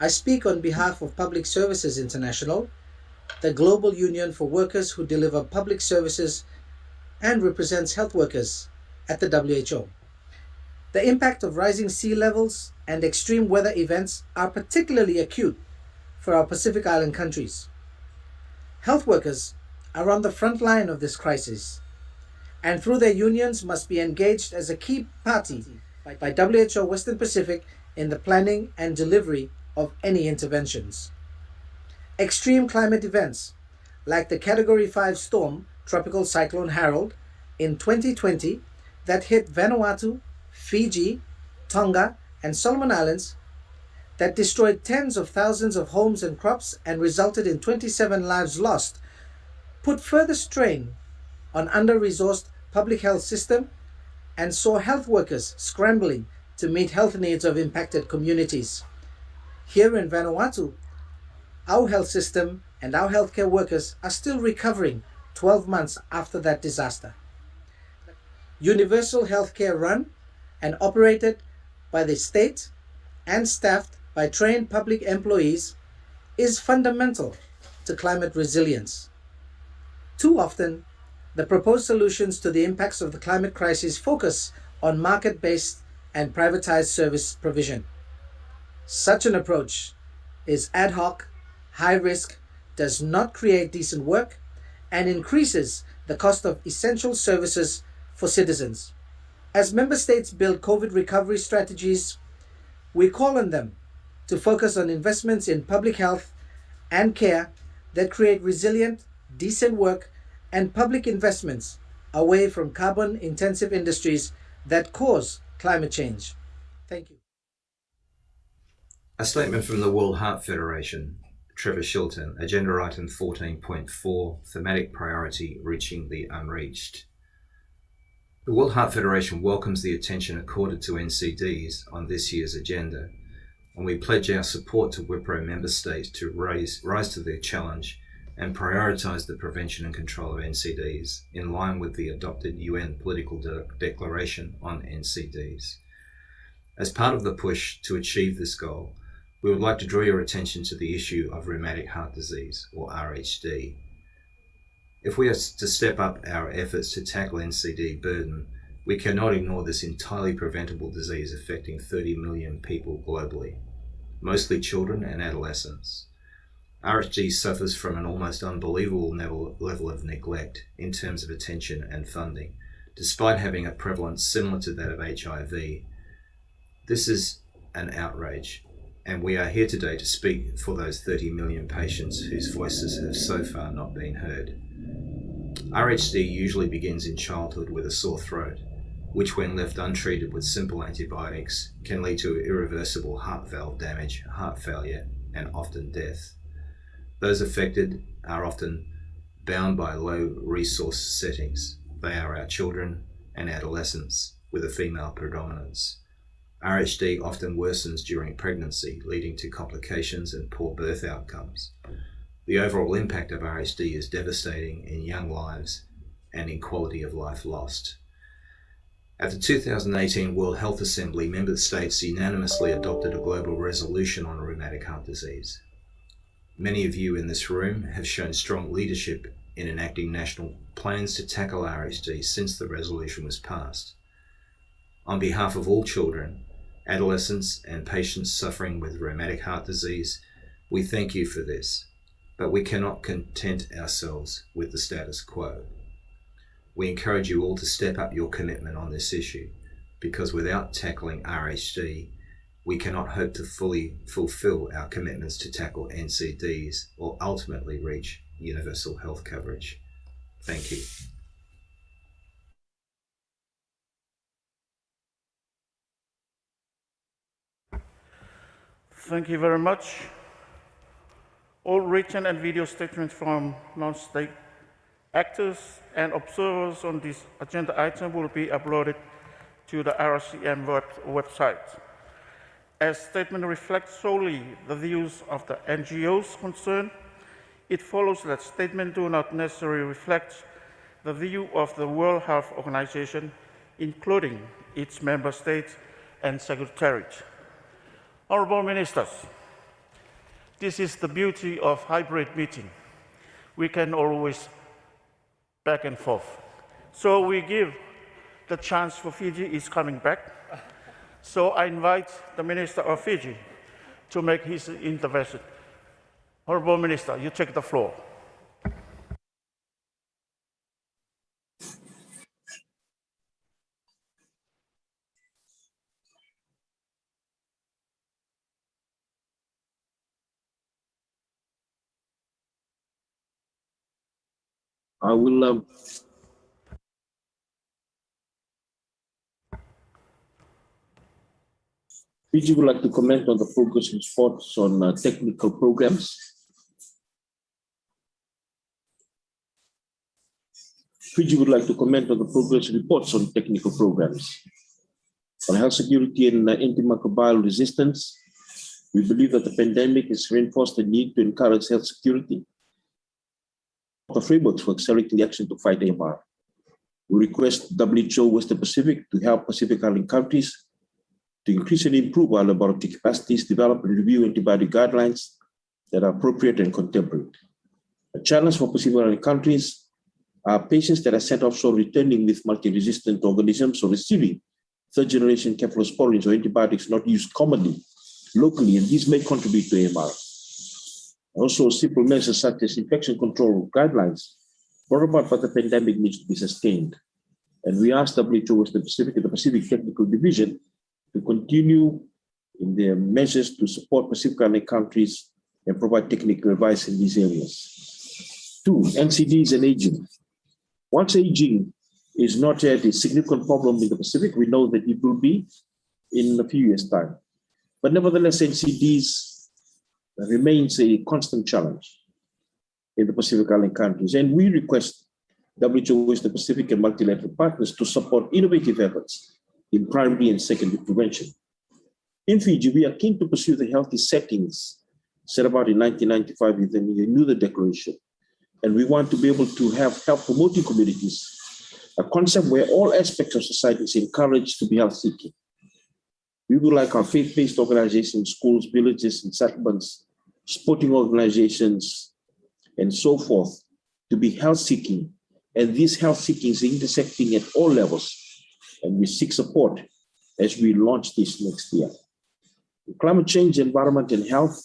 I speak on behalf of Public Services International, the global union for workers who deliver public services and represents health workers at the WHO. The impact of rising sea levels and extreme weather events are particularly acute for our Pacific Island countries. Health workers are on the front line of this crisis, and through their unions must be engaged as a key party by WHO Western Pacific in the planning and delivery of any interventions. Extreme climate events like the Category 5 storm, Tropical Cyclone Harold, in 2020 that hit Vanuatu, Fiji, Tonga, and Solomon Islands, that destroyed tens of thousands of homes and crops and resulted in 27 lives lost, put further strain on under-resourced public health system and saw health workers scrambling to meet health needs of impacted communities. Here in Vanuatu, our health system and our healthcare workers are still recovering 12 months after that disaster. Universal healthcare run and operated by the state and staffed by trained public employees is fundamental to climate resilience. Too often, the proposed solutions to the impacts of the climate crisis focus on market-based and privatized service provision. Such an approach is ad hoc, high risk, does not create decent work, and increases the cost of essential services for citizens. As member states build COVID recovery strategies, we call on them to focus on investments in public health and care that create resilient, decent work and public investments away from carbon-intensive industries that cause climate change. Thank you. A statement from the World Heart Federation, Trevor Shilton, Agenda Item 14.4, Thematic Priority, Reaching the Unreached. The World Heart Federation welcomes the attention accorded to NCDs on this year's agenda, and we pledge our support to WIPRO member states to rise to their challenge and prioritise the prevention and control of NCDs in line with the adopted UN Political Declaration on NCDs. As part of the push to achieve this goal, we would like to draw your attention to the issue of rheumatic heart disease, or RHD. If we are to step up our efforts to tackle NCD burden, we cannot ignore this entirely preventable disease affecting 30 million people globally, mostly children and adolescents. RHD suffers from an almost unbelievable level of neglect in terms of attention and funding, despite having a prevalence similar to that of HIV. This is an outrage, and we are here today to speak for those 30 million patients whose voices have so far not been heard. RHD usually begins in childhood with a sore throat, which when left untreated with simple antibiotics can lead to irreversible heart valve damage, heart failure, and often death. Those affected are often bound by low resource settings. They are our children and adolescents with a female predominance. RHD often worsens during pregnancy, leading to complications and poor birth outcomes. The overall impact of RHD is devastating in young lives and in quality of life lost. At the 2018 World Health Assembly, member states unanimously adopted a global resolution on rheumatic heart disease. Many of you in this room have shown strong leadership in enacting national plans to tackle RHD since the resolution was passed. On behalf of all children, adolescents, and patients suffering with rheumatic heart disease, we thank you for this, but we cannot content ourselves with the status quo. We encourage you all to step up your commitment on this issue, because without tackling RHD, we cannot hope to fully fulfill our commitments to tackle NCDs or ultimately reach universal health coverage. Thank you. Thank you very much. All written and video statements from non-state actors and observers on this agenda item will be uploaded to the RCM website. As statement reflects solely the views of the NGOs concerned, it follows that statements do not necessarily reflect the view of the World Health Organization, including its member states and secretariat. Honorable Ministers, this is the beauty of hybrid meeting. We can always back and forth. So we give the chance for Fiji is coming back. So I invite the Minister of Fiji to make his intervention. Honorable Minister, you take the floor. I will Fiji would like to comment on the progress reports on technical programs. Fiji would like to comment on the progress reports on technical programs. On health security and antimicrobial resistance, we believe that the pandemic has reinforced the need to encourage health security. The frameworks for accelerating action to fight AMR. We request WHO Western Pacific to help Pacific Island countries to increase and improve our laboratory capacities, develop and review antibiotic guidelines that are appropriate and contemporary. A challenge for Pacific Island countries are patients that are sent offshore returning with multi-resistant organisms or receiving third-generation cephalosporins or antibiotics not used commonly locally, and these may contribute to AMR. Also, simple measures such as infection control guidelines brought about by the pandemic needs to be sustained. And we ask WHO Western Pacific and the Pacific Technical Division to continue in their measures to support Pacific Island countries and provide technical advice in these areas. 2, NCDs and aging. Once aging is not yet a significant problem in the Pacific, we know that it will be in a few years' time. But nevertheless, NCDs remains a constant challenge in the Pacific Island countries. And we request WHO Western Pacific and multilateral partners to support innovative efforts in primary and secondary prevention. In Fiji, we are keen to pursue the healthy settings set about in 1995 with the New Declaration. And we want to be able to have health promoting communities, a concept where all aspects of society is encouraged to be health seeking. We would like our faith-based organizations, schools, villages, and settlements, sporting organizations, and so forth, to be health-seeking. And these health-seeking is intersecting at all levels. And we seek support as we launch this next year. Climate change, environment, and health,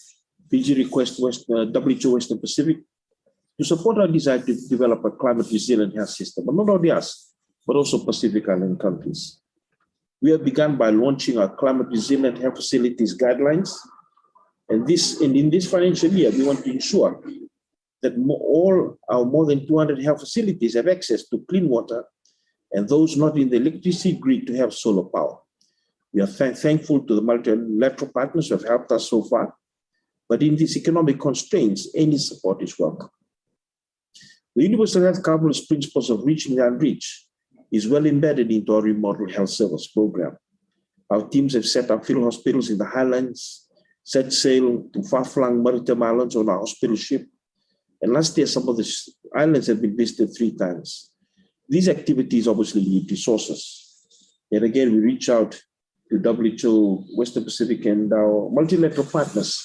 Fiji requests WHO Western Pacific to support our desire to develop a climate-resilient health system, but not only us, but also Pacific Island countries. We have begun by launching our climate-resilient health facilities guidelines. And in this financial year, we want to ensure that all our more than 200 health facilities have access to clean water, and those not in the electricity grid to have solar power. We are thankful to the multilateral partners who have helped us so far, but in these economic constraints, any support is welcome. The Universal Health Coverage principles of reaching the unreached is well embedded into our remodeled health service program. Our teams have set up field hospitals in the highlands, set sail to far-flung maritime islands on our hospital ship, and last year some of the islands have been visited 3 times. These activities obviously need resources. Yet again, we reach out to WHO, Western Pacific, and our multilateral partners,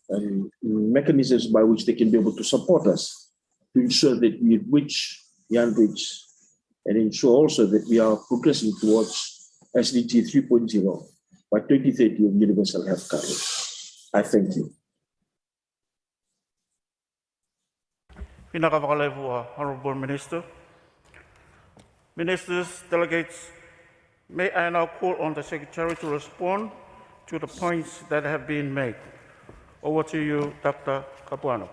and mechanisms by which they can be able to support us to ensure that we reach the unreached and ensure also that we are progressing towards SDG 3.0 by 2030 of universal health coverage. I thank you. Honorable Minister. Ministers, delegates, may I now call on the Secretary to respond to the points that have been made. Over to you, Dr. Capuano.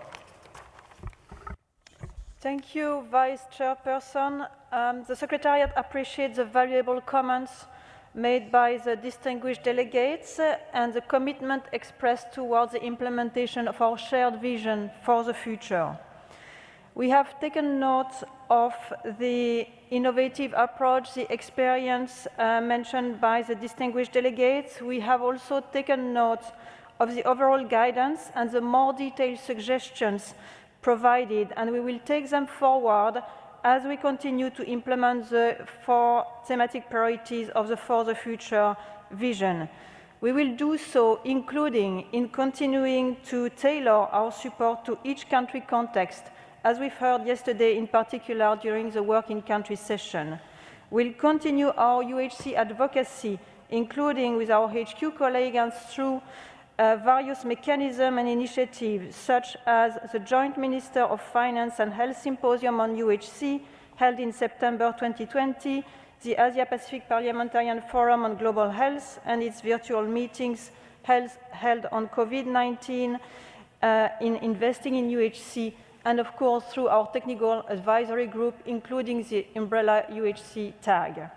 Thank you, Vice Chairperson. The Secretariat appreciates the valuable comments made by the distinguished delegates and the commitment expressed towards the implementation of our shared vision for the future. We have taken note of the innovative approach, the experience mentioned by the distinguished delegates. We have also taken note of the overall guidance and the more detailed suggestions provided, and we will take them forward as we continue to implement the 4 thematic priorities of the For the Future vision. We will do so, including in continuing to tailor our support to each country context, as we've heard yesterday, in particular during the working country session. We'll continue our UHC advocacy, including with our HQ colleagues and through various mechanisms and initiatives, such as the Joint Minister of Finance and Health Symposium on UHC, held in September 2020, the Asia-Pacific Parliamentarian Forum on Global Health and its virtual meetings held on COVID-19 in investing in UHC, and of course through our technical advisory group, including the umbrella UHC tag.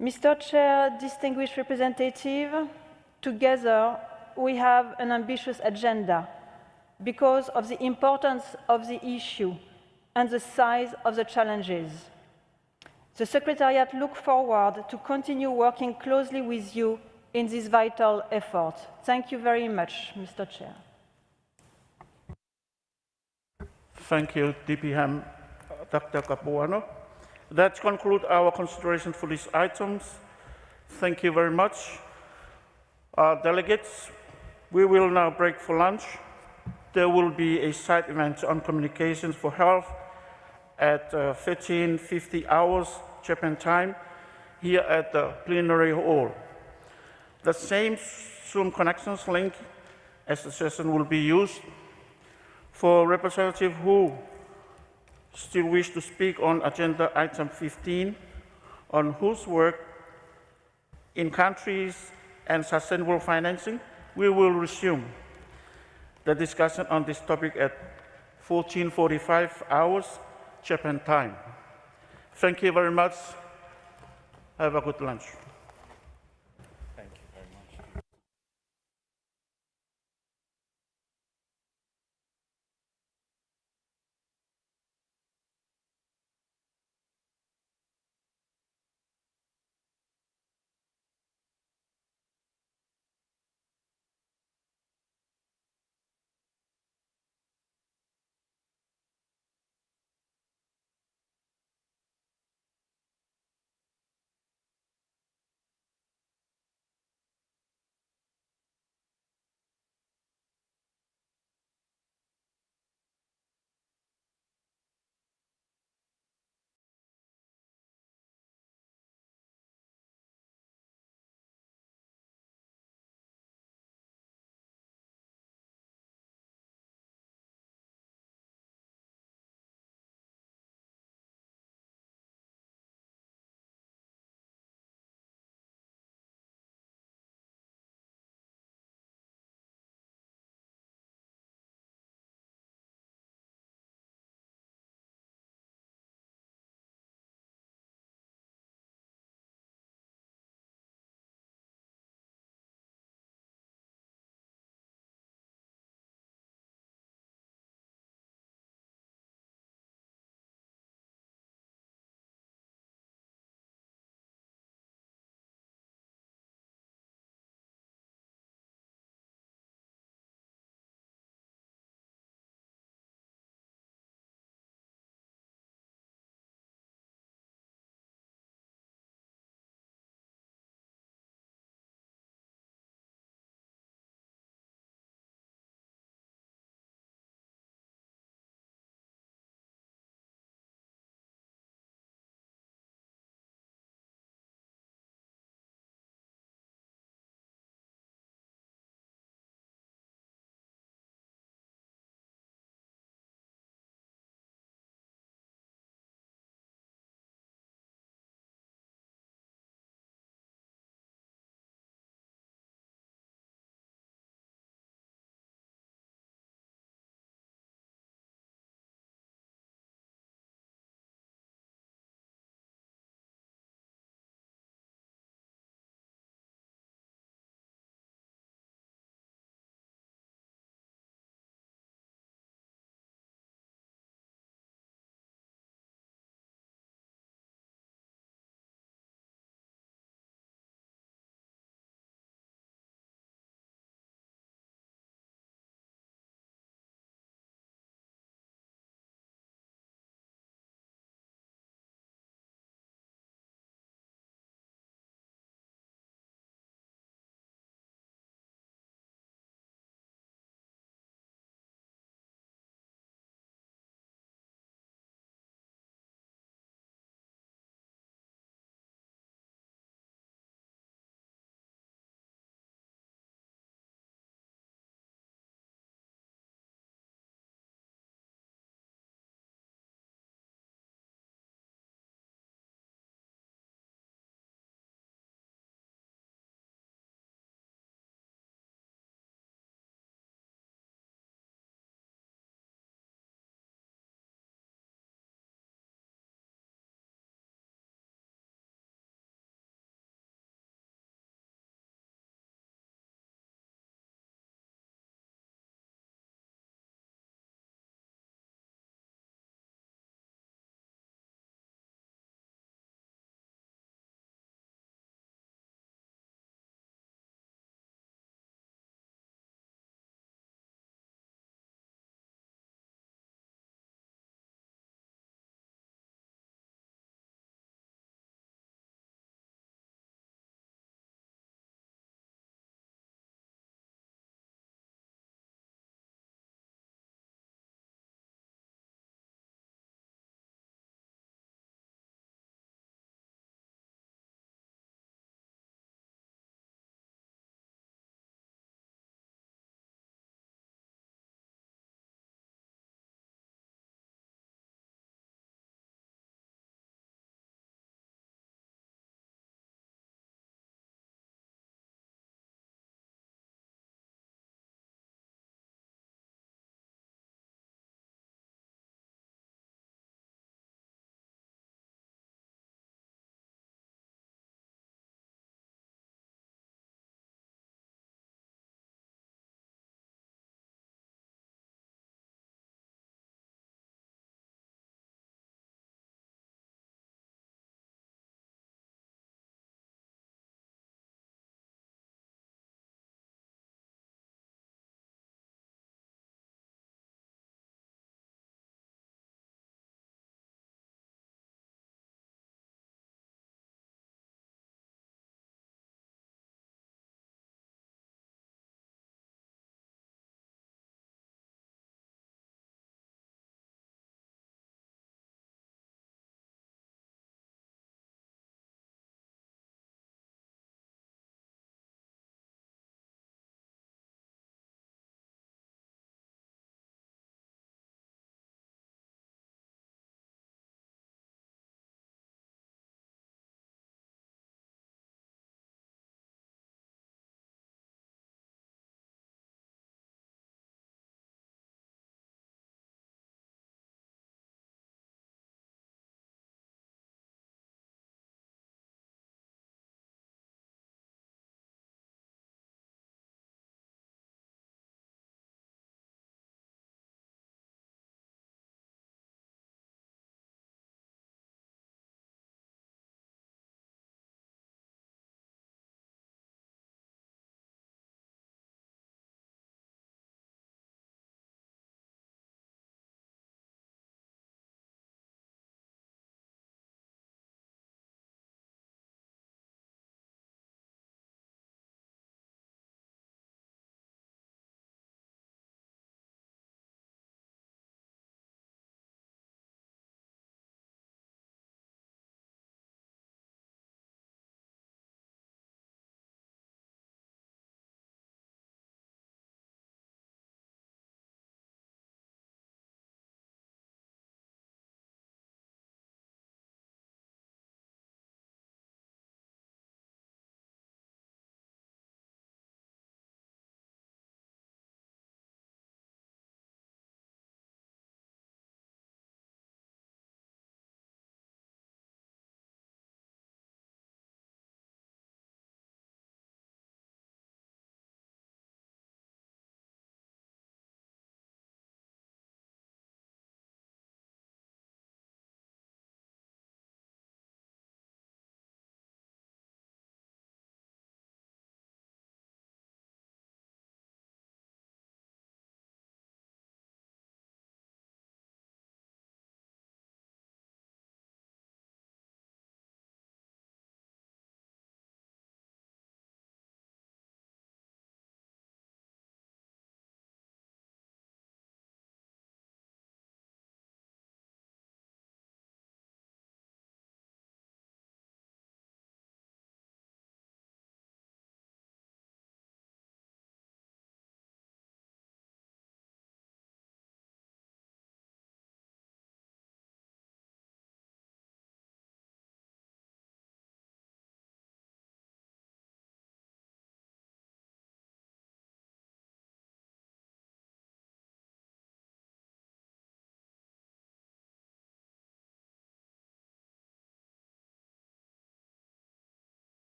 Mr. Chair, distinguished representative, together we have an ambitious agenda because of the importance of the issue and the size of the challenges. The Secretariat looks forward to continue working closely with you in this vital effort. Thank you very much, Mr. Chair. Thank you, DPM Dr. Capuano. That concludes our consideration for these items. Thank you very much. Delegates, we will now break for lunch. There will be a side event on communications for health at 13:50 hours Japan time here at the plenary hall. The same Zoom connections link as the session will be used. For representatives who still wish to speak on agenda item 15, on whose work in countries and sustainable financing, we will resume the discussion on this topic at 14:45 hours Japan time. Thank you very much. Have a good lunch.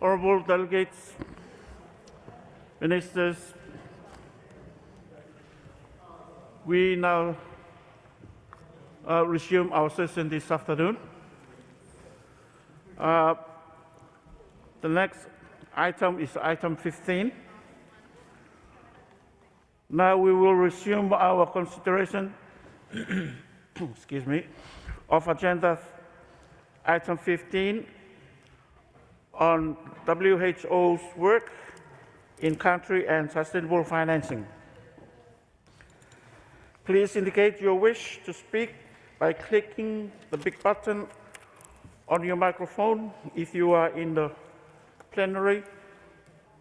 Honorable delegates, ministers, we now resume our session this afternoon. The next item is item 15. Now we will resume our consideration excuse me, of agenda item 15 on WHO's work in country and sustainable financing. Please indicate your wish to speak by clicking the big button on your microphone if you are in the plenary,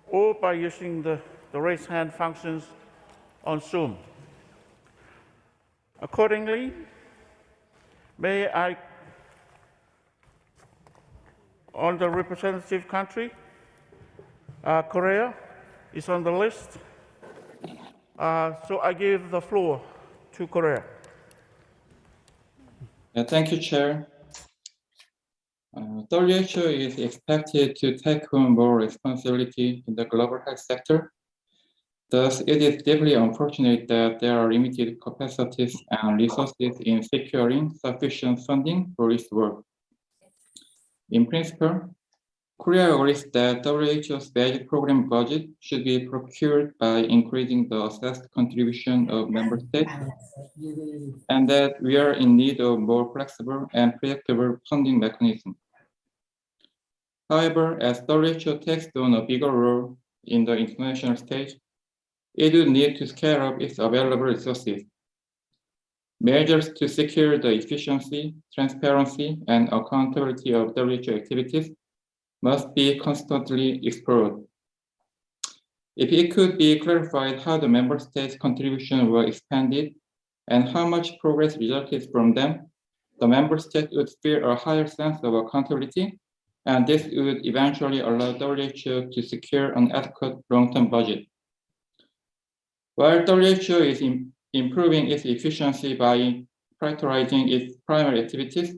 or by using the raise hand functions on Zoom. Accordingly, may I, on the representative country, Korea is on the list, so I give the floor to Korea. Thank you, Chair. WHO is expected to take on more responsibility in the global health sector. Thus, it is deeply unfortunate that there are limited capacities and resources in securing sufficient funding for its work. In principle, Korea agrees that WHO's basic program budget should be procured by increasing the assessed contribution of member states, and that we are in need of more flexible and predictable funding mechanism. However, as WHO takes on a bigger role in the international stage, it would need to scale up its available resources. Measures to secure the efficiency, transparency, and accountability of WHO activities must be constantly explored. If it could be clarified how the member states' contributions were expanded and how much progress resulted from them, the member state would feel a higher sense of accountability, and this would eventually allow WHO to secure an adequate long-term budget. While WHO is improving its efficiency by prioritizing its primary activities,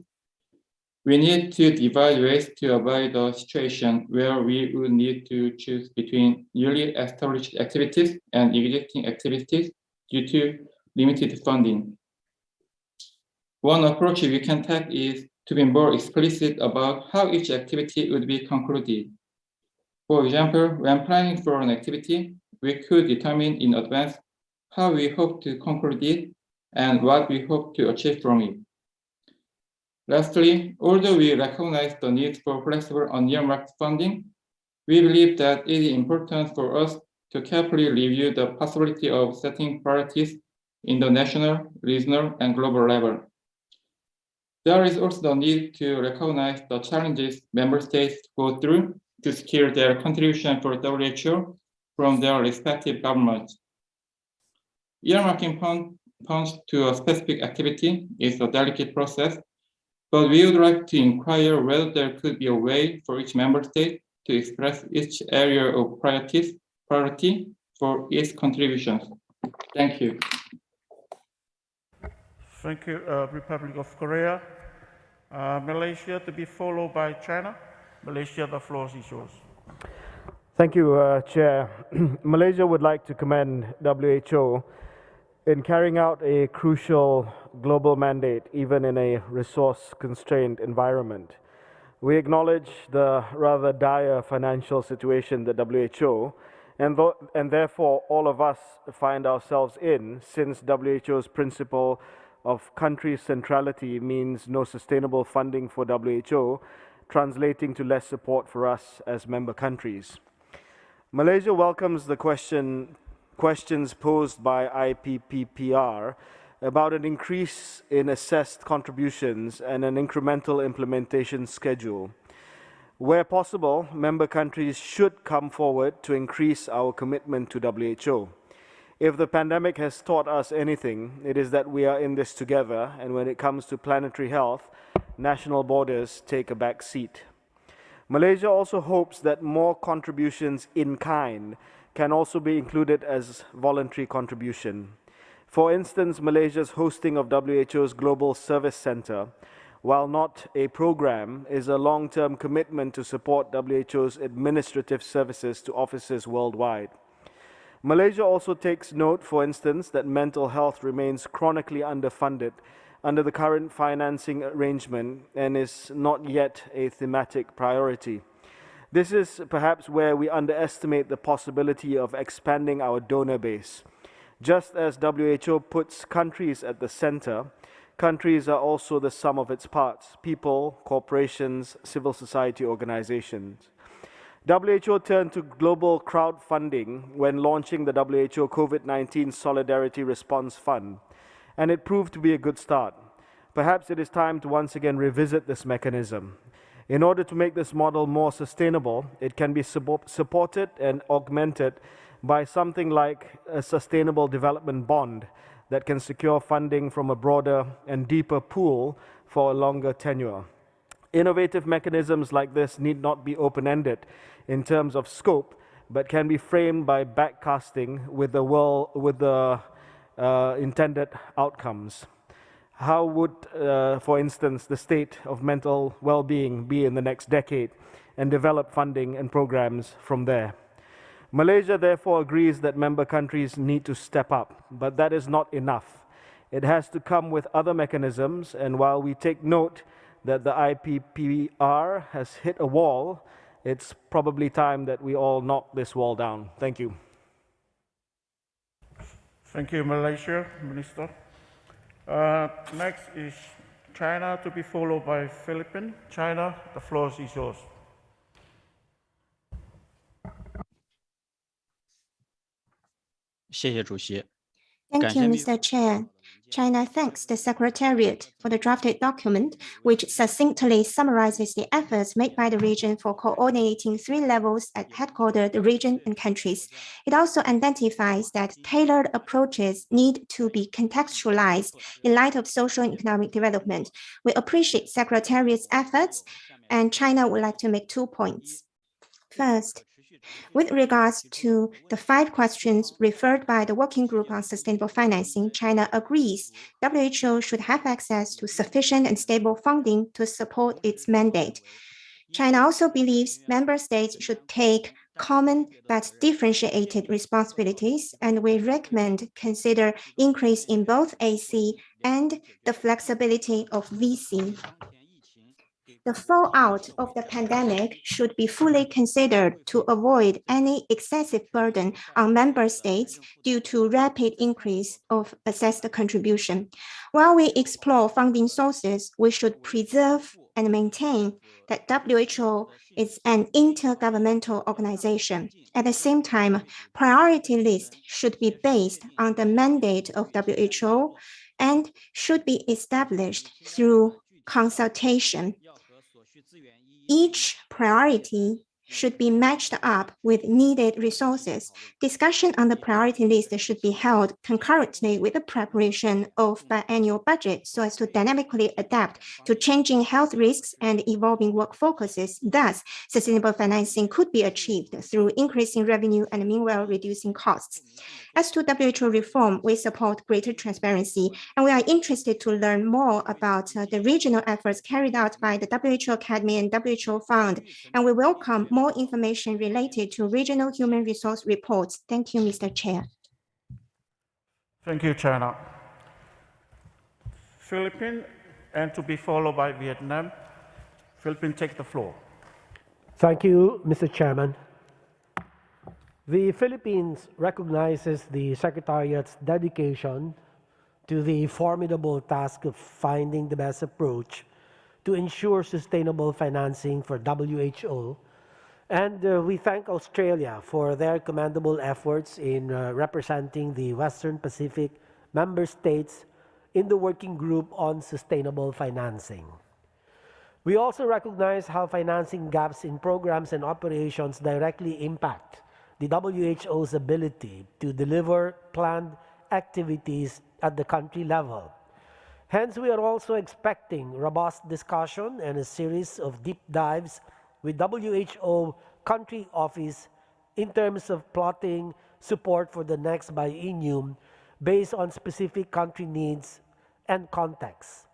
we need to devise ways to avoid a situation where we would need to choose between newly established activities and existing activities due to limited funding. One approach we can take is to be more explicit about how each activity would be concluded. For example, when planning for an activity, we could determine in advance how we hope to conclude it and what we hope to achieve from it. Lastly, although we recognize the need for flexible unearmarked funding, we believe that it is important for us to carefully review the possibility of setting priorities in the national, regional, and global level. There is also the need to recognize the challenges member states go through to secure their contribution for WHO from their respective governments. Earmarking funds to a specific activity is a delicate process, but we would like to inquire whether there could be a way for each member state to express each area of priority for its contributions. Thank you. Thank you, Republic of Korea. Malaysia to be followed by China. Malaysia, the floor is yours. Thank you, Chair. Malaysia would like to commend WHO in carrying out a crucial global mandate, even in a resource-constrained environment. We acknowledge the rather dire financial situation that WHO and therefore all of us find ourselves in, since WHO's principle of country centrality means no sustainable funding for WHO, translating to less support for us as member countries. Malaysia welcomes the questions posed by IPPPR about an increase in assessed contributions and an incremental implementation schedule. Where possible, member countries should come forward to increase our commitment to WHO. If the pandemic has taught us anything, it is that we are in this together, and when it comes to planetary health, national borders take a back seat. Malaysia also hopes that more contributions in kind can also be included as voluntary contribution. For instance, Malaysia's hosting of WHO's Global Service Center while not a program, is a long-term commitment to support WHO's administrative services to offices worldwide. Malaysia also takes note, for instance, that mental health remains chronically underfunded under the current financing arrangement and is not yet a thematic priority. This is perhaps where we underestimate the possibility of expanding our donor base. Just as WHO puts countries at the center, countries are also the sum of its parts: people, corporations, civil society organizations. WHO turned to global crowdfunding when launching the WHO COVID-19 Solidarity Response Fund, and it proved to be a good start. Perhaps it is time to once again revisit this mechanism. In order to make this model more sustainable, it can be supported and augmented by something like a sustainable development bond that can secure funding from a broader and deeper pool for a longer tenure. Innovative mechanisms like this need not be open-ended in terms of scope, but can be framed by backcasting with the intended outcomes. How would, for instance, the state of mental well-being be in the next decade, and develop funding and programs from there? Malaysia therefore agrees that member countries need to step up, but that is not enough. It has to come with other mechanisms, and while we take note that the IPPR has hit a wall, it's probably time that we all knock this wall down. Thank you. Thank you, Malaysia, Minister. Next is China, to be followed by Philippines. China, the floor is yours. Thank you, Mr. Chair. China thanks the Secretariat for the drafted document, which succinctly summarizes the efforts made by the region for coordinating 3 levels at headquarters, the region, and countries. It also identifies that tailored approaches need to be contextualized in light of social and economic development. We appreciate Secretariat's efforts, and China would like to make 2 points. First, with regards to the 5 questions referred by the Working Group on Sustainable Financing, China agrees WHO should have access to sufficient and stable funding to support its mandate. China also believes member states should take common but differentiated responsibilities, and we recommend consider increase in both AC and the flexibility of VC. The fallout of the pandemic should be fully considered to avoid any excessive burden on member states due to rapid increase of assessed contribution. While we explore funding sources, we should preserve and maintain that WHO is an intergovernmental organization. At the same time, priority list should be based on the mandate of WHO and should be established through consultation. Each priority should be matched up with needed resources. Discussion on the priority list should be held concurrently with the preparation of biannual budget so as to dynamically adapt to changing health risks and evolving work focuses. Thus, sustainable financing could be achieved through increasing revenue and meanwhile reducing costs. As to WHO reform, we support greater transparency, and we are interested to learn more about the regional efforts carried out by the WHO Academy and WHO Fund, and we welcome more information related to regional human resource reports. Thank you, Mr. Chair. Thank you, China. Philippines, and to be followed by Vietnam. Philippines, take the floor. Thank you, Mr. Chairman. The Philippines recognizes the Secretariat's dedication to the formidable task of finding the best approach to ensure sustainable financing for WHO, and we thank Australia for their commendable efforts in representing the Western Pacific member states in the Working Group on Sustainable Financing. We also recognize how financing gaps in programs and operations directly impact the WHO's ability to deliver planned activities at the country level. Hence, we are also expecting robust discussion and a series of deep dives with WHO country office in terms of plotting support for the next biennium based on specific country needs and contexts.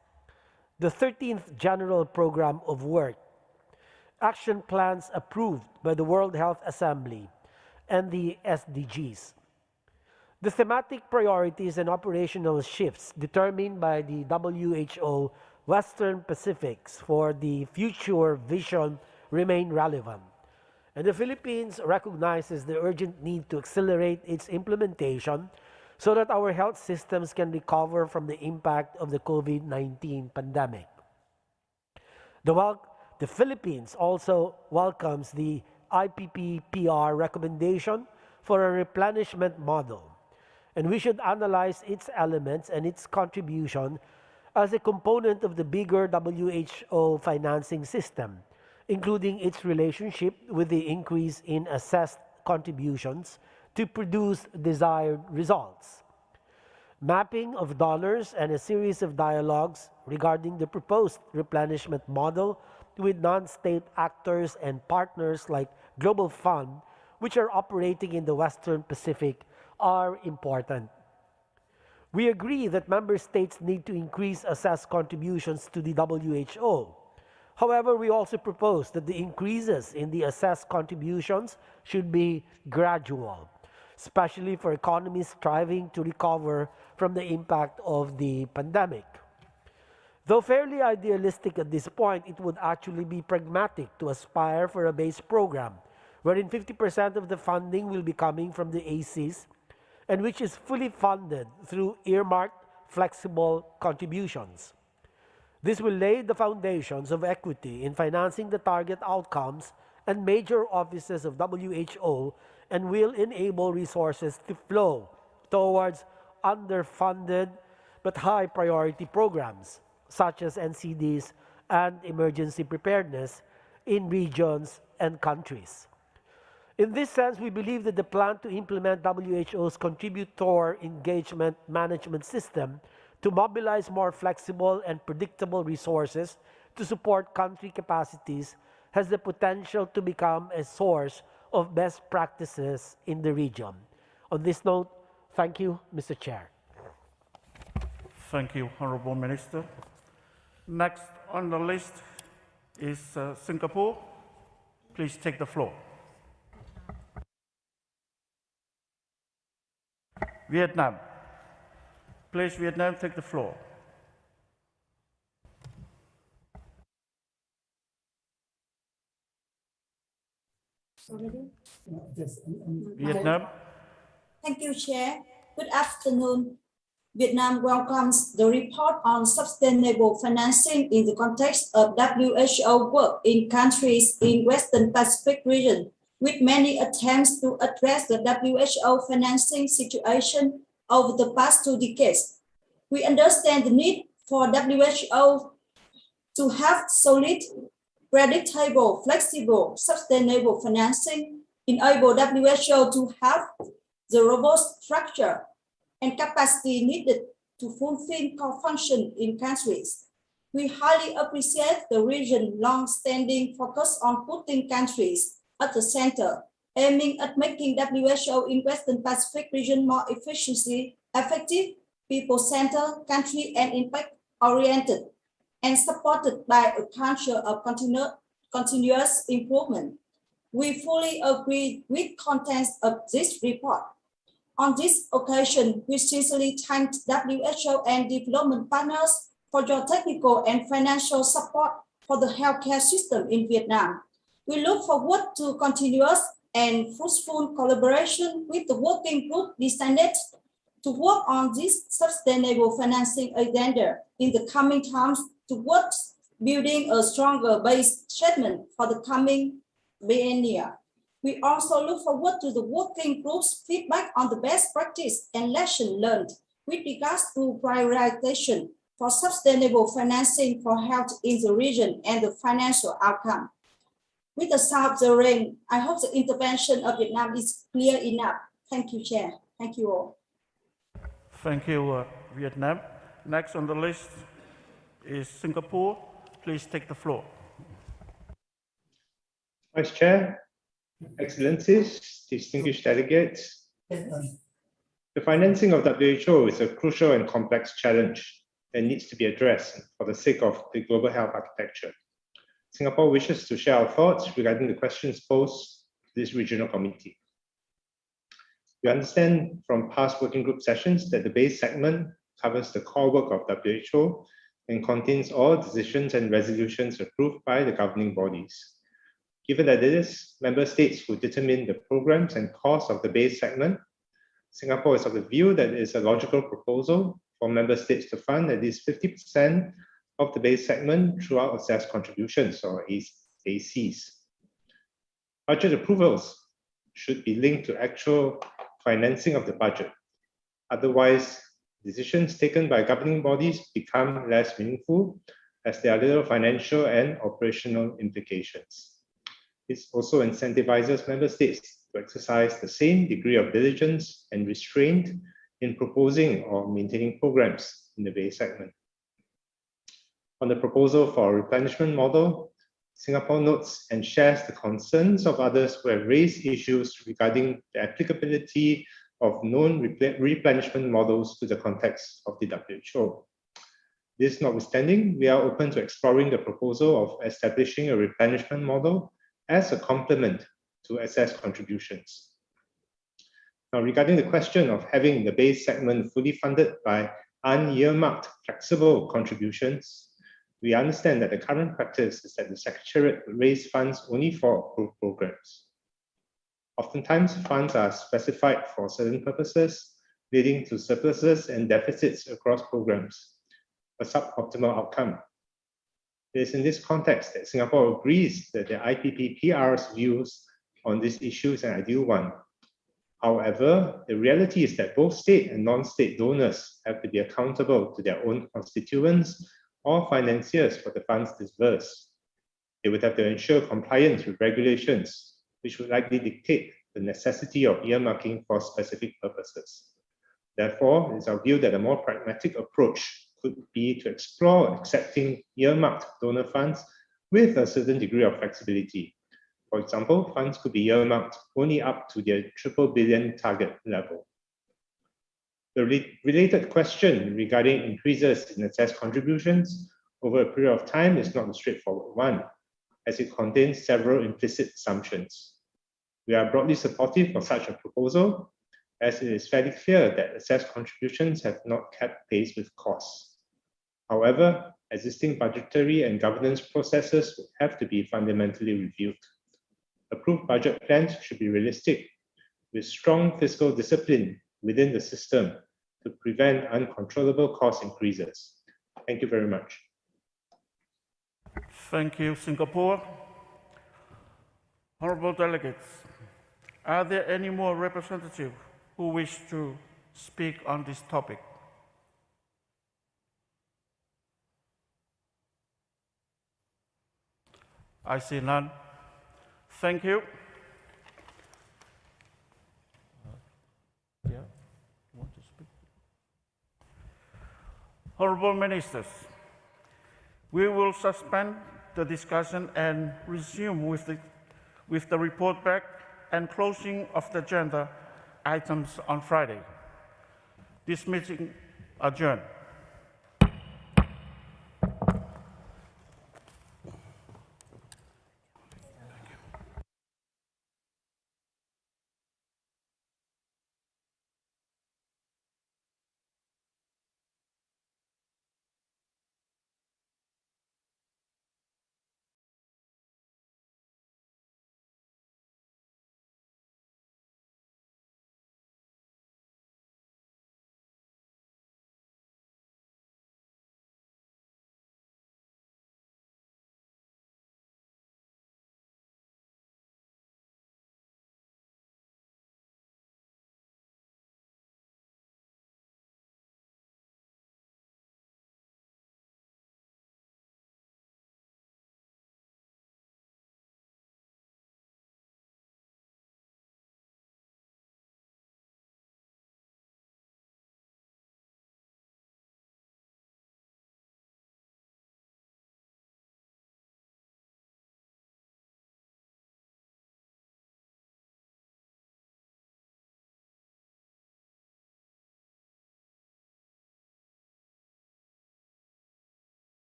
the 13th General Program of Work, action plans approved by the World Health Assembly, and the SDGs. The thematic priorities and operational shifts determined by the WHO Western Pacifics for the future vision remain relevant, and the Philippines recognizes the urgent need to accelerate its implementation so that our health systems can recover from the impact of the COVID-19 pandemic. The Philippines also welcomes the IPPPR recommendation for a replenishment model, and we should analyze its elements and its contribution as a component of the bigger WHO financing system, including its relationship with the increase in assessed contributions to produce desired results. Mapping of donors and a series of dialogues regarding the proposed replenishment model with non-state actors and partners like Global Fund, which are operating in the Western Pacific, are important. We agree that member states need to increase assessed contributions to the WHO. However, we also propose that the increases in the assessed contributions should be gradual, especially for economies striving to recover from the impact of the pandemic. Though fairly idealistic at this point, it would actually be pragmatic to aspire for a base program wherein 50% of the funding will be coming from the ACs and which is fully funded through earmarked flexible contributions. This will lay the foundations of equity in financing the target outcomes and major offices of WHO and will enable resources to flow towards underfunded but high priority programs such as NCDs and emergency preparedness in regions and countries. In this sense, we believe that the plan to implement WHO's contributor engagement management system to mobilize more flexible and predictable resources to support country capacities has the potential to become a source of best practices in the region. On this note, thank you, Mr. Chair. Thank you, Honorable Minister. Next on the list is Singapore. Please take the floor. Vietnam. Please, Vietnam, take the floor. Vietnam. Thank you, Chair. Good afternoon. Vietnam welcomes the report on sustainable financing in the context of WHO work in countries in Western Pacific region, with many attempts to address the WHO financing situation over the past 2 decades. We understand the need for WHO to have solid, predictable, flexible, sustainable financing, enable WHO to have the robust structure and capacity needed to fulfill core function in countries. We highly appreciate the region's long-standing focus on putting countries at the center, aiming at making WHO in Western Pacific region more efficiently, effective, people-centered, country and impact-oriented, and supported by a culture of continuous improvement. We fully agree with contents of this report. On this occasion, we sincerely thank WHO and development partners for your technical and financial support for the healthcare system in Vietnam. We look forward to continuous and fruitful collaboration with the working group designed to work on this sustainable financing agenda in the coming times towards building a stronger base statement for the coming millennia. We also look forward to the working group's feedback on the best practice and lesson learned with regards to prioritization for sustainable financing for health in the region and the financial outcome. With the sound of the rain, I hope the intervention of Vietnam is clear enough. Thank you, Chair. Thank you all. Thank you, Vietnam. Next on the list is Singapore. Please take the floor. Vice Chair, Excellencies, distinguished delegates, the financing of WHO is a crucial and complex challenge. that needs to be addressed for the sake of the global health architecture. Singapore wishes to share our thoughts regarding the questions posed to this regional committee. We understand from past working group sessions that the base segment covers the core work of WHO and contains all decisions and resolutions approved by the governing bodies. Given that it is member states who determine the programs and costs of the base segment, Singapore is of the view that it is a logical proposal for member states to fund at least 50% of the base segment throughout assessed contributions, or ACs. Budget approvals should be linked to actual financing of the budget. Otherwise, decisions taken by governing bodies become less meaningful as there are little financial and operational implications. This also incentivizes member states to exercise the same degree of diligence and restraint in proposing or maintaining programs in the base segment. On the proposal for a replenishment model, Singapore notes and shares the concerns of others who have raised issues regarding the applicability of known replenishment models to the context of the WHO. This notwithstanding, we are open to exploring the proposal of establishing a replenishment model as a complement to assessed contributions. Now, regarding the question of having the base segment fully funded by unearmarked flexible contributions, we understand that the current practice is that the Secretariat raise funds only for approved programs. Oftentimes, funds are specified for certain purposes, leading to surpluses and deficits across programs, a suboptimal outcome. It is in this context that Singapore agrees that the IPPPR's views on this issue is an ideal one. However, the reality is that both state and non-state donors have to be accountable to their own constituents or financiers for the funds disbursed. They would have to ensure compliance with regulations, which would likely dictate the necessity of earmarking for specific purposes. Therefore, it is our view that a more pragmatic approach could be to explore accepting earmarked donor funds with a certain degree of flexibility. For example, funds could be earmarked only up to their triple billion target level. The related question regarding increases in assessed contributions over a period of time is not a straightforward one, as it contains several implicit assumptions. We are broadly supportive of such a proposal, as it is fairly clear that assessed contributions have not kept pace with costs. However, existing budgetary and governance processes would have to be fundamentally reviewed. Approved budget plans should be realistic, with strong fiscal discipline within the system to prevent uncontrollable cost increases. Thank you very much. Thank you, Singapore. Honorable delegates, are there any more representatives who wish to speak on this topic? I see none. Thank you. Want to speak? Honorable Ministers, we will suspend the discussion and resume with the report back and closing of the agenda items on Friday. This meeting adjourned.